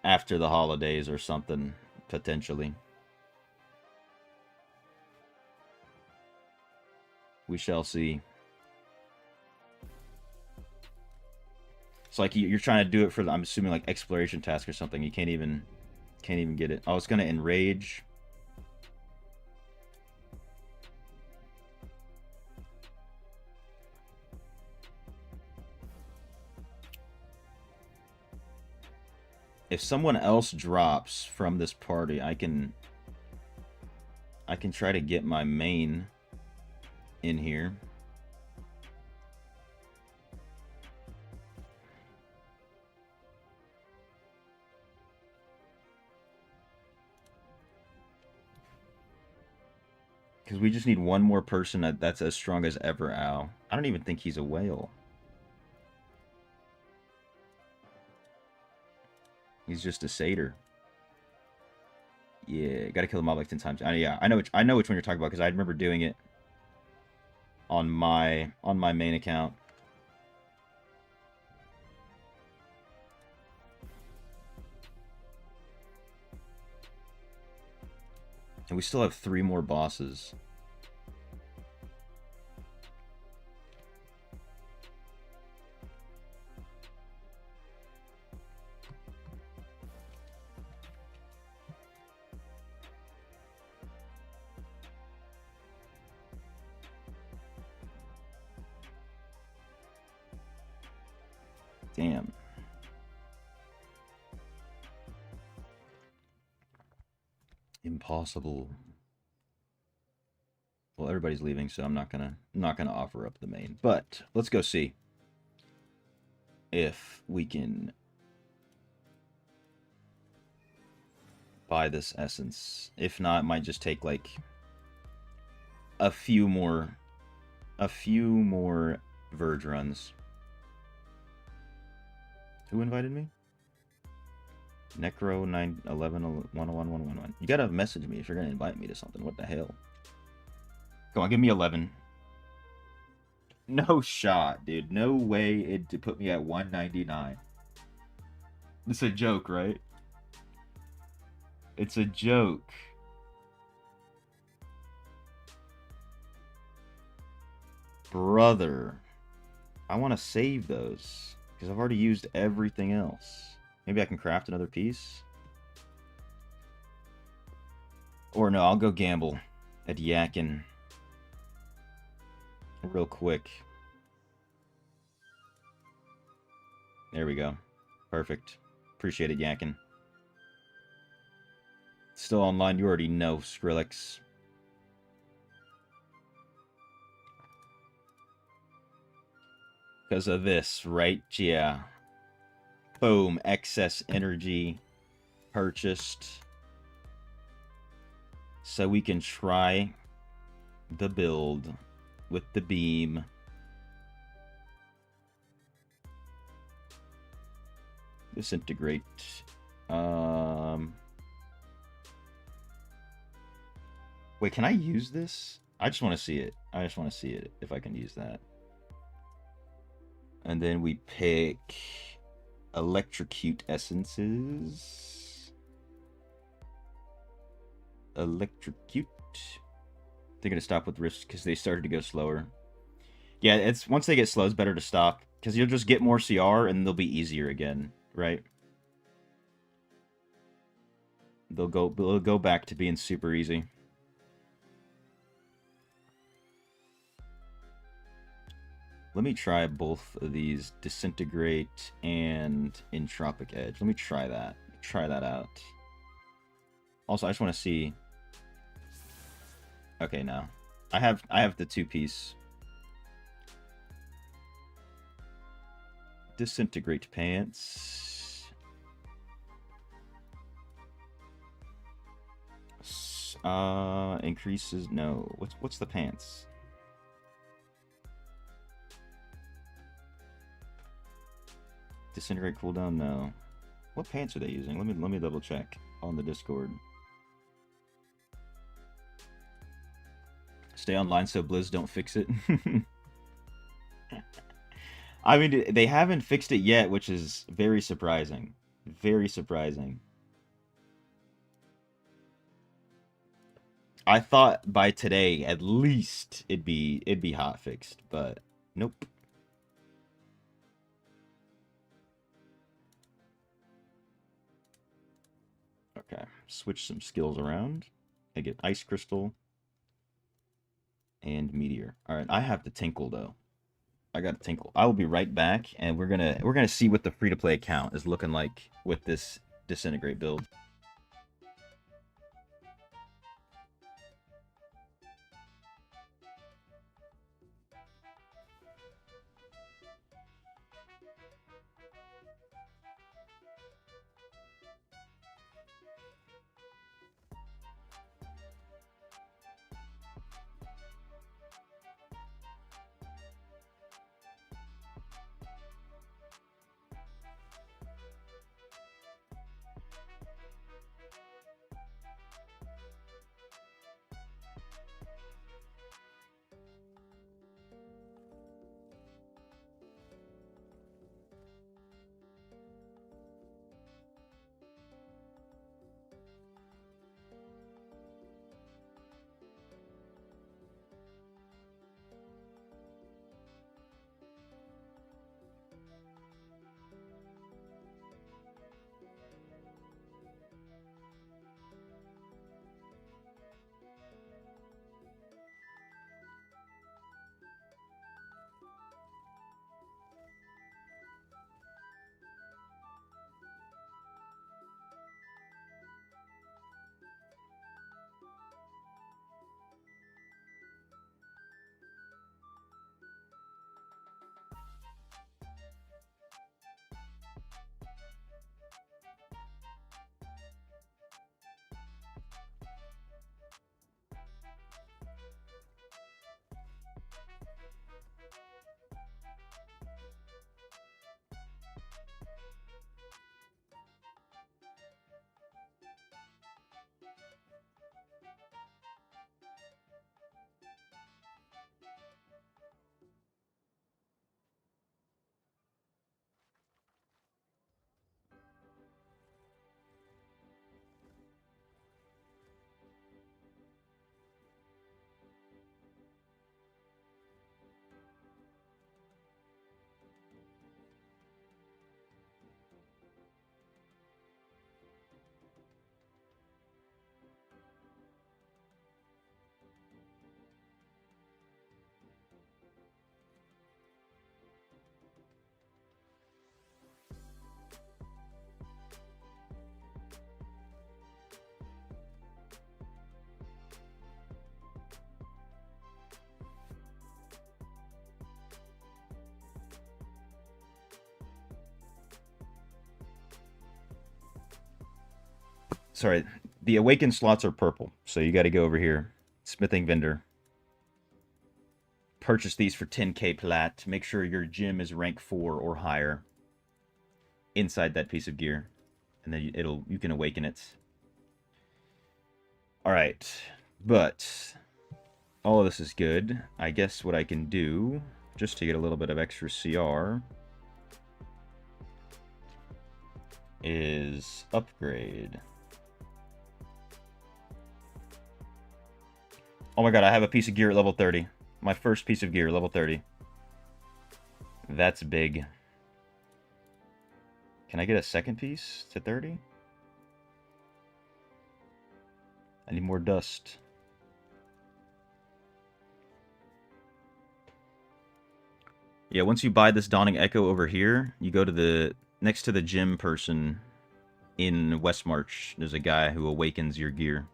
after the holidays or something, potentially. We shall see. It's like you're trying to do it for, I'm assuming, like exploration task or something. You can't even get it. Oh, it's gonna enrage. If someone else drops from this party, I can try to get my main in here. Because we just need one more person that's as strong as ever Ow. I don't even think he's a whale. He's just a satyr. Yeah, gotta kill the mob like 10 times. Yeah, I know which one you're talking about because I remember doing it on my main account. And we still have 3 more bosses. Damn. Impossible. Well, everybody's leaving, so I'm not gonna offer up the main. But let's go see if we can buy this essence. If not, it might just take like a few more verge runs. Who invited me? Necro 9111111. You gotta message me if you're gonna invite me to something. What the hell? Come on, give me 11. No shot, dude. No way it to put me at 199. It's a joke, right? It's a joke. Brother. I want to save those. Because I've already used everything else. Maybe I can craft another piece? Or no, I'll go gamble at Yakin. Real quick. There we go. Perfect. Appreciate it, Yakin. Still online, you already know, Skrillex. Because of this, right? Yeah. Boom. Excess energy purchased. So we can try the build with the beam. Disintegrate. Wait, can I use this? I just want to see it. I just want to see it, if I can use that. And then we pick electrocute essences. Electrocute. They're gonna stop with risk because they started to go slower. Yeah, it's once they get slow, it's better to stop because you'll just get more CR and they'll be easier again, right? They'll go back to being super easy. Let me try both of these, Disintegrate and Entropic Edge. Let me try that. Try that out. Also, I just want to see. Okay, no. I have the 2-piece. Disintegrate pants. Increases. No. What's the pants? Disintegrate cooldown? No. What pants are they using? Let me double check on the Discord. Stay online so Blizz don't fix it. I mean, they haven't fixed it yet, which is very surprising. Very surprising. I thought by today, at least, it'd be hot fixed, but nope. Okay, switch some skills around. I get Ice Crystal and Meteor. All right, I have the Tinkle though. I got a Tinkle. I will be right back, and we're gonna see what the free-to-play account is looking like with this Disintegrate build. Sorry, the awakened slots are purple, so you got to go over here. Smithing vendor. Purchase these for 10k plat. Make sure your gym is rank 4 or higher inside that piece of gear, and then you can awaken it. All right, but all of this is good. I guess what I can do, just to get a little bit of extra CR, is upgrade. Oh my god, I have a piece of gear at level 30. My first piece of gear, level 30. That's big. Can I get a second piece to 30? I need more dust. Yeah, once you buy this Dawning Echo over here, you go to the next to the gym person in Westmarch. There's a guy who awakens your gear.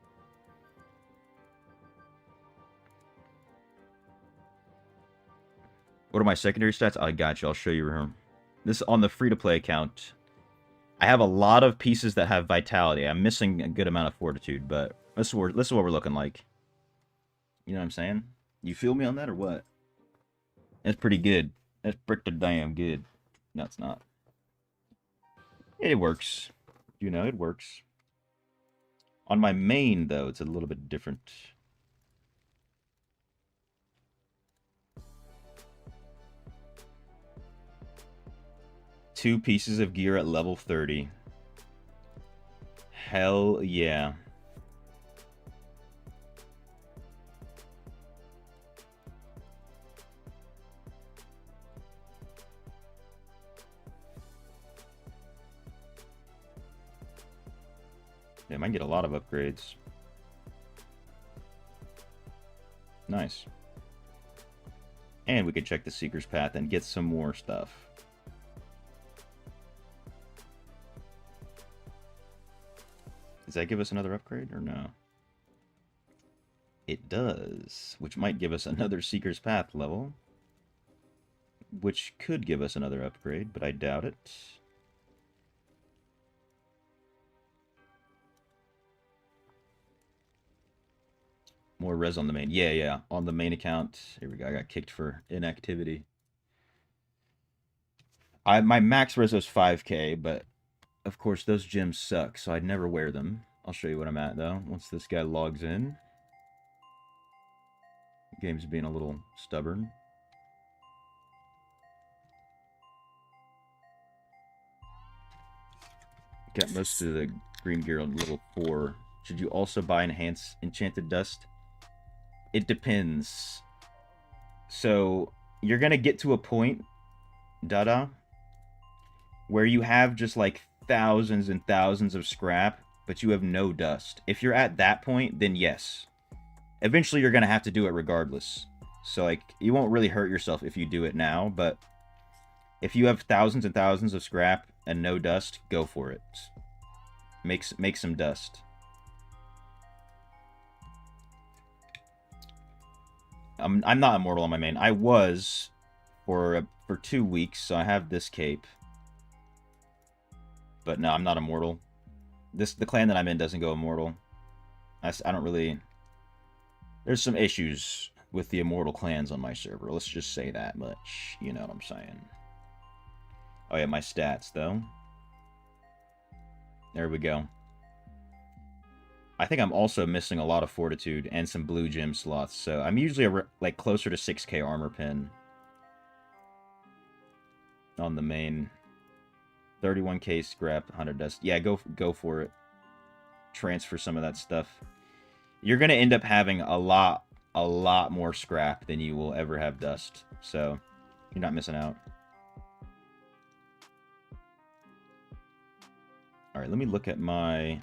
What are my secondary stats? I got you. I'll show you here. This on the free-to-play account. I have a lot of pieces that have vitality. I'm missing a good amount of fortitude, but this is what we're looking like. You know what I'm saying? You feel me on that or what? That's pretty good. That's pretty damn good. No, it's not. It works. You know, it works. On my main, though, it's a little bit different. Two pieces of gear at level 30. Hell yeah. Yeah, I might get a lot of upgrades. Nice. And we could check the Seeker's Path and get some more stuff. Does that give us another upgrade or no? It does, which might give us another Seeker's Path level. Which could give us another upgrade, but I doubt it. More res on the main. Yeah. On the main account. Here we go. I got kicked for inactivity. My max res was 5k, but of course those gyms suck, so I'd never wear them. I'll show you what I'm at, though, once this guy logs in. The game's being a little stubborn. Got most of the green gear on level 4. Should you also buy enhanced enchanted dust? It depends. So, you're going to get to a point, Dada, where you have just like thousands and thousands of scrap, but you have no dust. If you're at that point, then yes. Eventually, you're going to have to do it regardless. So, like, you won't really hurt yourself if you do it now, but if you have thousands and thousands of scrap and no dust, go for it. Make some dust. I'm not immortal on my main. I was for 2 weeks, so I have this cape. But no, I'm not immortal. The clan that I'm in doesn't go immortal. I don't really... There's some issues with the immortal clans on my server. Let's just say that much. You know what I'm saying. Oh yeah, my stats, though. There we go. I think I'm also missing a lot of fortitude and some blue gem slots, so I'm usually like closer to 6k armor pin on the main. 31k scrap, 100 dust. Yeah, go for it. Transfer some of that stuff. You're gonna end up having a lot more scrap than you will ever have dust, so you're not missing out. All right, let me look at my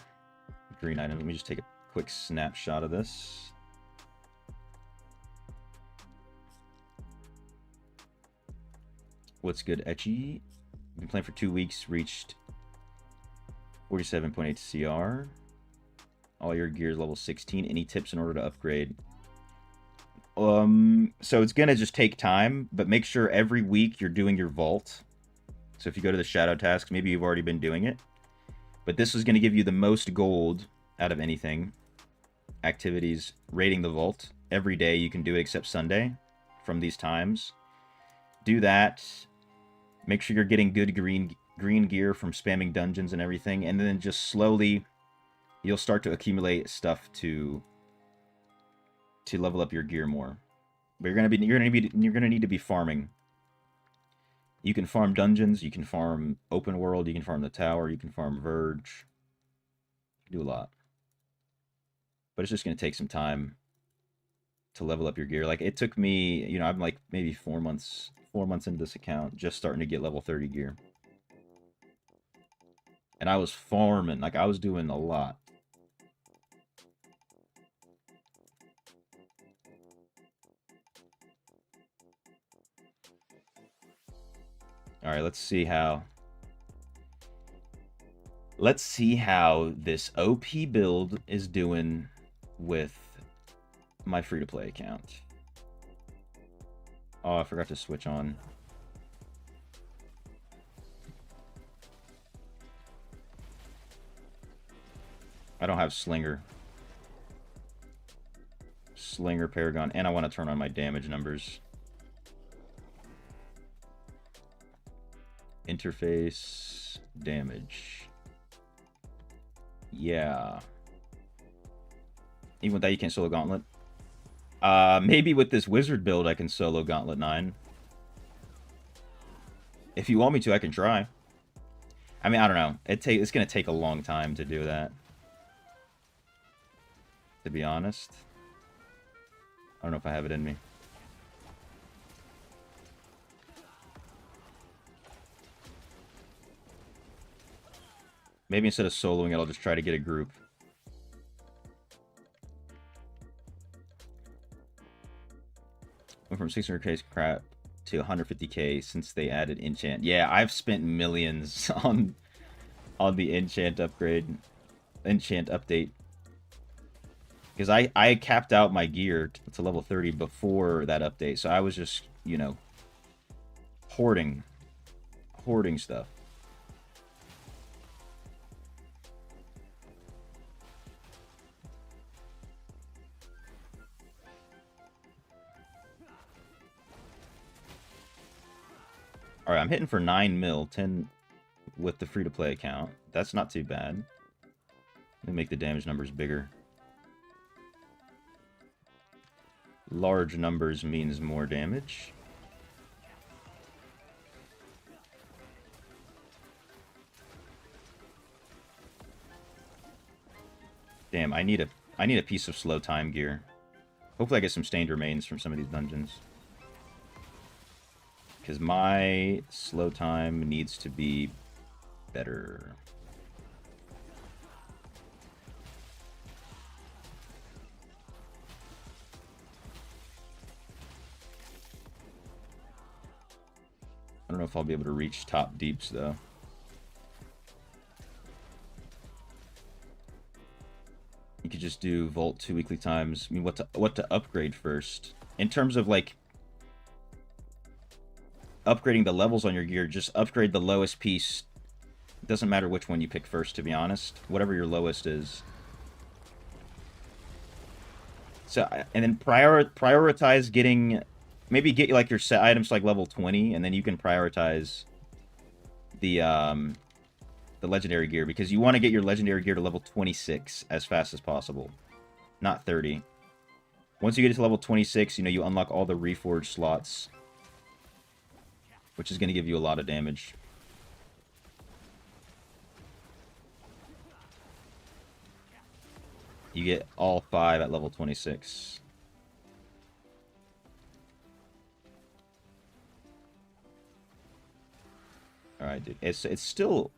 green item. Let me just take a quick snapshot of this. What's good, Etchy? Been playing for 2 weeks, reached 47.8 CR. All your gears level 16. Any tips in order to upgrade? So it's gonna just take time, but make sure every week you're doing your vault. So if you go to the shadow tasks, maybe you've already been doing it. But this is going to give you the most gold out of anything. Activities, raiding the vault. Every day you can do it except Sunday from these times. Do that. Make sure you're getting good green gear from spamming dungeons and everything. And then just slowly, you'll start to accumulate stuff to level up your gear more. But you're gonna need to be farming. You can farm dungeons, you can farm open world, you can farm the tower, you can farm verge. You can do a lot. But it's just gonna take some time to level up your gear. Like it took me, you know, I'm like maybe 4 months into this account, just starting to get level 30 gear. And I was farming, like I was doing a lot. Alright, let's see how this OP build is doing with my free-to-play account. Oh, I forgot to switch on. I don't have Slinger. Slinger, Paragon, and I want to turn on my damage numbers. Interface, damage. Yeah. Even with that, you can't solo Gauntlet. Maybe with this Wizard build, I can solo Gauntlet 9. If you want me to, I can try. I mean, I don't know. It's going to take a long time to do that. To be honest. I don't know if I have it in me. Maybe instead of soloing it, I'll just try to get a group. Went from 600k crap to 150k since they added enchant. Yeah, I've spent millions on the enchant upgrade, enchant update. Because I capped out my gear to level 30 before that update, so I was just, you know, hoarding stuff. Alright, I'm hitting for 9 mil, 10 with the free-to-play account. That's not too bad. Let me make the damage numbers bigger. Large numbers means more damage. Damn, I need a piece of slow time gear. Hopefully I get some stained remains from some of these dungeons. Because my slow time needs to be better. I don't know if I'll be able to reach top deeps, though. You could just do Vault 2 weekly times. I mean, what to upgrade first? In terms of, like, upgrading the levels on your gear, just upgrade the lowest piece. It doesn't matter which one you pick first, to be honest. Whatever your lowest is. So, and then prioritize getting... Maybe get like your set items to like level 20, and then you can prioritize the legendary gear, because you want to get your legendary gear to level 26 as fast as possible, not 30. Once you get to level 26, you know, you unlock all the reforged slots, which is going to give you a lot of damage. You get all 5 at level 26. Alright, dude. It's still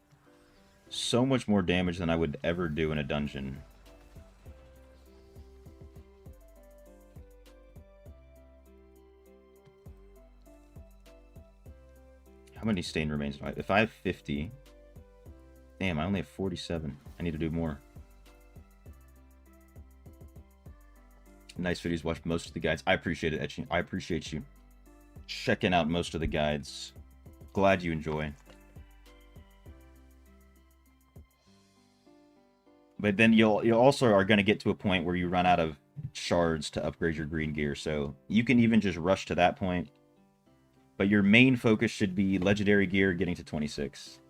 so much more damage than I would ever do in a dungeon. How many stain remains do I have? If I have 50... Damn, I only have 47. I need to do more. Nice videos. Watched most of the guides. I appreciate it, Etching. I appreciate you checking out most of the guides. Glad you enjoy. But then you'll also are going to get to a point where you run out of shards to upgrade your green gear, so you can even just rush to that point. But your main focus should be legendary gear getting to 26.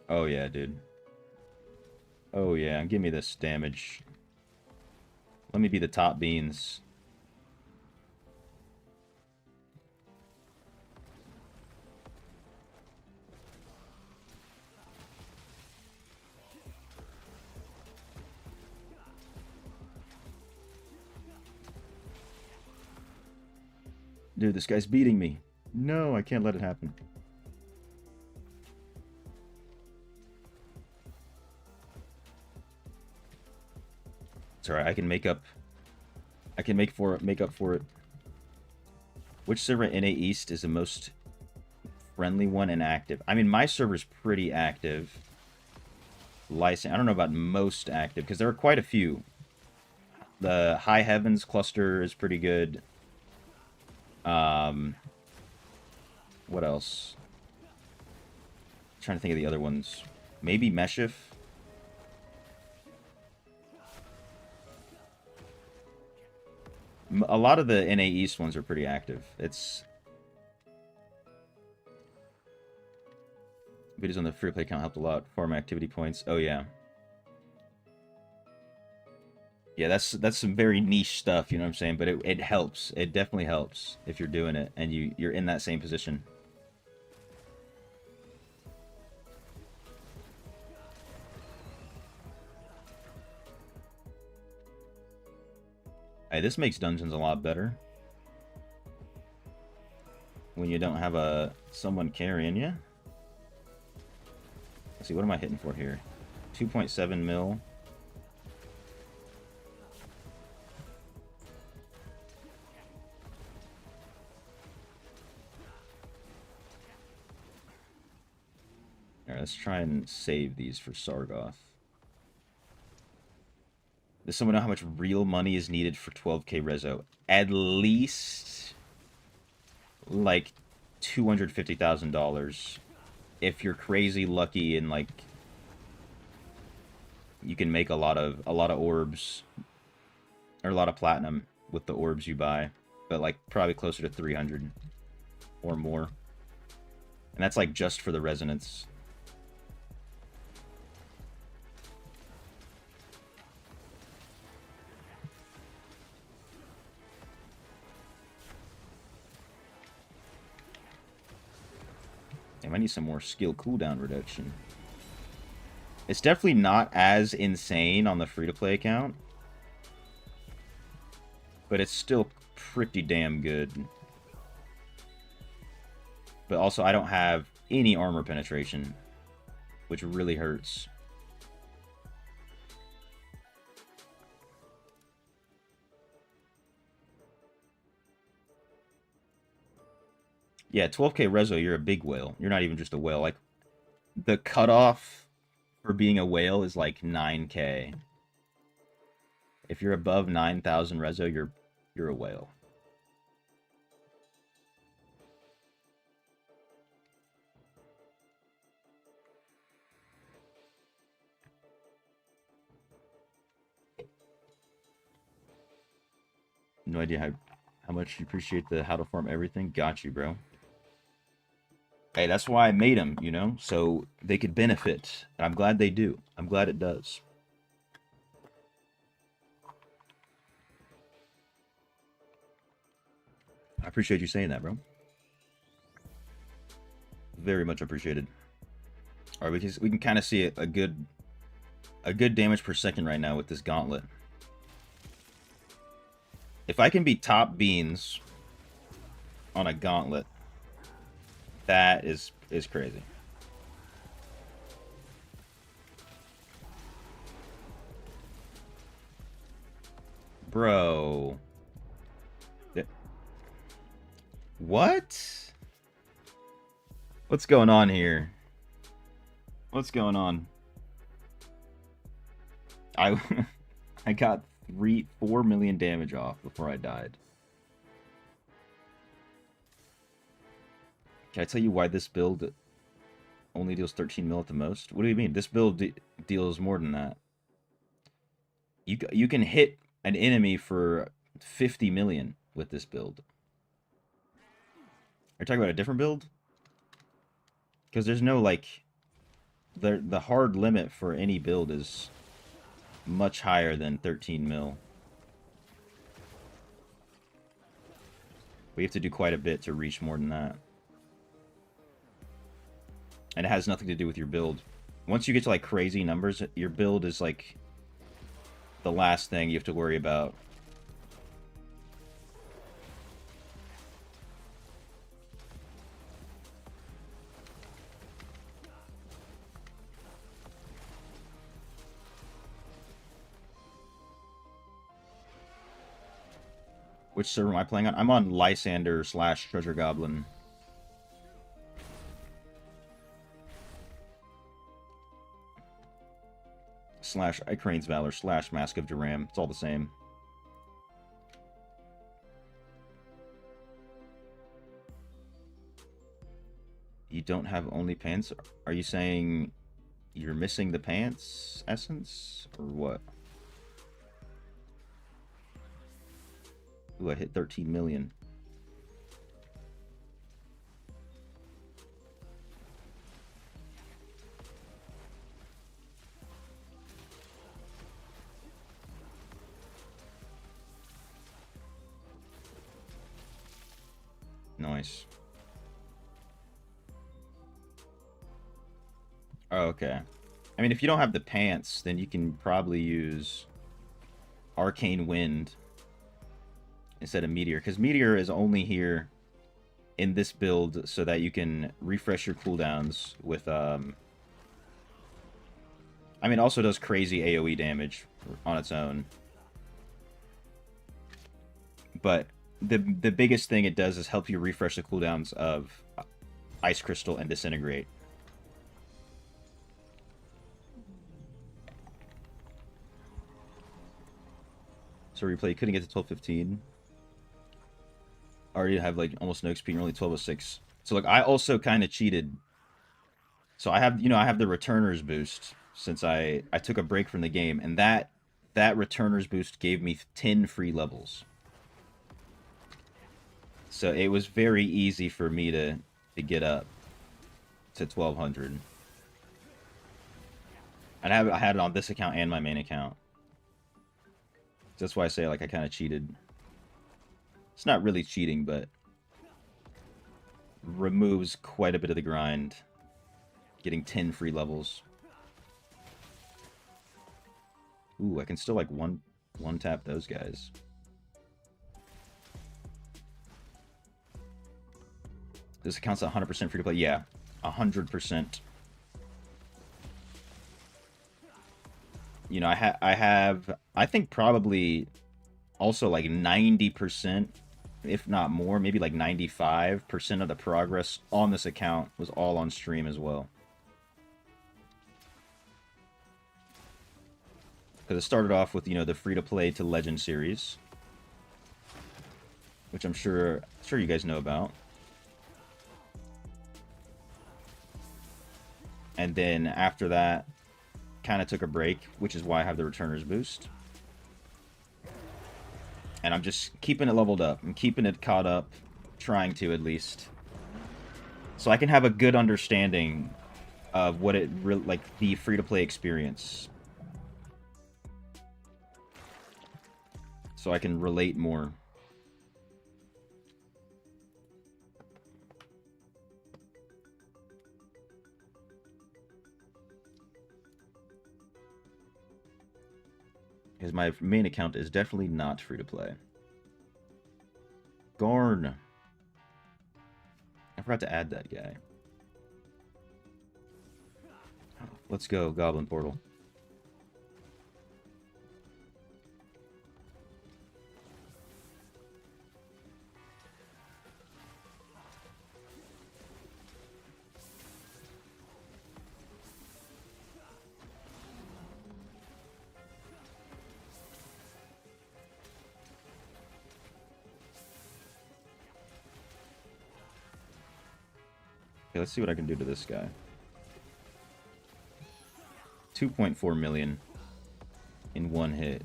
Oh yeah, dude. Oh yeah, give me this damage. Let me be the top beans. Dude, this guy's beating me. No, I can't let it happen. It's alright, I can make up. I can make up for it. Which server in NA East is the most friendly one and active? I mean, my server's pretty active. License. I don't know about most active, because there are quite a few. The High Heavens cluster is pretty good. What else? I'm trying to think of the other ones. Maybe Meshif. A lot of the NA East ones are pretty active. It's videos on the free play account helped a lot. Farm activity points. Oh yeah. Yeah, that's some very niche stuff, you know what I'm saying? But it helps. It definitely helps if you're doing it and you're in that same position. Hey, this makes dungeons a lot better. When you don't have someone carrying you. Let's see, what am I hitting for here? 2.7 mil. Alright, let's try and save these for Sargoth. Does someone know how much real money is needed for 12k rezo? At least like $250,000. If you're crazy lucky and like you can make a lot of orbs or a lot of platinum with the orbs you buy, but like probably closer to 300 or more. And that's like just for the resonance. Damn, I need some more skill cooldown reduction. It's definitely not as insane on the free-to-play account. But it's still pretty damn good. But also, I don't have any armor penetration, which really hurts. Yeah, 12k rezo, you're a big whale. You're not even just a whale. Like, the cutoff for being a whale is like 9k. If you're above 9,000 rezo, you're a whale. No idea how much you appreciate the how to farm everything. Got you, bro. Hey, that's why I made them, you know, so they could benefit. And I'm glad they do. I'm glad it does. I appreciate you saying that, bro. Very much appreciated. All right, we can kind of see a good damage per second right now with this gauntlet. If I can be top beans on a gauntlet, that is crazy. Bro. What? What's going on here? What's going on? I got 4 million damage off before I died. Can I tell you why this build only deals 13 mil at the most? What do you mean? This build deals more than that. You can hit an enemy for 50 million with this build. Are you talking about a different build? Because there's no, like... The hard limit for any build is much higher than 13 mil. We have to do quite a bit to reach more than that. And it has nothing to do with your build. Once you get to, like, crazy numbers, your build is, like, the last thing you have to worry about. Which server am I playing on? I'm on Lysander / Treasure Goblin. / Icrane's Valor / Mask of Duram. It's all the same. You don't have only pants? Are you saying you're missing the pants essence? Or what? Ooh, I hit 13 million. Nice. Oh, okay. I mean, if you don't have the pants, then you can probably use Arcane Wind instead of Meteor, because Meteor is only here in this build so that you can refresh your cooldowns with, I mean, it also does crazy AoE damage on its own. But the biggest thing it does is help you refresh the cooldowns of Ice Crystal and Disintegrate. So replay, couldn't get to 12:15. Already have like almost no XP and only 12:06. So like I also kind of cheated. So I have, I have the returners boost since I took a break from the game, and that returners boost gave me 10 free levels. So it was very easy for me to get up to 1200. And I had it on this account and my main account. That's why I say like I kind of cheated. It's not really cheating, but removes quite a bit of the grind. Getting 10 free levels. Ooh, I can still like one tap those guys. This account's 100% free to play. Yeah, 100%. I think probably also like 90%, if not more, maybe like 95% of the progress on this account was all on stream as well. Because it started off with, the free-to-play to Legend series, which I'm sure you guys know about. And then after that, kind of took a break, which is why I have the returners boost. And I'm just keeping it leveled up. I'm keeping it caught up, trying to at least. So I can have a good understanding of what it like the free-to-play experience. So I can relate more. Because my main account is definitely not free-to-play. Garn. I forgot to add that guy. Let's go, Goblin Portal. Okay, let's see what I can do to this guy. 2.4 million in one hit.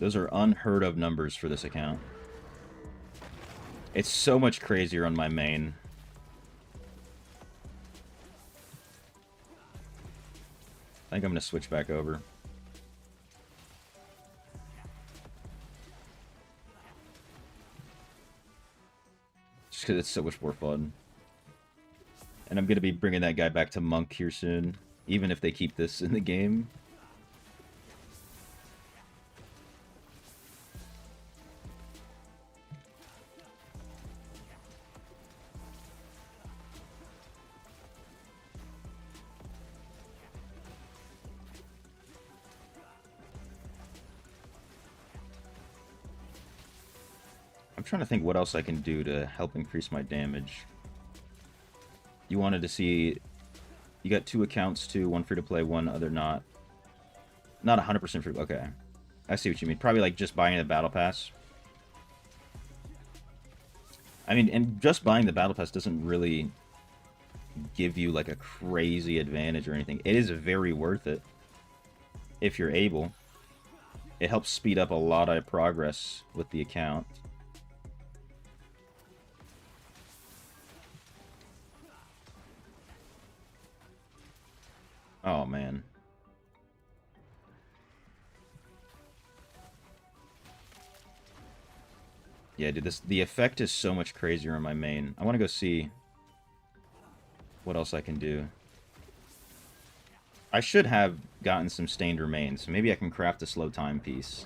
Those are unheard of numbers for this account. It's so much crazier on my main. I think I'm going to switch back over. Just because it's so much more fun. And I'm going to be bringing that guy back to Monk here soon. Even if they keep this in the game. I'm trying to think what else I can do to help increase my damage. You wanted to see... You got 2 accounts too, one free to play, one other not. Not 100% free. Okay. I see what you mean. Probably like just buying the battle pass. I mean, and just buying the battle pass doesn't really give you like a crazy advantage or anything. It is very worth it if you're able. It helps speed up a lot of progress with the account. Oh, man. Yeah, dude, the effect is so much crazier on my main. I want to go see what else I can do. I should have gotten some stained remains, so maybe I can craft a slow time piece.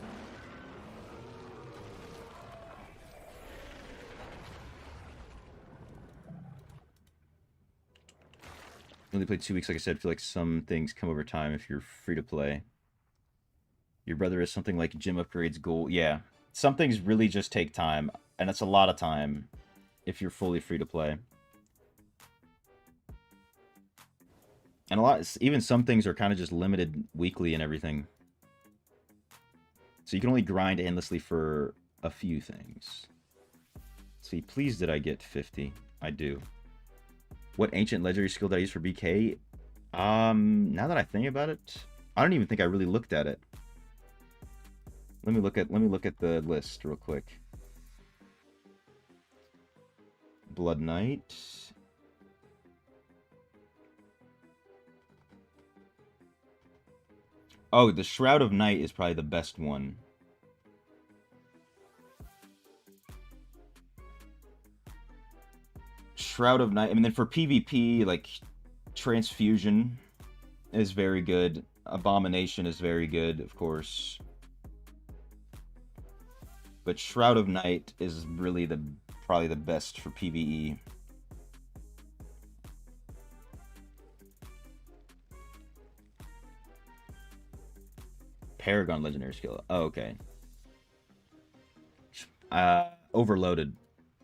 Only played 2 weeks, like I said. I feel like some things come over time if you're free to play. Your brother is something like gym upgrades goal. Yeah, some things really just take time, and it's a lot of time if you're fully free to play. And even some things are kind of just limited weekly and everything. So you can only grind endlessly for a few things. Let's see, please did I get 50? I do. What ancient legendary skill did I use for BK? Now that I think about it, I don't even think I really looked at it. Let me look at the list real quick. Blood Knight. Oh, the Shroud of Night is probably the best one. Shroud of Night. I mean, then for PvP, like, Transfusion is very good. Abomination is very good, of course. But Shroud of Night is really probably the best for PvE. Paragon legendary skill. Oh, okay. Overloaded.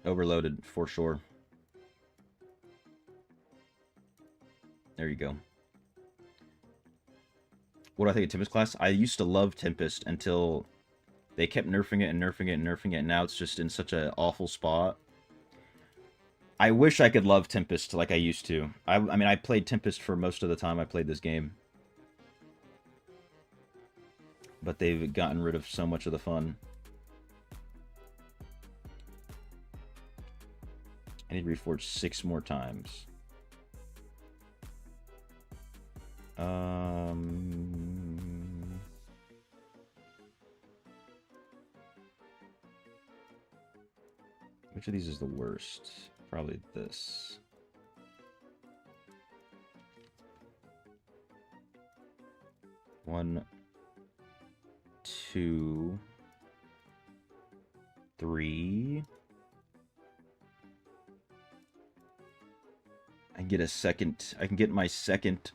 Overloaded, for sure. There you go. What do I think of Tempest class? I used to love Tempest until they kept nerfing it and nerfing it and nerfing it, and now it's just in such an awful spot. I wish I could love Tempest like I used to. I mean, I played Tempest for most of the time I played this game. But they've gotten rid of so much of the fun. I need to reforge 6 more times. Which of these is the worst? Probably this. One, 2, 3. I can get a second. I can get my second.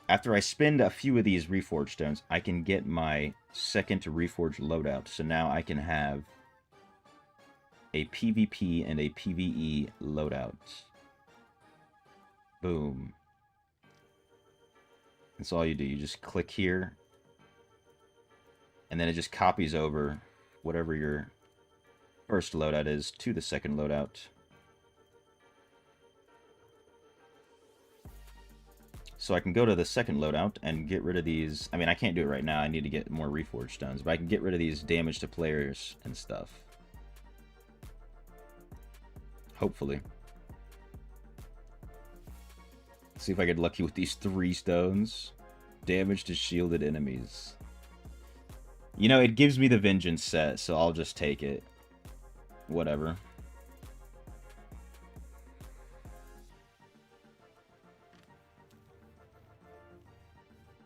After I spend a few of these reforged stones, I can get my second reforged loadout. So now I can have a PvP and a PvE loadout. Boom. That's all you do. You just click here, and then it just copies over whatever your first loadout is to the second loadout. So I can go to the second loadout and get rid of these. I mean, I can't do it right now. I need to get more reforged stones. But I can get rid of these damage to players and stuff. Hopefully. See if I get lucky with these 3 stones. Damage to shielded enemies. You know, it gives me the Vengeance set, so I'll just take it. Whatever.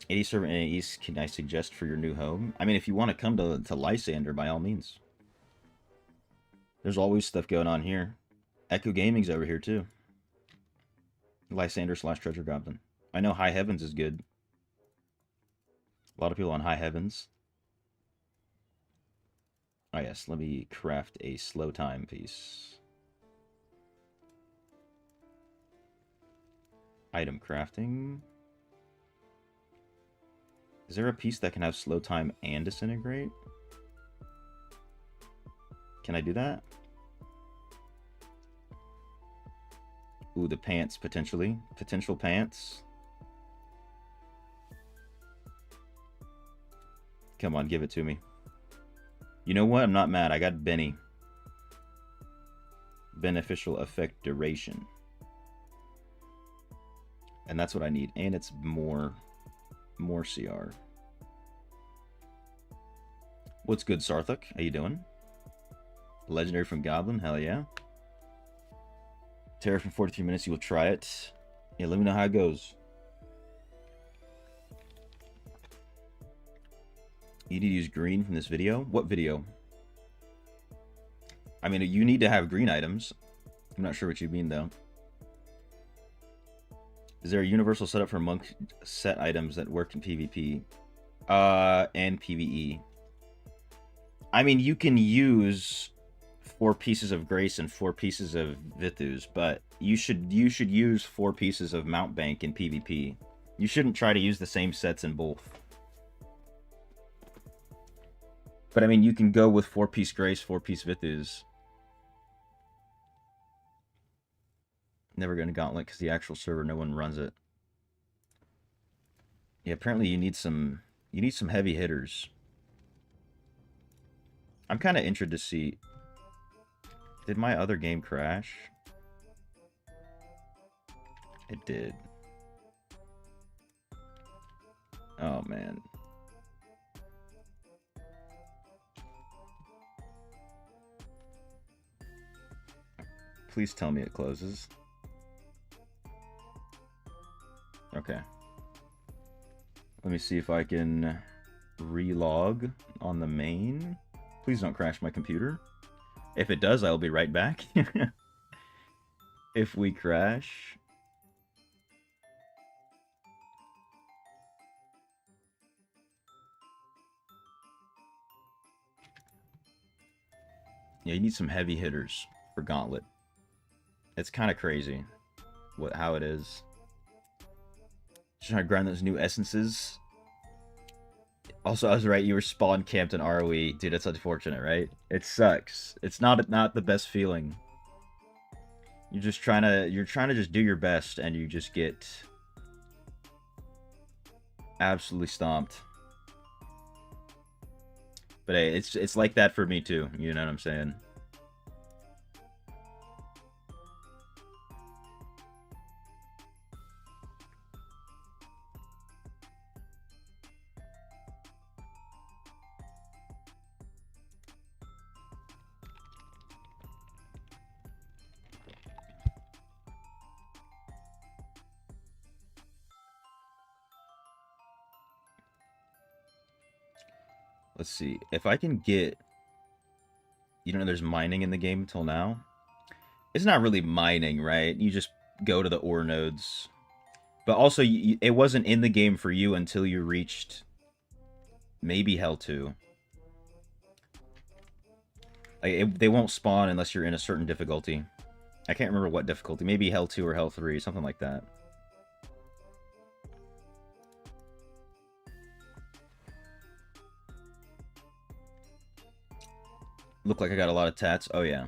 Any servant in the East can I suggest for your new home? I mean, if you want to come to Lysander, by all means. There's always stuff going on here. Echo Gaming's over here, too. Lysander / Treasure Goblin. I know High Heavens is good. A lot of people on High Heavens. Oh, yes. Let me craft a slow time piece. Item crafting. Is there a piece that can have slow time and disintegrate? Can I do that? Ooh, the pants, potentially. Potential pants. Come on, give it to me. You know what? I'm not mad. I got Benny. Beneficial effect duration. And that's what I need. And it's more CR. What's good, Sarthuk? How you doing? Legendary from Goblin? Hell yeah. Terror from 43 minutes. You will try it. Yeah, let me know how it goes. You need to use green from this video? What video? I mean, you need to have green items. I'm not sure what you mean, though. Is there a universal setup for monk set items that work in PvP? And PvE. I mean, you can use 4 pieces of Grace and 4 pieces of Vithus, but you should use 4 pieces of Mount Bank in PvP. You shouldn't try to use the same sets in both. But I mean, you can go with 4-piece Grace, 4-piece Vithus. Never going to Gauntlet because the actual server, no one runs it. Yeah, apparently you need some heavy hitters. I'm kind of interested to see. Did my other game crash? It did. Oh man. Please tell me it closes. Okay. Let me see if I can relog on the main. Please don't crash my computer. If it does, I'll be right back. If we crash. Yeah, you need some heavy hitters for Gauntlet. It's kind of crazy how it is. Just trying to grind those new essences. Also, I was right. You were spawn camped in ROE, dude. That's unfortunate, right? It sucks. It's not the best feeling. You're trying to just do your best, and you just get absolutely stomped. But hey, it's like that for me too. You know what I'm saying? Let's see. If I can get... You know, there's mining in the game until now. It's not really mining, right? You just go to the ore nodes. But also, it wasn't in the game for you until you reached... maybe Hell 2. Like, they won't spawn unless you're in a certain difficulty. I can't remember what difficulty. Maybe Hell 2 or Hell 3, something like that. Look like I got a lot of tats. Oh, yeah.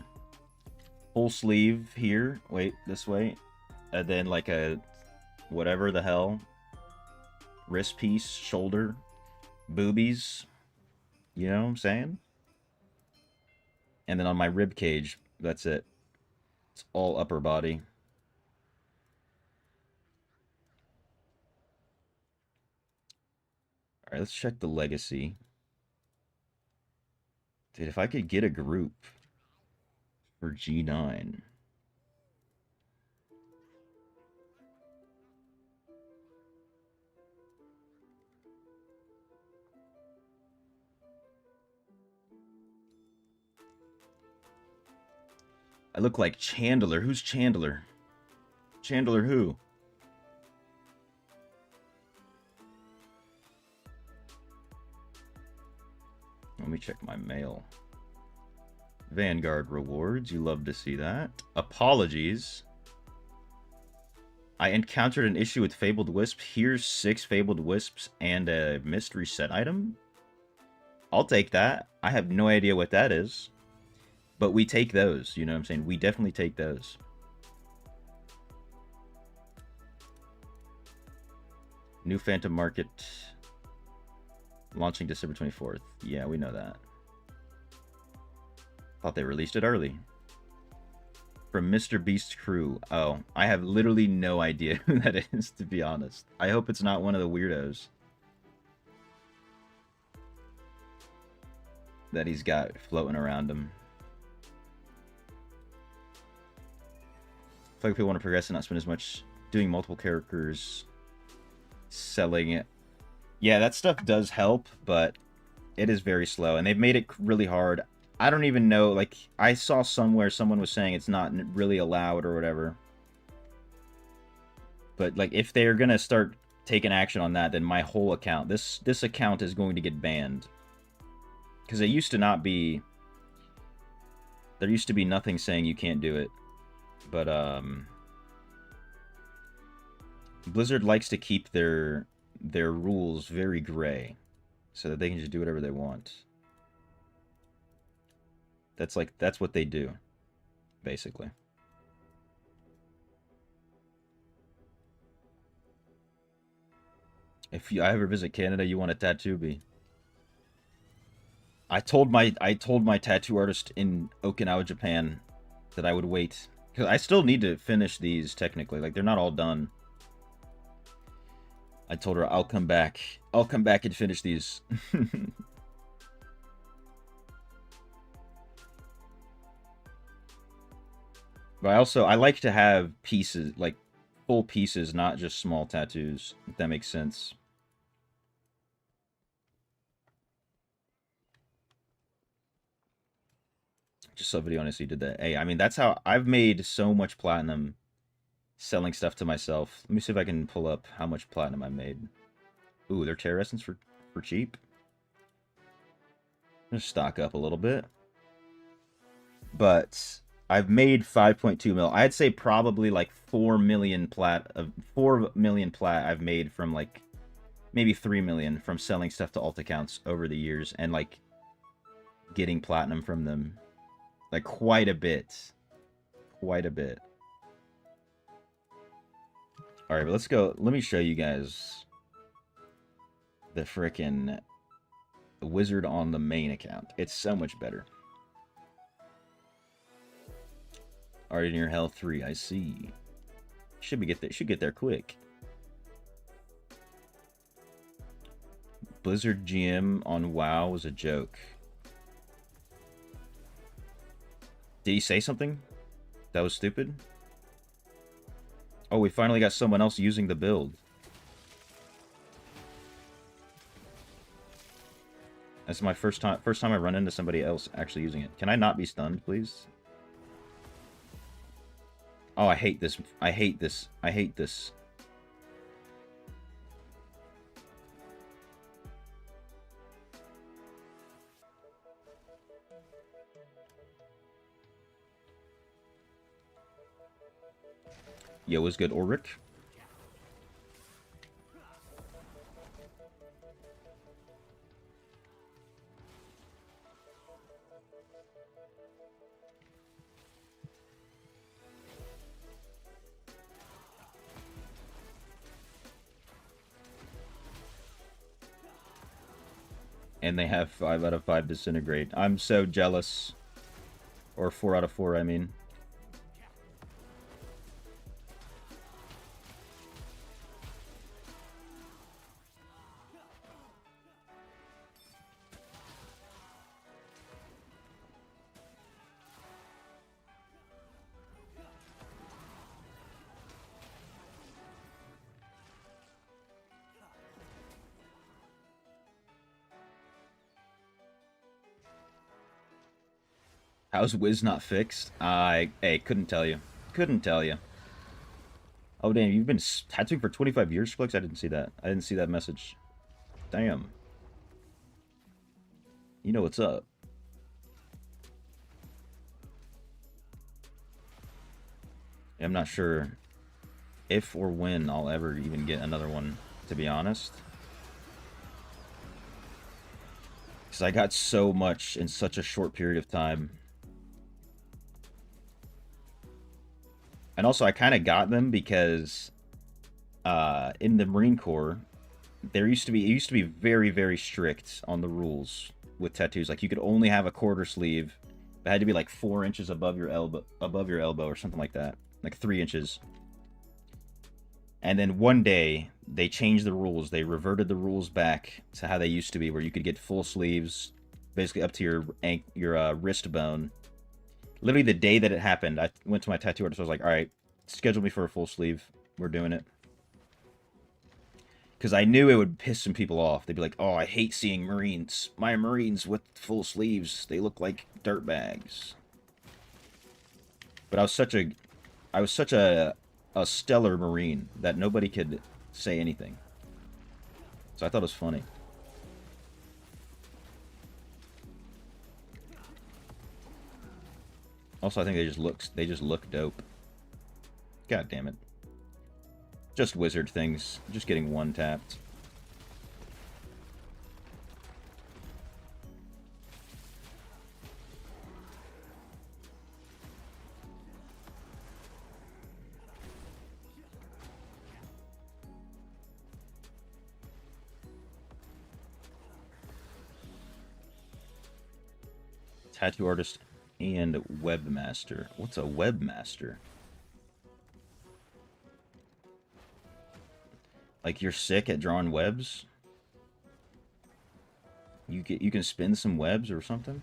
Full sleeve here. Wait, this way. And then like a... whatever the hell. wrist piece, shoulder, boobies. You know what I'm saying? And then on my rib cage, that's it. It's all upper body. All right, let's check the legacy. Dude, if I could get a group for G9. I look like Chandler. Who's Chandler? Chandler who? Let me check my mail. Vanguard rewards. You love to see that. Apologies. I encountered an issue with Fabled Wisp. Here's 6 Fabled Wisps and a mystery set item. I'll take that. I have no idea what that is. But we take those. You know what I'm saying? We definitely take those. New Phantom Market. Launching December 24th. Yeah, we know that. Thought they released it early. From Mr. Beast Crew. Oh, I have literally no idea who that is, to be honest. I hope it's not one of the weirdos that he's got floating around him. I feel like people want to progress and not spend as much doing multiple characters, selling it. Yeah, that stuff does help, but it is very slow, and they've made it really hard. I don't even know, like, I saw somewhere someone was saying it's not really allowed or whatever. But, like, if they're going to start taking action on that, then my whole account, this account is going to get banned. Because it used to not be, there used to be nothing saying you can't do it. But, Blizzard likes to keep their rules very gray, so that they can just do whatever they want. That's what they do, basically. If I ever visit Canada, you want a tattoo bee. I told my tattoo artist in Okinawa, Japan, that I would wait, because I still need to finish these technically. Like, they're not all done. I told her I'll come back. I'll come back and finish these. But I like to have pieces, like full pieces, not just small tattoos, if that makes sense. Just saw a video on SE did that. Hey, I mean, that's how I've made so much platinum selling stuff to myself. Let me see if I can pull up how much platinum I made. Ooh, they're Terra Essence for cheap. Just stock up a little bit. But I've made 5.2 mil. I'd say probably like 4 million plat I've made from, like, maybe 3 million from selling stuff to alt accounts over the years and, like, getting platinum from them. Like, quite a bit. Quite a bit. Alright, but let's go. Let me show you guys the frickin' wizard on the main account. It's so much better. Already near Hell 3, I see. Should get there quick. Blizzard GM on WoW was a joke. Did he say something that was stupid? Oh, we finally got someone else using the build. That's my first time I run into somebody else actually using it. Can I not be stunned, please? Oh, I hate this. I hate this. I hate this. Yo, what's good, Ulrich? And they have 5 out of 5 disintegrate. I'm so jealous. Or 4 out of 4, I mean. How's Wiz not fixed? Hey, couldn't tell you. Couldn't tell you. Oh, damn, you've been tattooing for 25 years, Flix? I didn't see that. I didn't see that message. Damn. You know what's up. I'm not sure if or when I'll ever even get another one, to be honest. Because I got so much in such a short period of time. And also, I kind of got them because in the Marine Corps, it used to be very, very strict on the rules with tattoos. Like, you could only have a quarter sleeve. It had to be like 4 inches above your elbow, or something like that. Like 3 inches. And then one day, they changed the rules. They reverted the rules back to how they used to be, where you could get full sleeves, basically up to your wrist bone. Literally the day that it happened, I went to my tattoo artist. I was like, all right, schedule me for a full sleeve. We're doing it. Because I knew it would piss some people off. They'd be like, oh, I hate seeing Marines. My Marines with full sleeves, they look like dirtbags. But I was such a stellar Marine that nobody could say anything. So I thought it was funny. Also, I think they just look dope. God damn it. Just wizard things. Just getting one tapped. Tattoo artist and webmaster. What's a webmaster? Like, you're sick at drawing webs? You can spin some webs or something?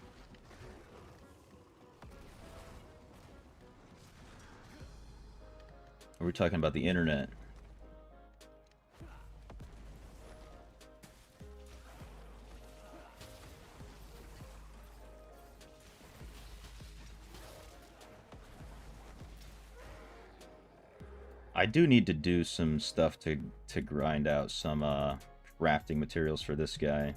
Are we talking about the internet? I do need to do some stuff to grind out some crafting materials for this guy.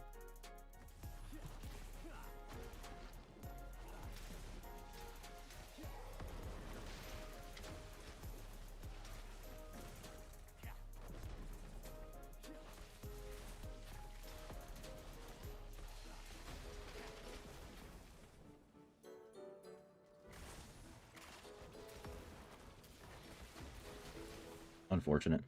Unfortunate.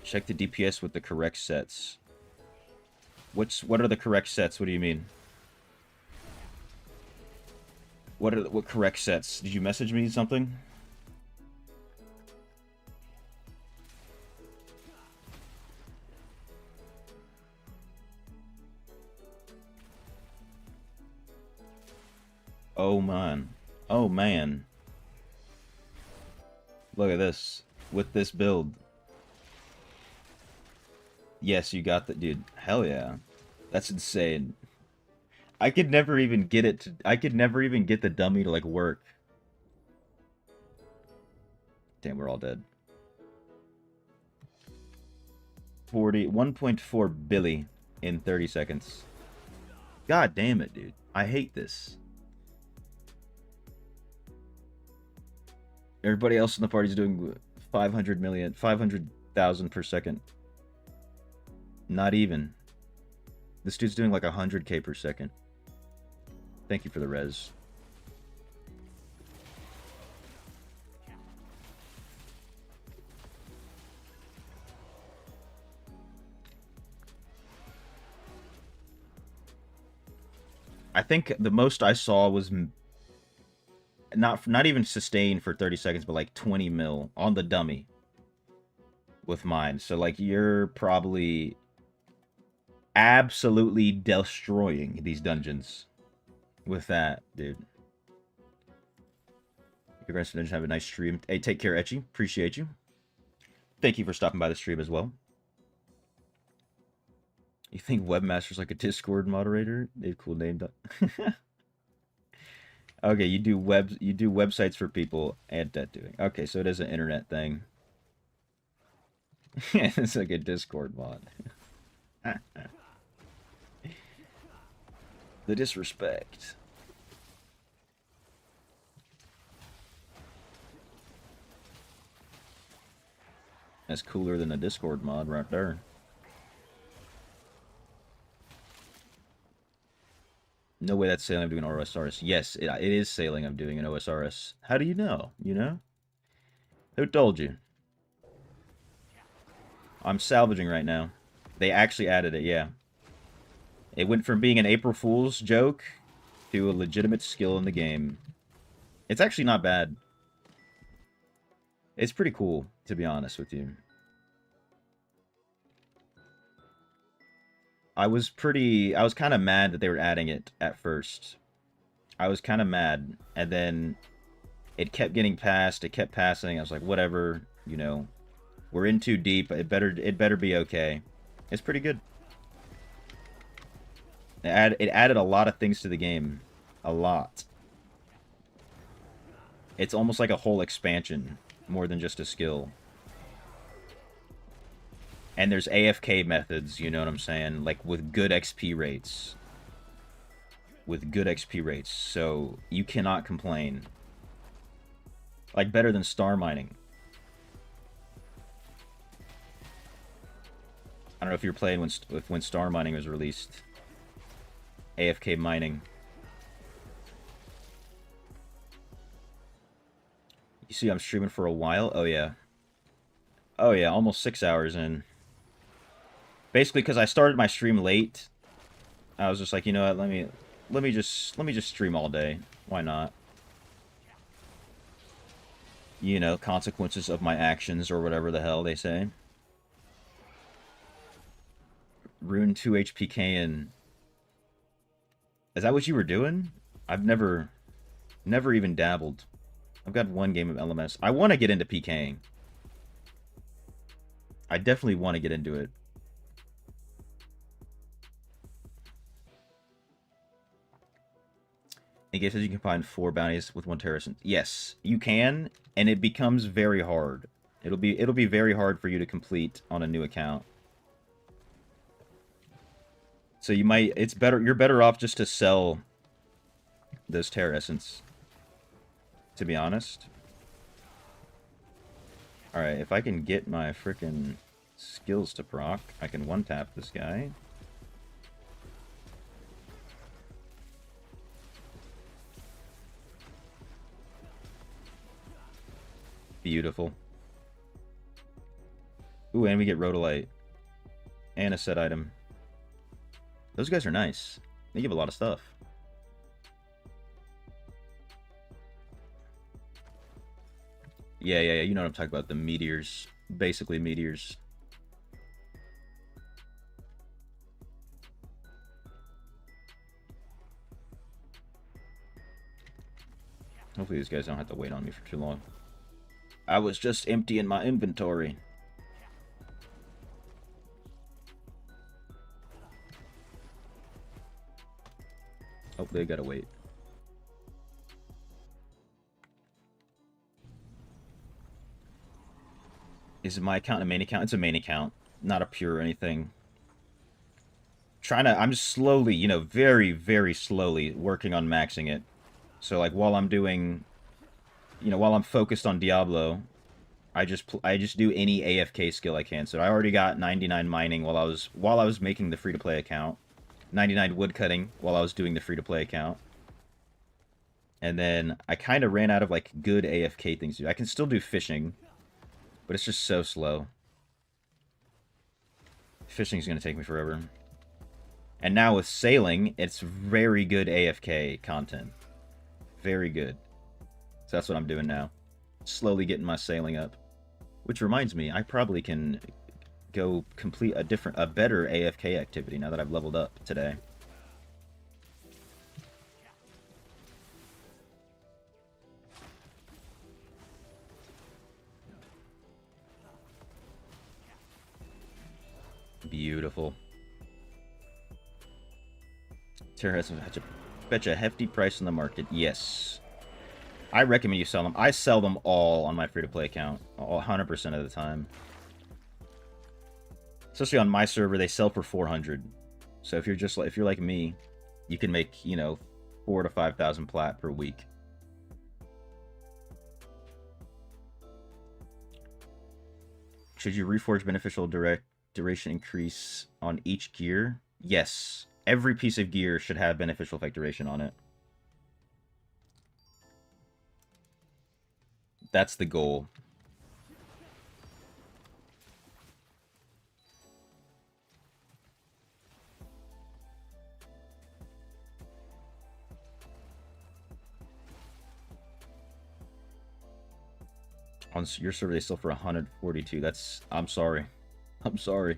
Check the DPS with the correct sets. What are the correct sets? What do you mean? What correct sets? Did you message me something? Oh man. Oh man. Look at this. With this build. Yes, you got that, dude. Hell yeah. That's insane. I could never even get it to... I could never even get the dummy to, like, work. Damn, we're all dead. 1.4 billy in 30 seconds. God damn it, dude. I hate this. Everybody else in the party's doing 500,000 per second. Not even. This dude's doing like 100k per second. Thank you for the res. I think the most I saw was not even sustained for 30 seconds, but like 20 mil on the dummy with mine. So like you're probably absolutely destroying these dungeons with that, dude. Congrats, Dungeon. Have a nice stream. Hey, take care, Etchy. Appreciate you. Thank you for stopping by the stream as well. You think Webmaster's like a Discord moderator? They have cool name. Okay, you do websites for people. Add that doing. Okay, so it is an internet thing. It's like a Discord mod. The disrespect. That's cooler than a Discord mod right there. No way that's sailing I'm doing OSRS. Yes, it is sailing I'm doing an OSRS. How do you know? You know? Who told you? I'm salvaging right now. They actually added it, yeah. It went from being an April Fool's joke to a legitimate skill in the game. It's actually not bad. It's pretty cool, to be honest with you. I was kind of mad that they were adding it at first. I was kind of mad, and then it kept getting passed, it kept passing. I was like, whatever, you know, we're in too deep. It better be okay. It's pretty good. It added a lot of things to the game. A lot. It's almost like a whole expansion, more than just a skill. And there's AFK methods, you know what I'm saying? Like, with good XP rates. With good XP rates. So, you cannot complain. Like, better than star mining. I don't know if you were playing when star mining was released. AFK mining. You see I'm streaming for a while? Oh, yeah. Oh, yeah, almost 6 hours in. Basically, because I started my stream late, I was just like, you know what, let me just stream all day. Why not? You know, consequences of my actions, or whatever the hell they say. Rune 2 HPK and... Is that what you were doing? I've never even dabbled. I've got one game of LMS. I want to get into PKing. I definitely want to get into it. It says you can find 4 bounties with 1 terrorist. Yes, you can, and it becomes very hard. It'll be very hard for you to complete on a new account. So you're better off just to sell those Terra Essence, to be honest. Alright, if I can get my frickin' skills to proc, I can one-tap this guy. Beautiful. Ooh, and we get Rhodolite. And a set item. Those guys are nice. They give a lot of stuff. Yeah, you know what I'm talking about. The meteors. Basically meteors. Hopefully these guys don't have to wait on me for too long. I was just emptying my inventory. Oh, they gotta wait. Is my account a main account? It's a main account, not a pure or anything. I'm just slowly, you know, very, very slowly working on maxing it. So, like, while I'm doing, you know, while I'm focused on Diablo, I just do any AFK skill I can. So I already got 99 mining while I was making the free-to-play account. 99 woodcutting while I was doing the free-to-play account. And then I kind of ran out of, like, good AFK things to do. I can still do fishing, but it's just so slow. Fishing's going to take me forever. And now with sailing, it's very good AFK content. Very good. So that's what I'm doing now. Slowly getting my sailing up. Which reminds me, I probably can go complete a better AFK activity now that I've leveled up today. Beautiful. Terra has fetch a hefty price in the market. Yes. I recommend you sell them. I sell them all on my free-to-play account. 100% of the time. Especially on my server, they sell for 400. So if you're like me, you can make, you know, 4,000 to 5,000 plat per week. Should you reforge beneficial duration increase on each gear? Yes. Every piece of gear should have beneficial effect duration on it. That's the goal. On your server, they sell for 142. That's... I'm sorry. I'm sorry.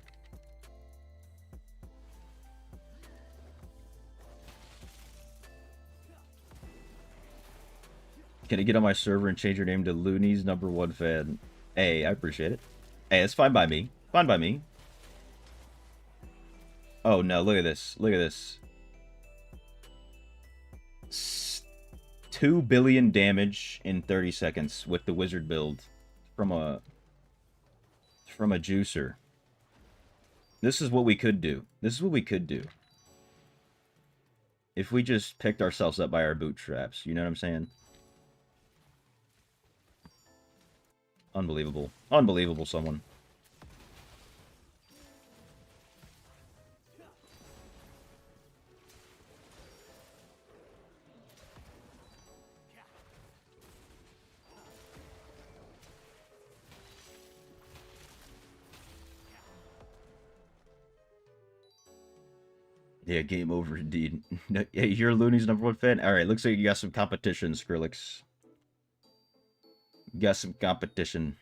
Can you get on my server and change your name to Looney's #1 fan? Hey, I appreciate it. Hey, it's fine by me. Fine by me. Oh, no. Look at this. Look at this. 2 billion damage in 30 seconds with the wizard build from a juicer. This is what we could do. This is what we could do. If we just picked ourselves up by our bootstraps. You know what I'm saying? Unbelievable. Unbelievable, someone. Yeah, game over indeed. Hey, you're Looney's #1 fan? Alright, looks like you got some competition, Skrillex. You got some competition.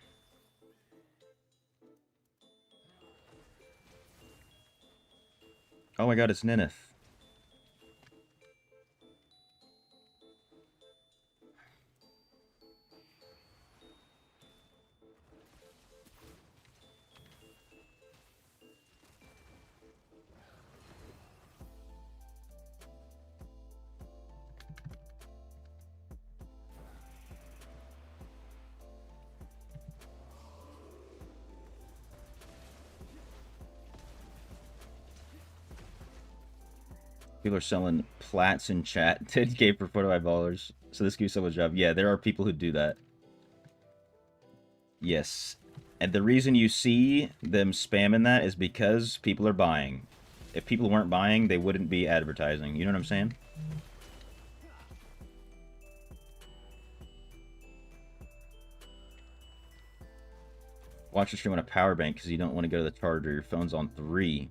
Oh my god, it's Nineth. People are selling plats in chat. 10k for 45 ballers. So this gives someone a job. Yeah, there are people who do that. Yes. And the reason you see them spamming that is because people are buying. If people weren't buying, they wouldn't be advertising. You know what I'm saying? Watch the stream on a power bank because you don't want to go to the charger. Your phone's on 3.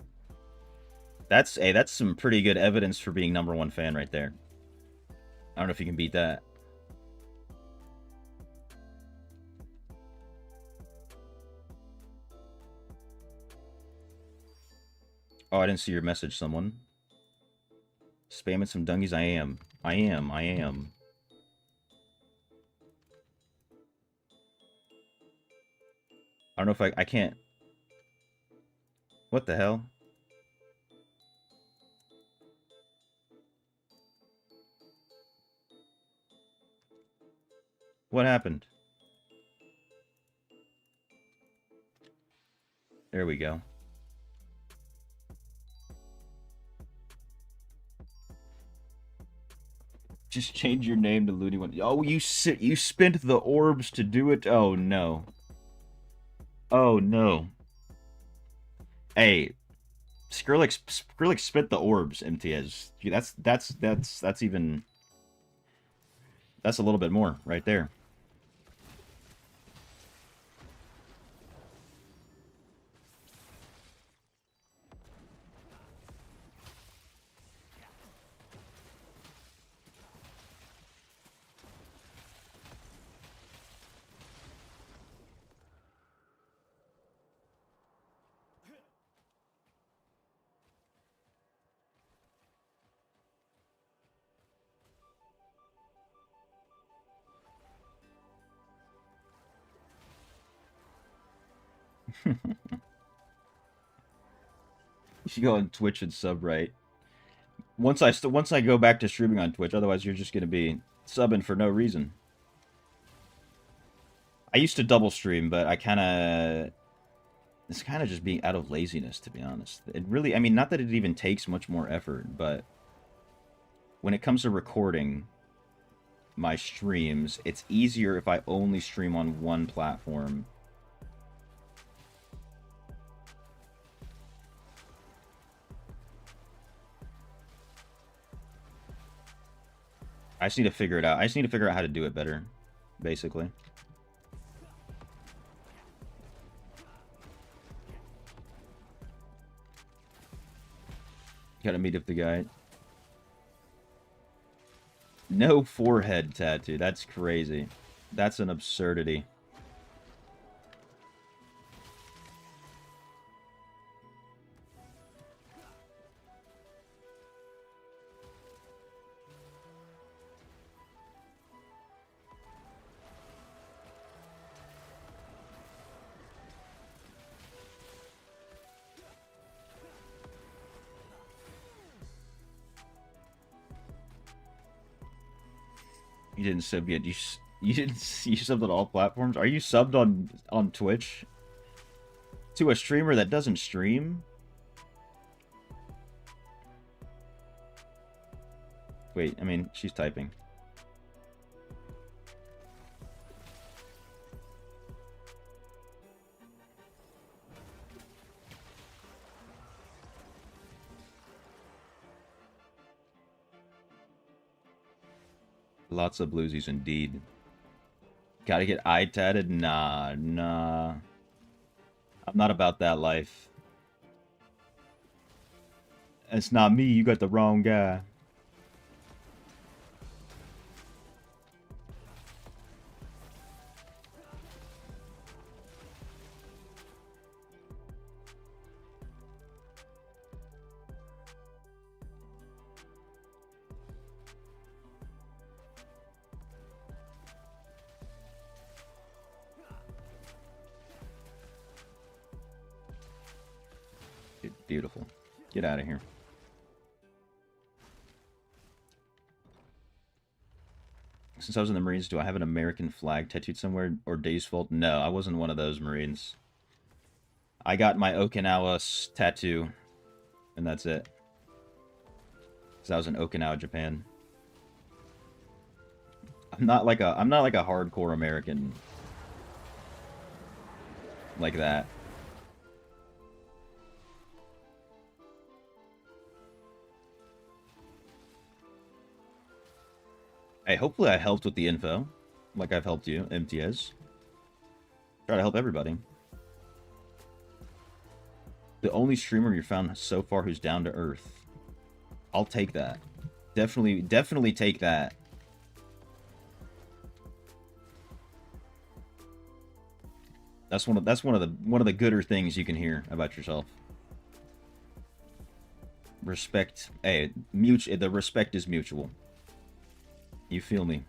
That's some pretty good evidence for being #1 fan right there. I don't know if you can beat that. Oh, I didn't see your message, someone. Spamming some dungies? I am. I am. I am. I don't know if I can't... What the hell? What happened? There we go. Just change your name to Looney One. Oh, you spent the orbs to do it? Oh, no. Oh, no. Hey, Skrillex spent the orbs, MTS. That's even... That's a little bit more right there. You should go on Twitch and sub right. Once I go back to streaming on Twitch, otherwise you're just gonna be subbing for no reason. I used to double stream, but it's kind of just being out of laziness, to be honest. It really, I mean, not that it even takes much more effort, but when it comes to recording my streams, it's easier if I only stream on one platform. I just need to figure it out. I just need to figure out how to do it better, basically. Gotta meet up the guy. No forehead tattoo. That's crazy. That's an absurdity. You didn't sub yet. You didn't you subbed on all platforms? Are you subbed on Twitch to a streamer that doesn't stream? Wait, I mean, she's typing. Lots of bluesies indeed. Gotta get eye tatted? Nah. I'm not about that life. It's not me, you got the wrong guy. Beautiful. Get out of here. Since I was in the Marines, do I have an American flag tattooed somewhere or Dave's fault? No, I wasn't one of those Marines. I got my Okinawa tattoo, and that's it. Because I was in Okinawa, Japan. I'm not like a hardcore American like that. Hey, hopefully I helped with the info, like I've helped you, MTS. Try to help everybody. The only streamer you found so far who's down to earth. I'll take that. Definitely take that. That's one of the gooder things you can hear about yourself. Respect. Hey, the respect is mutual. You feel me?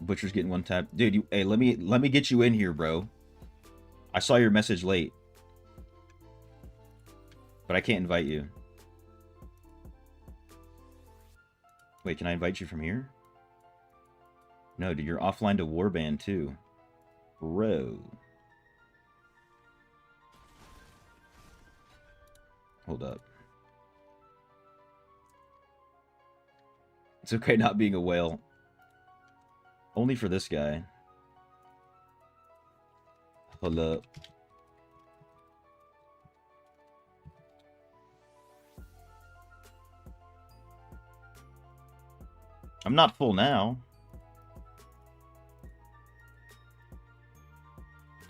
Butcher's getting one tap. Dude, hey, let me get you in here, bro. I saw your message late. But I can't invite you. Wait, can I invite you from here? No, dude, you're offline to Warband too. Bro. Hold up. It's okay not being a whale. Only for this guy. Hold up. I'm not full now.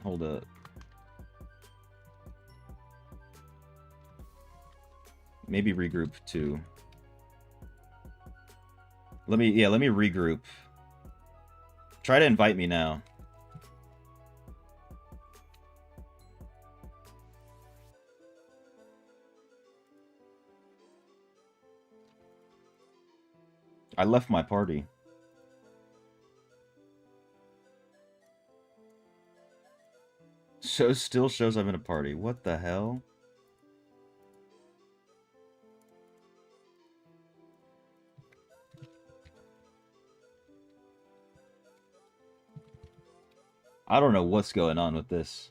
Hold up. Maybe regroup too. Let me regroup. Try to invite me now. I left my party. So still shows I'm in a party. What the hell? I don't know what's going on with this.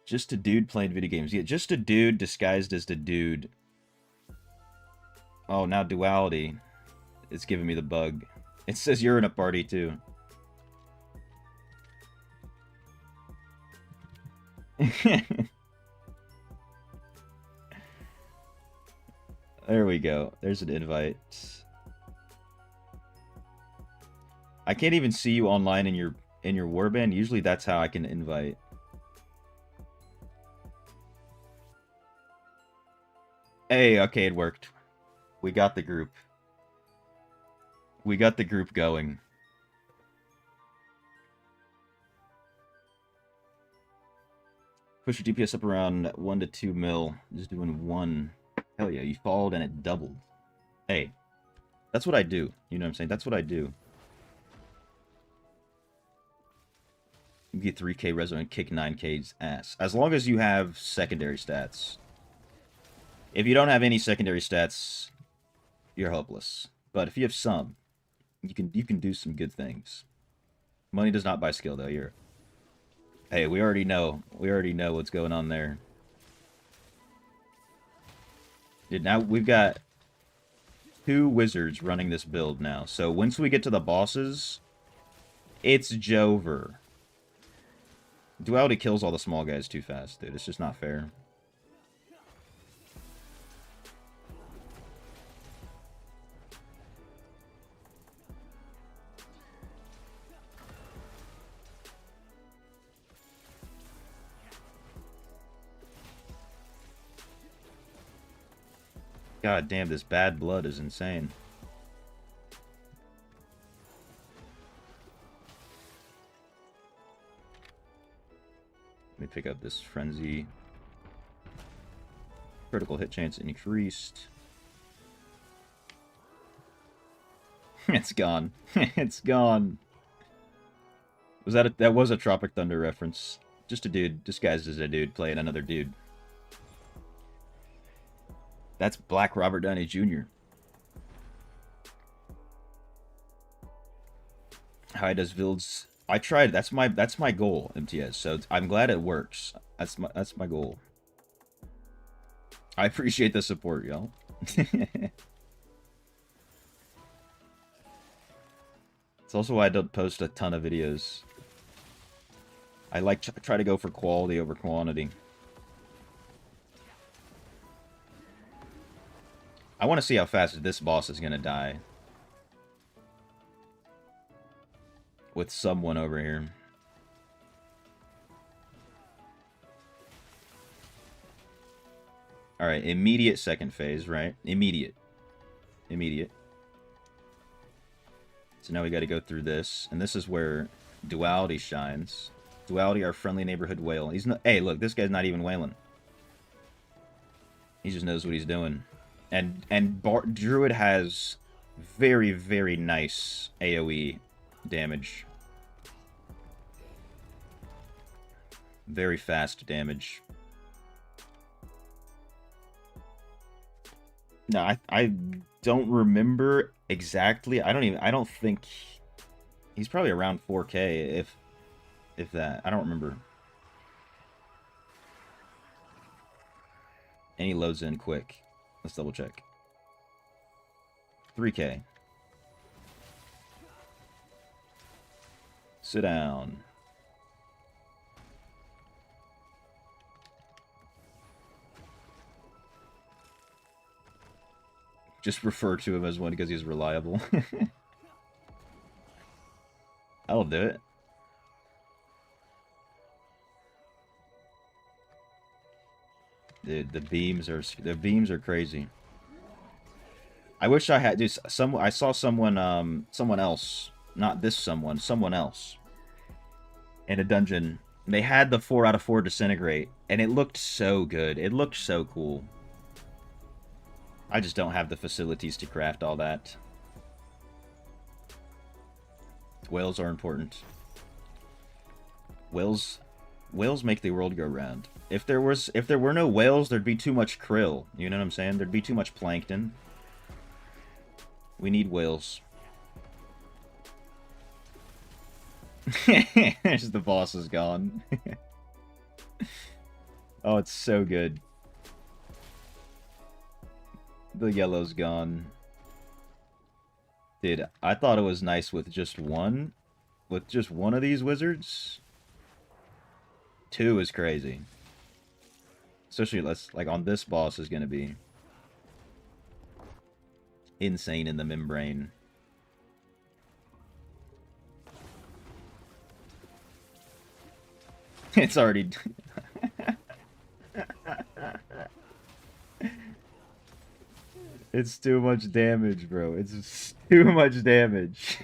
Just a dude playing video games. Yeah, just a dude disguised as the dude. Oh, now duality. It's giving me the bug. It says you're in a party too. There we go. There's an invite. I can't even see you online in your warband. Usually that's how I can invite. Hey, okay, it worked. We got the group. We got the group going. Push your DPS up around 1 to 2 mil. Just doing 1. Hell yeah, you followed and it doubled. Hey, that's what I do. You know what I'm saying? That's what I do. You get 3k reso and kick 9k's ass. As long as you have secondary stats. If you don't have any secondary stats, you're hopeless. But if you have some, you can do some good things. Money does not buy skill though. Hey, we already know. We already know what's going on there. Dude, now we've got 2 wizards running this build now. So once we get to the bosses, it's Jover. Duality kills all the small guys too fast, dude. It's just not fair. God damn, this bad blood is insane. Let me pick up this frenzy. Critical hit chance increased. It's gone. It's gone. That was a Tropic Thunder reference. Just a dude disguised as a dude playing another dude. That's Black Robert Downey Jr. How does Vilds? I tried. That's my goal, MTS. So I'm glad it works. That's my goal. I appreciate the support, y'all. It's also why I don't post a ton of videos. I try to go for quality over quantity. I want to see how fast this boss is going to die. With someone over here. Alright, immediate second phase, right? Immediate. Immediate. So now we got to go through this. And this is where Duality shines. Duality, our friendly neighborhood whale. He's not... Hey, look, this guy's not even whaling. He just knows what he's doing. And Druid has very, very nice AoE damage. Very fast damage. No, I don't remember exactly. I don't think he's probably around 4K if that. I don't remember. And he loads in quick. Let's double check. 3K. Sit down. Just refer to him as one because he's reliable. I'll do it. Dude, the beams are crazy. I wish I had just I saw someone someone else, not this someone else in a dungeon. They had the 4 out of 4 disintegrate and it looked so good. It looked so cool. I just don't have the facilities to craft all that. Whales are important. Whales, whales make the world go round. If there were no whales, there'd be too much krill. You know what I'm saying? There'd be too much plankton. We need whales. There's the boss is gone. Oh, it's so good. The yellow's gone. Dude, I thought it was nice with just one. With just one of these wizards. Two is crazy. Especially, like, on this boss is gonna be insane in the membrane. It's already... It's too much damage, bro. It's too much damage.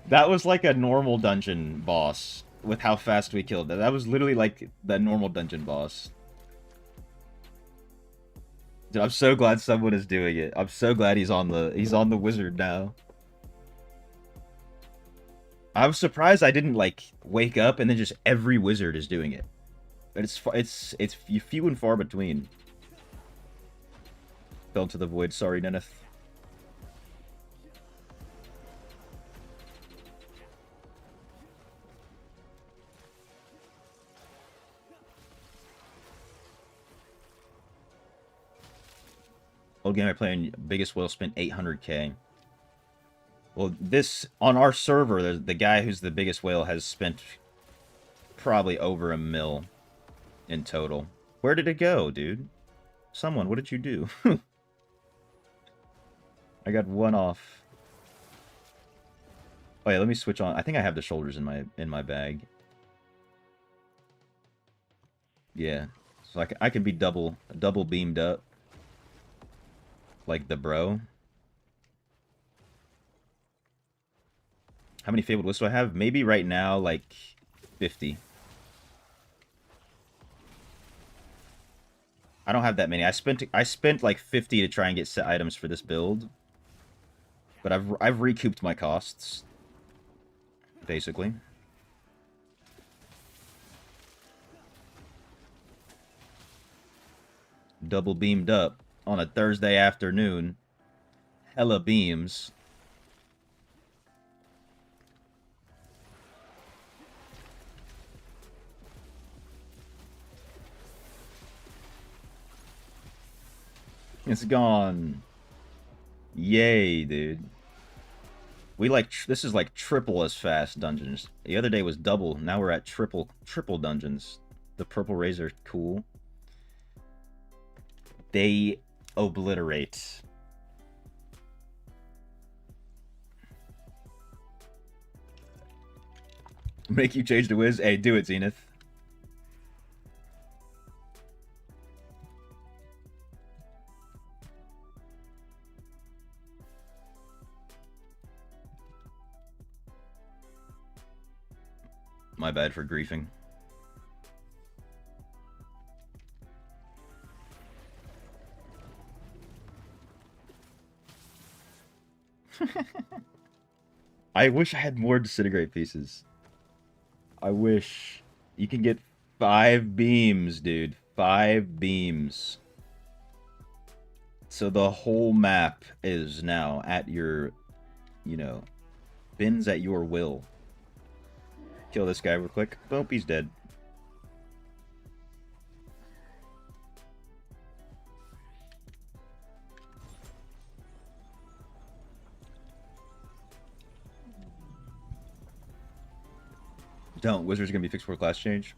That was like a normal dungeon boss with how fast we killed that. That was literally like the normal dungeon boss. Dude, I'm so glad someone is doing it. I'm so glad he's on the wizard now. I was surprised I didn't like wake up and then just every wizard is doing it. But it's few and far between. Fell into the void. Sorry, Neneth. Old game I play in biggest whale spent 800k. Well, this on our server, the guy who's the biggest whale has spent probably over $1 million in total. Where did it go, dude? Someone, what did you do? I got one off. Oh yeah, let me switch on. I think I have the shoulders in my bag. Yeah, so I can be double beamed up, like the bro. How many fabled whistles do I have? Maybe right now, like 50. I don't have that many. I spent like 50 to try and get set items for this build, but I've recouped my costs, basically. Double beamed up on a Thursday afternoon. Hella beams. It's gone. Yay, dude. We like this is like triple as fast dungeons. The other day was double. Now we're at triple dungeons. The purple razor, cool. They obliterate. Make you change to Wiz? Hey, do it, Zenith. My bad for griefing. I wish I had more disintegrate pieces. I wish. You can get 5 beams, dude. 5 beams. So the whole map is now at your, you know, bins at your will. Kill this guy real quick. Boom, he's dead. Don't. Wizard's gonna be fixed for class change.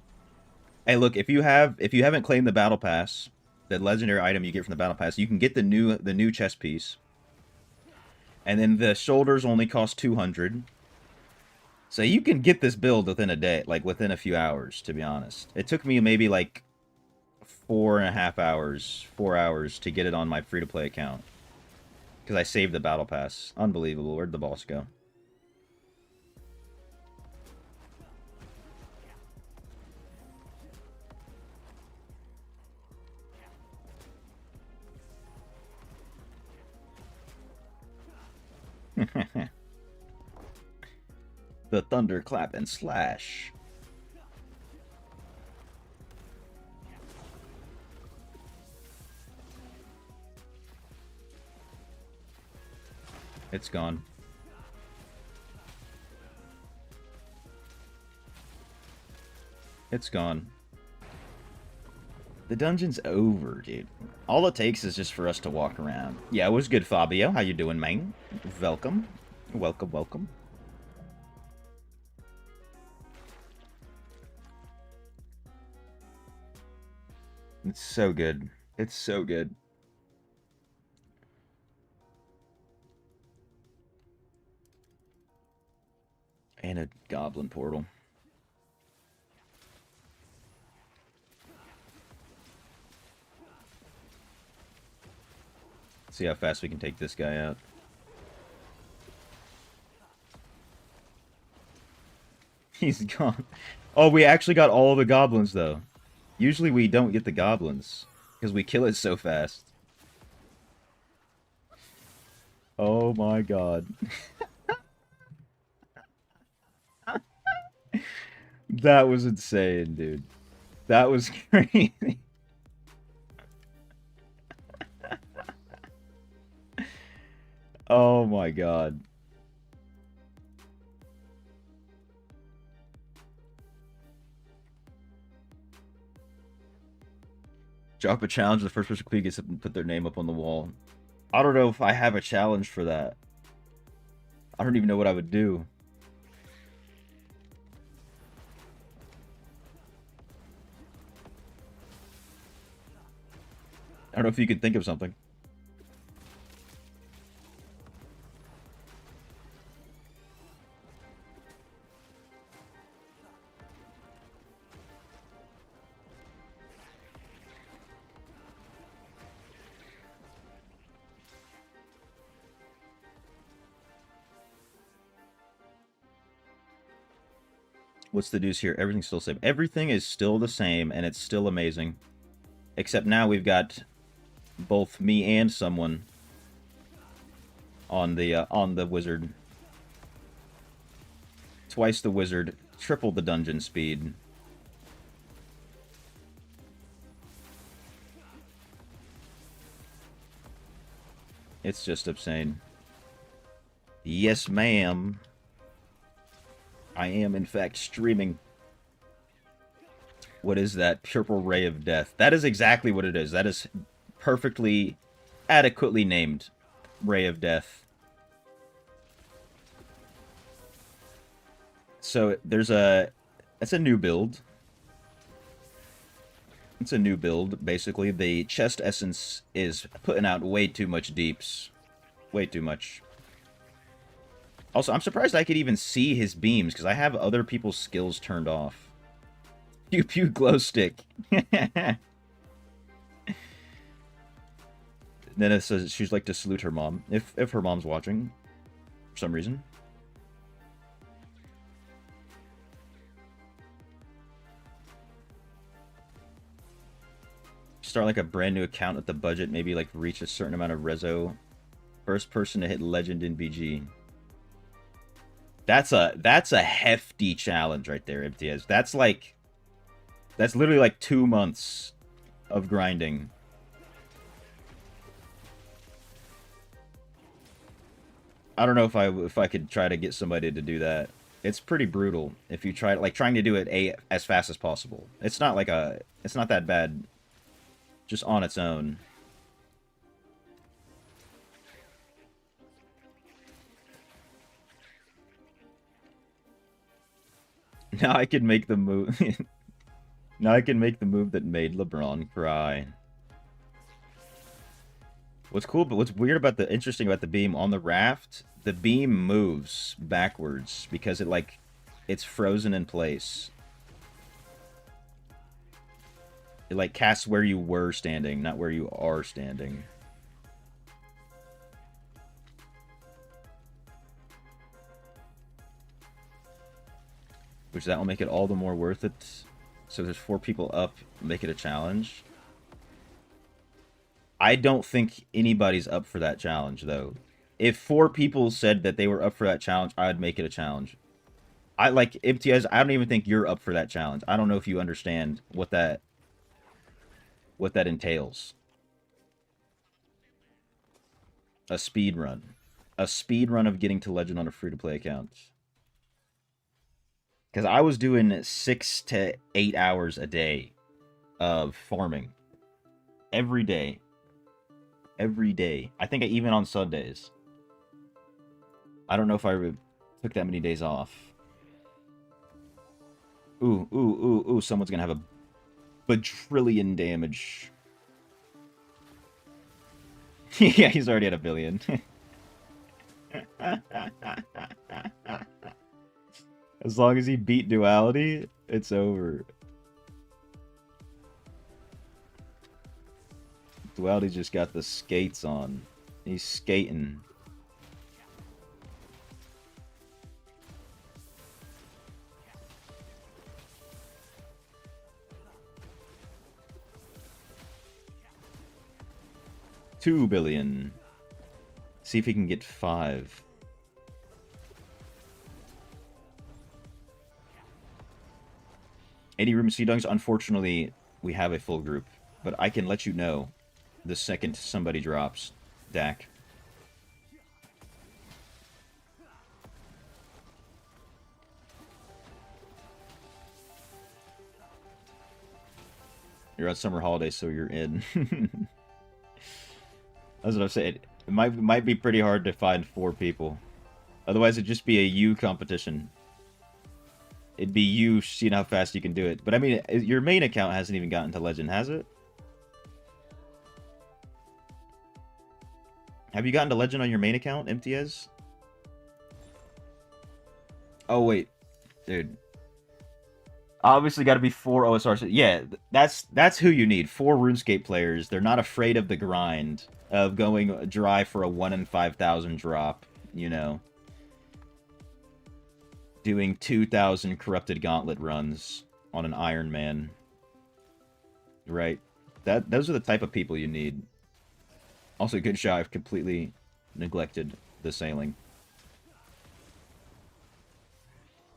Hey, look, if you haven't claimed the battle pass, the legendary item you get from the battle pass, you can get the new chest piece. And then the shoulders only cost 200. So you can get this build within a day, like within a few hours, to be honest. It took me maybe like 4.5 hours, 4 hours to get it on my free-to-play account. Because I saved the battle pass. Unbelievable. Where'd the boss go? The thunderclap and slash. It's gone. It's gone. The dungeon's over, dude. All it takes is just for us to walk around. Yeah, it was good, Fabio. How you doing, man? Welcome. Welcome, welcome. It's so good. It's so good. And a goblin portal. See how fast we can take this guy out. He's gone. Oh, we actually got all the goblins, though. Usually we don't get the goblins, because we kill it so fast. Oh my god. That was insane, dude. That was crazy. Oh my god. Drop a challenge, the first person gets to put their name up on the wall. I don't know if I have a challenge for that. I don't even know what I would do. I don't know if you can think of something. What's the news here? Everything's still the same. Everything is still the same, and it's still amazing. Except now we've got both me and someone on the wizard. Twice the wizard, triple the dungeon speed. It's just insane. Yes, ma'am. I am, in fact, streaming. What is that? Purple Ray of Death. That is exactly what it is. That is perfectly, adequately named Ray of Death. So, there's a... It's a new build. It's a new build, basically. The chest essence is putting out way too much deeps. Way too much. Also, I'm surprised I could even see his beams, because I have other people's skills turned off. Pew pew glow stick. Then it says she'd like to salute her mom, if her mom's watching, for some reason. Start like a brand new account with the budget, maybe like reach a certain amount of rezo. First person to hit legend in BG. That's a hefty challenge right there, MTS. That's literally like 2 months of grinding. I don't know if I could try to get somebody to do that. It's pretty brutal if you try trying to do it as fast as possible. It's not that bad just on its own. Now I can make the move. Now I can make the move that made LeBron cry. What's cool, but what's weird about interesting about the beam on the raft, the beam moves backwards because it's frozen in place. It casts where you were standing, not where you are standing. Which that will make it all the more worth it. So there's 4 people up, make it a challenge. I don't think anybody's up for that challenge, though. If 4 people said that they were up for that challenge, I'd make it a challenge. I like MTS. I don't even think you're up for that challenge. I don't know if you understand what that entails. A speed run. A speed run of getting to legend on a free-to-play account. Because I was doing 6 to 8 hours a day of farming. Every day. Every day. I think even on Sundays. I don't know if I took that many days off. Ooh, ooh, ooh, ooh. Someone's going to have a bajillion damage. Yeah, he's already at a billion. As long as he beat duality, it's over. Duality just got the skates on. He's skating. $2 billion. See if he can get 5. Any room C dunks? Unfortunately, we have a full group, but I can let you know the second somebody drops. Dak. You're on summer holidays, so you're in. That's what I'm saying. It might be pretty hard to find 4 people. Otherwise, it'd just be a U competition. It'd be you seeing how fast you can do it. But I mean, your main account hasn't even gotten to legend, has it? Have you gotten to legend on your main account, MTS? Oh, wait. Dude. Obviously got to be 4 OSRs. Yeah, that's who you need. 4 RuneScape players. They're not afraid of the grind of going dry for a 1 in 5,000 drop, you know. Doing 2,000 corrupted gauntlet runs on an Iron Man. Right. Those are the type of people you need. Also, good shot. I've completely neglected the sailing.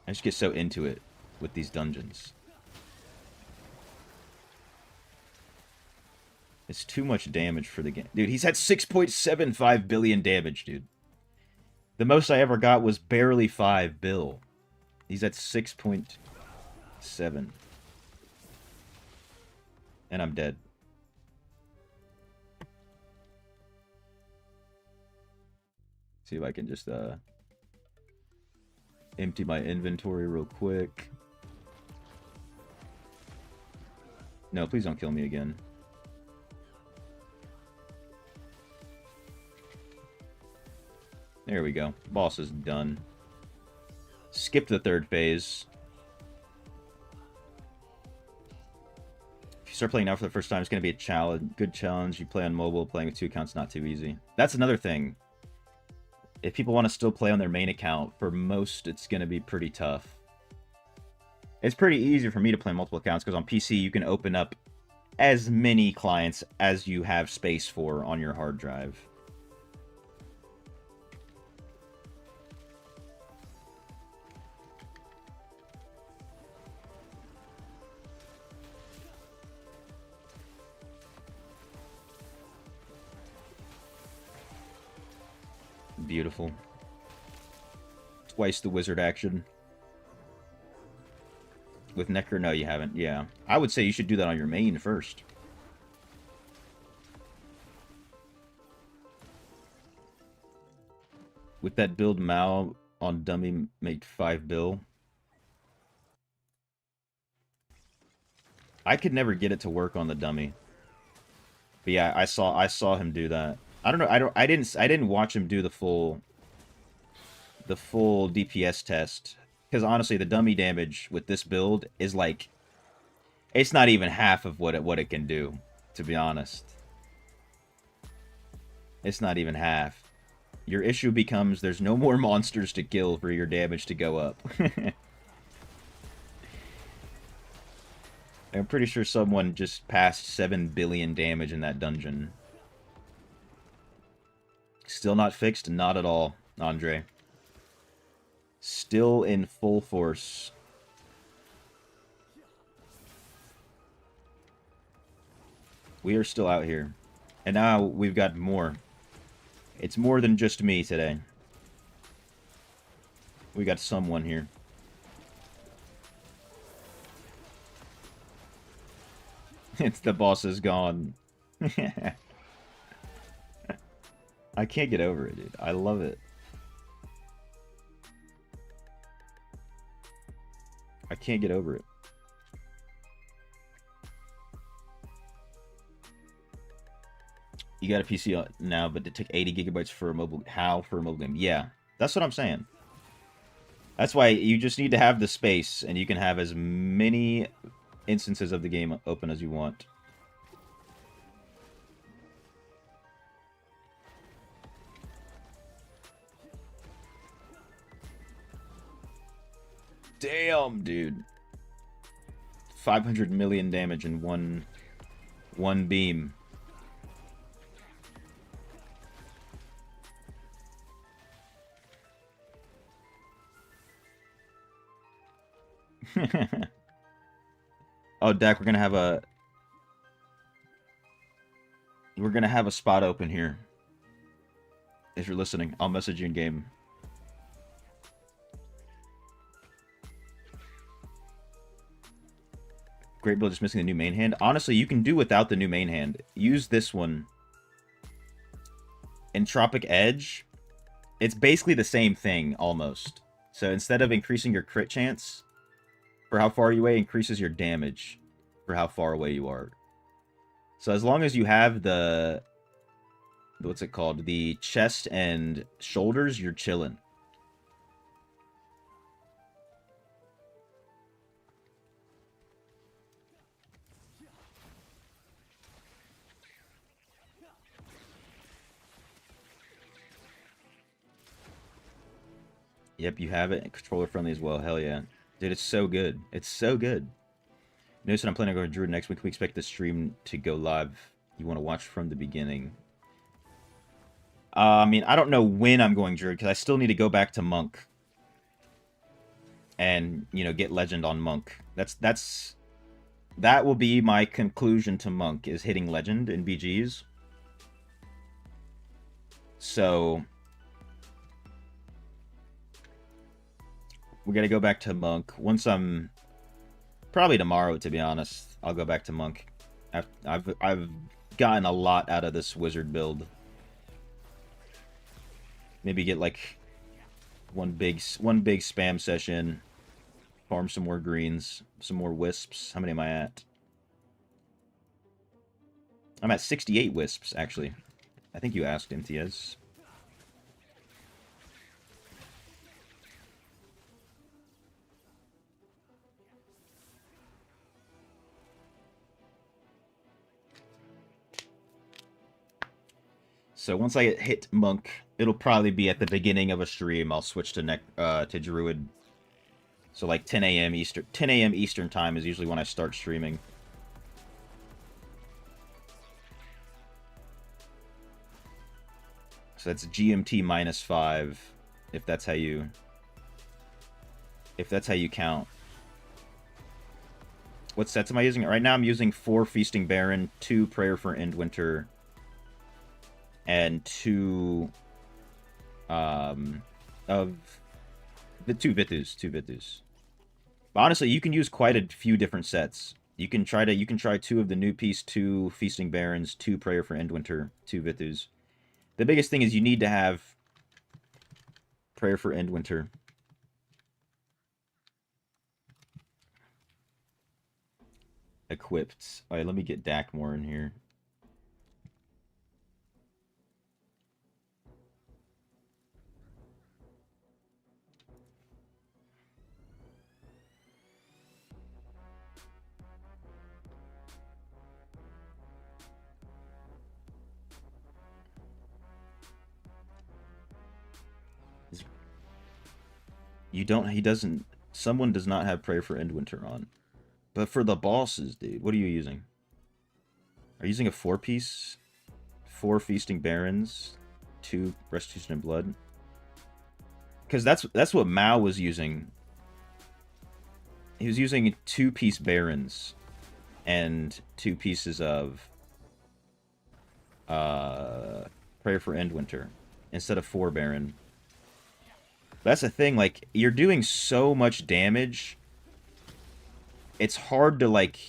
I just get so into it with these dungeons. It's too much damage for the game. Dude, he's had 6.75 billion damage, dude. The most I ever got was barely 5 bill. He's at 6.7. And I'm dead. See if I can just empty my inventory real quick. No, please don't kill me again. There we go. Boss is done. Skip the 3rd phase. If you start playing now for the first time, it's going to be a challenge. Good challenge. You play on mobile. Playing with 2 accounts not too easy. That's another thing. If people want to still play on their main account, for most, it's going to be pretty tough. It's pretty easy for me to play multiple accounts, because on PC, you can open up as many clients as you have space for on your hard drive. Beautiful. Twice the wizard action. With Necro? No, you haven't. Yeah. I would say you should do that on your main first. With that build, Mao on dummy made 5 bill. I could never get it to work on the dummy. But yeah, I saw him do that. I don't know. I didn't watch him do the full DPS test, because honestly, the dummy damage with this build is like, it's not even half of what it can do. To be honest, it's not even half. Your issue becomes there's no more monsters to kill for your damage to go up. I'm pretty sure someone just passed 7 billion damage in that dungeon. Still not fixed? Not at all, Andre. Still in full force. We are still out here. And now we've got more. It's more than just me today. We got someone here. It's the boss is gone. I can't get over it, dude. I love it. I can't get over it. You got a PC now, but it took 80 gigabytes for a mobile. How for a mobile game? Yeah, that's what I'm saying. That's why you just need to have the space, and you can have as many instances of the game open as you want. Damn, dude. 500 million damage in one beam. Oh, Dak, we're gonna have a spot open here. If you're listening, I'll message you in game. Great build, just missing the new main hand. Honestly, you can do without the new main hand. Use this one. Entropic Edge. It's basically the same thing, almost. So instead of increasing your crit chance for how far you away, increases your damage for how far away you are. So as long as you have the... What's it called? The chest and shoulders, you're chilling. Yep, you have it. Controller friendly as well. Hell yeah. Dude, it's so good. It's so good. Notice that I'm planning on going to Druid next week. We expect the stream to go live. You want to watch from the beginning. I mean, I don't know when I'm going Druid, because I still need to go back to Monk. And, you know, get Legend on Monk. That will be my conclusion to Monk, is hitting Legend in BGs. So... we gotta go back to Monk. Once I'm... probably tomorrow, to be honest, I'll go back to Monk. I've gotten a lot out of this Wizard build. Maybe get, like, one big spam session. Farm some more greens. Some more wisps. How many am I at? I'm at 68 wisps, actually. I think you asked, MTS. So once I hit Monk, it'll probably be at the beginning of a stream. I'll switch to Druid. So like 10 a.m. Eastern. 10 a.m. Eastern time is usually when I start streaming. So that's GMT -5, if that's how you count. What sets am I using? Right now I'm using 4 Feasting Baron, 2 Prayer for Endwinter, and 2 of the 2 Vithus. But honestly, you can use quite a few different sets. You can try 2 of the new piece, 2 Feasting Barons, 2 Prayer for Endwinter, 2 Vithus. The biggest thing is you need to have Prayer for Endwinter. Equipped. Alright, let me get Dakmore in here. Someone does not have Prayer for Endwinter on. But for the bosses, dude, what are you using? Are you using a 4-piece? 4 Feasting Barons, 2 Restitution and Blood. Because that's what Mao was using. He was using 2-piece barons and 2 pieces of Prayer for Endwinter instead of 4 baron. That's the thing, like, you're doing so much damage, it's hard to, like,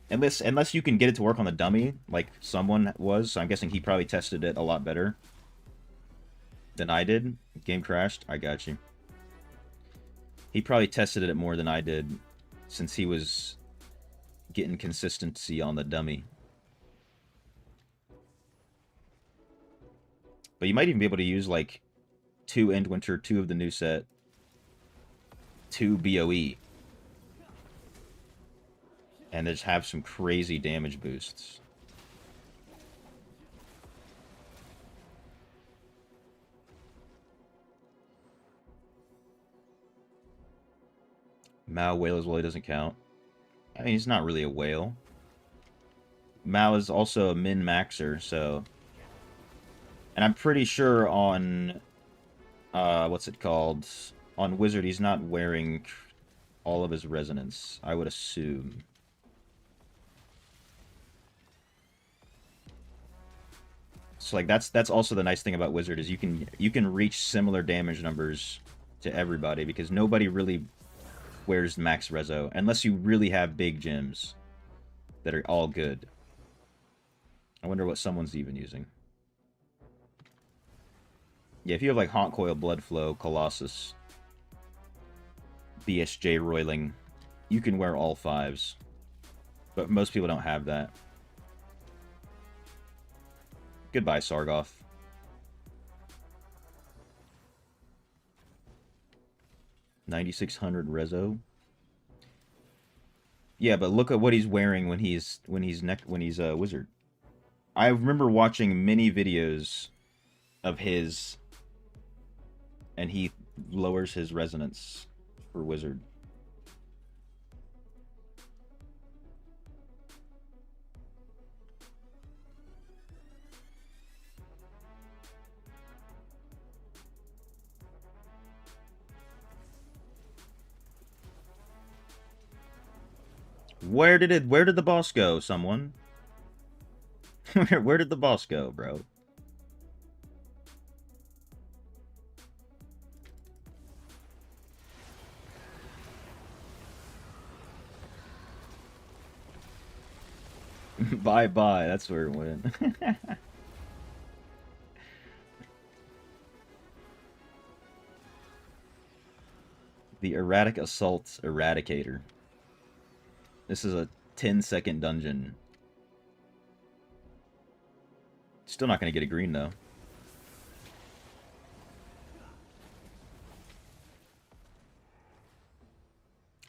unless you can get it to work on the dummy, like someone was, so I'm guessing he probably tested it a lot better than I did. Game crashed, I got you. He probably tested it more than I did, since he was getting consistency on the dummy. But you might even be able to use, like, 2 Endwinter, 2 of the new set, 2 BOE. And just have some crazy damage boosts. Mao whale as well, he doesn't count. I mean, he's not really a whale. Mao is also a min-maxer, so... And I'm pretty sure on... what's it called? On Wizard, he's not wearing all of his resonance, I would assume. So, like, that's also the nice thing about Wizard, is you can reach similar damage numbers to everybody, because nobody really wears max rezo, unless you really have big gems that are all good. I wonder what someone's even using. Yeah, if you have, like, Haunt Coil, Blood Flow, Colossus, BSJ Roiling, you can wear all 5s. But most people don't have that. Goodbye, Sargoth. $9,600 rezo. Yeah, but look at what he's wearing when he's a wizard. I remember watching many videos of his, and he lowers his resonance for wizard. Where did the boss go, someone? Where did the boss go, bro? Bye-bye, that's where it went. The Erratic Assault Eradicator. This is a 10-second dungeon. Still not going to get a green, though.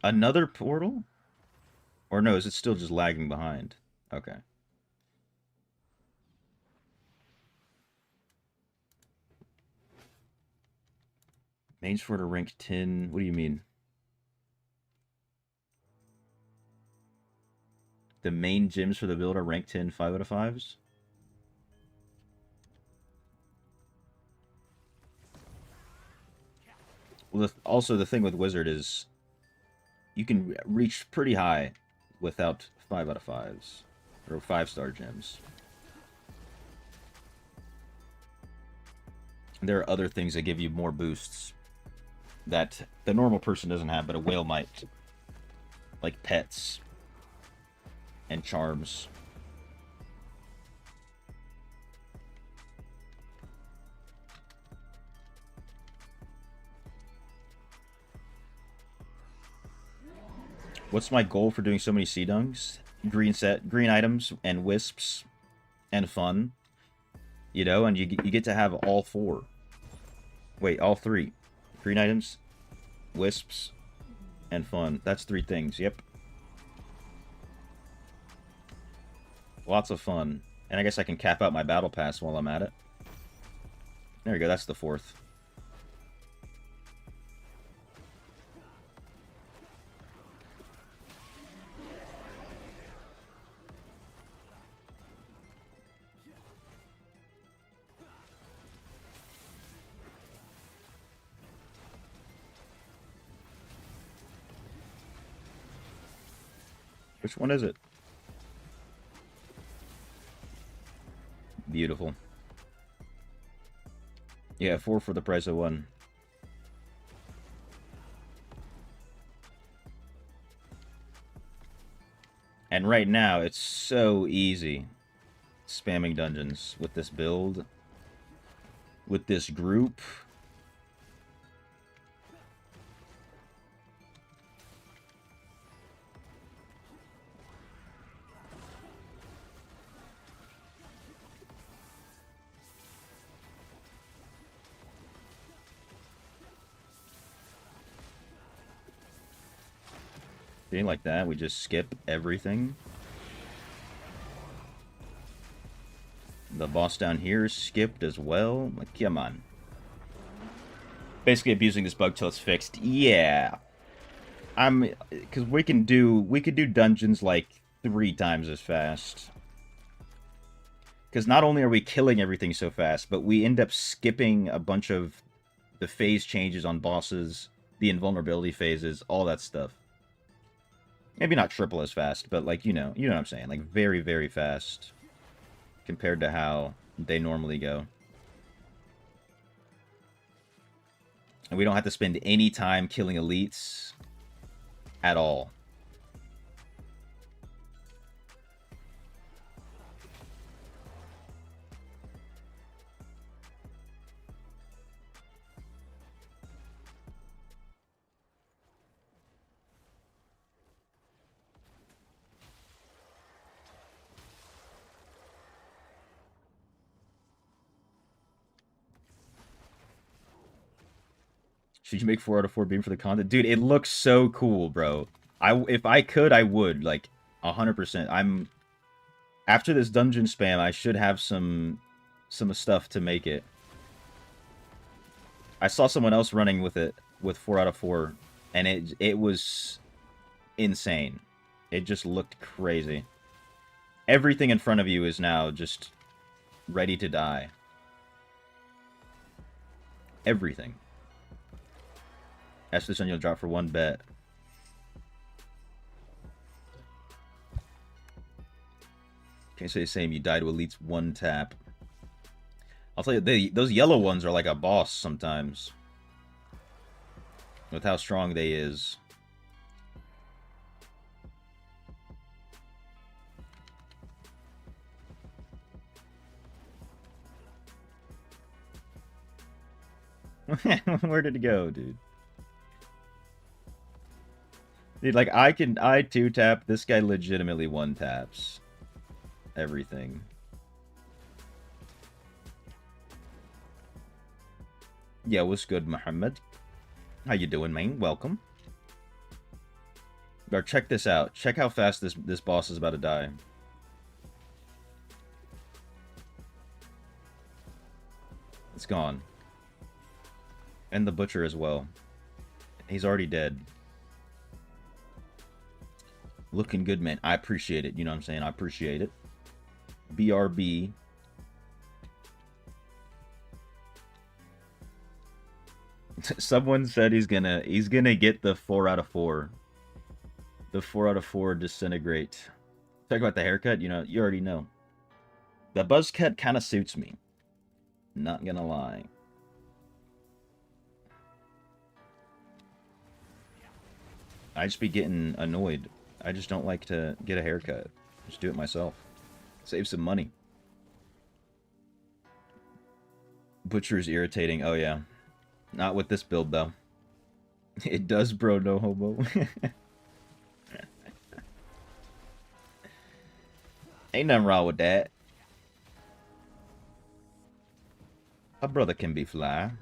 Another portal? Or no, is it still just lagging behind? Okay. Mains for to rank 10. What do you mean? The main gyms for the build are rank 10, 5 out of 5s? Well, also the thing with Wizard is you can reach pretty high without 5 out of 5s. Or 5-star gems. There are other things that give you more boosts that the normal person doesn't have, but a whale might. Like pets. And charms. What's my goal for doing so many sea dunks? Green items, and wisps, and fun. You know, and you get to have all 4. Wait, all 3. Green items, wisps, and fun. That's 3 things, yep. Lots of fun. And I guess I can cap out my battle pass while I'm at it. There we go, that's the 4th. Which one is it? Beautiful. Yeah, 4 for the price of 1. And right now, it's so easy spamming dungeons with this build, with this group. See, like that, we just skip everything. The boss down here is skipped as well. Like, come on. Basically abusing this bug till it's fixed. Yeah. Because we could do dungeons like 3 times as fast. Because not only are we killing everything so fast, but we end up skipping a bunch of the phase changes on bosses, the invulnerability phases, all that stuff. Maybe not triple as fast, but like, you know what I'm saying. Like, very, very fast compared to how they normally go. And we don't have to spend any time killing elites at all. Should you make 4 out of 4 beam for the content? Dude, it looks so cool, bro. If I could, I would. Like, 100%. After this dungeon spam, I should have some stuff to make it. I saw someone else running with it with 4 out of 4, and it was insane. It just looked crazy. Everything in front of you is now just ready to die. Everything. Ask this one you'll drop for 1 bet. Can't say the same. You die to elites 1 tap. I'll tell you, those yellow ones are like a boss sometimes. With how strong they is. Where did it go, dude? Dude, like, I 2-tap. This guy legitimately 1-taps everything. Yeah, what's good, Muhammad? How you doing, man? Welcome. Or check this out. Check how fast this boss is about to die. It's gone. And the butcher as well. He's already dead. Looking good, man. I appreciate it. You know what I'm saying? I appreciate it. BRB. Someone said he's gonna get the 4 out of 4. The 4 out of 4 disintegrate. Talk about the haircut, you know, you already know. The buzz cut kind of suits me. Not gonna lie. I just be getting annoyed. I just don't like to get a haircut. Just do it myself. Save some money. Butcher is irritating. Oh, yeah. Not with this build, though. It does, bro. No homo. Ain't nothing wrong with that. A brother can be fly.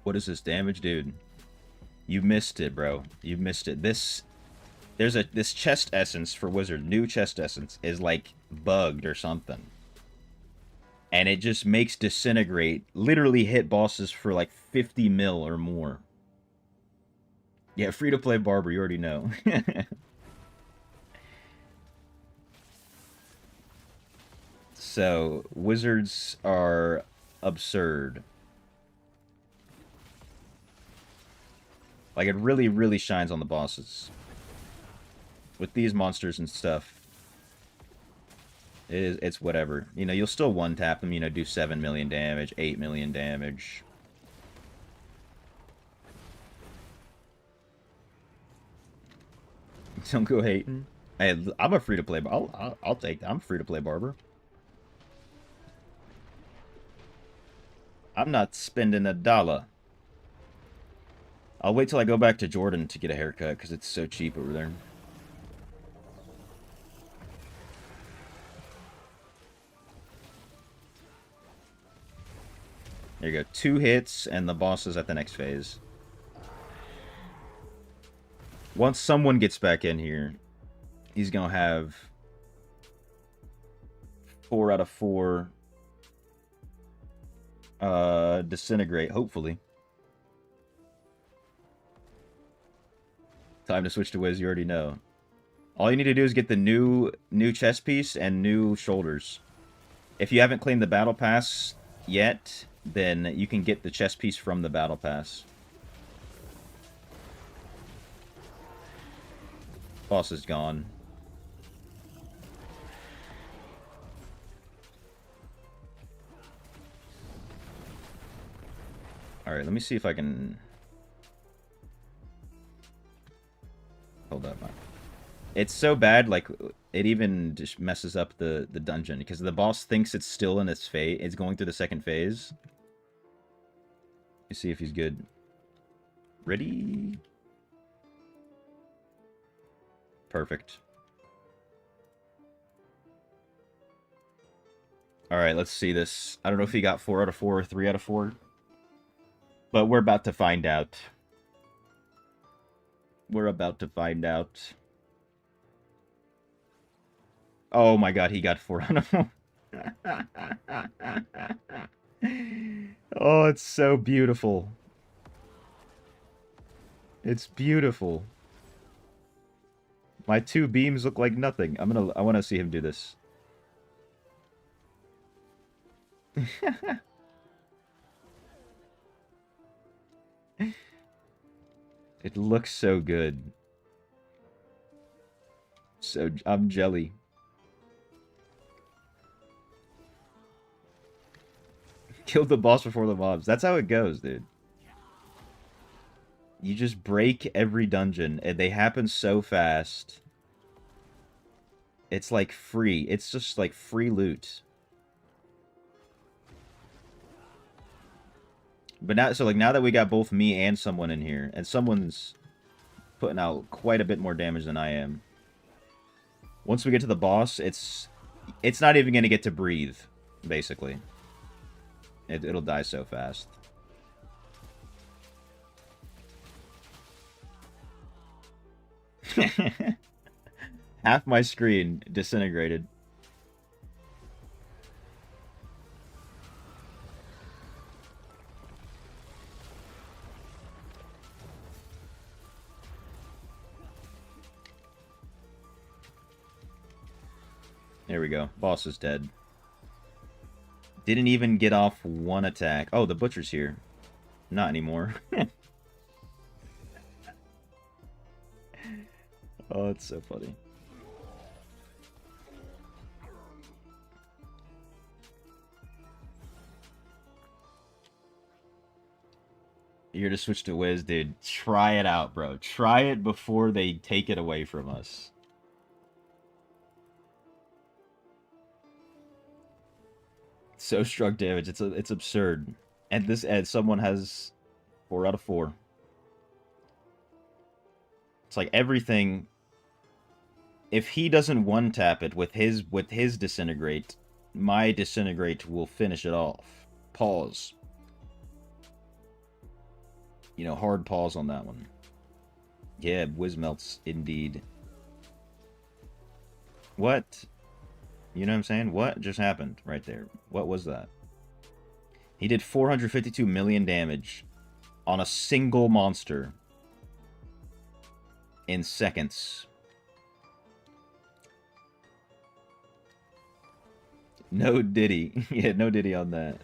What is this damage, dude? You missed it, bro. You missed it. This this chest essence for wizard, new chest essence, is like bugged or something. And it just makes disintegrate literally hit bosses for like 50 mil or more. Yeah, free to play barber, you already know. So, wizards are absurd. Like, it really, really shines on the bosses. With these monsters and stuff, it's whatever. You know, you'll still one-tap them, you know, do 7 million damage, 8 million damage. Don't go hating. Hey, I'm a free-to-play... I'll take that. I'm a free-to-play barber. I'm not spending a dollar. I'll wait till I go back to Jordan to get a haircut, because it's so cheap over there. There you go. 2 hits, and the boss is at the next phase. Once someone gets back in here, he's going to have 4 out of 4 disintegrate, hopefully. Time to switch to Wiz, you already know. All you need to do is get the new chest piece and new shoulders. If you haven't claimed the battle pass yet, then you can get the chest piece from the battle pass. Boss is gone. Alright, let me see if I can... Hold up. It's so bad, like, it even just messes up the dungeon, because the boss thinks it's still in its phase. It's going through the second phase. Let's see if he's good. Ready? Perfect. Alright, let's see this. I don't know if he got 4 out of 4 or 3 out of 4. But we're about to find out. We're about to find out. Oh my god, he got 4 out of 4. Oh, it's so beautiful. It's beautiful. My 2 beams look like nothing. I want to see him do this. It looks so good. So, I'm jelly. Killed the boss before the mobs. That's how it goes, dude. You just break every dungeon, and they happen so fast. It's like free. It's just like free loot. But now, so like now that we got both me and someone in here, and someone's putting out quite a bit more damage than I am. Once we get to the boss, it's not even gonna get to breathe, basically. It'll die so fast. Half my screen disintegrated. There we go. Boss is dead. Didn't even get off 1 attack. Oh, the butcher's here. Not anymore. Oh, it's so funny. You're to switch to Wiz, dude. Try it out, bro. Try it before they take it away from us. So struck damage. It's absurd. And someone has 4 out of 4. It's like everything. If he doesn't one tap it with his disintegrate, my disintegrate will finish it off. Pause. You know, hard pause on that one. Yeah, Whizmelts, indeed. What? You know what I'm saying? What just happened right there? What was that? He did 452 million damage on a single monster in seconds. No Diddy. Yeah, no Diddy on that.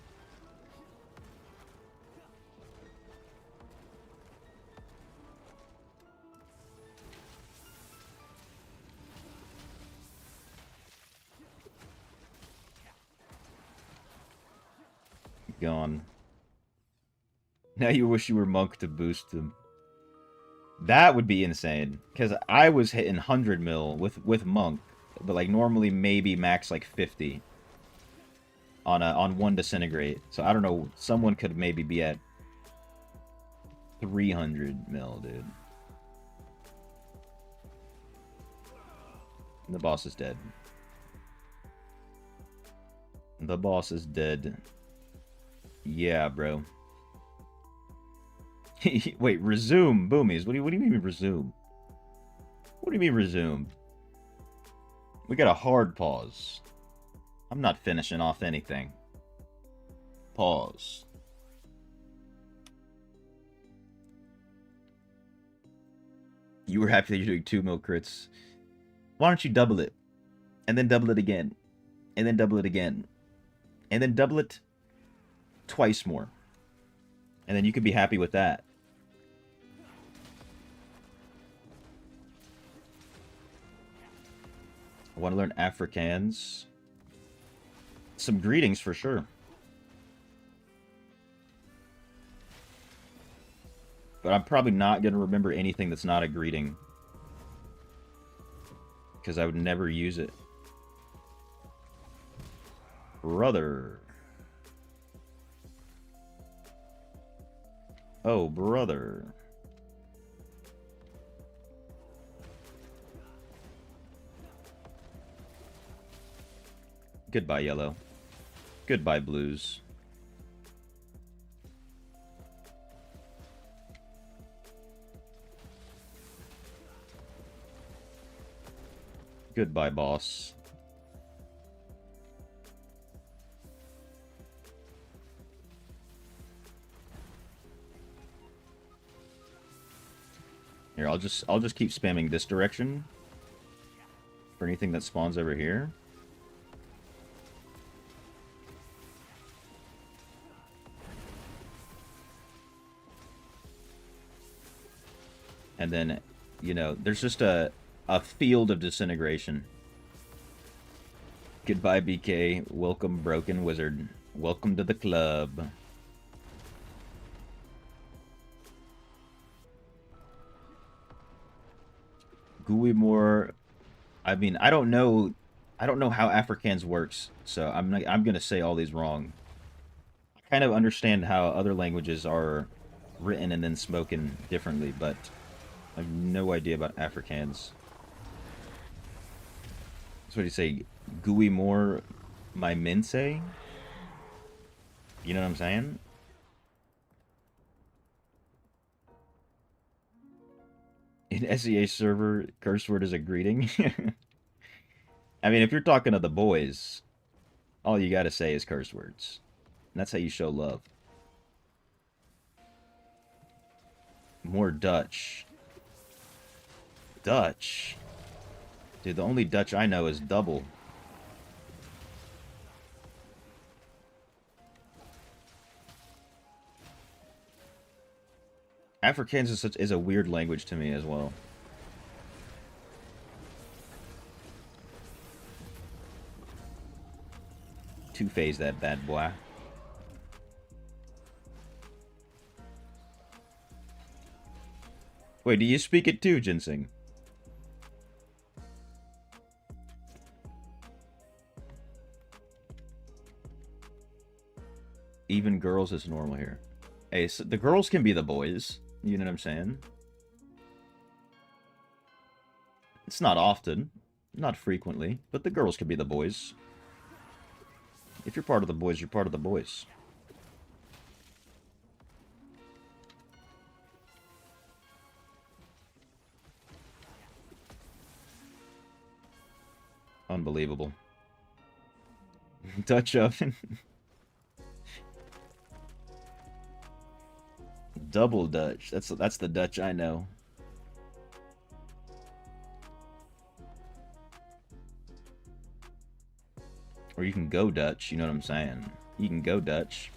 Gone. Now you wish you were Monk to boost him. That would be insane. Because I was hitting 100 mil with Monk. But like normally maybe max like 50 on one disintegrate. So I don't know. Someone could maybe be at 300 mil, dude. The boss is dead. The boss is dead. Yeah, bro. Wait, resume, Boomies. What do you mean resume? What do you mean resume? We got a hard pause. I'm not finishing off anything. Pause. You were happy that you're doing 2 mil crits. Why don't you double it? And then double it again. And then double it again. And then double it twice more. And then you could be happy with that. I want to learn Afrikaans. Some greetings for sure. But I'm probably not going to remember anything that's not a greeting. Because I would never use it. Brother. Oh, brother. Goodbye, yellow. Goodbye, blues. Goodbye, boss. Here, I'll just keep spamming this direction for anything that spawns over here. And then, you know, there's just a field of disintegration. Goodbye, BK. Welcome, Broken Wizard. Welcome to the club. Guimore. I mean, I don't know how Afrikaans works, so I'm gonna say all these wrong. I kind of understand how other languages are written and then spoken differently, but I have no idea about Afrikaans. So what do you say? Guimore my mense? You know what I'm saying? In SEA server, curse word is a greeting. I mean, if you're talking to the boys, all you gotta say is curse words. And that's how you show love. More Dutch. Dutch? Dude, the only Dutch I know is double. Afrikaans is a weird language to me as well. Two-phase that bad boy. Wait, do you speak it too, Ginseng? Even girls is normal here. Hey, so the girls can be the boys. You know what I'm saying? It's not often. Not frequently. But the girls can be the boys. If you're part of the boys, you're part of the boys. Unbelievable. Dutch oven. Double Dutch. That's the Dutch I know. Or you can go Dutch, you know what I'm saying? You can go Dutch.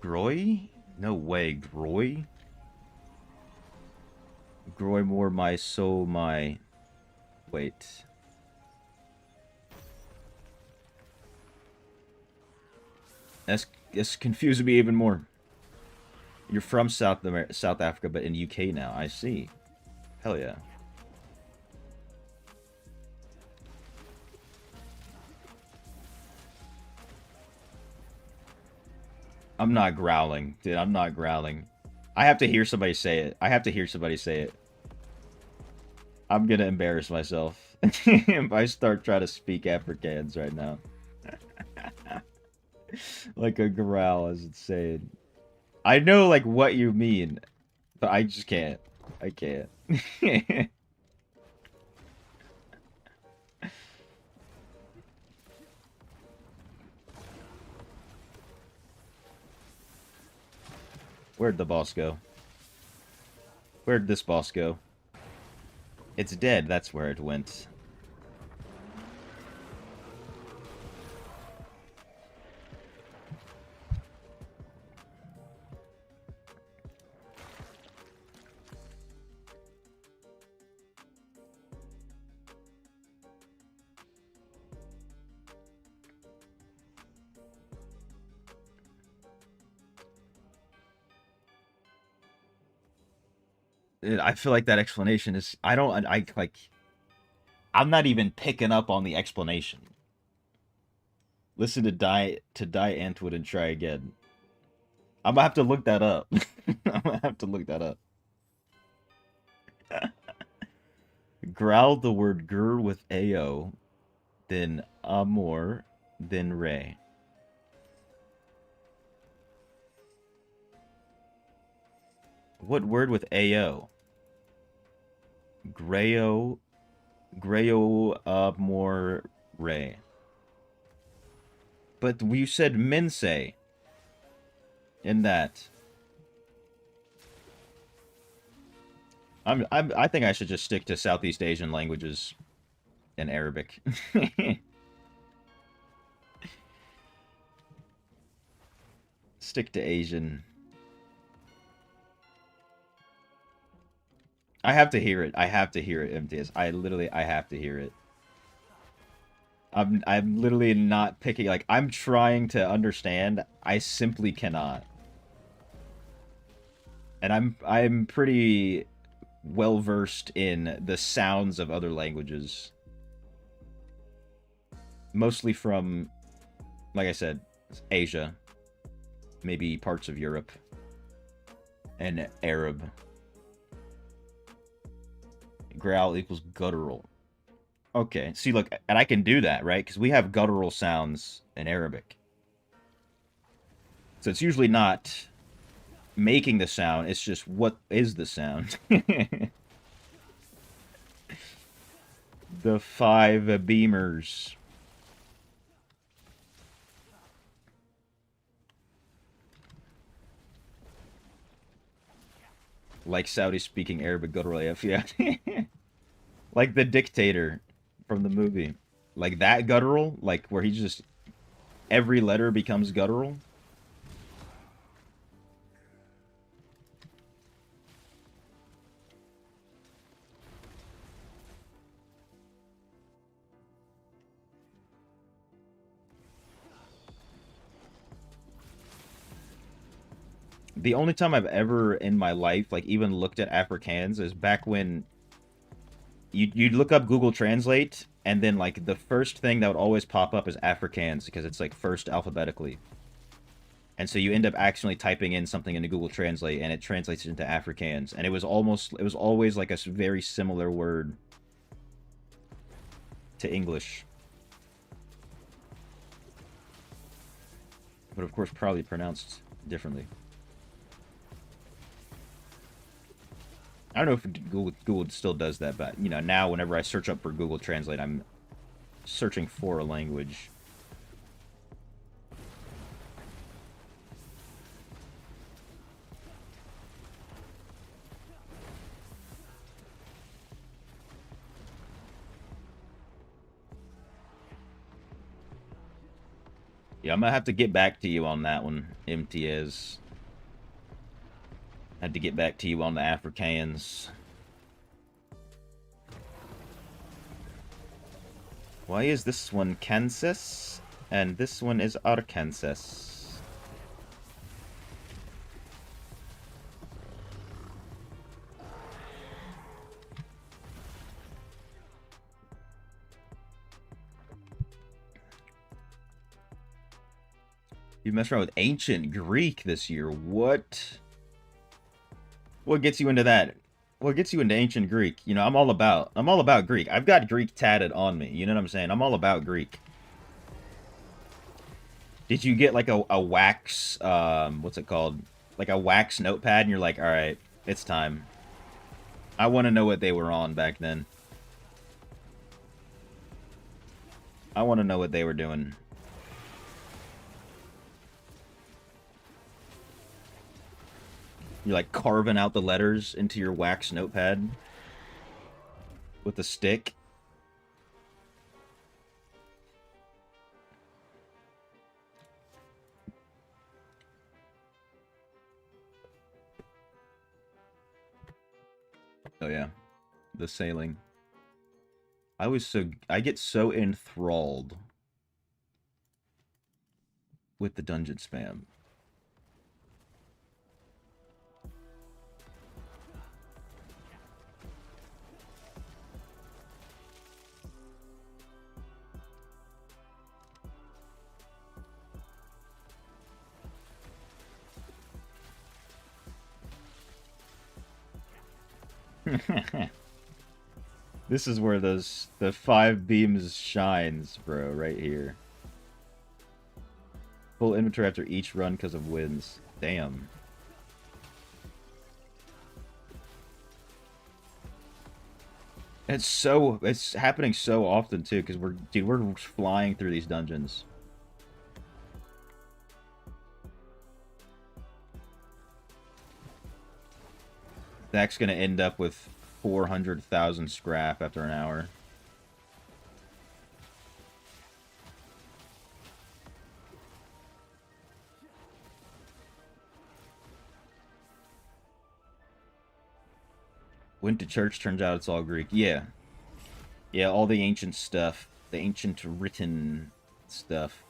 Groy? No way, Groy? Groy more my soul my... Wait. That's confusing me even more. You're from South Africa, but in UK now. I see. Hell yeah. I'm not growling, dude. I'm not growling. I have to hear somebody say it. I have to hear somebody say it. I'm gonna embarrass myself if I start trying to speak Afrikaans right now. Like a growl, as it's saying. I know, like, what you mean, but I just can't. I can't. Where'd the boss go? Where'd this boss go? It's dead, that's where it went. I feel like that explanation is... I'm not even picking up on the explanation. Listen to Die Antwood and try again. I'm gonna have to look that up. I'm gonna have to look that up. Growl the word gur with AO, then amor, then re. What word with AO? Grayo amor re. But you said mense in that. I think I should just stick to Southeast Asian languages and Arabic. Stick to Asian. I have to hear it. I have to hear it, MTS. I have to hear it. I'm literally not picking, like, I'm trying to understand. I simply cannot. And I'm pretty well versed in the sounds of other languages. Mostly from, like I said, Asia. Maybe parts of Europe. And Arab. Growl equals guttural. Okay, see, look, and I can do that, right? Because we have guttural sounds in Arabic. So it's usually not making the sound, it's just what is the sound. The 5 beamers. Like Saudi speaking Arabic guttural AF, yeah. Like the dictator from the movie. Like that guttural, like where he just... every letter becomes guttural. The only time I've ever in my life, like, even looked at Afrikaans is back when you'd look up Google Translate, and then, like, the first thing that would always pop up is Afrikaans, because it's, like, first alphabetically. And so you end up accidentally typing in something into Google Translate, and it translates it into Afrikaans. And it was always, like, a very similar word to English. but of course probably pronounced differently. I don't know if Google still does that, but, you know, now whenever I search up for Google Translate, I'm searching for a language. Yeah, I'm gonna have to get back to you on that one, MTS. Had to get back to you on the Afrikaans. Why is this one Kansas and this one is Arkansas? You messed around with ancient Greek this year. What? What gets you into that? What gets you into ancient Greek? You know, I'm all about Greek. I've got Greek tatted on me. You know what I'm saying? I'm all about Greek. Did you get like a wax, what's it called? Like a wax notepad and you're like, all right, it's time. I want to know what they were on back then. I want to know what they were doing. You're like carving out the letters into your wax notepad with a stick. Oh yeah, the sailing. I get so enthralled with the dungeon spam. This is where the 5 beams shines, bro, right here. Full inventory after each run because of wins. Damn. It's happening so often too, because we're flying through these dungeons. Zach's gonna end up with 400,000 scrap after an hour. Went to church, turns out it's all Greek. Yeah. Yeah, all the ancient stuff. The ancient written stuff.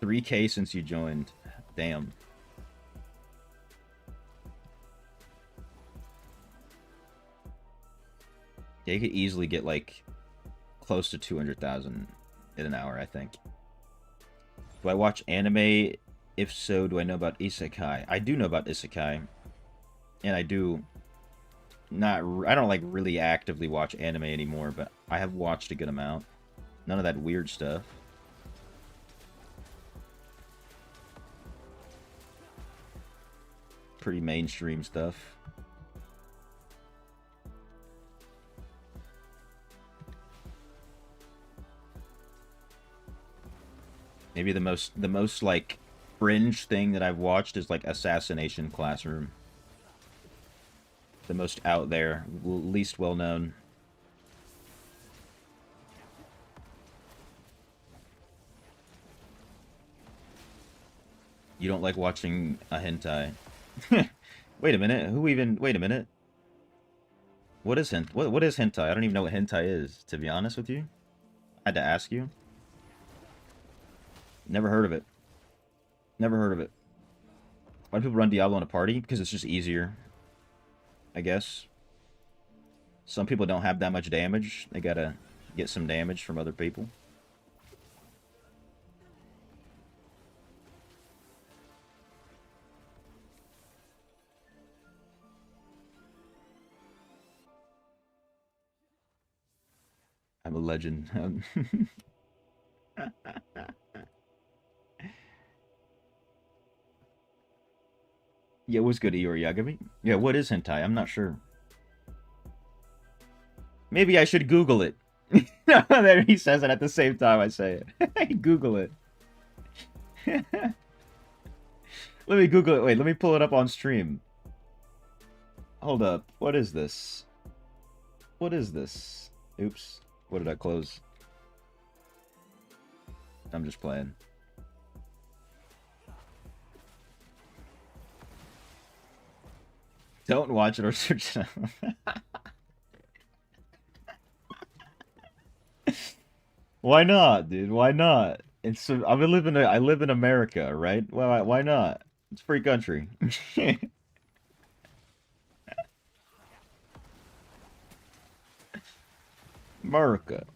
3K since you joined. Damn. Yeah, you could easily get, like, close to 200,000 in an hour, I think. Do I watch anime? If so, do I know about isekai? I do know about isekai. And I do not... I don't, like, really actively watch anime anymore, but I have watched a good amount. None of that weird stuff. Pretty mainstream stuff. Maybe the most like fringe thing that I've watched is like Assassination Classroom. The most out there, least well known. You don't like watching a hentai. Wait a minute. Wait a minute. What is what is hentai? I don't even know what hentai is, to be honest with you. I had to ask you. Never heard of it. Never heard of it. Why do people run Diablo in a party? Because it's just easier. I guess. Some people don't have that much damage. They gotta get some damage from other people. I'm a legend. Yeah, what's good, Iori Yagami? Yeah, what is hentai? I'm not sure. Maybe I should Google it. There he says it at the same time I say it. Google it. Let me Google it. Wait, let me pull it up on stream. Hold up. What is this? What is this? Oops. What did I close? I'm just playing. Don't watch it or search it out. Why not, dude? Why not? I live in America, right? Why not? It's a free country. America.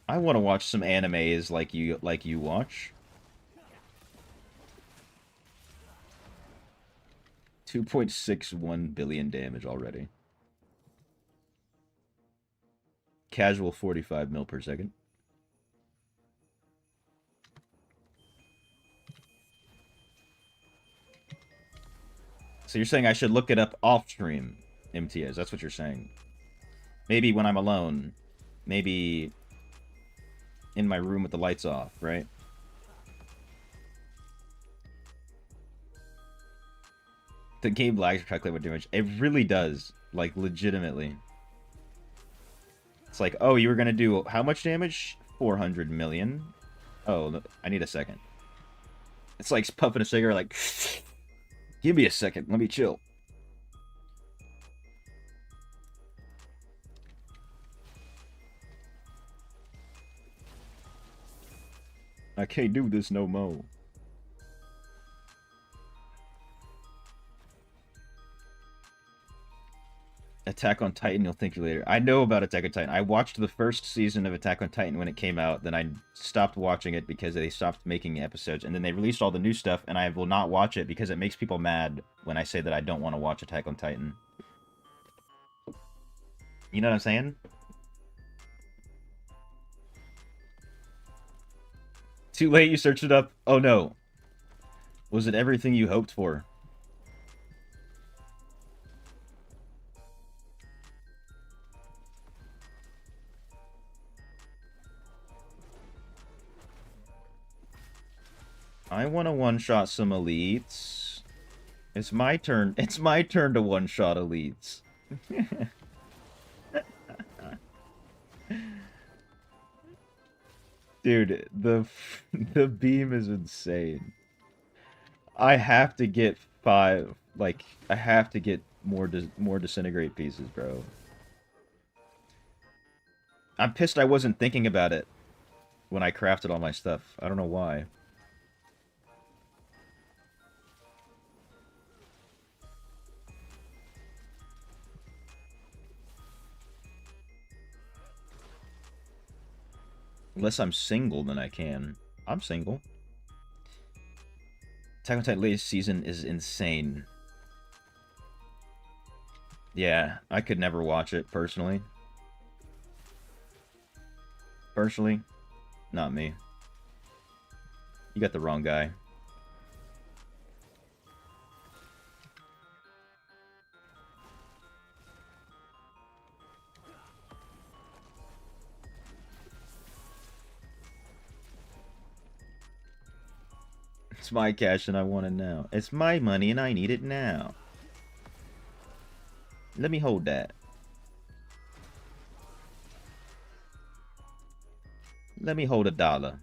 I want to watch some animes like you watch. 2.61 billion damage already. Casual 45 mil per second. So you're saying I should look it up off stream, MTS. That's what you're saying. Maybe when I'm alone. Maybe in my room with the lights off, right? The game lags for calculating what damage. It really does. Like, legitimately. It's like, oh, you were going to do how much damage? 400 million. Oh, I need a second. It's like puffing a cigarette like, give me a second. Let me chill. I can't do this no more. Attack on Titan, you'll thank you later. I know about Attack on Titan. I watched the first season of Attack on Titan when it came out. Then I stopped watching it because they stopped making episodes. And then they released all the new stuff, and I will not watch it because it makes people mad when I say that I don't want to watch Attack on Titan. You know what I'm saying? Too late, you searched it up. Oh no. Was it everything you hoped for? I want to one-shot some elites. It's my turn. It's my turn to one-shot elites. Dude, the beam is insane. I have to get 5, like, I have to get more disintegrate pieces, bro. I'm pissed I wasn't thinking about it when I crafted all my stuff. I don't know why. Unless I'm single, then I can. I'm single. Attack on Titan latest season is insane. Yeah, I could never watch it, personally. Personally, not me. You got the wrong guy. It's my cash and I want it now. It's my money and I need it now. Let me hold that. Let me hold $1.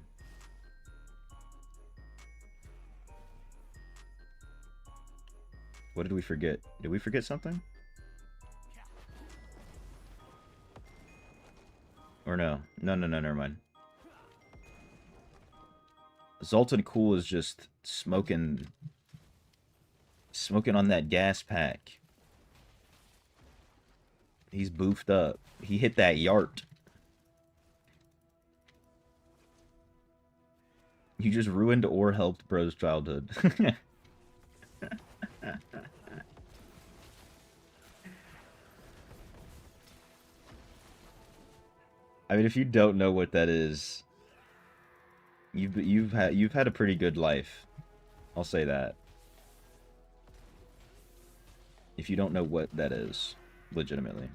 What did we forget? Did we forget something? Or no? No, never mind. Zoltan Cool is just smoking on that gas pack. He's boofed up. He hit that yart. You just ruined or helped bro's childhood. I mean, if you don't know what that is, you've had a pretty good life. I'll say that. If you don't know what that is, legitimately.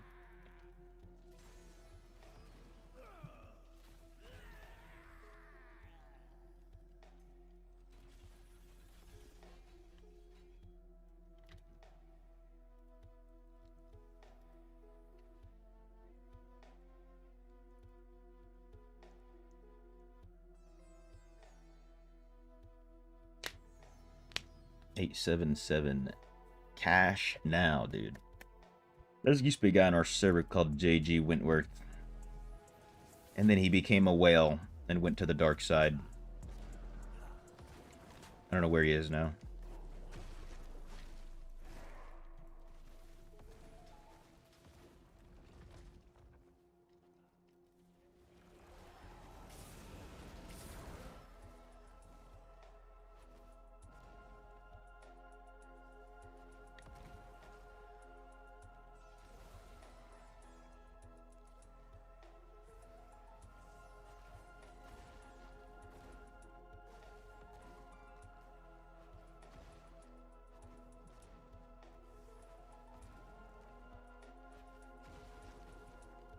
$877 cash now, dude. There used to be a guy on our server called JG Wentworth. And then he became a whale and went to the dark side. I don't know where he is now.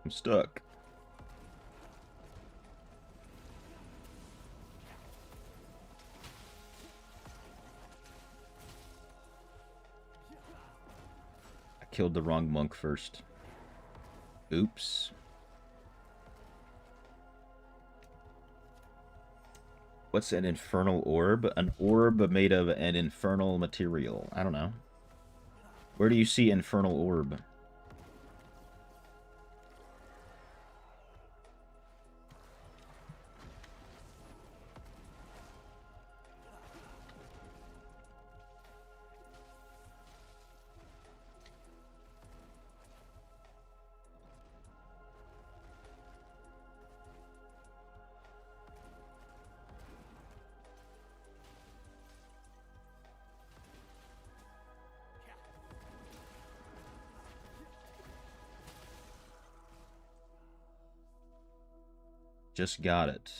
I'm stuck. I killed the wrong monk first. Oops. What's an infernal orb? An orb made of an infernal material. I don't know. Where do you see infernal orb? Just got it.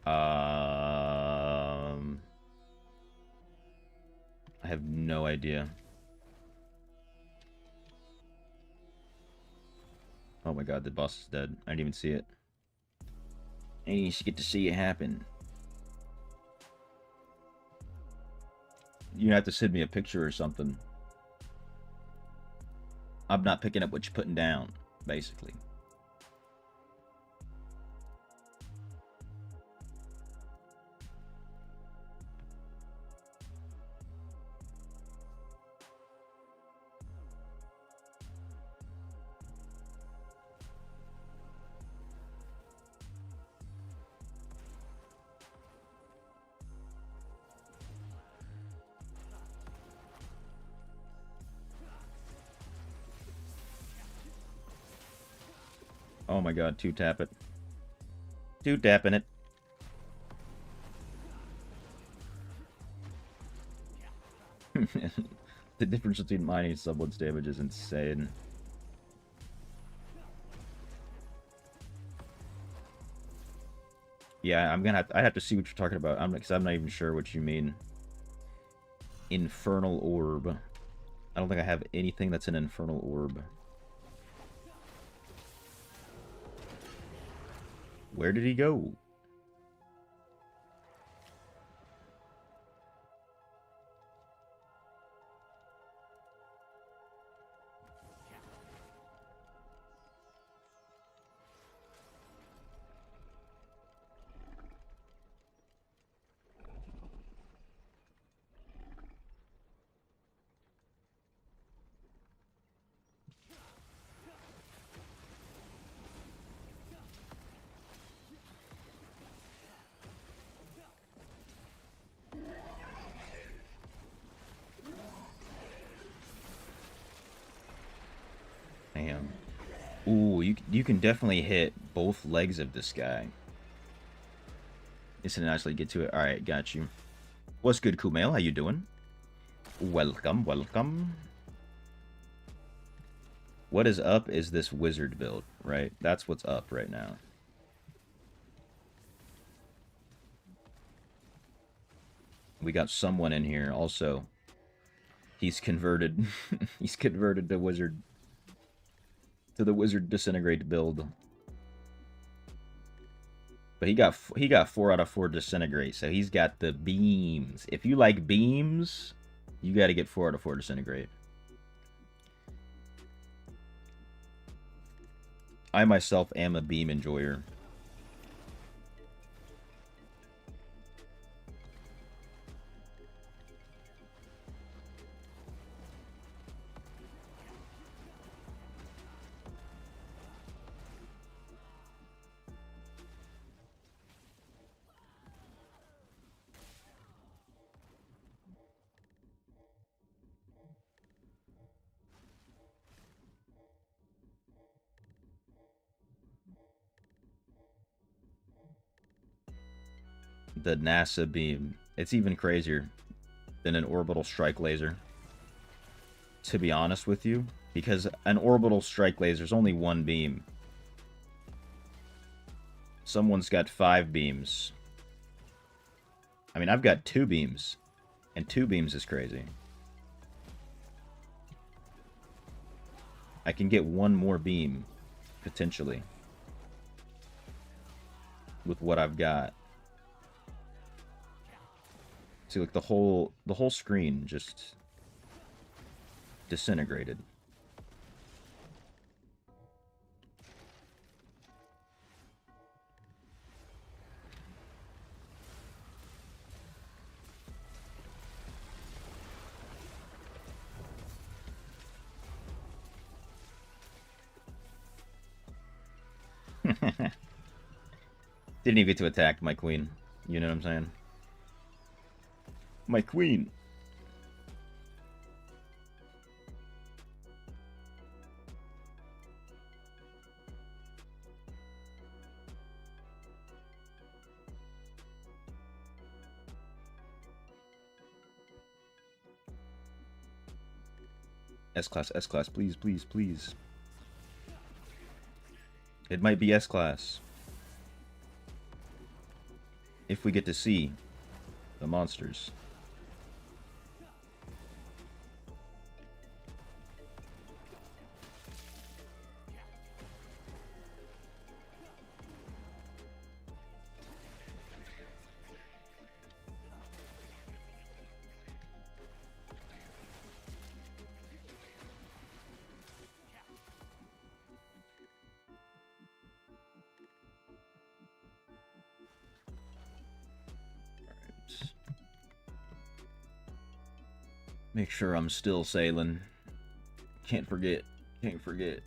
I have no idea. Oh my god, the boss is dead. I didn't even see it. I need to get to see it happen. You have to send me a picture or something. I'm not picking up what you're putting down, basically. Oh my god, two-tap it. Two-tapping it. The difference between mining and someone's damage is insane. Yeah, I have to see what you're talking about. Because I'm not even sure what you mean. Infernal orb. I don't think I have anything that's an infernal orb. Where did he go? Damn. Ooh, you can definitely hit both legs of this guy. It's to actually get to it. Alright, got you. What's good, Kumail? How you doing? Welcome, welcome. What is up is this wizard build, right? That's what's up right now. We got someone in here also. He's converted. He's converted to wizard. To the wizard disintegrate build. But he got 4 out of 4 disintegrate, so he's got the beams. If you like beams, you got to get 4 out of 4 disintegrate. I myself am a beam enjoyer. The NASA beam. It's even crazier than an orbital strike laser. To be honest with you, because an orbital strike laser is only 1 beam. Someone's got 5 beams. I mean, I've got 2 beams. And 2 beams is crazy. I can get 1 more beam, potentially, with what I've got. See, like the whole screen just disintegrated. Didn't even get to attack my queen. You know what I'm saying? My queen. S-Class, S-Class, please, please, please. It might be S-Class. If we get to see the monsters. Make sure I'm still sailing. Can't forget. Can't forget.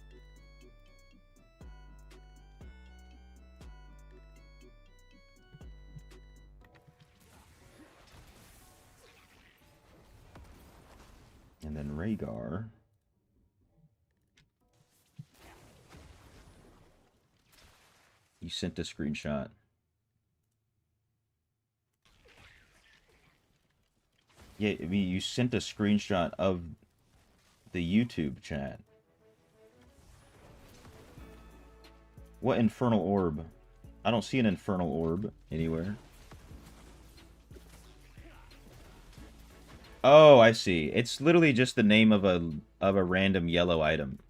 And then Rhaegar. You sent a screenshot. Yeah, I mean, you sent a screenshot of the YouTube chat. What infernal orb? I don't see an infernal orb anywhere. Oh, I see. It's literally just the name of a random yellow item.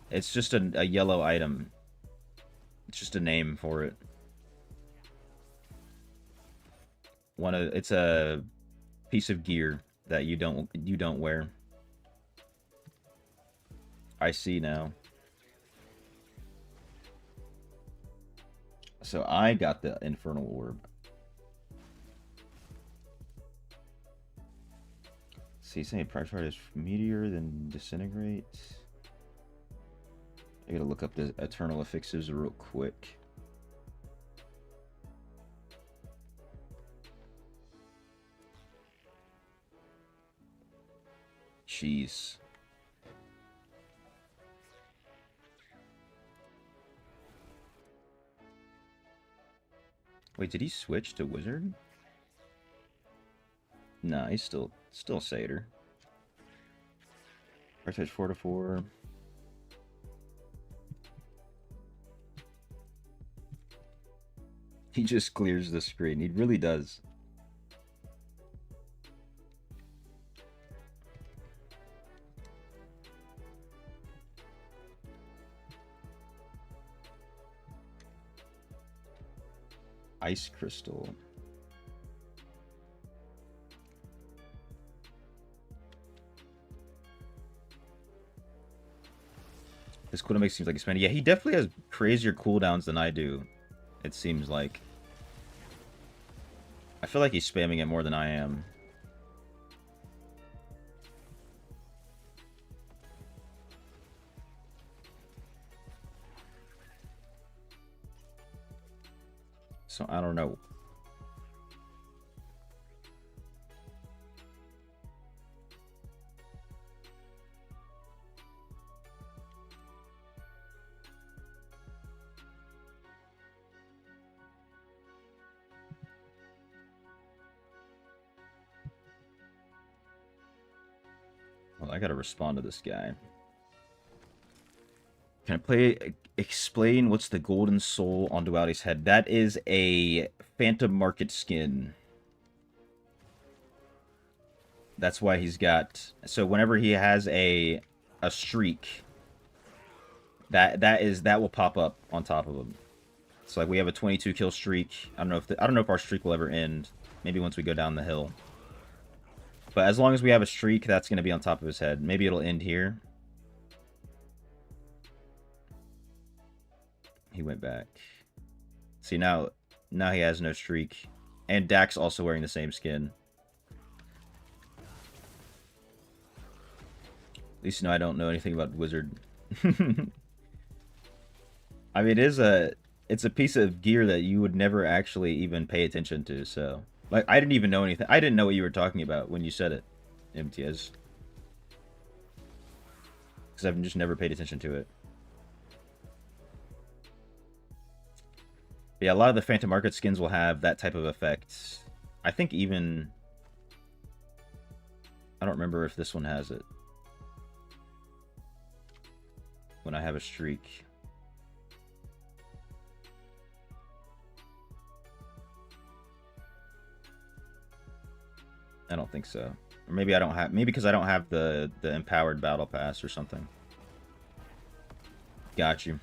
It's just a yellow item. It's just a name for it. It's a piece of gear that you don't wear. I see now. So I got the infernal orb. See, saying price chart is meteor, then disintegrate. I gotta look up the eternal affixes real quick. Jeez. Wait, did he switch to wizard? Nah, he's still satyr. Price 4 to 4. He just clears the screen. He really does. Ice crystal. This cooldown makes seems like expanded. Yeah, he definitely has crazier cooldowns than I do. It seems like. I feel like he's spamming it more than I am. So I don't know. Well, I gotta respond to this guy. Can I explain what's the golden soul on Duality's head? That is a Phantom Market skin. That's why he's got... So whenever he has a streak, that will pop up on top of him. So like we have a 22 kill streak. I don't know if our streak will ever end. Maybe once we go down the hill. But as long as we have a streak, that's going to be on top of his head. Maybe it'll end here. He went back. See, now he has no streak. And Dak's also wearing the same skin. At least I don't know anything about Wizard. I mean, it's a piece of gear that you would never actually even pay attention to, so... Like, I didn't even know anything. I didn't know what you were talking about when you said it, MTS. Because I've just never paid attention to it. But yeah, a lot of the Phantom Market skins will have that type of effect. I think even... I don't remember if this one has it. When I have a streak. I don't think so. Or maybe I don't have... Maybe because I don't have the empowered battle pass or something. Got you.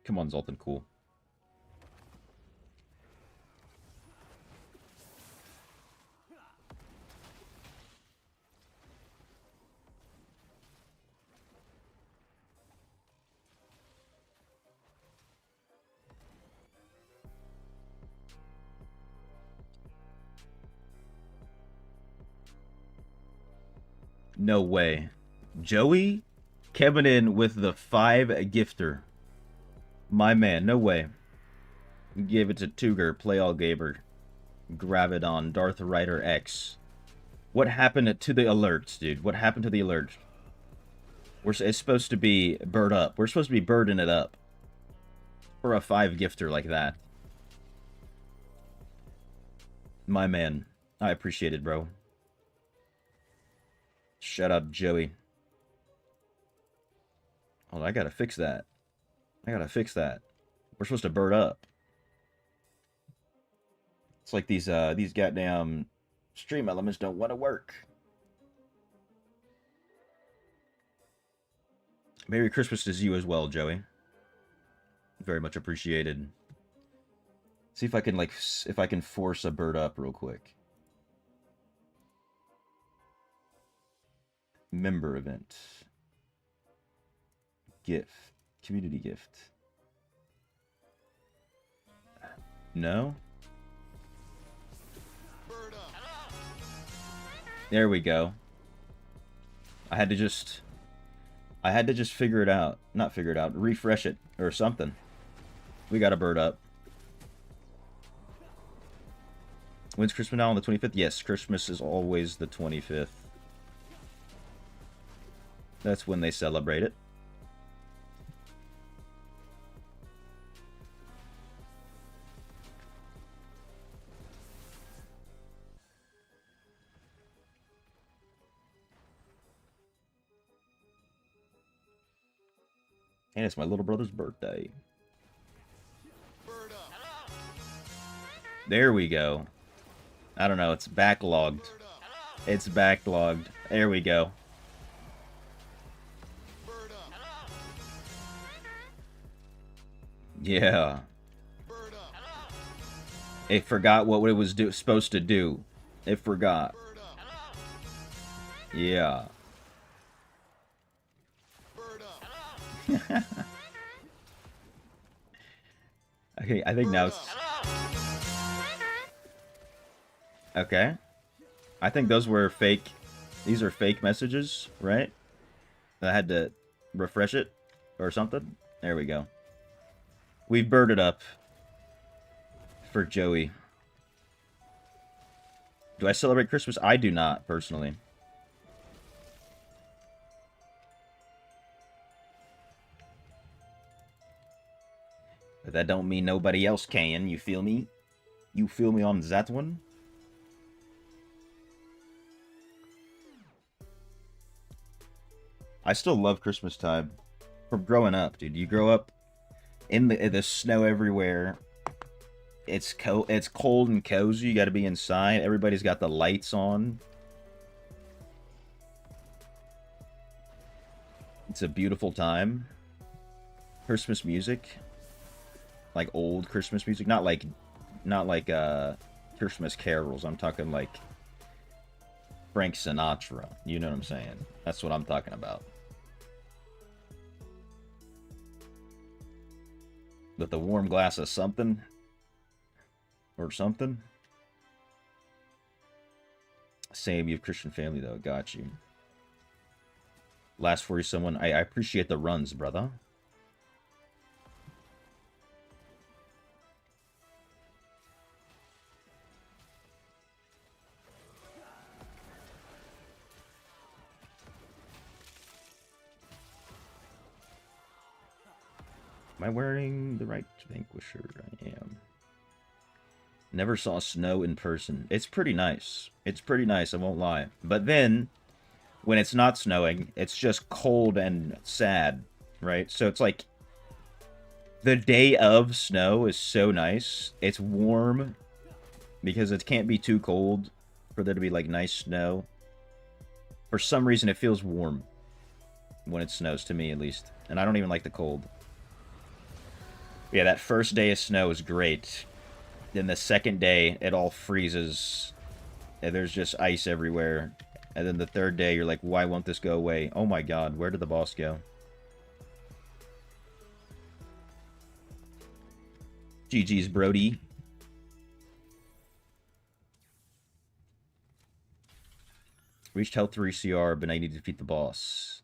Come on, Zoltan, cool. No way. Joey coming in with the 5 gifter. My man, no way. Give it to Tuger, Play All Gaber, Gravidon, Darth Rider X. What happened to the alerts, dude? What happened to the alert? It's supposed to be bird up. We're supposed to be birding it up. For a 5 gifter like that. My man. I appreciate it, bro. Shout out Joey. Hold on, I gotta fix that. We're supposed to bird up. It's like these goddamn stream elements don't want to work. Merry Christmas to you as well, Joey. Very much appreciated. See if I can force a bird up real quick. Member event. Gift. Community gift. No? There we go. I had to just figure it out. Not figure it out. Refresh it or something. We got a bird up. When's Christmas now on the 25th? Yes, Christmas is always the 25th. That's when they celebrate it. And it's my little brother's birthday. There we go. I don't know, it's backlogged. It's backlogged. There we go. Yeah. It forgot what it was supposed to do. It forgot. Yeah. Okay, I think now it's... Okay. I think those were fake... These are fake messages, right? I had to refresh it or something. There we go. We've birded up for Joey. Do I celebrate Christmas? I do not, personally. But that don't mean nobody else can, you feel me? You feel me on that one? I still love Christmas time. From growing up, dude. You grow up in the snow everywhere. It's cold and cozy. You got to be inside. Everybody's got the lights on. It's a beautiful time. Christmas music, like old Christmas music, not like Christmas carols. I'm talking like Frank Sinatra. You know what I'm saying? That's what I'm talking about. With a warm glass of something. Or something. Same, you have Christian family though. Got you. Last for you, someone. I appreciate the runs, brother. Am I wearing the right Vanquisher? I am. Never saw snow in person. It's pretty nice. It's pretty nice, I won't lie. But then, when it's not snowing, it's just cold and sad, right? So it's like, the day of snow is so nice. It's warm, because it can't be too cold for there to be, like, nice snow. For some reason, it feels warm when it snows, to me at least. And I don't even like the cold. Yeah, that first day of snow is great. Then the second day, it all freezes. And there's just ice everywhere. And then the third day, you're like, why won't this go away? Oh my god, where did the boss go? GG's, Brody. Reached health 3 CR, but I need to defeat the boss.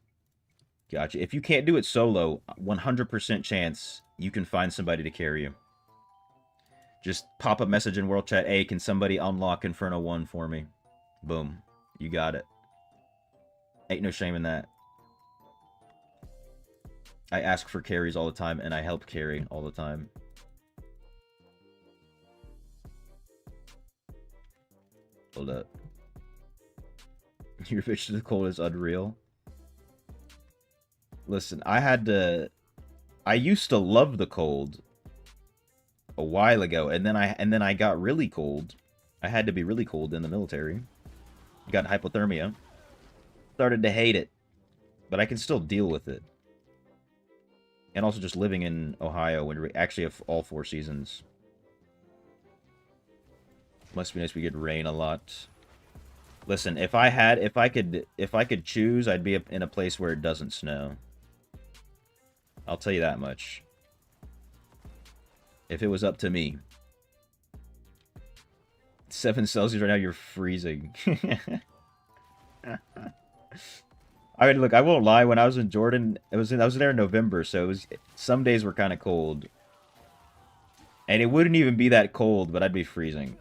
Gotcha. If you can't do it solo, 100% chance you can find somebody to carry you. Just pop a message in World Chat, hey, can somebody unlock Inferno 1 for me? Boom. You got it. Ain't no shame in that. I ask for carries all the time, and I help carry all the time. Hold up. Your fish to the cold is unreal. Listen, I used to love the cold a while ago, and then I got really cold. I had to be really cold in the military. Got hypothermia. Started to hate it, but I can still deal with it. And also just living in Ohio when we actually have all 4 seasons. Must be nice we get rain a lot. Listen, if I could choose, I'd be in a place where it doesn't snow. I'll tell you that much. If it was up to me. 7 Celsius right now, you're freezing. I mean, look, I won't lie. When I was in Jordan, I was there in November, so some days were kind of cold. And it wouldn't even be that cold, but I'd be freezing.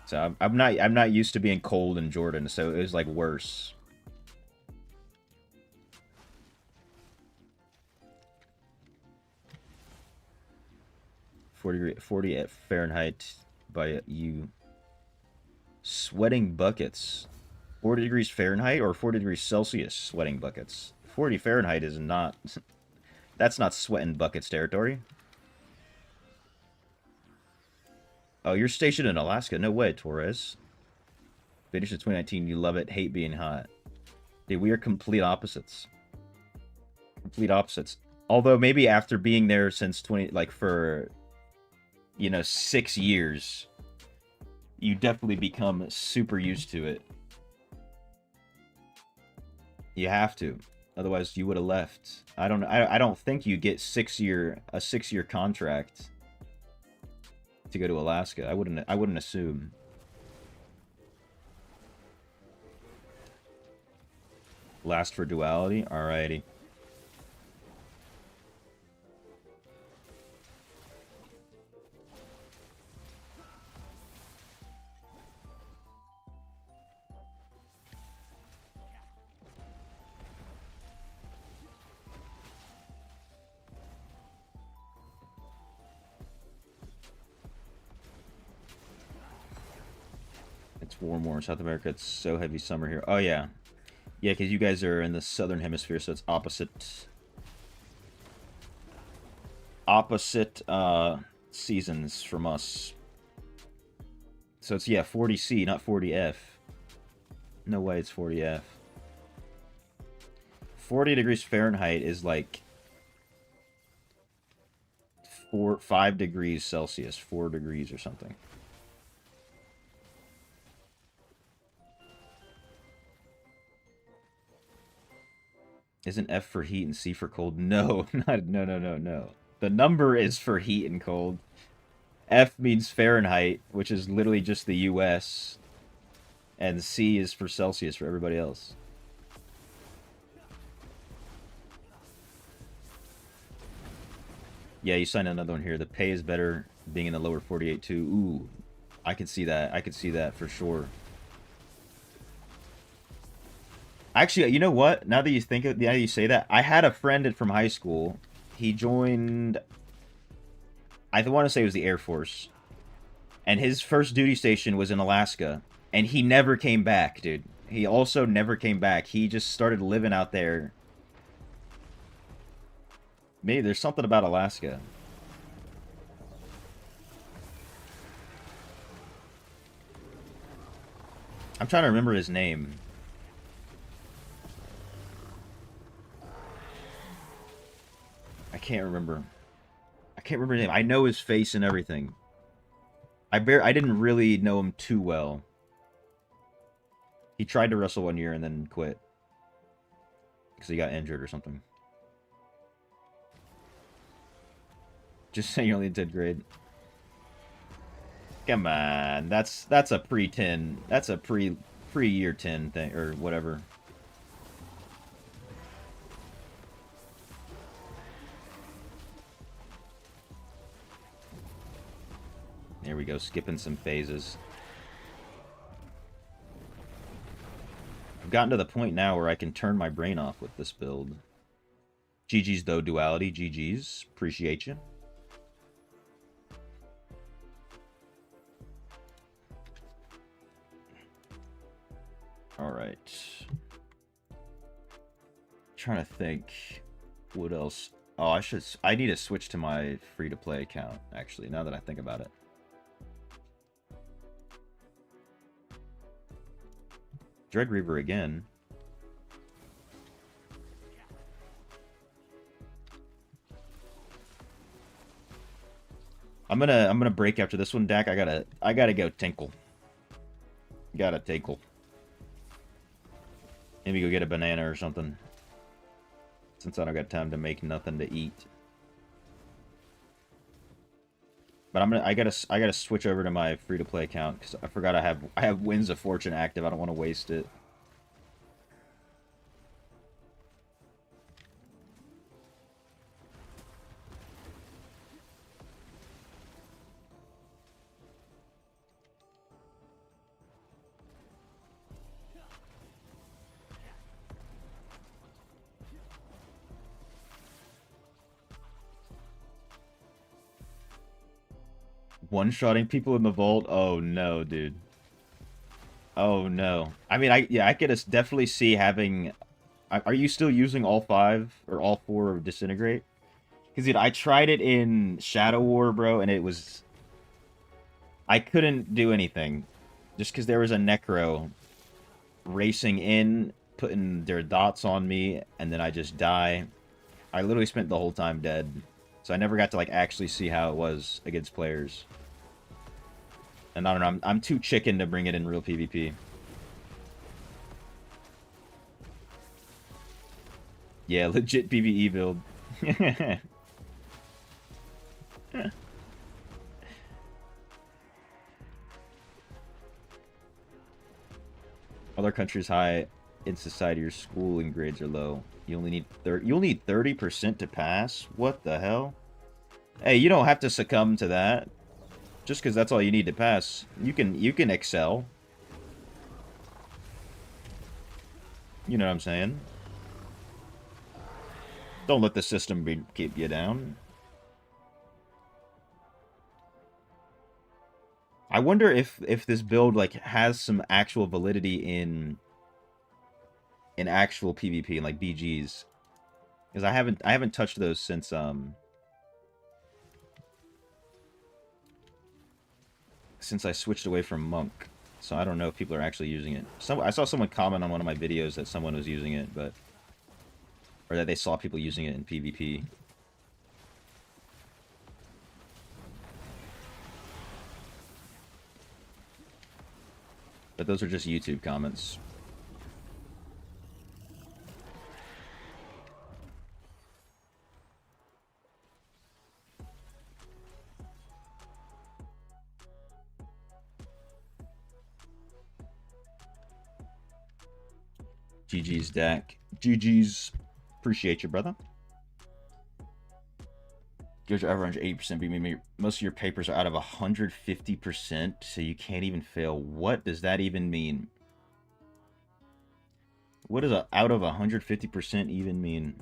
So I'm not used to being cold in Jordan, so it was like worse. Forty at Fahrenheit by you. Sweating buckets. 40 degrees Fahrenheit or 40 degrees Celsius sweating buckets. 40 Fahrenheit is not. That's not sweating buckets territory. Oh, you're stationed in Alaska. No way, Torres. Finished in 2019. You love it. Hate being hot. Dude, we are complete opposites. Complete opposites. Although maybe after being there since 20, like for, 6 years, you definitely become super used to it. You have to. Otherwise, you would have left. I don't think you get a 6-year contract to go to Alaska. I wouldn't assume. Last for duality? Alrighty. It's warm more in South America. It's so heavy summer here. Oh, yeah. Yeah, because you guys are in the southern hemisphere, so it's opposite seasons from us. So it's, yeah, 40C, not 40F. No way it's 40F. 40 degrees Fahrenheit is like 5 degrees Celsius, 4 degrees or something. Isn't F for heat and C for cold? No, no. The number is for heat and cold. F means Fahrenheit, which is literally just the US. And C is for Celsius for everybody else. Yeah, you signed another one here. The pay is better being in the lower 48 too. Ooh, I can see that. I could see that for sure. Actually, you know what? Now that you say that, I had a friend from high school. He joined, I want to say it was the Air Force. And his first duty station was in Alaska. And he never came back, dude. He also never came back. He just started living out there. Maybe there's something about Alaska. I'm trying to remember his name. I can't remember. I can't remember his name. I know his face and everything. I didn't really know him too well. He tried to wrestle 1 year and then quit. Because he got injured or something. Just saying you only did grade. Come on. That's a pre-10. That's a pre-year 10 thing or whatever. There we go, skipping some phases. I've gotten to the point now where I can turn my brain off with this build. GG's though, duality. GG's. Appreciate you. Alright. Trying to think what else. Oh, I need to switch to my free-to-play account, actually, now that I think about it. Dread Reaver again. I'm gonna break after this one, Dak. I gotta go tinkle. Gotta tinkle. Maybe go get a banana or something. Since I don't got time to make nothing to eat. But I gotta switch over to my free-to-play account because I forgot I have Winds of Fortune active. I don't want to waste it. One-shotting people in the vault? Oh no, dude. Oh no. I mean, I could definitely see having. Are you still using all 5 or all 4 of Disintegrate? Because dude, I tried it in Shadow War, bro, and it was I couldn't do anything, just because there was a Necro racing in, putting their dots on me, and then I just die. I literally spent the whole time dead, so I never got to like actually see how it was against players. And I don't know, I'm too chicken to bring it in real PvP. Yeah, legit PvE build. Other countries high in society, your schooling grades are low. You only need 30% to pass. What the hell? Hey, you don't have to succumb to that. Just because that's all you need to pass. You can excel. You know what I'm saying? Don't let the system keep you down. I wonder if this build like has some actual validity in actual PvP, like BGs. Because I haven't touched those since I switched away from Monk. So I don't know if people are actually using it. I saw someone comment on one of my videos that someone was using it, or that they saw people using it in PvP. But those are just YouTube comments. GG's, Dak. GG's. Appreciate you, brother. Gives your average 80% beat. Most of your papers are out of 150%, so you can't even fail. What does that even mean? What does out of 150% even mean?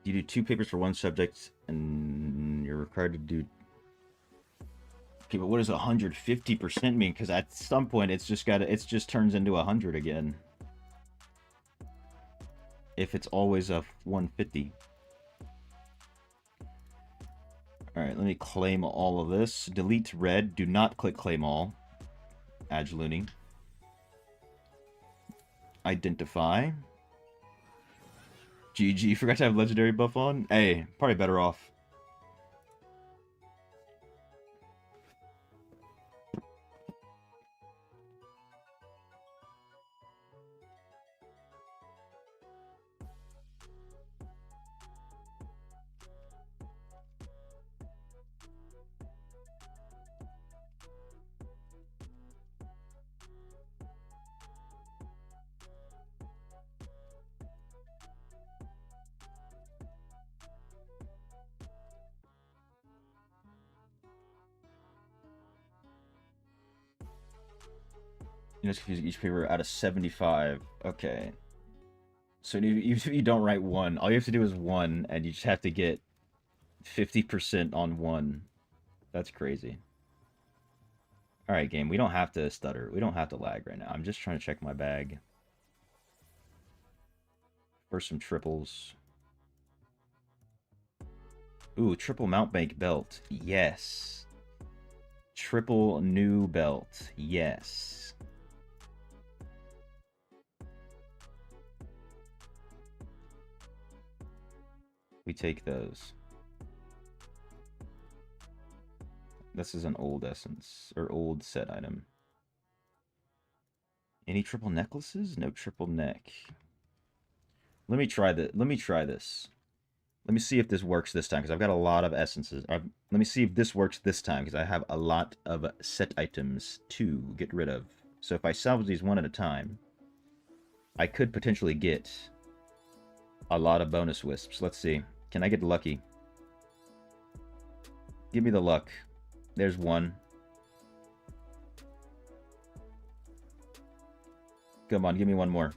You do 2 papers for 1 subject, and you're required to do. Okay, but what does 150% mean? Because at some point, it just turns into 100 again. If it's always a 150. Alright, let me claim all of this. Delete red. Do not click claim all. Adjaloony. Identify. GG. Forgot to have legendary buff on. Hey, probably better off. You know, confuse each paper out of 75. Okay. So even if you don't write 1, all you have to do is 1, and you just have to get 50% on 1. That's crazy. Alright, game. We don't have to stutter. We don't have to lag right now. I'm just trying to check my bag. For some triples. Ooh, triple mount bank belt. Yes. Triple new belt. Yes. We take those. This is an old essence, or old set item. Any triple necklaces? No triple neck. Let me try this. Let me try this. Let me see if this works this time, because I've got a lot of essences. Let me see if this works this time, because I have a lot of set items to get rid of. So if I salvage these one at a time, I could potentially get a lot of bonus wisps. Let's see. Can I get lucky? Give me the luck. There's one. Come on, give me one more.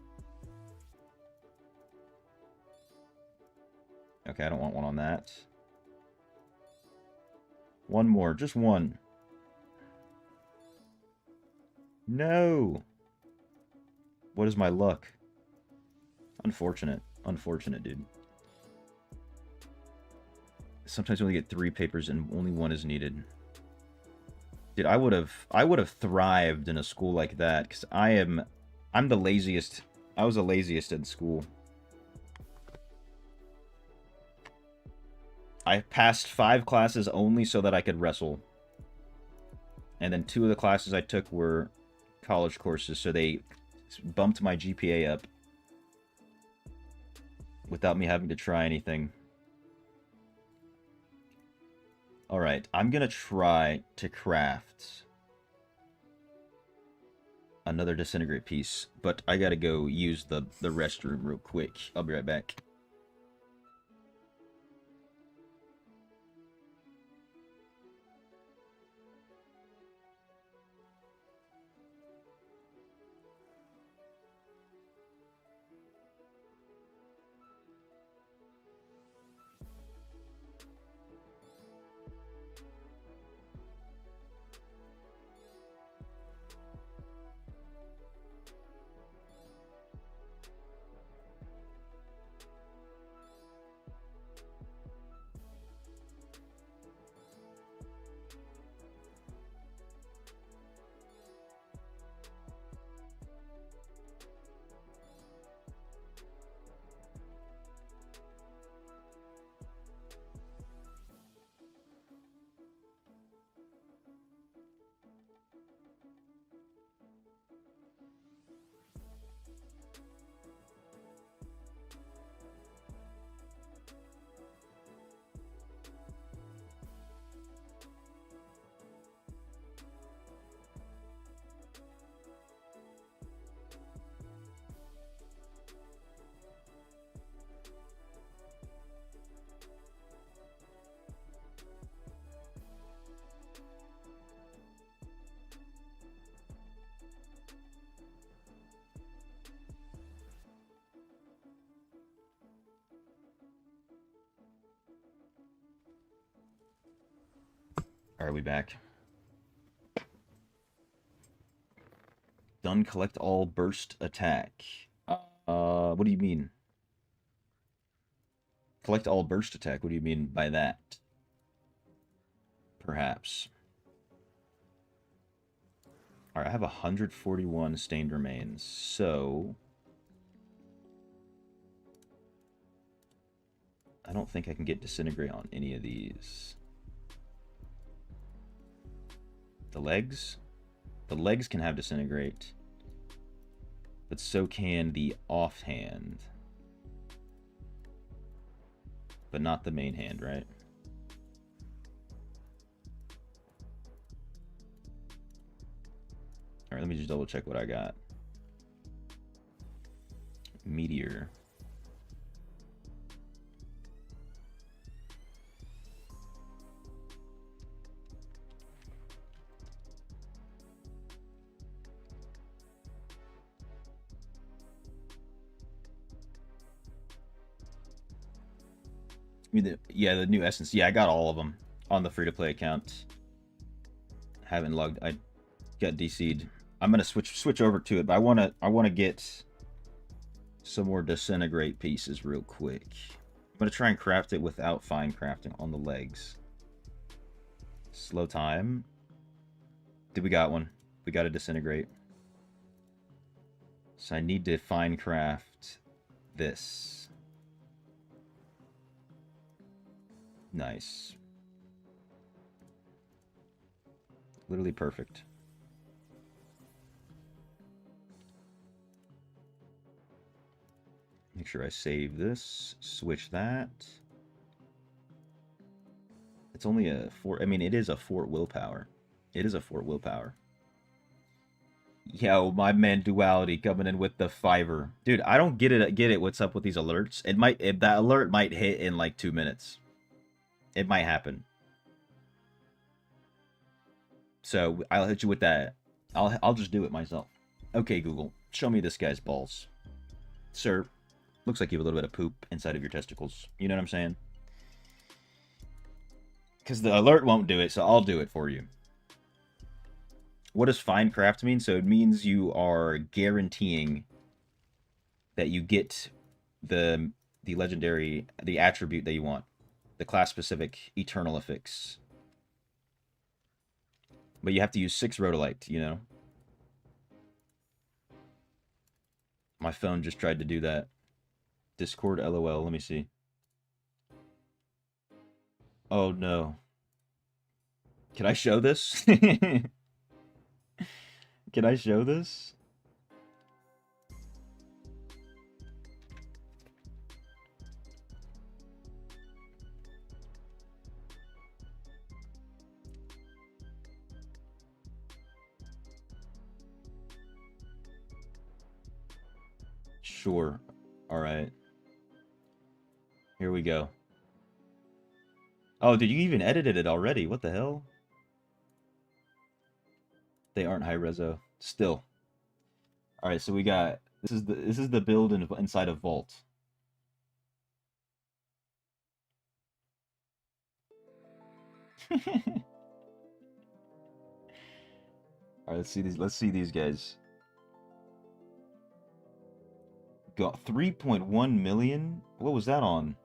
Okay, I don't want one on that. One more, just one. No! What is my luck? Unfortunate. Unfortunate, dude. Sometimes you only get 3 papers and only 1 is needed. Dude, I would have thrived in a school like that, because I'm the laziest. I was the laziest in school. I passed 5 classes only so that I could wrestle. And then 2 of the classes I took were college courses, so they bumped my GPA up without me having to try anything. Alright, I'm gonna try to craft another disintegrate piece, but I gotta go use the restroom real quick. I'll be right back. Are we back? Done. Collect all burst attack. What do you mean? Collect all burst attack. What do you mean by that? Perhaps. Alright, I have 141 stained remains, so I don't think I can get disintegrate on any of these. The legs? The legs can have disintegrate, but so can the offhand. But not the main hand, right? Alright, let me just double check what I got. Meteor. Yeah, the new essence. Yeah, I got all of them on the free-to-play account. Haven't logged. I got DC'd. I'm gonna switch over to it, but I wanna get some more disintegrate pieces real quick. I'm gonna try and craft it without fine crafting on the legs. Slow time. Did we got one? We got to disintegrate. So I need to fine craft this. Nice. Literally perfect. Make sure I save this. Switch that. It's only a 4. I mean, it is a Fort willpower. It is a Fort willpower. Yo, my man Duality coming in with the fiver. Dude, I don't get it. What's up with these alerts? That alert might hit in like 2 minutes. It might happen. So I'll hit you with that. I'll just do it myself. Okay, Google, show me this guy's balls. Sir, looks like you have a little bit of poop inside of your testicles. You know what I'm saying? Because the alert won't do it, so I'll do it for you. What does fine craft mean? So it means you are guaranteeing that you get the legendary, the attribute that you want. The class-specific eternal affix. But you have to use 6 rhodolite, you know? My phone just tried to do that. Discord LOL, let me see. Oh no. Can I show this? Can I show this? Sure. Alright. Here we go. Oh, did you even edited it already? What the hell? They aren't high reso. Still. Alright, so we got this is the build inside of Vault. Alright, let's see these guys. Got 3.1 million? What was that on?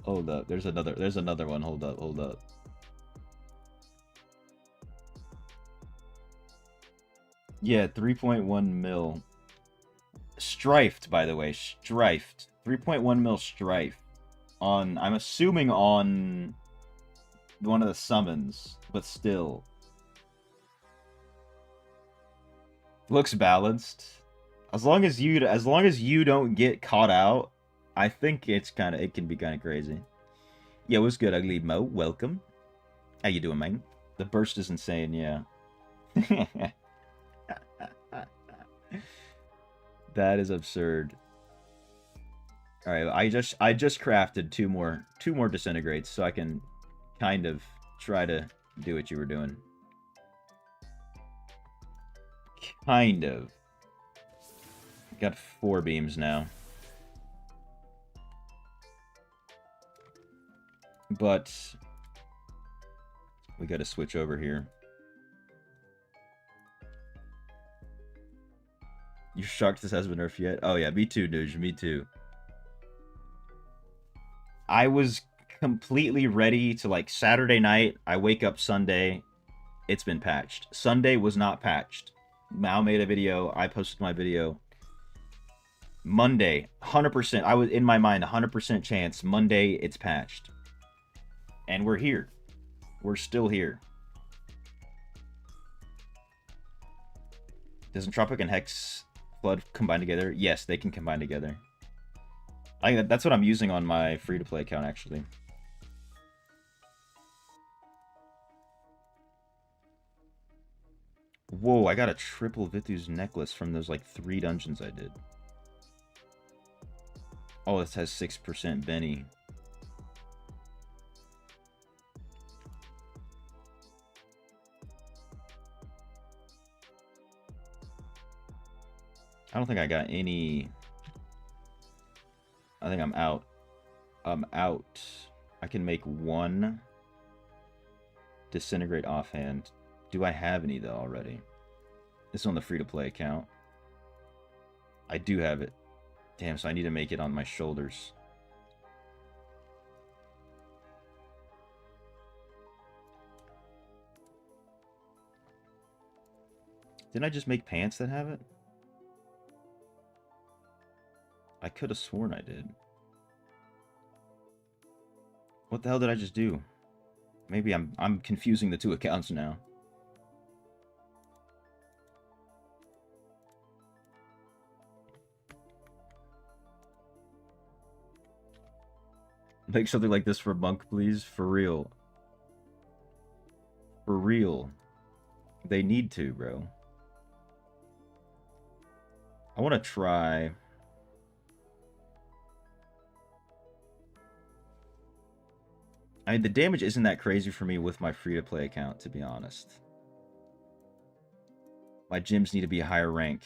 Hold up. There's another one. Hold up. Yeah, 3.1 mil. Strifed, by the way. Strifed. 3.1 mil strife. I'm assuming on one of the summons, but still. Looks balanced. As long as you don't get caught out, I think it can be kind of crazy. Yeah, what's good, Ugly Mo? Welcome. How you doing, man? The burst is insane, yeah. That is absurd. All right, I just crafted two more disintegrates, so I can kind of try to do what you were doing. Kind of. Got 4 beams now. But we got to switch over here. You shocked this hasn't been nerfed yet? Oh yeah, me too, Nuge, me too. I was completely ready to, like, Saturday night, I wake up Sunday, it's been patched. Sunday was not patched. Mao made a video, I posted my video. Monday, 100%, I was in my mind, 100% chance, Monday it's patched. And we're here. We're still here. Doesn't Tropic and Hex Flood combine together? Yes, they can combine together. That's what I'm using on my free-to-play account, actually. Whoa, I got a triple Vithu's necklace from those, like, 3 dungeons I did. Oh, this has 6% Benny. I don't think I got any... I think I'm out. I'm out. I can make 1 disintegrate offhand. Do I have any, though, already? This is on the free-to-play account. I do have it. Damn, so I need to make it on my shoulders. Didn't I just make pants that have it? I could have sworn I did. What the hell did I just do? Maybe I'm confusing the two accounts now. Make something like this for Monk, please. For real. For real. They need to, bro. I want to try... I mean, the damage isn't that crazy for me with my free-to-play account, to be honest. My gyms need to be a higher rank.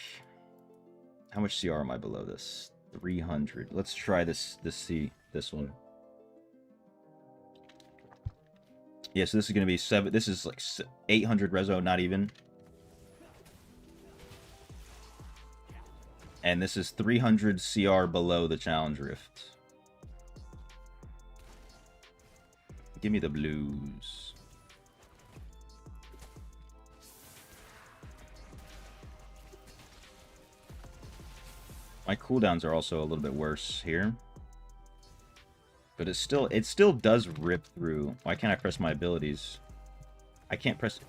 How much CR am I below this? 300. Let's try this one. Yeah, so this is going to be 7. This is like 800 reso, not even. And this is 300 CR below the challenge rift. Give me the blues. My cooldowns are also a little bit worse here. But it still does rip through. Why can't I press my abilities? I can't press...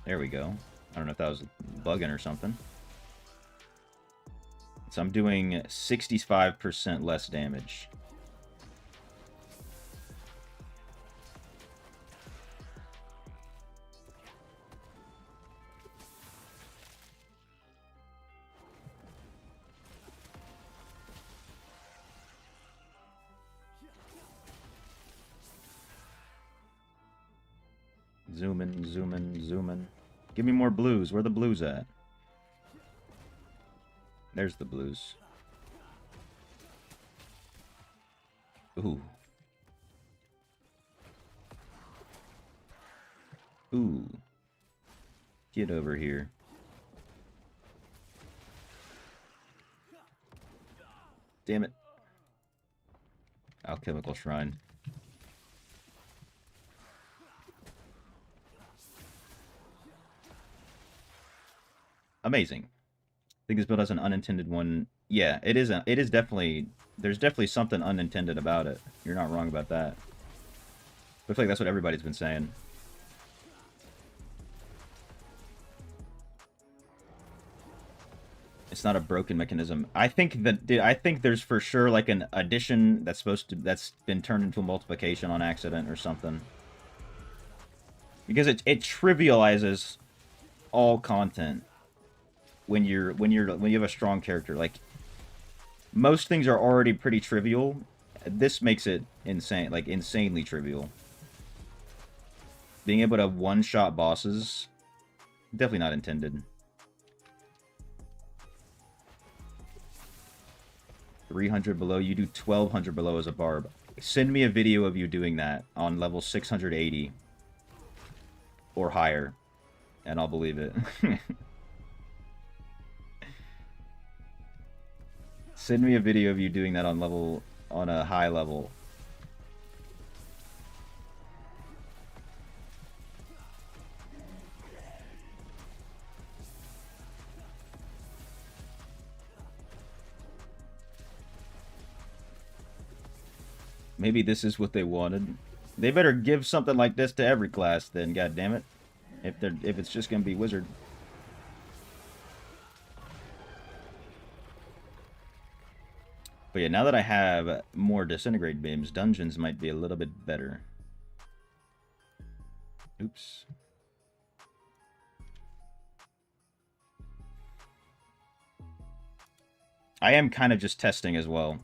There we go. I don't know if that was bugging or something. So I'm doing 65% less damage. Zoom in, zoom in, zoom in. Give me more blues. Where are the blues at? There's the blues. Ooh. Ooh. Get over here. Damn it. Alchemical Shrine. Amazing. I think this build has an unintended one. Yeah, it is. It is definitely. There's definitely something unintended about it. You're not wrong about that. I feel like that's what everybody's been saying. It's not a broken mechanism. I think that. I think there's for sure like an addition that's that's been turned into a multiplication on accident or something. Because it trivializes all content. When you have a strong character, like most things are already pretty trivial. This makes it insane, like insanely trivial. Being able to one-shot bosses, definitely not intended. 300 below, you do 1200 below as a barb. Send me a video of you doing that on level 680 or higher, and I'll believe it. Send me a video of you doing that on a high level. Maybe this is what they wanted. They better give something like this to every class then, goddammit. If it's just gonna be wizard. But yeah, now that I have more disintegrate beams, dungeons might be a little bit better. Oops. I am kind of just testing as well.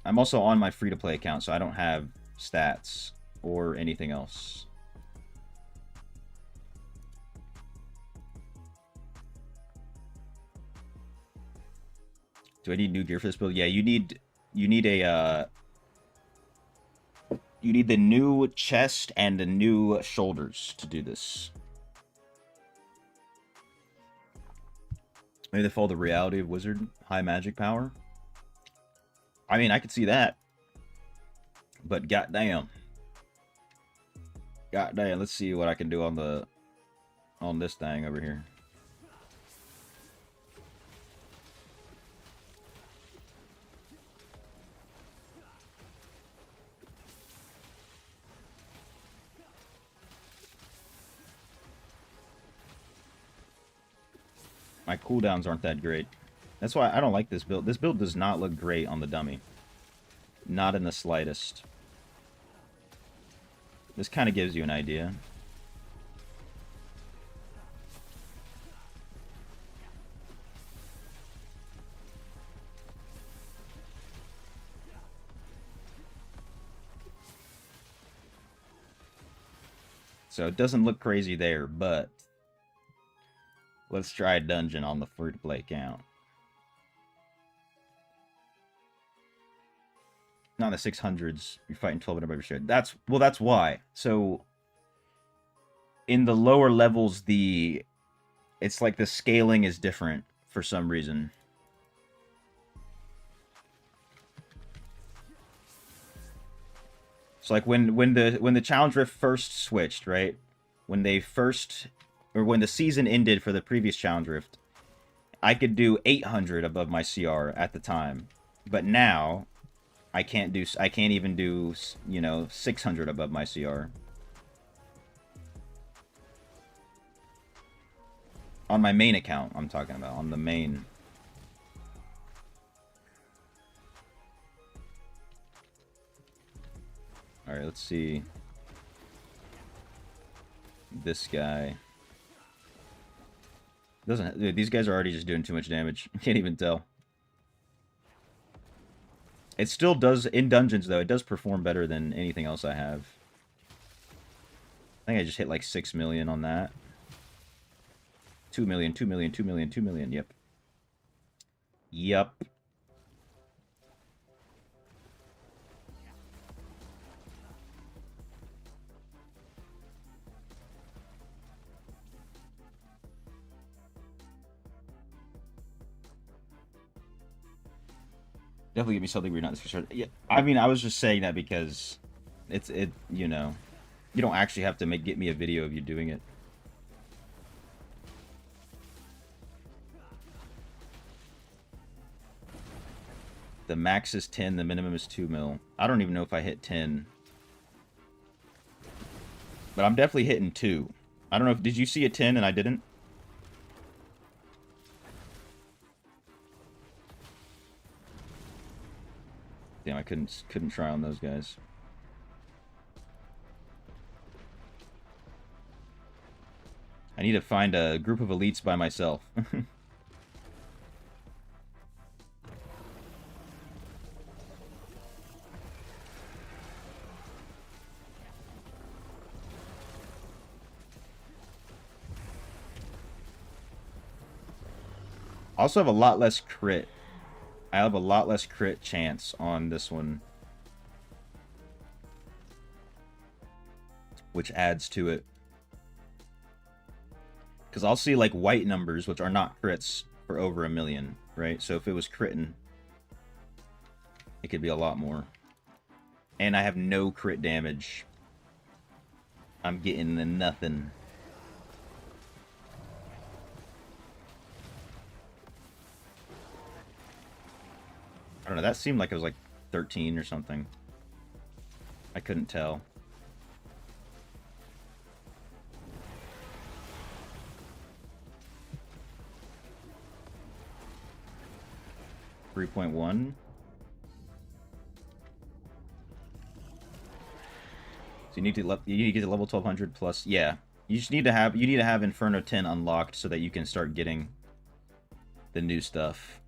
I'm also on my free-to-play account, so I don't have stats or anything else. Do I need new gear for this build? Yeah, you need a you need the new chest and the new shoulders to do this. Maybe they follow the reality of wizard high magic power. I mean, I could see that. But goddamn. Goddamn, let's see what I can do on the on this thing over here. My cooldowns aren't that great. That's why I don't like this build. This build does not look great on the dummy. Not in the slightest. This kind of gives you an idea. So it doesn't look crazy there, but let's try a dungeon on the free-to-play account. Not in the 600s. You're fighting 12 and above your shit. That's why. So in the lower levels, it's like the scaling is different for some reason. So like when the challenge rift first switched, right? When the season ended for the previous challenge rift, I could do 800 above my CR at the time. But now I can't even do, you know, 600 above my CR. On my main account, I'm talking about, on the main. Alright, let's see. This guy. Dude, these guys are already just doing too much damage. Can't even tell. It still does, in dungeons though, it does perform better than anything else I have. I think I just hit like 6 million on that. 2 million, 2 million, 2 million, 2 million, yep. Yep. Definitely give me something we're not sure. Yeah, I mean, I was just saying that because you know, you don't actually have to get me a video of you doing it. The max is 10, the minimum is 2 mil. I don't even know if I hit 10. But I'm definitely hitting 2. I don't know if, did you see a 10 and I didn't? Damn, I couldn't try on those guys. I need to find a group of elites by myself. I also have a lot less crit. I have a lot less crit chance on this one, which adds to it. Because I'll see like white numbers, which are not crits, for over 1 million, right? So if it was critting, it could be a lot more. And I have no crit damage. I'm getting the nothing. I don't know, that seemed like it was like 13 or something. I couldn't tell. .1. So you need to get to level 1200 plus. Yeah, you just need to have Inferno 10 unlocked so that you can start getting the new stuff.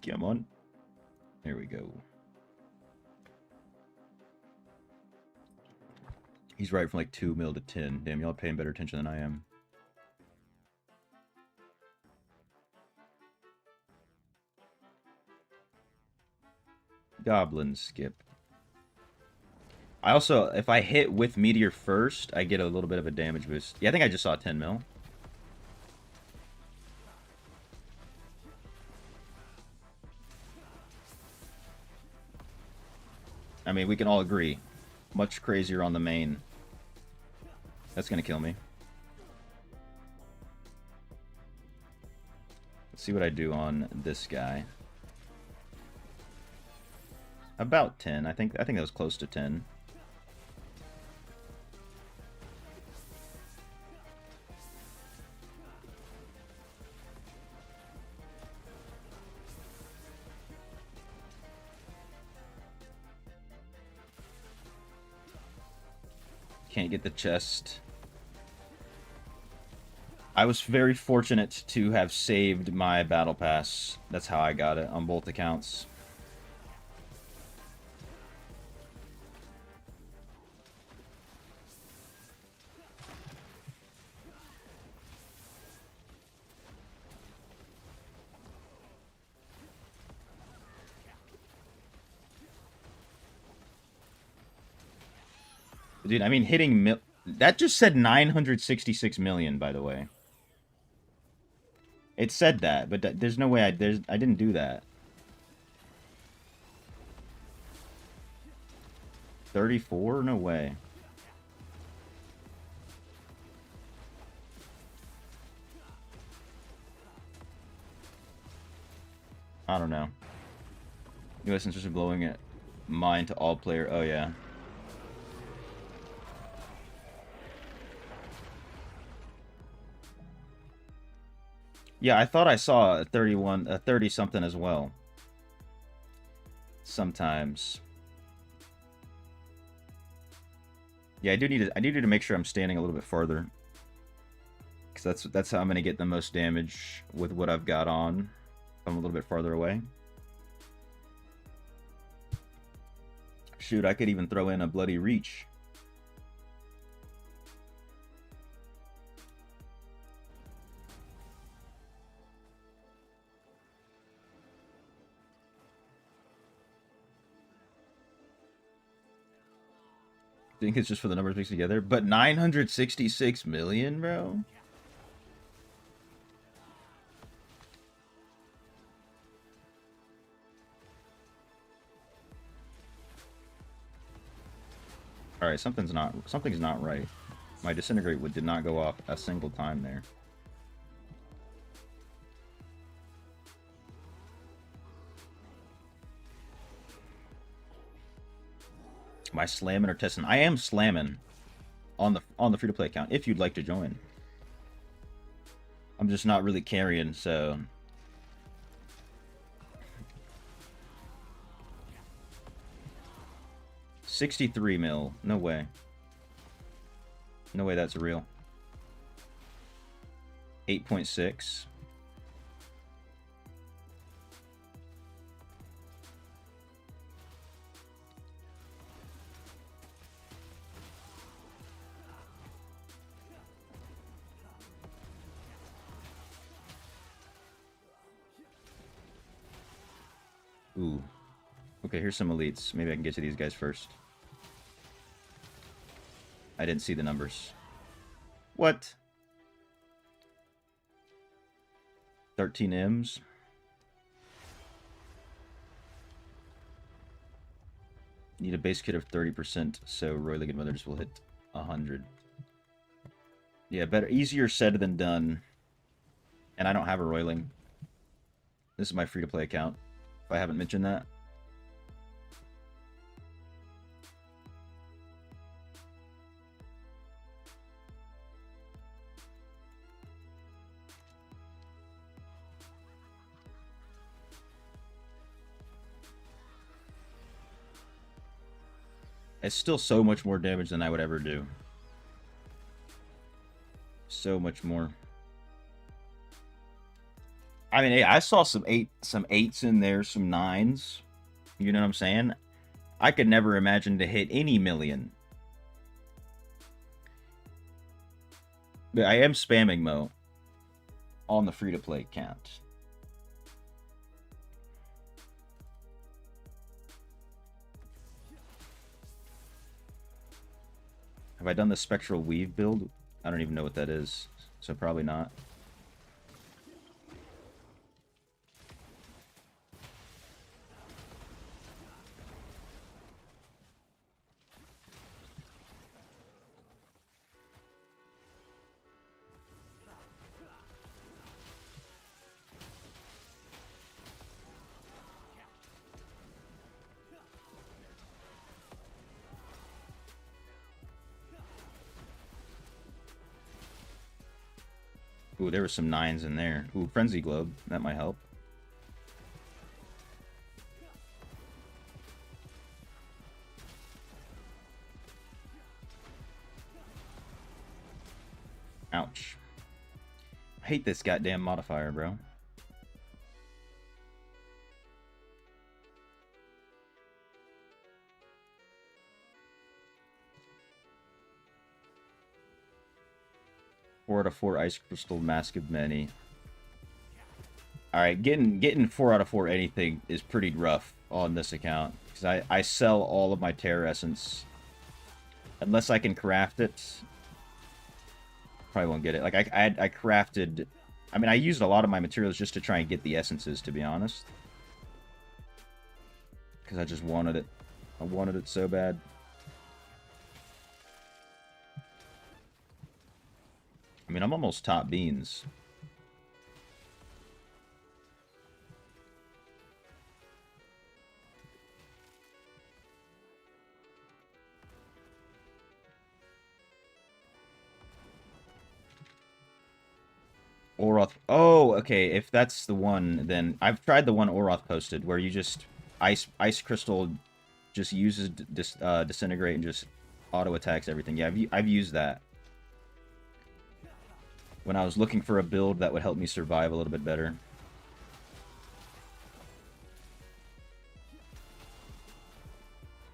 Come on. There we go. He's right from like 2 mil to 10. Damn, y'all paying better attention than I am. Goblin skip. I also, if I hit with Meteor first, I get a little bit of a damage boost. Yeah, I think I just saw 10 mil. I mean, we can all agree. Much crazier on the main. That's gonna kill me. Let's see what I do on this guy. About 10. I think that was close to 10. Can't get the chest. I was very fortunate to have saved my battle pass. That's how I got it on both accounts. Dude, I mean, hitting... That just said 966 million, by the way. It said that, but there's no way I didn't do that. 34? No way. I don't know. U.S. interested in blowing it. Mine to all player. Oh, yeah. Yeah, I thought I saw a 30 something as well. Sometimes. Yeah, I do need to make sure I'm standing a little bit farther. Because that's how I'm gonna get the most damage with what I've got on. If I'm a little bit farther away. Shoot, I could even throw in a bloody reach. I think it's just for the numbers mixed together, but 966 million, bro. All right, something's not right. My disintegrate did not go off a single time there. Am I slamming or testing? I am slamming on the free-to-play account if you'd like to join. I'm just not really carrying, so 63 mil. No way. No way that's real. 8.6. Ooh. Okay, here's some elites. Maybe I can get to these guys first. I didn't see the numbers. What? 13 M's? Need a base kit of 30%, so Roy Legged Mothers will hit 100. Yeah, better, easier said than done. And I don't have a Roiling. This is my free-to-play account, if I haven't mentioned that. It's still so much more damage than I would ever do. So much more. I mean, hey, I saw some eights in there, some nines. You know what I'm saying? I could never imagine to hit any million. But I am spamming Mo on the free-to-play account. Have I done the Spectral Weave build? I don't even know what that is, so probably not. Ooh, there were some 9s in there. Ooh, Frenzy Globe. That might help. Ouch. I hate this goddamn modifier, bro. Four out of 4 Ice Crystal, Mask of Many. Alright, getting 4 out of 4 anything is pretty rough on this account. Because I sell all of my Terror Essence. Unless I can craft it. Probably won't get it. Like, I crafted... I mean, I used a lot of my materials just to try and get the essences, to be honest. Because I just wanted it. I wanted it so bad. I mean, I'm almost top beans. Oroth. Oh, okay. If that's the one, then I've tried the one Oroth posted where you just ice crystal just uses disintegrate and just auto attacks everything. Yeah, I've used that when I was looking for a build that would help me survive a little bit better.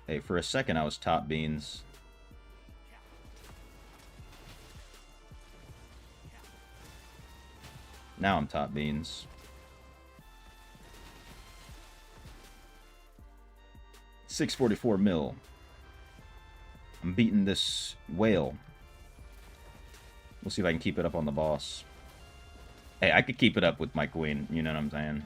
Hey, for a second I was top beans. Now I'm top beans. 644 mil. I'm beating this whale. We'll see if I can keep it up on the boss. Hey, I could keep it up with my queen, you know what I'm saying?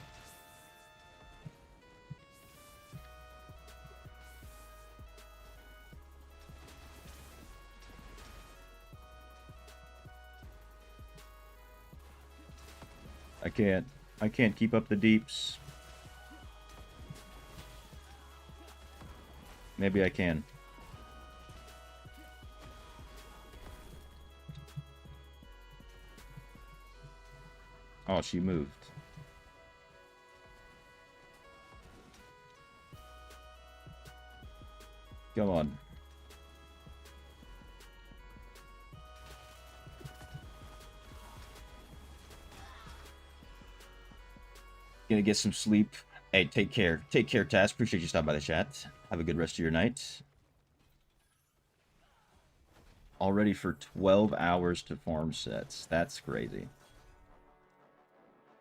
I can't keep up the deeps. Maybe I can. Oh, she moved. Come on. Gonna get some sleep. Hey, take care. Take care, Taz. Appreciate you stopping by the chat. Have a good rest of your night. Already for 12 hours to farm sets. That's crazy.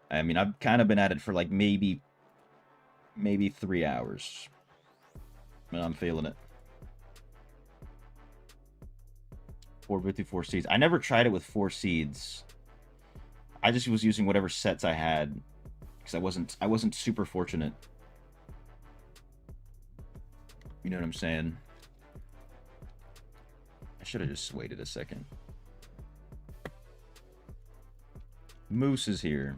I mean, I've kind of been at it for like maybe 3 hours. And I'm feeling it. 454 seeds. I never tried it with 4 seeds. I just was using whatever sets I had. Because I wasn't super fortunate. You know what I'm saying? I should have just waited a second. Moose is here.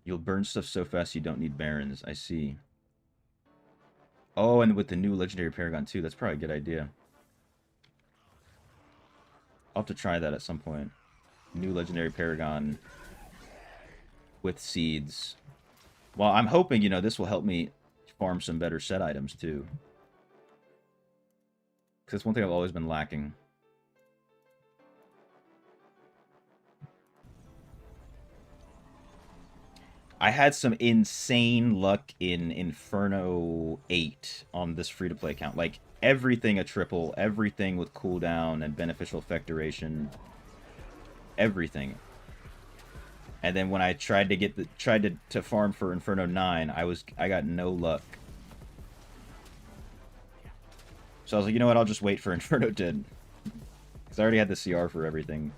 You'll burn stuff so fast you don't need barons. I see. Oh, and with the new legendary Paragon too. That's probably a good idea. I'll have to try that at some point. New legendary Paragon with seeds. Well, I'm hoping, you know, this will help me farm some better set items too. Because that's one thing I've always been lacking. I had some insane luck in Inferno 8 on this free-to-play account. Like, everything a triple, everything with cooldown and beneficial effect duration. Everything. And then when I tried to farm for Inferno 9, I got no luck. So I was like, you know what, I'll just wait for Inferno 10. Because I already had the CR for everything.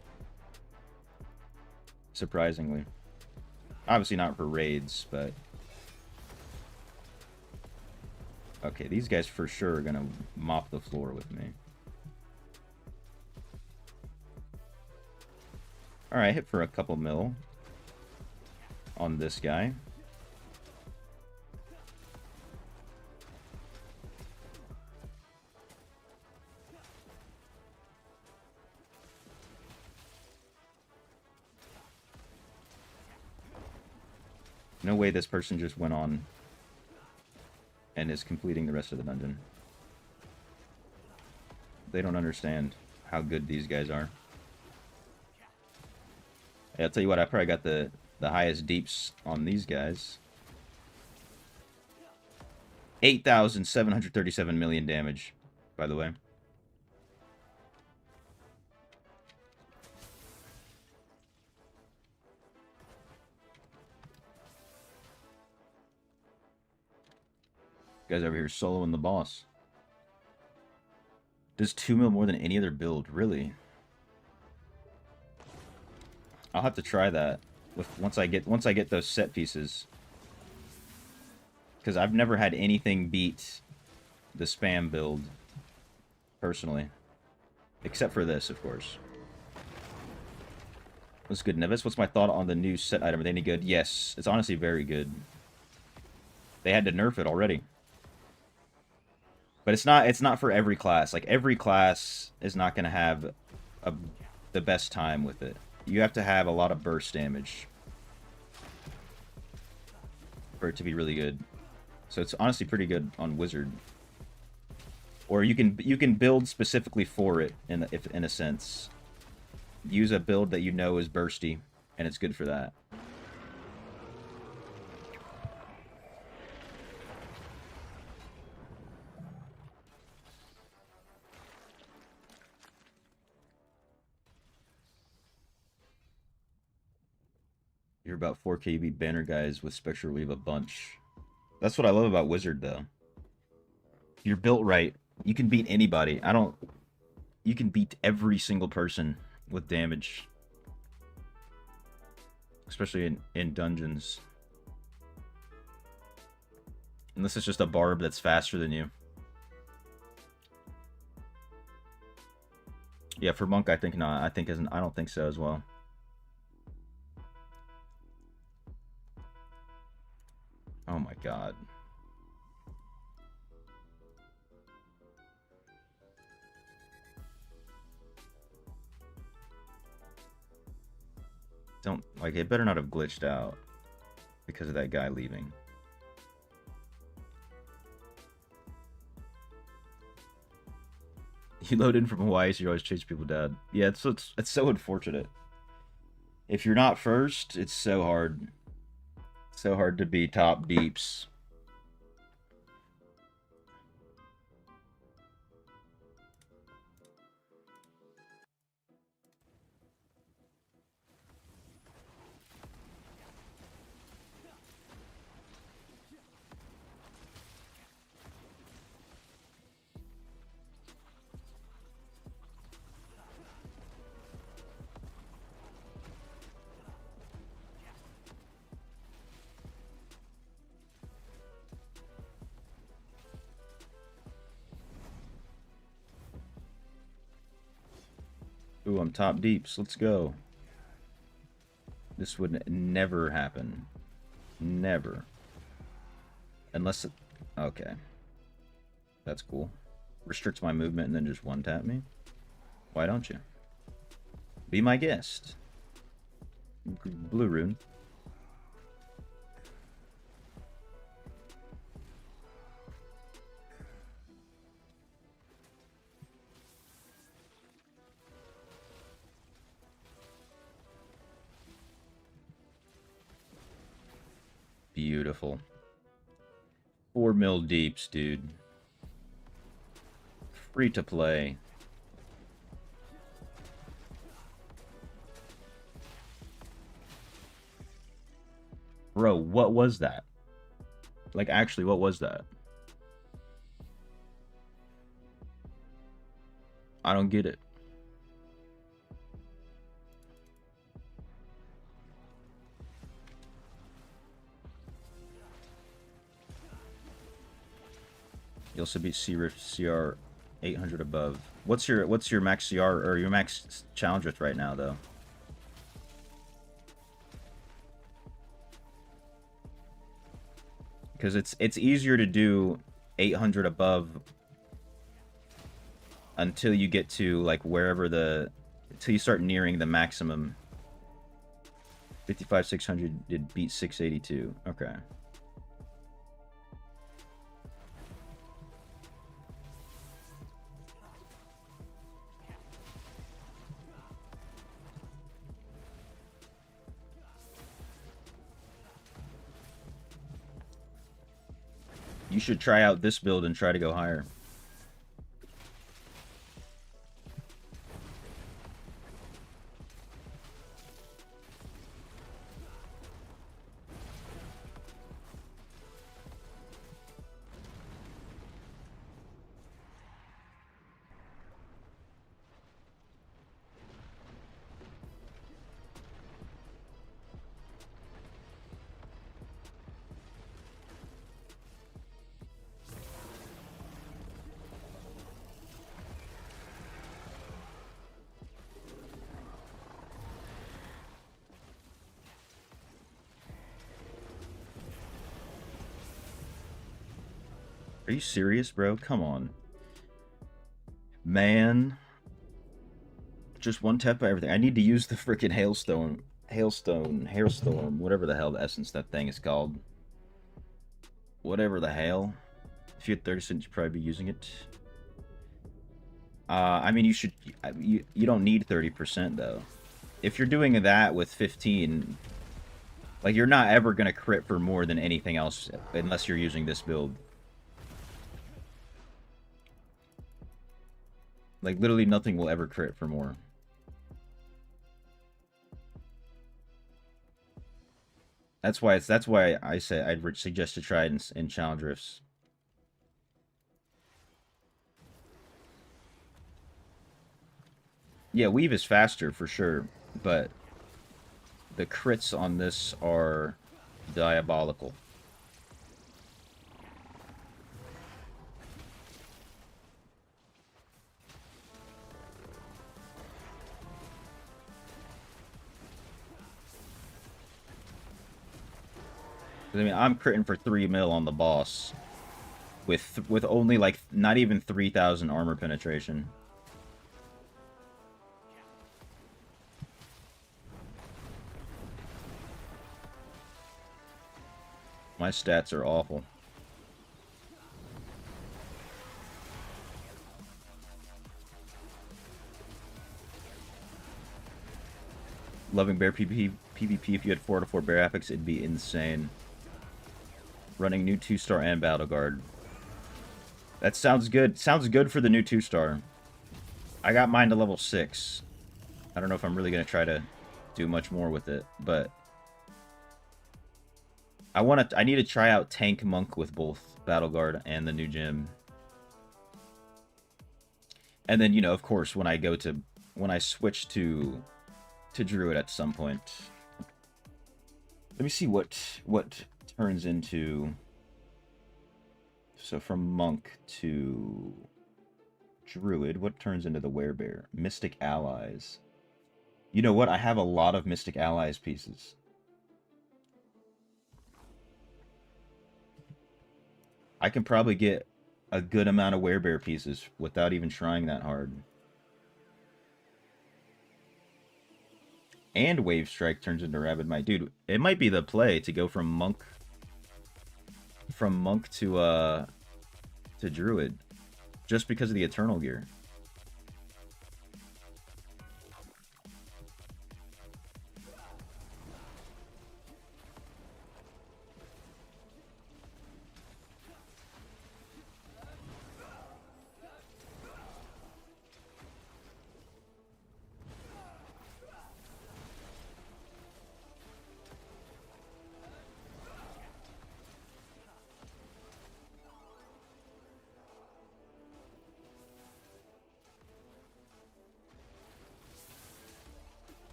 Surprisingly. Obviously not for raids, but... Okay, these guys for sure are gonna mop the floor with me. Alright, hit for a couple mil on this guy. No way this person just went on and is completing the rest of the dungeon. They don't understand how good these guys are. Yeah, I'll tell you what, I probably got the highest deeps on these guys. 8,737 million damage, by the way. Guys over here soloing the boss. Does 2 mil more than any other build, really? I'll have to try that once I get those set pieces. Because I've never had anything beat the spam build, personally. Except for this, of course. What's good, Nevis? What's my thought on the new set item? Are they any good? Yes, it's honestly very good. They had to nerf it already. But it's not for every class. Like, every class is not going to have the best time with it. You have to have a lot of burst damage for it to be really good. So it's honestly pretty good on Wizard. Or you can build specifically for it in a sense. Use a build that you know is bursty, and it's good for that. You're about 4K, you beat banner guys with Spectral Weave a bunch. That's what I love about Wizard, though. You're built right. You can beat anybody. You can beat every single person with damage. Especially in dungeons. Unless it's just a barb that's faster than you. Yeah, for monk, I think not. I don't think so as well. Oh my god. Don't, like, it better not have glitched out because of that guy leaving. You load in from Hawaii, so you always chase people down. Yeah, it's so unfortunate. If you're not first, it's so hard. So hard to be top deeps. Ooh, I'm top deeps. Let's go. This would never happen. Never. Unless it... Okay. That's cool. Restricts my movement and then just one-tap me? Why don't you? Be my guest. Blue rune. Beautiful. 4 mil deeps, dude. Free to play. Bro, what was that? Like, actually, what was that? I don't get it. You'll also beat CR 800 above. What's your max CR or your max challenge with right now though? Because it's easier to do 800 above until you get to like wherever until you start nearing the maximum. 55 600 did beat 682. Okay. You should try out this build and try to go higher. Are you serious, bro? Come on. Man. Just one tap by everything. I need to use the freaking hailstone, hailstorm, whatever the hell the essence that thing is called. Whatever the hell. If you had 30 cents, you'd probably be using it. I mean, you don't need 30% though. If you're doing that with 15, like you're not ever gonna crit for more than anything else unless you're using this build. Like literally nothing will ever crit for more. That's why I say I'd suggest to try it in challenge rifts. Yeah, weave is faster for sure, but the crits on this are diabolical. I mean, I'm critting for 3 mil on the boss with only like not even 3,000 armor penetration. My stats are awful. Loving bear PvP, if you had 4 to 4 bear epics, it'd be insane. Running new 2-star and battle guard. That sounds good. Sounds good for the new 2-star. I got mine to level 6. I don't know if I'm really going to try to do much more with it, but I need to try out Tank Monk with both battle guard and the new gym. And then, you know, of course, when I switch to Druid at some point. Let me see what turns into. So from Monk to Druid, what turns into the Werebear? Mystic Allies. You know what? I have a lot of Mystic Allies pieces. I can probably get a good amount of Werebear pieces without even trying that hard. And Wave Strike turns into Rabid Might. Dude, it might be the play to go from Monk to Druid. Just because of the Eternal Gear.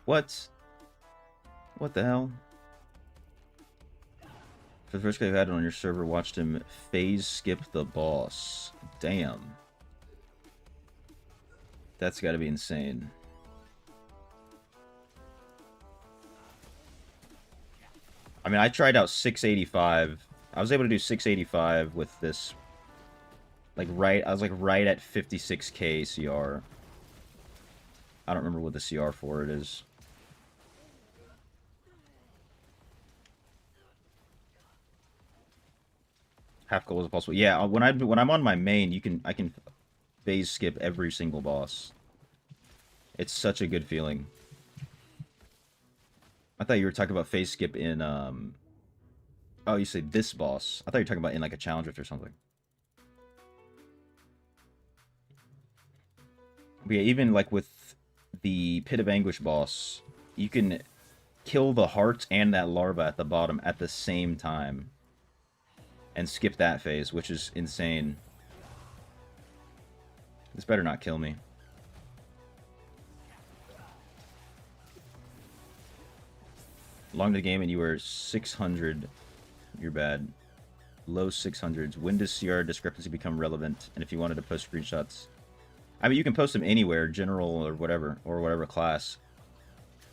What? What the hell? For the first guy who had it on your server, watched him phase skip the boss. Damn. That's gotta be insane. I mean, I tried out 685. I was able to do 685 with this. Like, I was like right at 56k CR. I don't remember what the CR for it is. Half goal is possible. Yeah, when I'm on my main, I can phase skip every single boss. It's such a good feeling. I thought you were talking about phase skip in oh, you say this boss. I thought you were talking about in like a challenge rift or something. But yeah, even like with the Pit of Anguish boss, you can kill the heart and that larva at the bottom at the same time. And skip that phase, which is insane. This better not kill me. Long to the game and you were 600. You're bad. Low 600s. When does CR discrepancy become relevant? And if you wanted to post screenshots... I mean, you can post them anywhere, general or whatever class.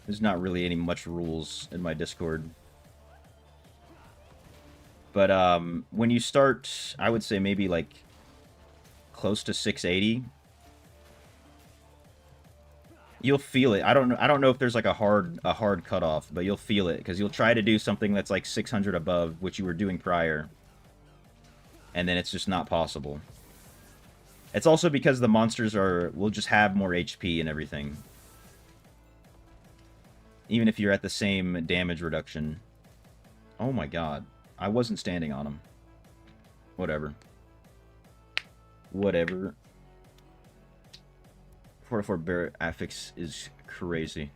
There's not really any much rules in my Discord. But when you start, I would say maybe like close to 680, you'll feel it. I don't know if there's like a hard cutoff, but you'll feel it because you'll try to do something that's like 600 above, which you were doing prior, and then it's just not possible. It's also because the monsters will just have more HP and everything, even if you're at the same damage reduction. Oh my god. I wasn't standing on him. Whatever. Whatever. 44 bear affix is crazy.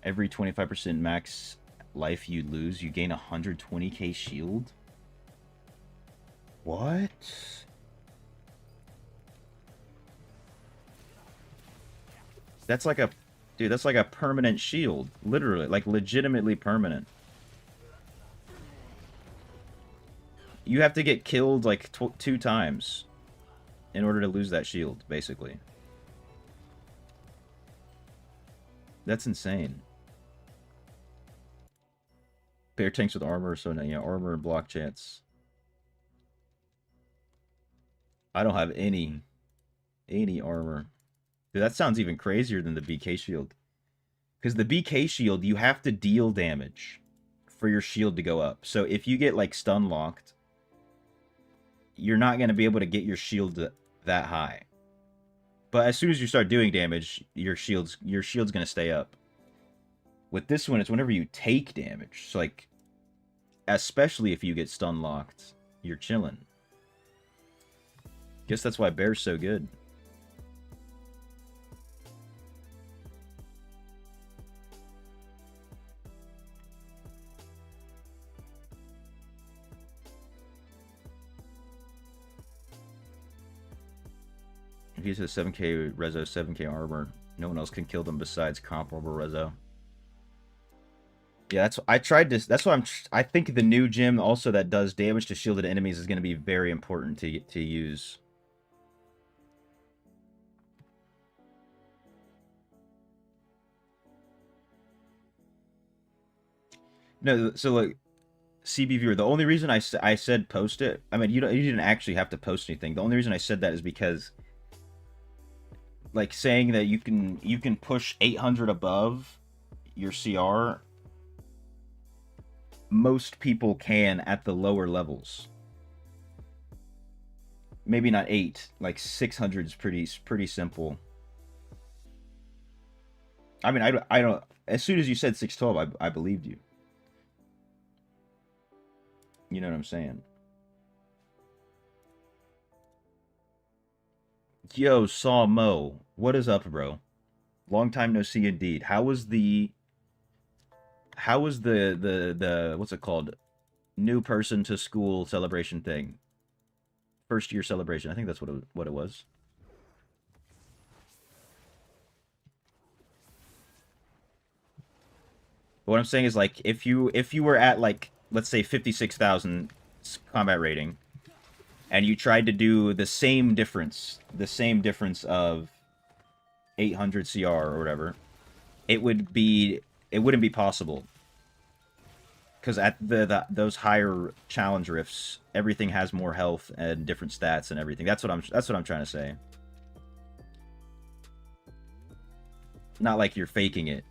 Every 25% max life you lose, you gain 120k shield? What? That's like a... Dude, that's like a permanent shield. Literally. Like, legitimately permanent. You have to get killed, like, 2 times in order to lose that shield, basically. That's insane. Bear tanks with armor, so yeah, armor and block chance. I don't have any armor. Dude, that sounds even crazier than the BK shield. Because the BK shield, you have to deal damage for your shield to go up. So if you get, like, stun locked, you're not going to be able to get your shield that high. But as soon as you start doing damage, your shield's going to stay up. With this one, it's whenever you take damage. So, like, especially if you get stun locked, you're chilling. Guess that's why Bear's so good. If he's a 7k rezo, 7k armor, no one else can kill them besides comparable rezo. Yeah, I tried this. That's why I think the new gem also that does damage to shielded enemies is going to be very important to use. No, so like CB viewer, the only reason I said post it, I mean you didn't actually have to post anything. The only reason I said that is because like saying that you can push 800 above your CR, most people can at the lower levels. Maybe not 8, like 600 is pretty simple. I mean, I don't. As soon as you said 612, I believed you. You know what I'm saying? Yo, Saw Mo, what is up, bro? Long time no see, indeed. How was the what's it called? New person to school celebration thing? First year celebration. I think that's what it was. But what I'm saying is, like, if you were at, like, let's say 56,000 combat rating, and you tried to do the same difference of 800 CR or whatever, it wouldn't be possible. Because at those higher challenge rifts, everything has more health and different stats and everything. That's what I'm trying to say. Not like you're faking it.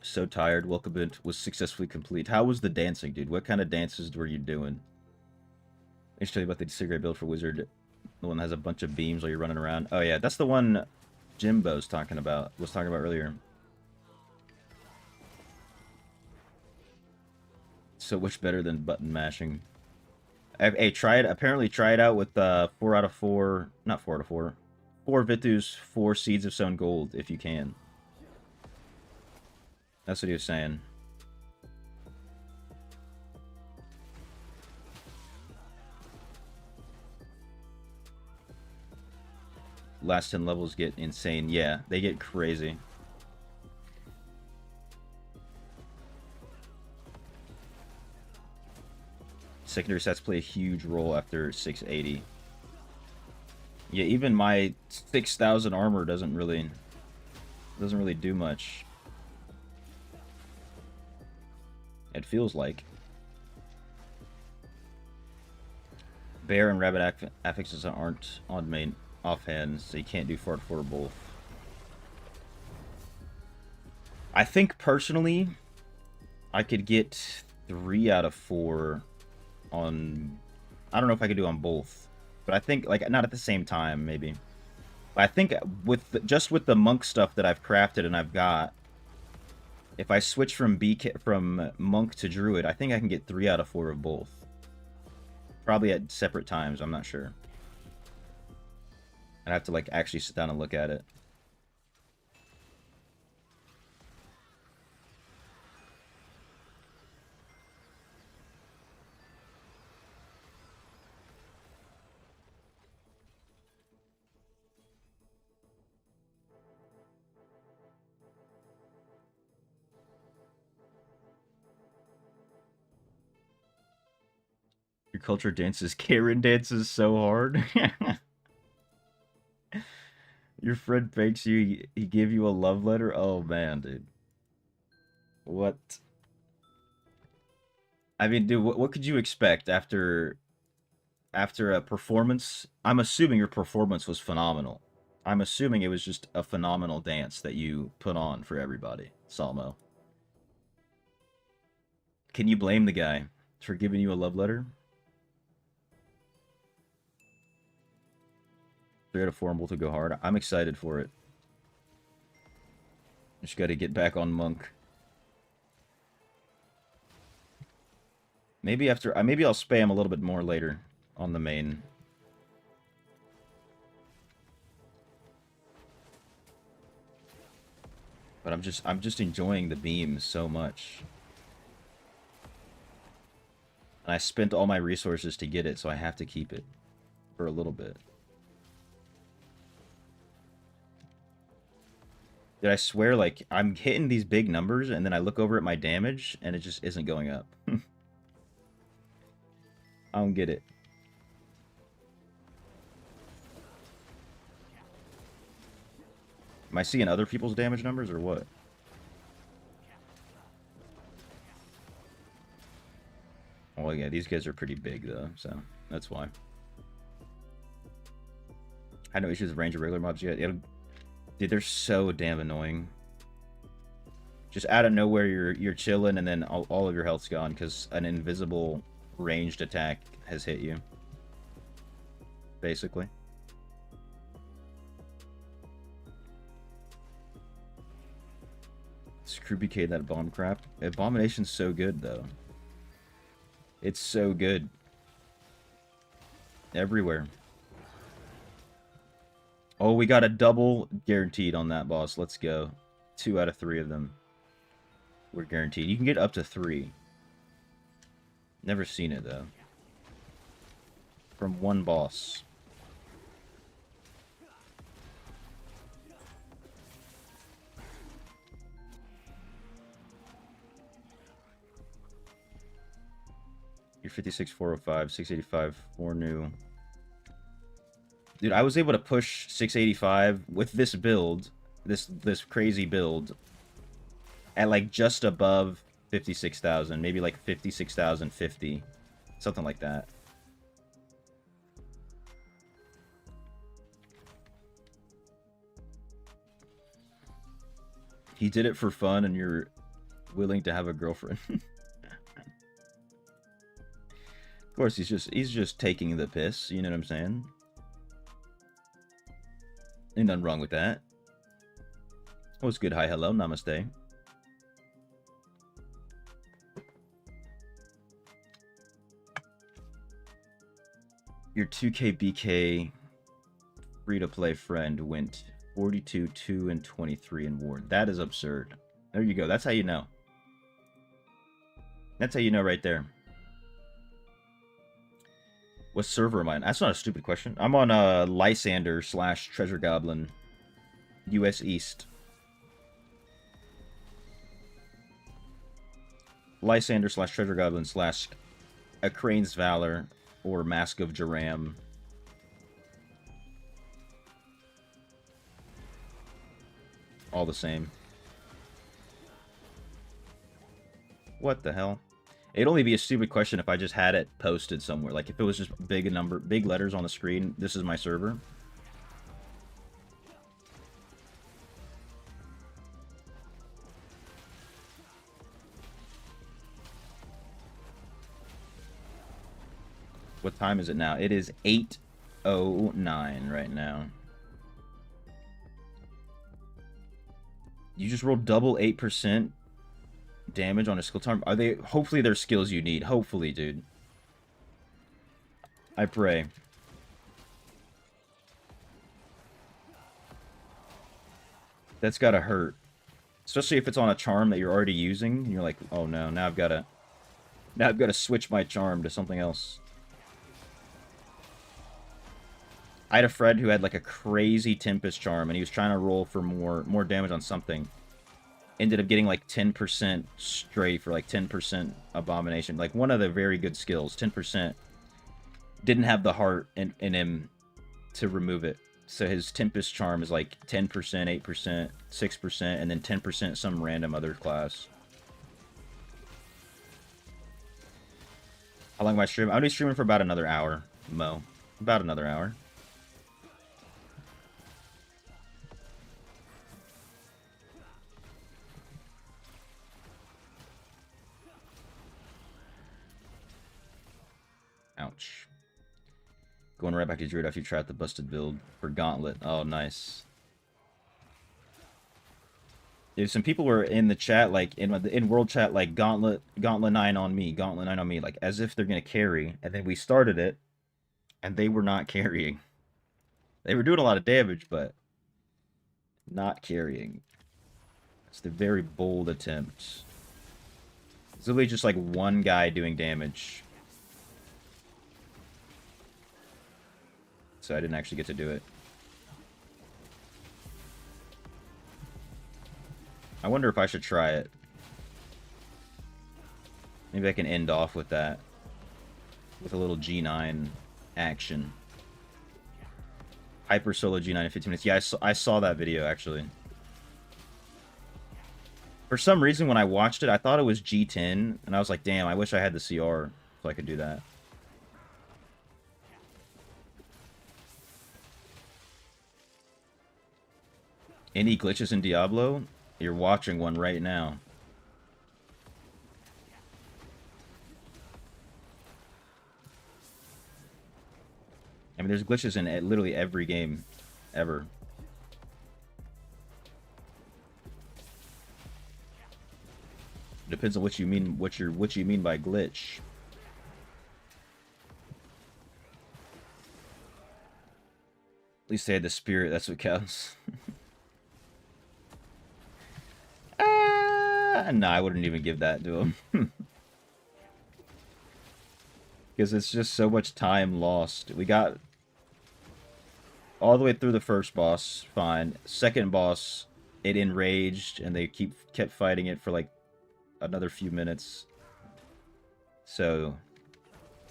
So tired. Welcome in was successfully complete. How was the dancing, dude? What kind of dances were you doing? I should tell you about the cigarette build for Wizard. The one that has a bunch of beams while you're running around. Oh yeah, that's the one Jimbo's talking about. Was talking about earlier. So much better than button mashing. Hey, try it. Apparently, try it out with 4 out of 4. Not 4 out of 4. 4 Vitus, 4 Seeds of Sown Gold, if you can. That's what he was saying. Last 10 levels get insane. Yeah, they get crazy. Secondary stats play a huge role after 680. Yeah, even my 6,000 armor doesn't really do much. It feels like. Bear and rabbit affixes aren't on main offhand, so you can't do 4 to 4 both. I think personally, I could get 3 out of 4 on. I don't know if I could do on both, but I think like not at the same time, maybe. But I think with just with the monk stuff that I've crafted and I've got, if I switch from monk to druid, I think I can get 3 out of 4 of both. Probably at separate times. I'm not sure. I'd have to like actually sit down and look at it. Your culture dances. Karen dances so hard. Your friend fakes you. He gave you a love letter. Oh man, dude. What? I mean, dude, what could you expect after a performance? I'm assuming your performance was phenomenal. I'm assuming it was just a phenomenal dance that you put on for everybody, Salmo. Can you blame the guy for giving you a love letter? 3 out of 4 and both to go hard. I'm excited for it. Just got to get back on monk. Maybe after, maybe I'll spam a little bit more later on the main. But I'm just enjoying the beams so much. And I spent all my resources to get it, so I have to keep it for a little bit. Did I swear, like, I'm hitting these big numbers, and then I look over at my damage, and it just isn't going up. I don't get it. Am I seeing other people's damage numbers, or what? Well, yeah, these guys are pretty big, though, so that's why. I had no issues with range of regular mobs yet. Yeah, dude, they're so damn annoying. Just out of nowhere, you're chilling, and then all of your health's gone because an invisible ranged attack has hit you. Basically. Screw BK that bomb crap. Abomination's so good, though. It's so good. Everywhere. Oh, we got a double guaranteed on that boss. Let's go. 2 out of 3 of them were guaranteed. You can get up to 3. Never seen it, though. from one boss. You're 56,405, 685, 4 new. Dude, I was able to push 685 with this build, this crazy build, at like just above 56,000, maybe like 56,050, something like that. He did it for fun, and you're willing to have a girlfriend. Of course, he's just taking the piss. You know what I'm saying? Ain't nothing wrong with that. What's good? Hi, hello, namaste. Your 2K BK free-to-play friend went 42, 2, and 23 in Ward. That is absurd. There you go. That's how you know. That's how you know right there. What server am I on? That's not a stupid question. I'm on Lysander / Treasure Goblin. US East. Lysander / Treasure Goblin / A Crane's Valor or Mask of Jaram. All the same. What the hell? It'd only be a stupid question if I just had it posted somewhere. Like if it was just big letters on the screen. This is my server. What time is it now? It is 8:09 right now. You just rolled double 8% damage on a skill charm. Are they? Hopefully they're skills you need. Hopefully, dude. I pray. That's gotta hurt. Especially if it's on a charm that you're already using. And you're like, oh no, now I've gotta switch my charm to something else. I had a friend who had like a crazy Tempest charm, and he was trying to roll for more damage on something. Ended up getting like 10% strafe or like 10% abomination. Like one of the very good skills, 10%. Didn't have the heart in him to remove it. So his Tempest charm is like 10%, 8%, 6%, and then 10% some random other class. How long am I streaming? I'll be streaming for about another hour, Mo. About another hour. Ouch. Going right back to Druid after you tried the busted build for Gauntlet. Oh, nice. Dude, some people were in the chat, like, in world chat, like, Gauntlet 9 on me, Gauntlet 9 on me, like, as if they're gonna carry, and then we started it, and they were not carrying. They were doing a lot of damage, but not carrying. It's the very bold attempt. It's literally just, like, one guy doing damage. So I didn't actually get to do it. I wonder if I should try it. Maybe I can end off with that. With a little G9 action. Hyper solo G9 in 15 minutes. Yeah, I saw that video, actually. For some reason, when I watched it, I thought it was G10. And I was like, damn, I wish I had the CR so I could do that. Any glitches in Diablo? You're watching one right now. I mean, there's glitches in literally every game, ever. Depends on what you mean. What you mean by glitch. At least they had the spirit. That's what counts. No, I wouldn't even give that to him. Because it's just so much time lost. We got all the way through the first boss, fine. Second boss, it enraged, and they kept fighting it for like another few minutes. So,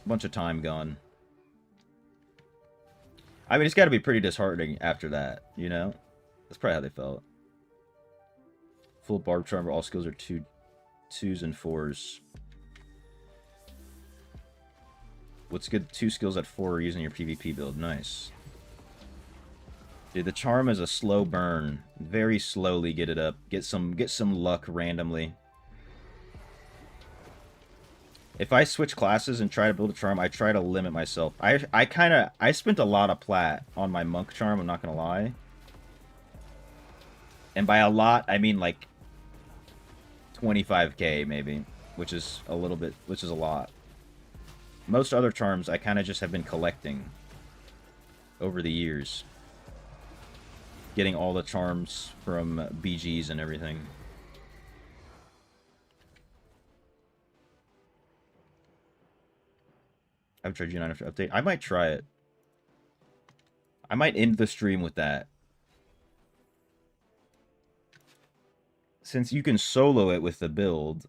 a bunch of time gone. I mean, it's got to be pretty disheartening after that, you know? That's probably how they felt. Full barb charm, where all skills are 2s and 4s. What's good? 2 skills at 4 are using your PvP build. Nice. Dude, the charm is a slow burn. Very slowly get it up. Get some luck randomly. If I switch classes and try to build a charm, I try to limit myself. I spent a lot of plat on my monk charm, I'm not gonna lie. And by a lot, I mean like 25k maybe, which is a lot. Most other charms I kind of just have been collecting over the years. Getting all the charms from BGs and everything. I've tried G9 after update. I might try it. I might end the stream with that. Since you can solo it with the build,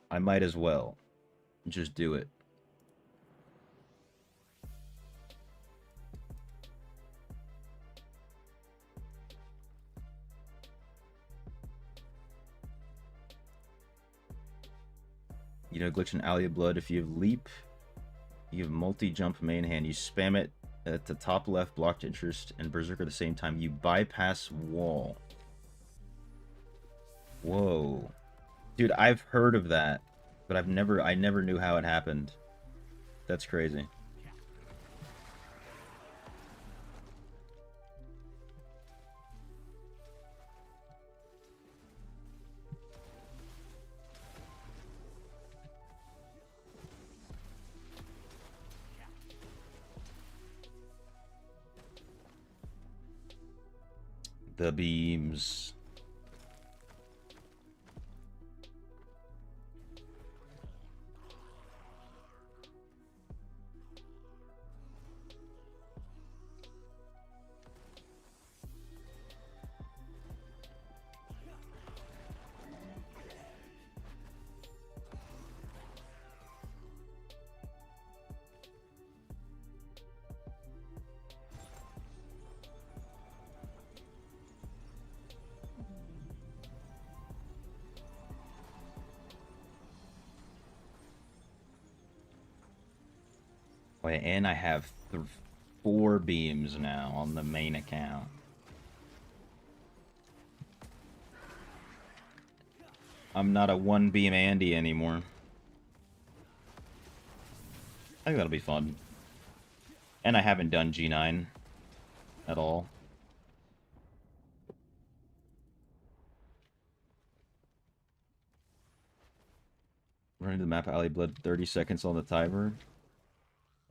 I might as well just do it. You know, glitch in Alley of Blood. If you have leap, you have multi-jump main hand. You spam it at the top left, blocked interest, and berserker at the same time. You bypass wall. Whoa. Dude, I've heard of that, but I never knew how it happened. That's crazy. The beams. Wait, and I have 4 beams now on the main account. I'm not a 1 beam Andy anymore. I think that'll be fun. And I haven't done G9 at all. Running to the map, Alley Blood, 30 seconds on the timer.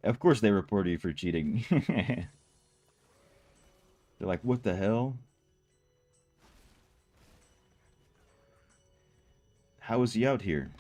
Of course they reported you for cheating. They're like, what the hell? How is he out here?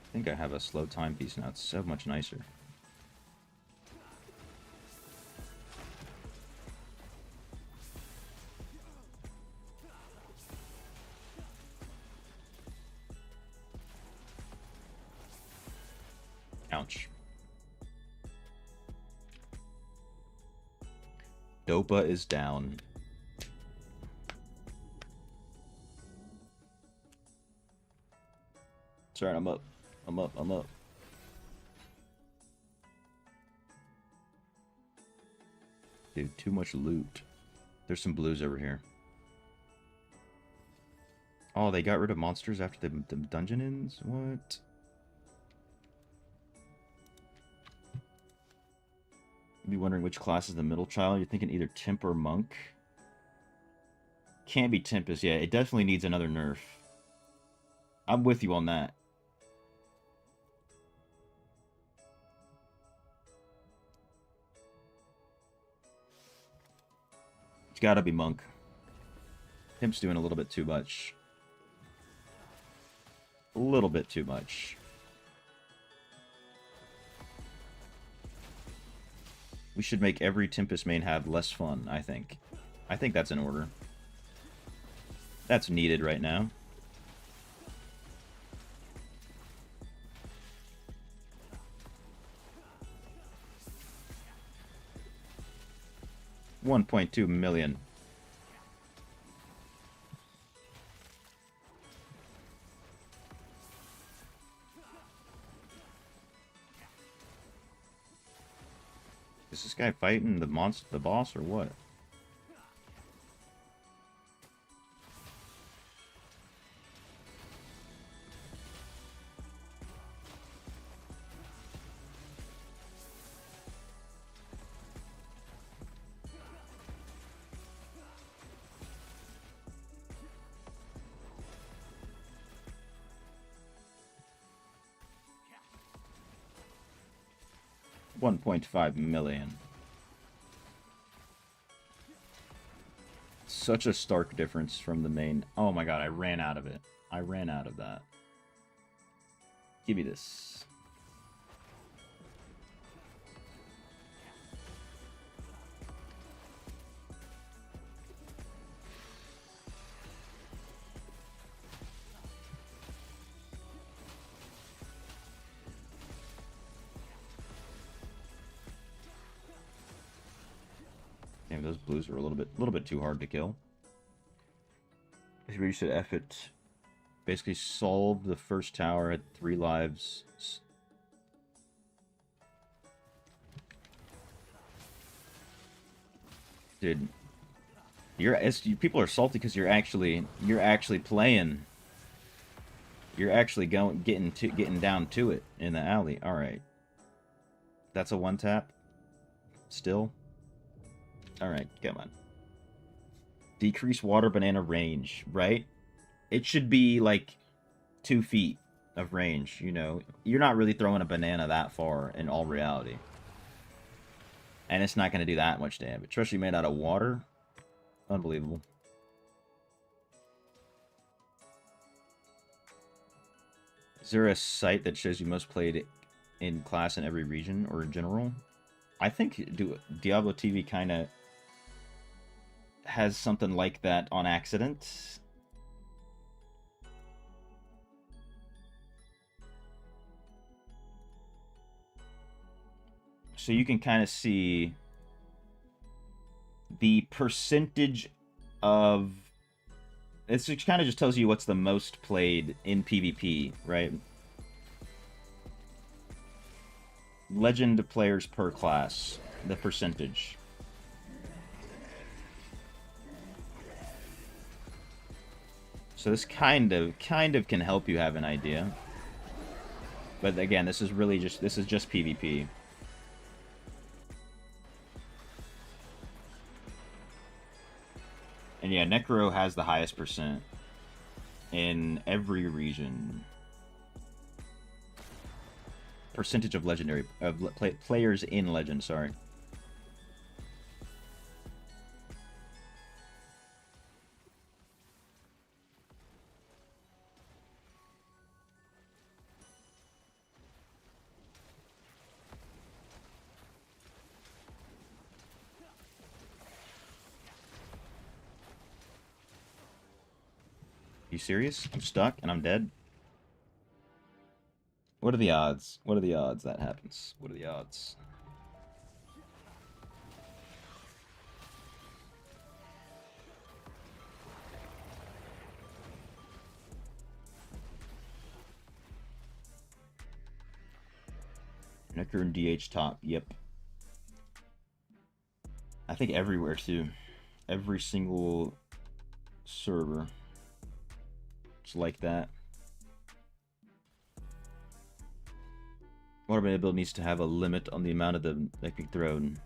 I think I have a slow timepiece now. It's so much nicer. Ouch. Dopa is down. Sorry, I'm up. I'm up. Dude, too much loot. There's some blues over here. Oh, they got rid of monsters after the dungeon ends? What? Be wondering which class is the middle child. You're thinking either Temp or Monk. Can't be Tempest. Yeah, it definitely needs another nerf. I'm with you on that. It's gotta be Monk. Temp's doing a little bit too much. A little bit too much. We should make every Tempest main have less fun, I think. I think that's in order. That's needed right now. $1.2 million. Is this guy fighting the boss, or what? $1.5 million. Such a stark difference from the main. Oh my god, I ran out of it. I ran out of that. Give me this. Damn, those blues are a little bit too hard to kill. Maybe you should F it. Basically solve the first tower at 3 lives. Dude, people are salty because you're actually playing. You're actually getting down to it in the alley. All right, that's a 1-tap. Still. All right, come on. Decrease water banana range, right? It should be like 2 feet of range. You know, you're not really throwing a banana that far in all reality. And it's not going to do that much damage. Especially made out of water. Unbelievable. Is there a site that shows you most played in class in every region or in general? I think Diablo TV kind of has something like that on accident. So you can kind of see the percentage of... It kind of just tells you what's the most played in PvP, right? Legend players per class, the percentage. So this kind of can help you have an idea. But again, this is just PvP. And yeah, Necro has the highest percent in every region. Percentage of legendary players in Legend, sorry. You serious? I'm stuck and I'm dead? What are the odds? What are the odds that happens? What are the odds? Necro and DH top, yep. I think everywhere too. Every single server. It's like that. Water banana build needs to have a limit on the amount of the epic thrown.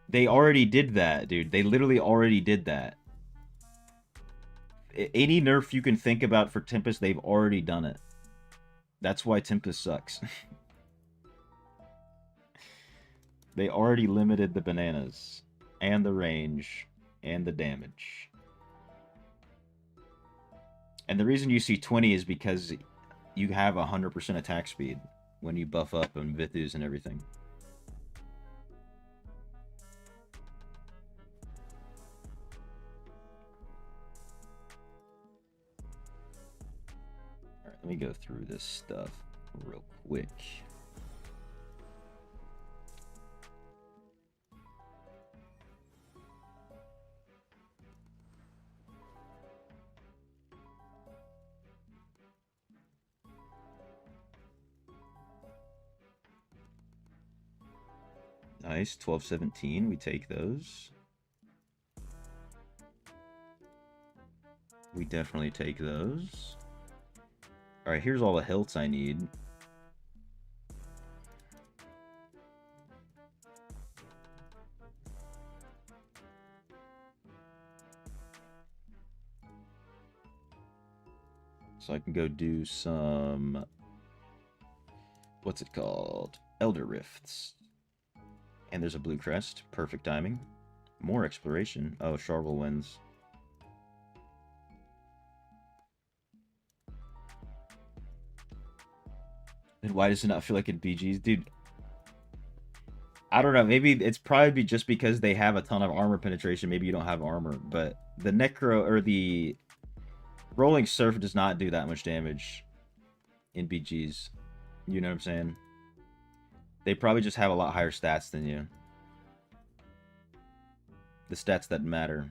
They already did that, dude. They literally already did that. Any nerf you can think about for Tempest, they've already done it. That's why Tempest sucks. They already limited the bananas, and the range, and the damage. And the reason you see 20 is because you have 100% attack speed when you buff up and Vithus and everything. Alright, let me go through this stuff real quick. Nice, 12-17, we take those. We definitely take those. Alright, here's all the hilts I need. So I can go do some... What's it called? Elder Rifts. And there's a blue crest. Perfect timing. More exploration. Oh, Charvel wins. And why does it not feel like in BGs? Dude, I don't know. Maybe it's probably just because they have a ton of armor penetration. Maybe you don't have armor. But the Necro, or the Rolling Surf does not do that much damage in BGs. You know what I'm saying? They probably just have a lot higher stats than you. The stats that matter.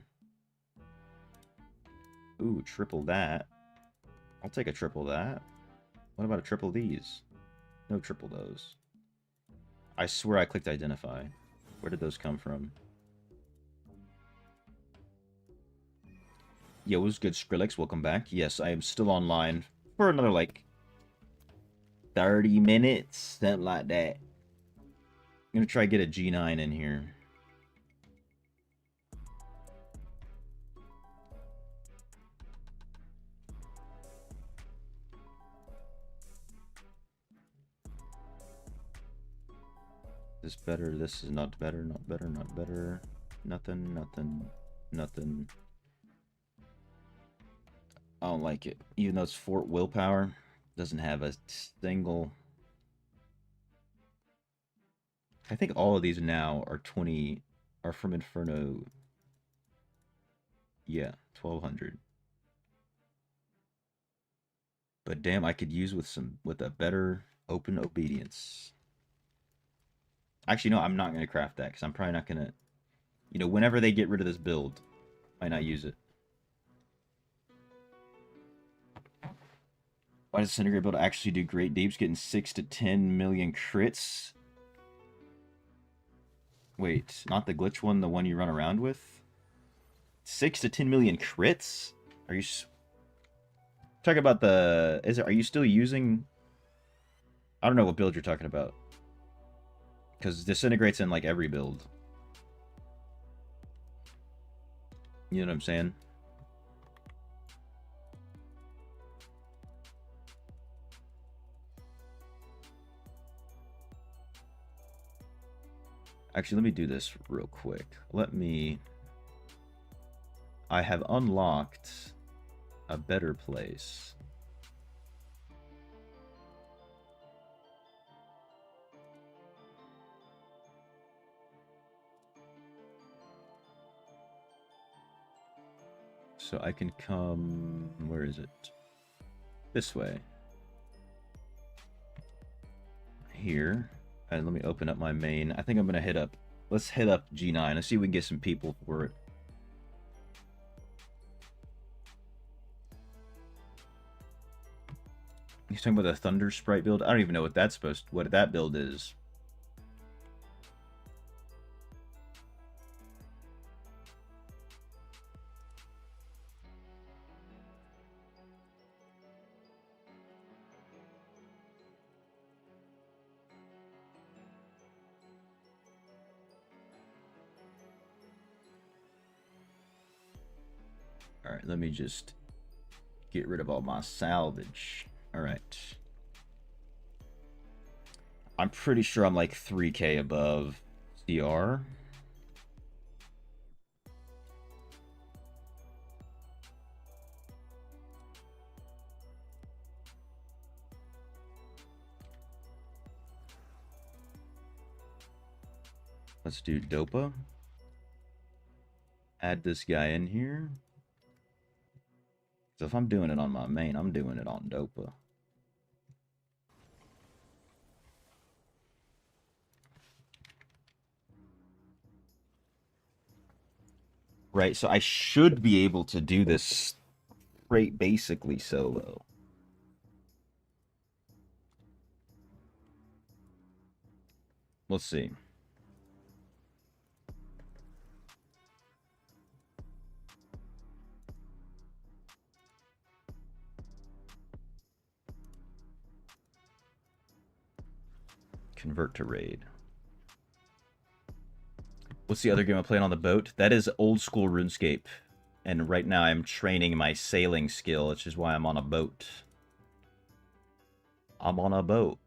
Ooh, triple that. I'll take a triple that. What about a triple these? No triple those. I swear I clicked identify. Where did those come from? Yo, what's good, Skrillex? Welcome back. Yes, I am still online for another, like, 30 minutes. Something like that. I'm gonna try to get a G9 in here. This better, this is not better, not better, not better. Nothing, nothing, nothing. I don't like it. Even though it's Fort Willpower, doesn't have a single... I think all of these now are 20... are from Inferno. Yeah, 1200. But damn, I could use with a better open obedience. Actually, no, I'm not going to craft that, because I'm probably not going to... You know, whenever they get rid of this build, might not use it. Why does Disintegrate build actually do great deeps? Getting 6 to 10 million crits? Wait, not the glitch one, the one you run around with? 6 to 10 million crits? Are you... Talking about the... Are you still using... I don't know what build you're talking about. Because Disintegrate's in, like, every build. You know what I'm saying? Actually, let me do this real quick. Let me... I have unlocked a better place. So I can come... Where is it? This way. Here. And let me open up my main. I think I'm going to hit up... Let's hit up G9. Let's see if we can get some people for it. He's talking about the Thunder Sprite build? I don't even know what that's supposed to... What that build is. Alright, let me just get rid of all my salvage. Alright. I'm pretty sure I'm like 3k above CR. Let's do Dopa. Add this guy in here. So if I'm doing it on my main, I'm doing it on Dopa. Right, so I should be able to do this straight basically solo. Let's see. Convert to raid. What's the other game I'm playing on the boat? That is old school RuneScape. And right now I'm training my sailing skill, which is why I'm on a boat. I'm on a boat.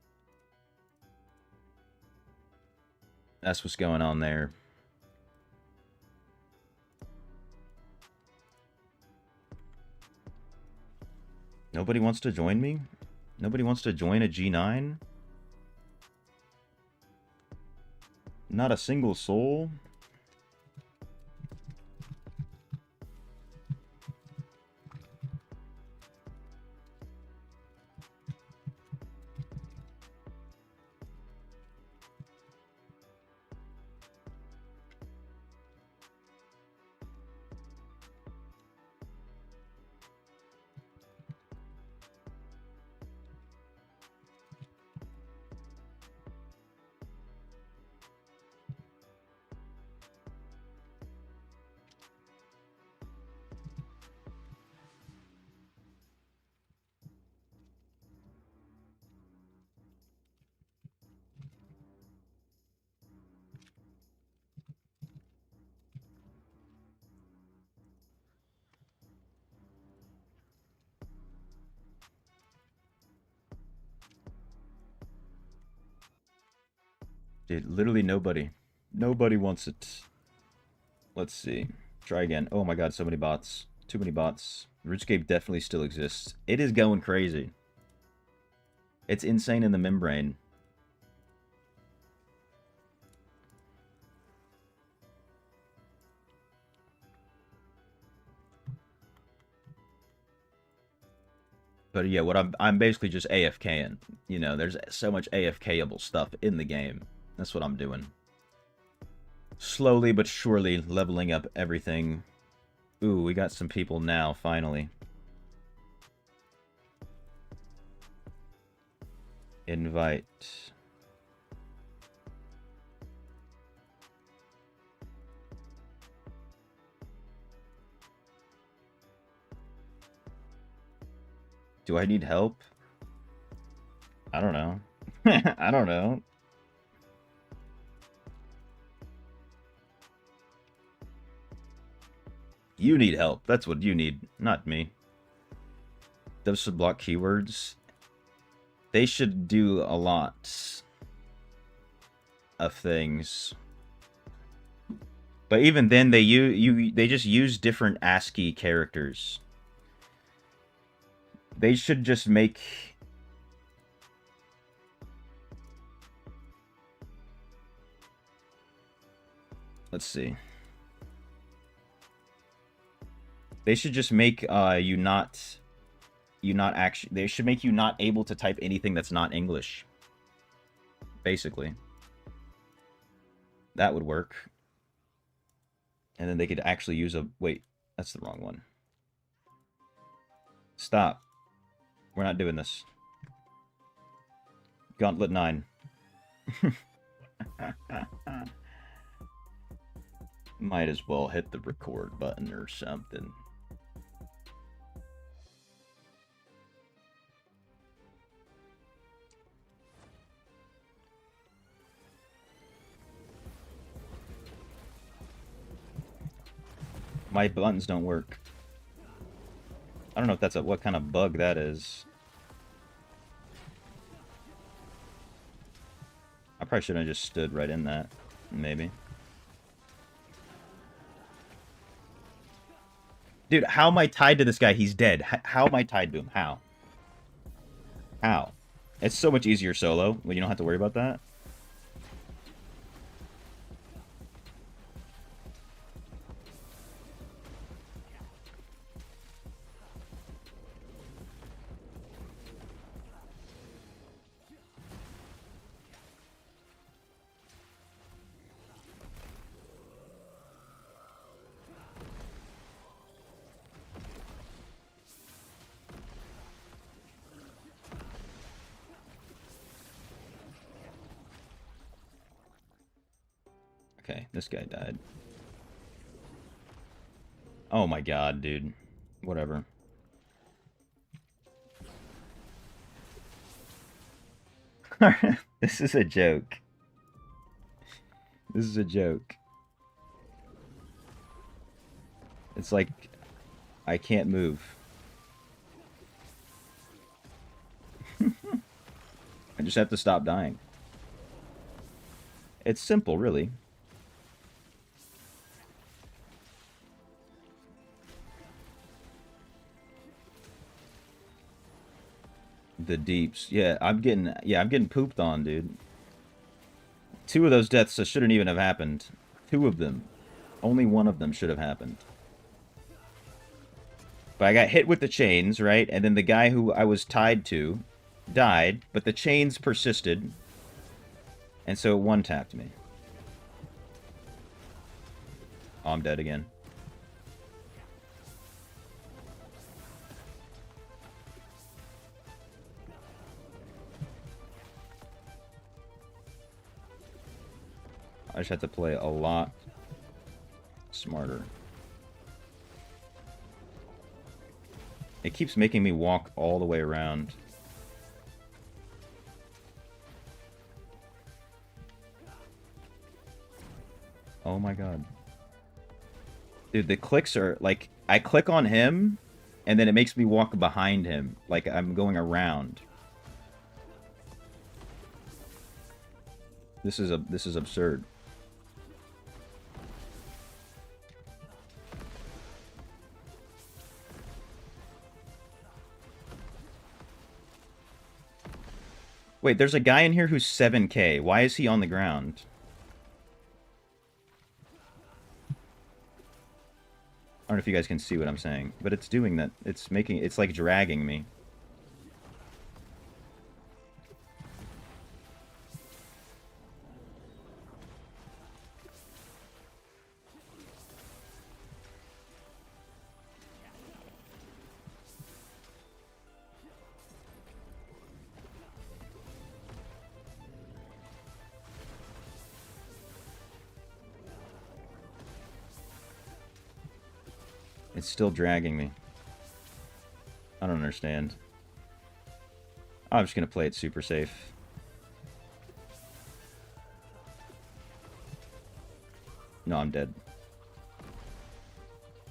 That's what's going on there. Nobody wants to join me? Nobody wants to join a G9? Not a single soul? Dude, literally nobody. Nobody wants it. Let's see. Try again. Oh my god, so many bots. Too many bots. RuneScape definitely still exists. It is going crazy. It's insane in the membrane. But yeah, what I'm basically just AFKing. You know, there's so much AFKable stuff in the game. That's what I'm doing. Slowly but surely leveling up everything. Ooh, we got some people now, finally. Invite. Do I need help? I don't know. I don't know. You need help. That's what you need, not me. Those should block keywords. They should do a lot of things. But even then, they just use different ASCII characters. They should just make... Let's see. They should just make you not actually... They should make you not able to type anything that's not English. Basically. That would work. And then they could actually use a... Wait, that's the wrong one. Stop. We're not doing this. Gauntlet 9. Might as well hit the record button or something. My buttons don't work. I don't know if that's what kind of bug that is. I probably shouldn't have just stood right in that. Maybe. Dude, how am I tied to this guy? He's dead. How am I tied to him? How? How? It's so much easier solo when you don't have to worry about that. Okay, this guy died. Oh my god, dude. Whatever. This is a joke. This is a joke. It's like I can't move. I just have to stop dying. It's simple, really. The deeps. Yeah, I'm getting pooped on, dude. 2 of those deaths shouldn't even have happened. 2 of them. Only 1 of them should have happened. But I got hit with the chains, right? And then the guy who I was tied to died, but the chains persisted. And so it one-tapped me. Oh, I'm dead again. I just have to play a lot smarter. It keeps making me walk all the way around. Oh my god. Dude, the clicks are, like, I click on him, and then it makes me walk behind him, like I'm going around. This is absurd. Wait, there's a guy in here who's 7k. Why is he on the ground? I don't know if you guys can see what I'm saying, but it's doing that. It's like dragging me. It's still dragging me. I don't understand. I'm just gonna play it super safe. No, I'm dead.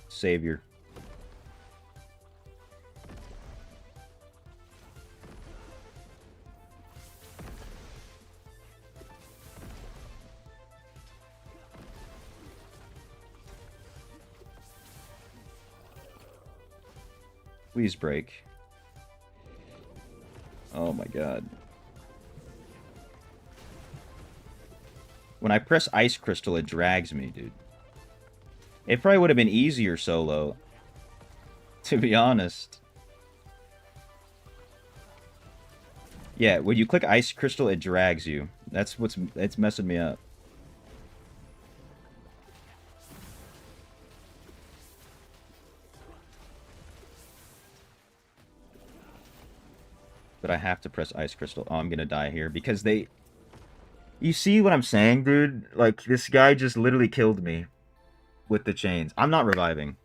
Savior. Please break. Oh my god. When I press Ice Crystal, it drags me, dude. It probably would have been easier solo, to be honest. Yeah, when you click Ice Crystal, it drags you. It's messing me up. But I have to press Ice Crystal. Oh, I'm gonna die here because they... You see what I'm saying, dude? Like, this guy just literally killed me with the chains. I'm not reviving.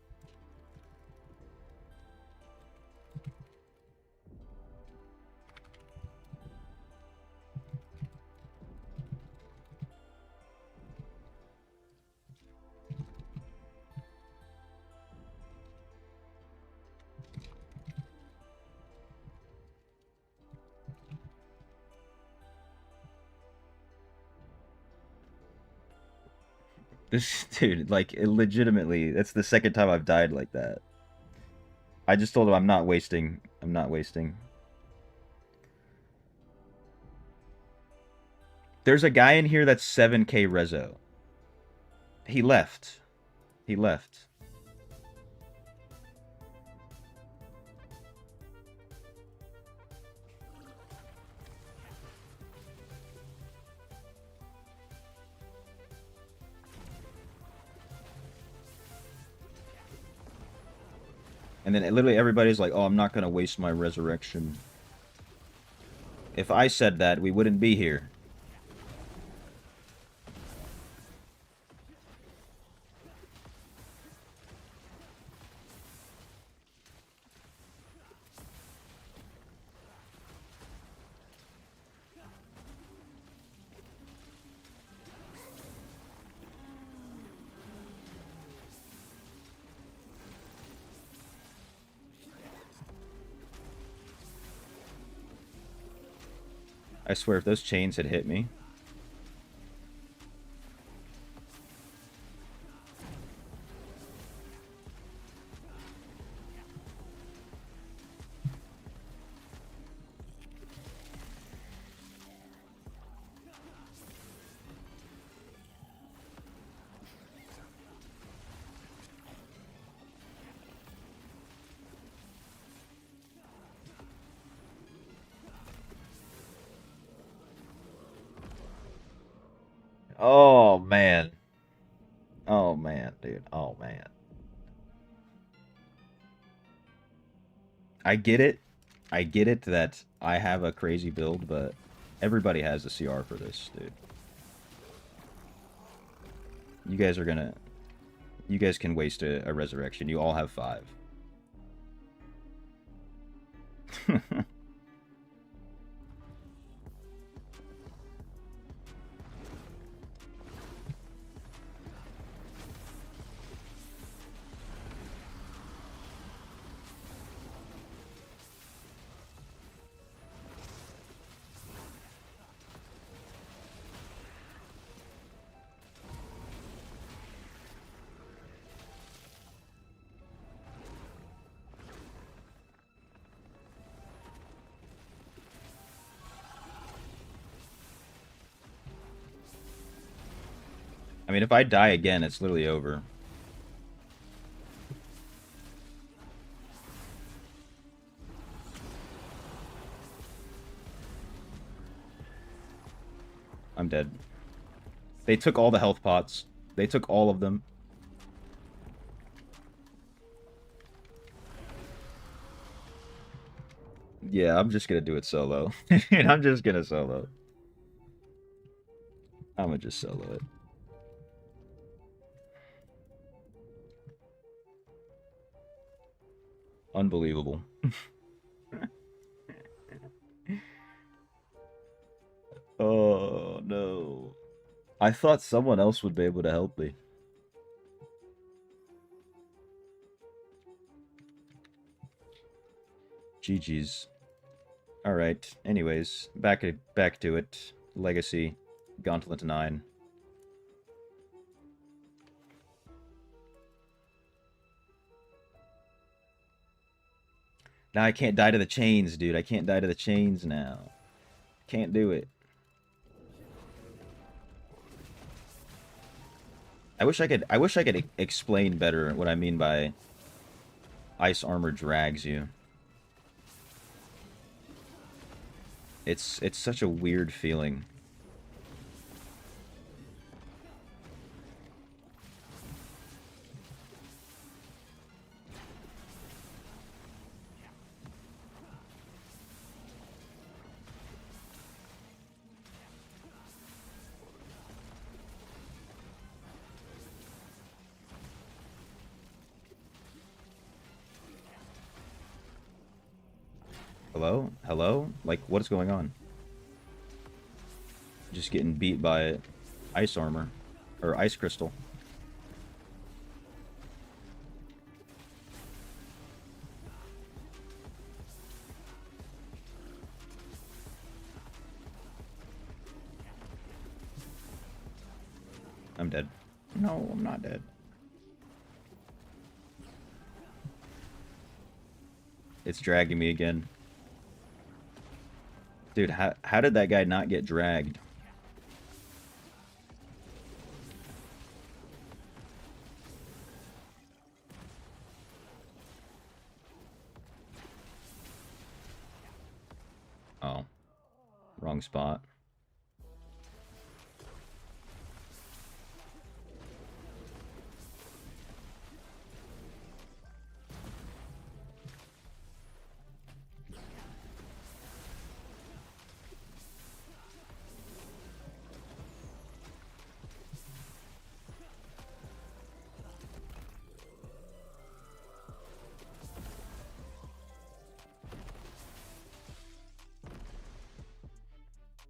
This dude, like, legitimately, that's the second time I've died like that. I just told him I'm not wasting. I'm not wasting. There's a guy in here that's 7k rezo. He left. He left. And then literally everybody's like, oh, I'm not going to waste my resurrection. If I said that, we wouldn't be here. I swear, if those chains had hit me... Oh, man. Oh, man, dude. Oh, man. I get it. I get it that I have a crazy build, but everybody has a CR for this, dude. You guys are gonna... You guys can waste a resurrection. You all have 5. I mean, if I die again, it's literally over. I'm dead. They took all the health pots. They took all of them. Yeah, I'm just gonna do it solo. I'm just gonna solo. I'm gonna just solo it. Unbelievable. Oh, no. I thought someone else would be able to help me. GG's. Alright, anyways, back to it. Legacy, Gauntlet 9. Now I can't die to the chains, dude. I can't die to the chains now. Can't do it. I wish I could explain better what I mean by ice armor drags you. It's such a weird feeling. Hello? Hello? Like, what is going on? Just getting beat by ice armor. Or ice crystal. I'm dead. No, I'm not dead. It's dragging me again. Dude, how did that guy not get dragged? Oh. Wrong spot.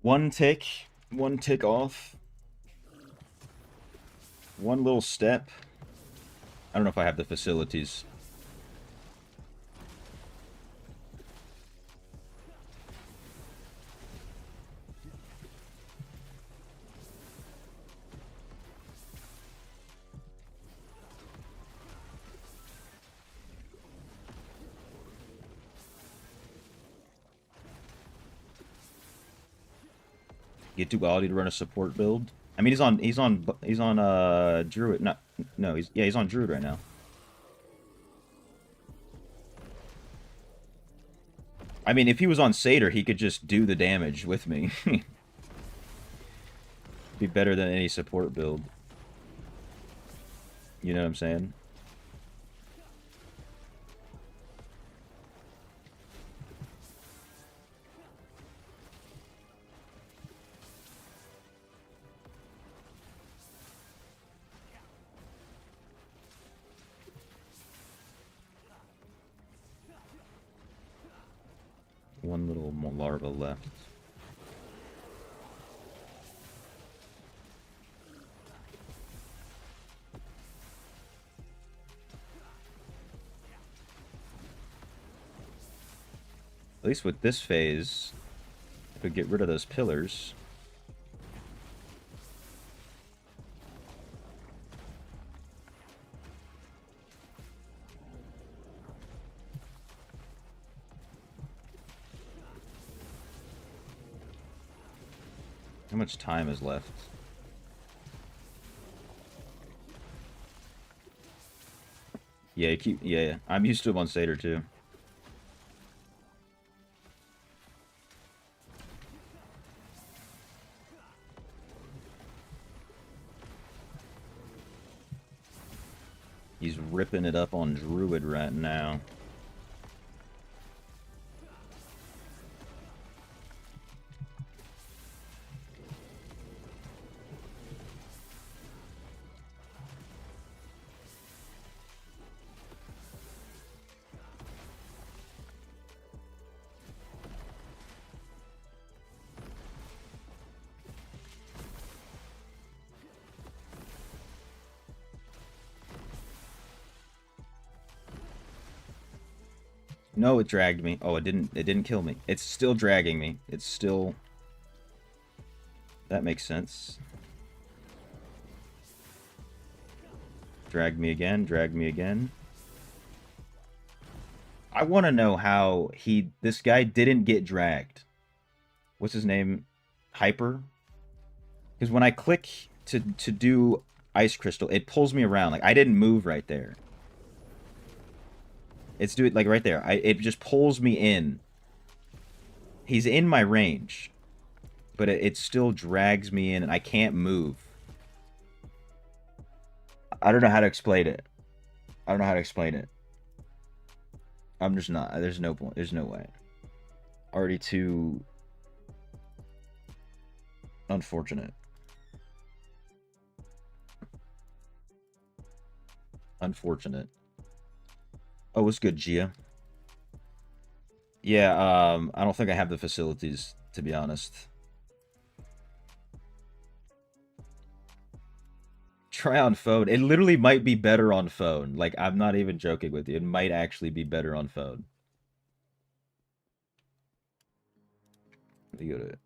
One tick off. One little step. I don't know if I have the facilities. Get duality to run a support build. I mean, he's on Druid. No, he's on Druid right now. I mean, if he was on Satyr, he could just do the damage with me. Be better than any support build. You know what I'm saying? One little larva left. At least with this phase, I could get rid of those pillars. How much time is left? Yeah, I'm used to him on Satyr too. He's ripping it up on Druid right now. No, it dragged me. Oh, it didn't kill me. It's still dragging me. It's still... That makes sense. Drag me again, drag me again. I want to know how this guy didn't get dragged. What's his name? Hyper? Because when I click to do Ice Crystal, it pulls me around. Like, I didn't move right there. It's doing like right there. It just pulls me in. He's in my range, but it still drags me in, and I can't move. I don't know how to explain it. I don't know how to explain it. I'm just not. There's no point. There's no way. Already too unfortunate. Unfortunate. Oh, it's good, Gia. Yeah, I don't think I have the facilities, to be honest. Try on phone. It literally might be better on phone. Like, I'm not even joking with you. It might actually be better on phone. Let me go to it.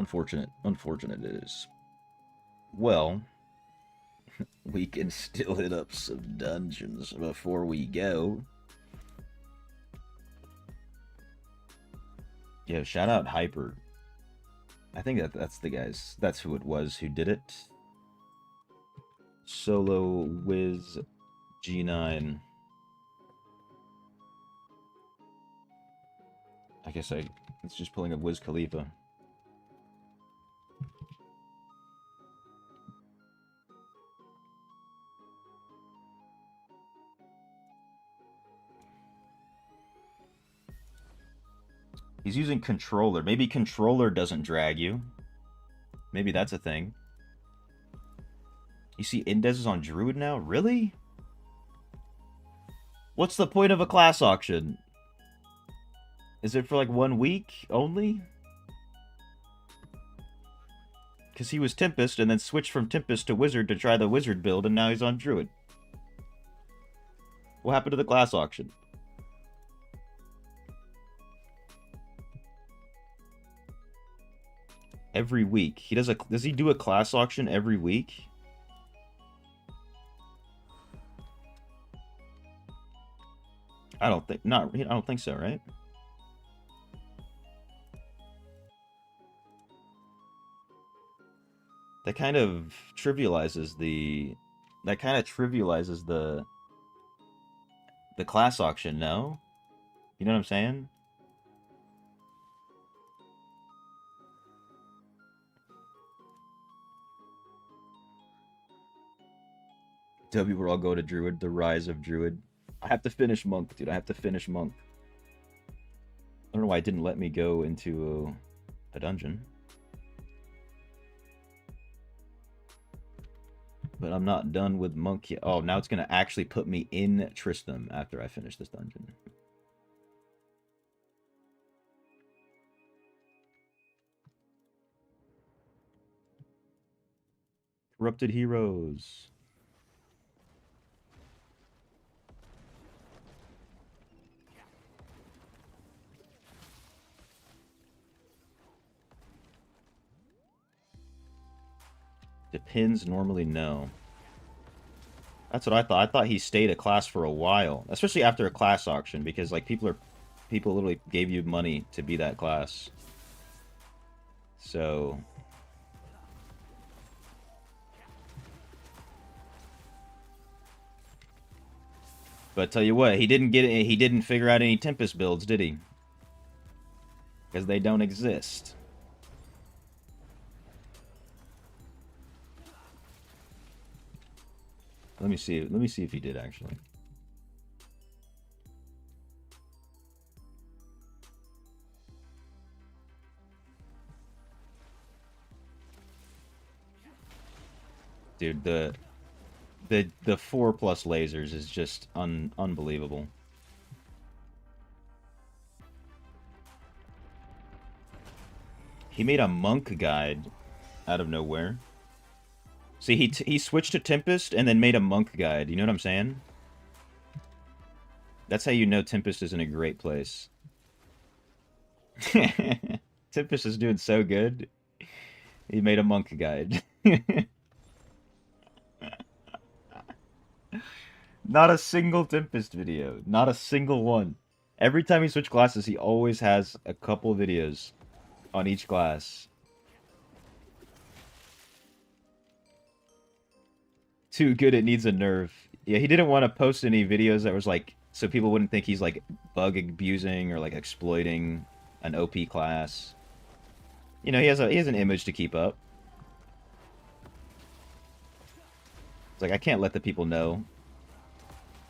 Unfortunate. Unfortunate it is. Well, we can still hit up some dungeons before we go. Yeah, shout out Hyper. I think that's the guys. That's who it was who did it. Solo Wiz G9. I guess it's just pulling up Wiz Khalifa. He's using controller. Maybe controller doesn't drag you. Maybe that's a thing. You see Indez is on Druid now? Really? What's the point of a class auction? Is it for like 1 week only? Because he was Tempest and then switched from Tempest to Wizard to try the Wizard build and now he's on Druid. What happened to the class auction? Every week. Does he do a class auction every week? I don't think so, right? That kind of trivializes the class auction, no? You know what I'm saying? W, we're all go to Druid, the rise of Druid. I have to finish Monk, dude. I have to finish Monk. I don't know why it didn't let me go into a dungeon. But I'm not done with Monk yet. Oh, now it's going to actually put me in Tristram after I finish this dungeon. Corrupted Heroes. Depends, normally no. That's what I thought. I thought he stayed a class for a while, especially after a class auction, because like people literally gave you money to be that class. So but tell you what, he didn't figure out any Tempest builds, did he? Because they don't exist. Let me see if he did actually. Dude, the 4+ lasers is just unbelievable. He made a monk guide out of nowhere. See, he switched to Tempest and then made a monk guide. You know what I'm saying? That's how you know Tempest is in a great place. Tempest is doing so good. He made a monk guide. Not a single Tempest video. Not a single one. Every time he switches classes, he always has a couple videos on each class. Too good, it needs a nerf. Yeah, he didn't want to post any videos that was like, so people wouldn't think he's like bug abusing or like exploiting an OP class. You know, he has an image to keep up. It's like, I can't let the people know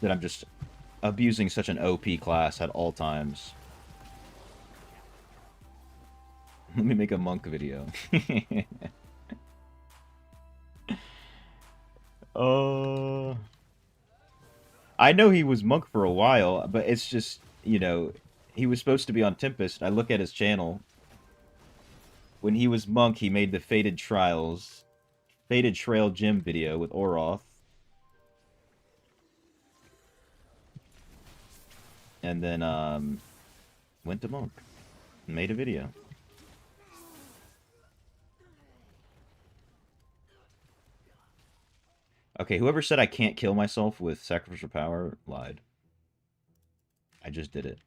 that I'm just abusing such an OP class at all times. Let me make a monk video. I know he was monk for a while, but it's just, you know, he was supposed to be on Tempest. I look at his channel. When he was monk, he made the Fated Trail Gym video with Oroth. And then, went to monk. And made a video. Okay, whoever said I can't kill myself with sacrificial power lied. I just did it.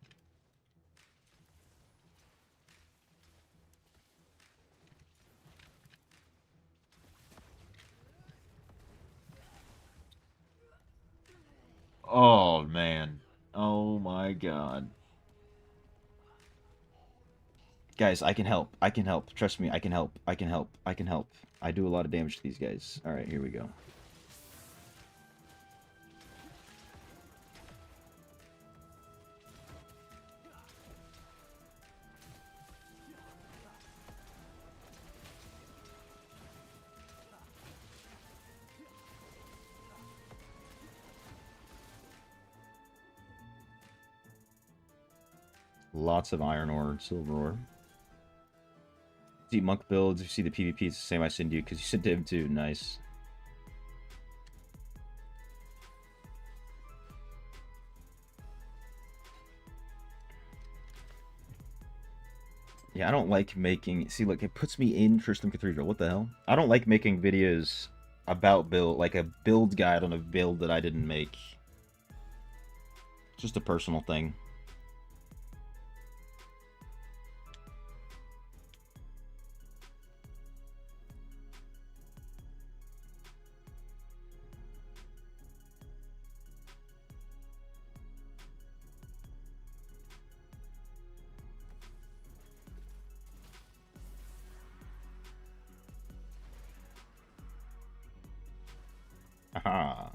Oh, man. Oh, my God. Guys, I can help. I can help. Trust me, I can help. I can help. I can help. I do a lot of damage to these guys. Alright, here we go. Lots of iron ore and silver ore. See monk builds, if you see the PvP, it's the same I send you, because you sent to him too. Nice. Yeah, I don't like making... See, look, it puts me in Tristram Cathedral. What the hell? I don't like making videos about build, like a build guide on a build that I didn't make. It's just a personal thing. Aha.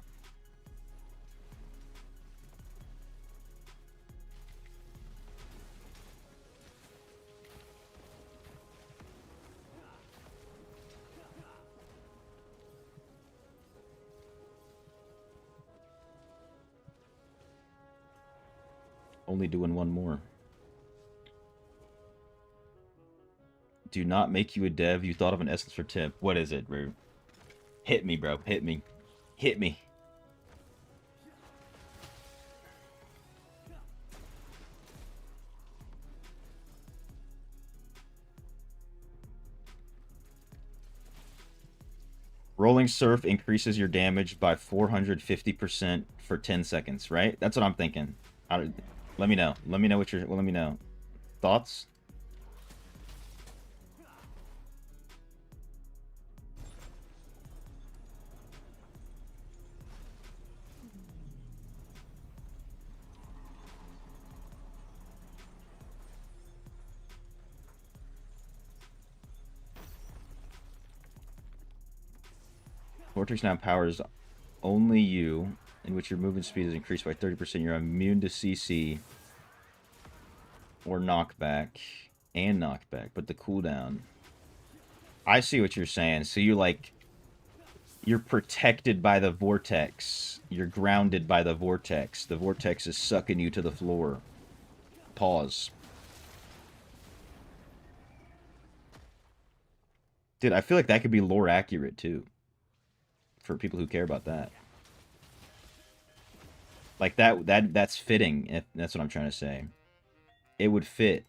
Only doing one more. Do not make you a dev. You thought of an essence for tip. What is it, bro? Hit me, bro. Hit me. Hit me. Rolling Surf increases your damage by 450% for 10 seconds, right? That's what I'm thinking. Let me know. Let me know what you're... Well, let me know. Thoughts? Vortex now empowers only you, in which your movement speed is increased by 30%. You're immune to CC or knockback and knockback, but the cooldown. I see what you're saying. So you like... You're protected by the vortex. You're grounded by the vortex. The vortex is sucking you to the floor. Pause. Dude, I feel like that could be lore accurate, too. For people who care about that. Like, that's fitting, if that's what I'm trying to say. It would fit.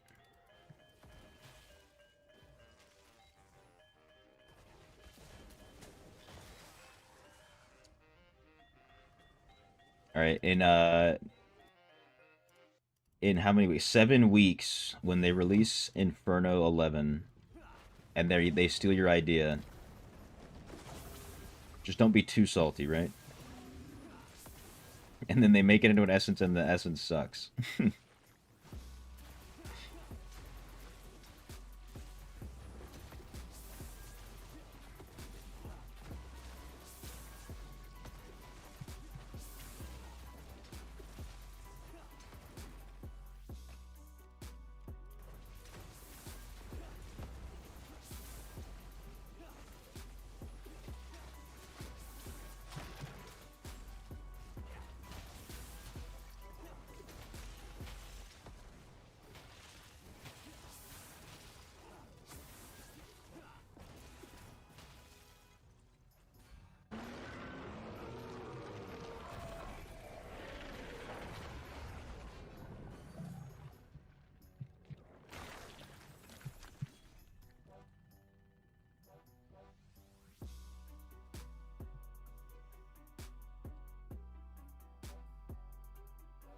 Alright, in how many weeks? 7 weeks, when they release Inferno 11, and they steal your idea. Just don't be too salty, right? And then they make it into an essence, and the essence sucks.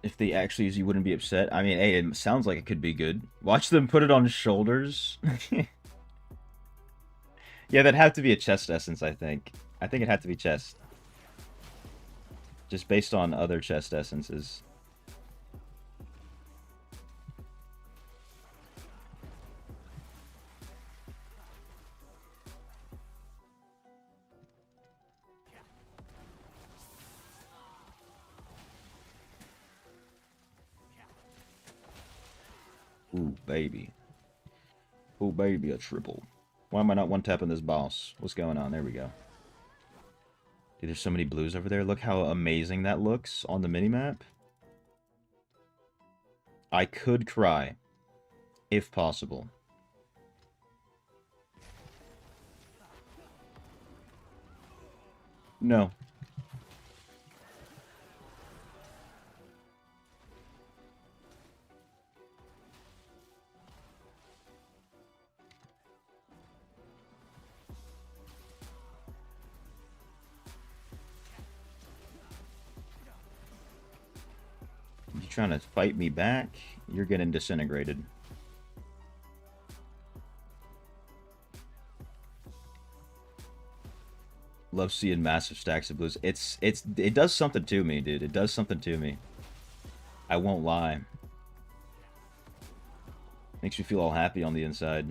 If they actually use, you wouldn't be upset. I mean, hey, it sounds like it could be good. Watch them put it on shoulders. Yeah, that'd have to be a chest essence, I think. I think it'd have to be chest. Just based on other chest essences. Ooh, baby. Ooh, baby, a triple. Why am I not one-tapping this boss? What's going on? There we go. Dude, there's so many blues over there. Look how amazing that looks on the minimap. I could cry, if possible. No. You trying to fight me back? You're getting disintegrated. Love seeing massive stacks of blues. It does something to me, dude. It does something to me. I won't lie. Makes me feel all happy on the inside.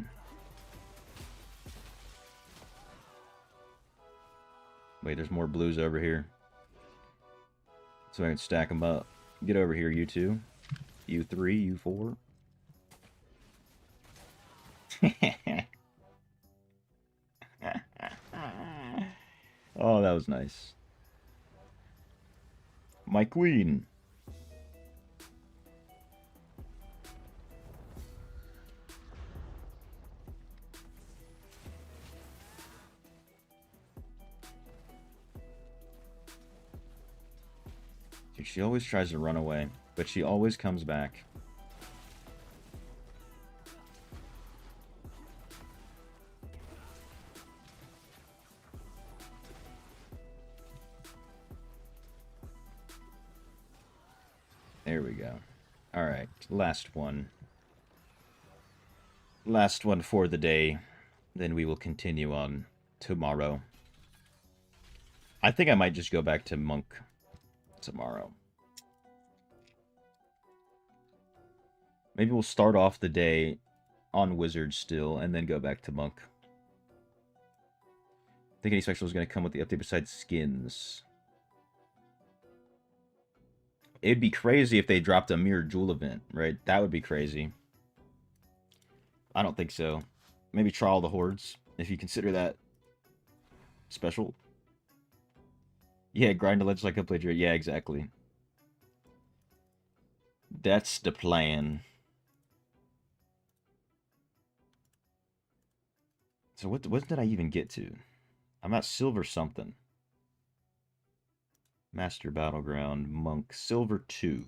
Wait, there's more blues over here. So I can stack them up. Get over here, you two. You three, you four. Oh, that was nice. My queen. Dude, she always tries to run away, but she always comes back. There we go. Alright, last one. Last one for the day. Then we will continue on tomorrow. I think I might just go back to Monk tomorrow. Maybe we'll start off the day on Wizard still, and then go back to Monk. I think any special is going to come with the update besides skins. It'd be crazy if they dropped a Mirror Jewel event, right? That would be crazy. I don't think so. Maybe Trial the Hordes, if you consider that special. Yeah, grind the ledge like a player. Yeah, exactly. That's the plan. So what did I even get to? I'm at silver something. Master Battleground, Monk, silver 2.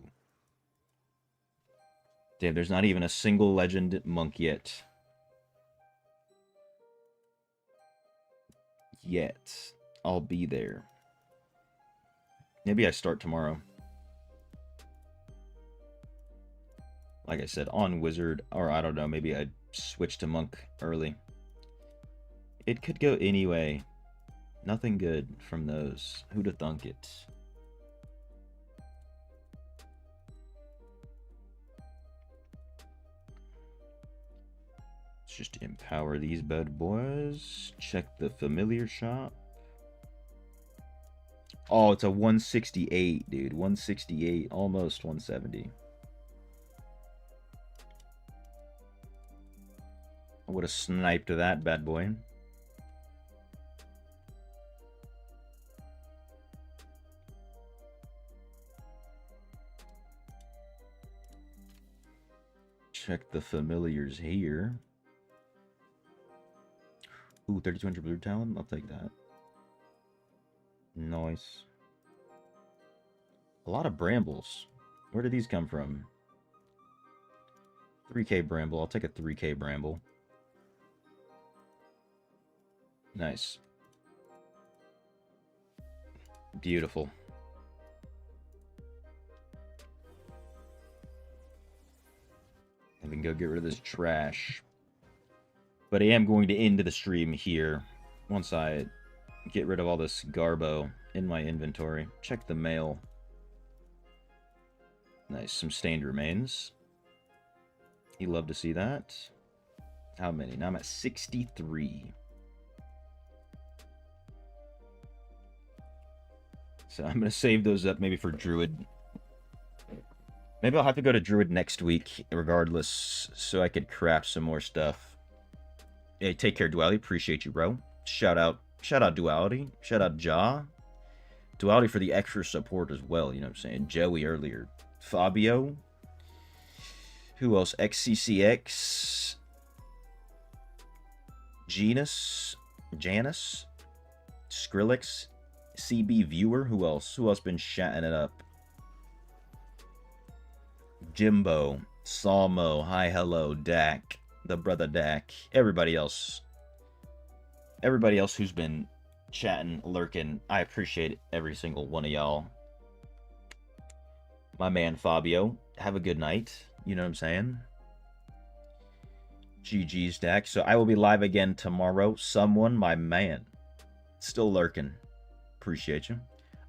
Damn, there's not even a single legend monk yet. Yet. I'll be there. Maybe I start tomorrow. Like I said, on Wizard, or I don't know, maybe I switch to Monk early. It could go anyway. Nothing good from those. Who'd have thunk it? Let's just empower these bad boys. Check the familiar shop. Oh, it's a 168, dude. 168, almost 170. I would have sniped that bad boy. Check the familiars here. Ooh, 3200 blue talent. I'll take that. Nice. A lot of brambles. Where did these come from? 3k bramble. I'll take a 3k bramble. Nice. Beautiful. We can go get rid of this trash. But I am going to end the stream here once I get rid of all this garbo in my inventory. Check the mail. Nice, some stained remains. You love to see that. How many? Now I'm at 63. So I'm going to save those up maybe for Druid. Maybe I'll have to go to Druid next week, regardless, so I could craft some more stuff. Hey, take care, Duality. Appreciate you, bro. Shout out Duality. Shout out Ja. Duality for the extra support as well, you know what I'm saying? Joey earlier. Fabio. Who else? XCCX. Janice. Skrillex. CB Viewer. Who else? Who else been chatting it up? Jimbo. Salmo. Hi, hello. Dak. The brother Dak. Everybody else. Everybody else who's been chatting, lurking. I appreciate every single one of y'all. My man Fabio. Have a good night. You know what I'm saying? GG's, Dak. So I will be live again tomorrow. Someone, my man. Still lurking. Appreciate you.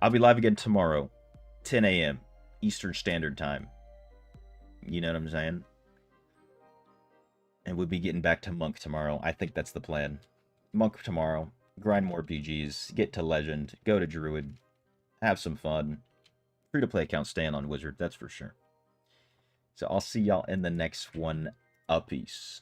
I'll be live again tomorrow. 10 a.m. Eastern Standard Time. You know what I'm saying? And we'll be getting back to Monk tomorrow. I think that's the plan. Monk tomorrow. Grind more BGs. Get to Legend. Go to Druid. Have some fun. Free-to-play account staying on Wizard. That's for sure. So I'll see y'all in the next one. A peace.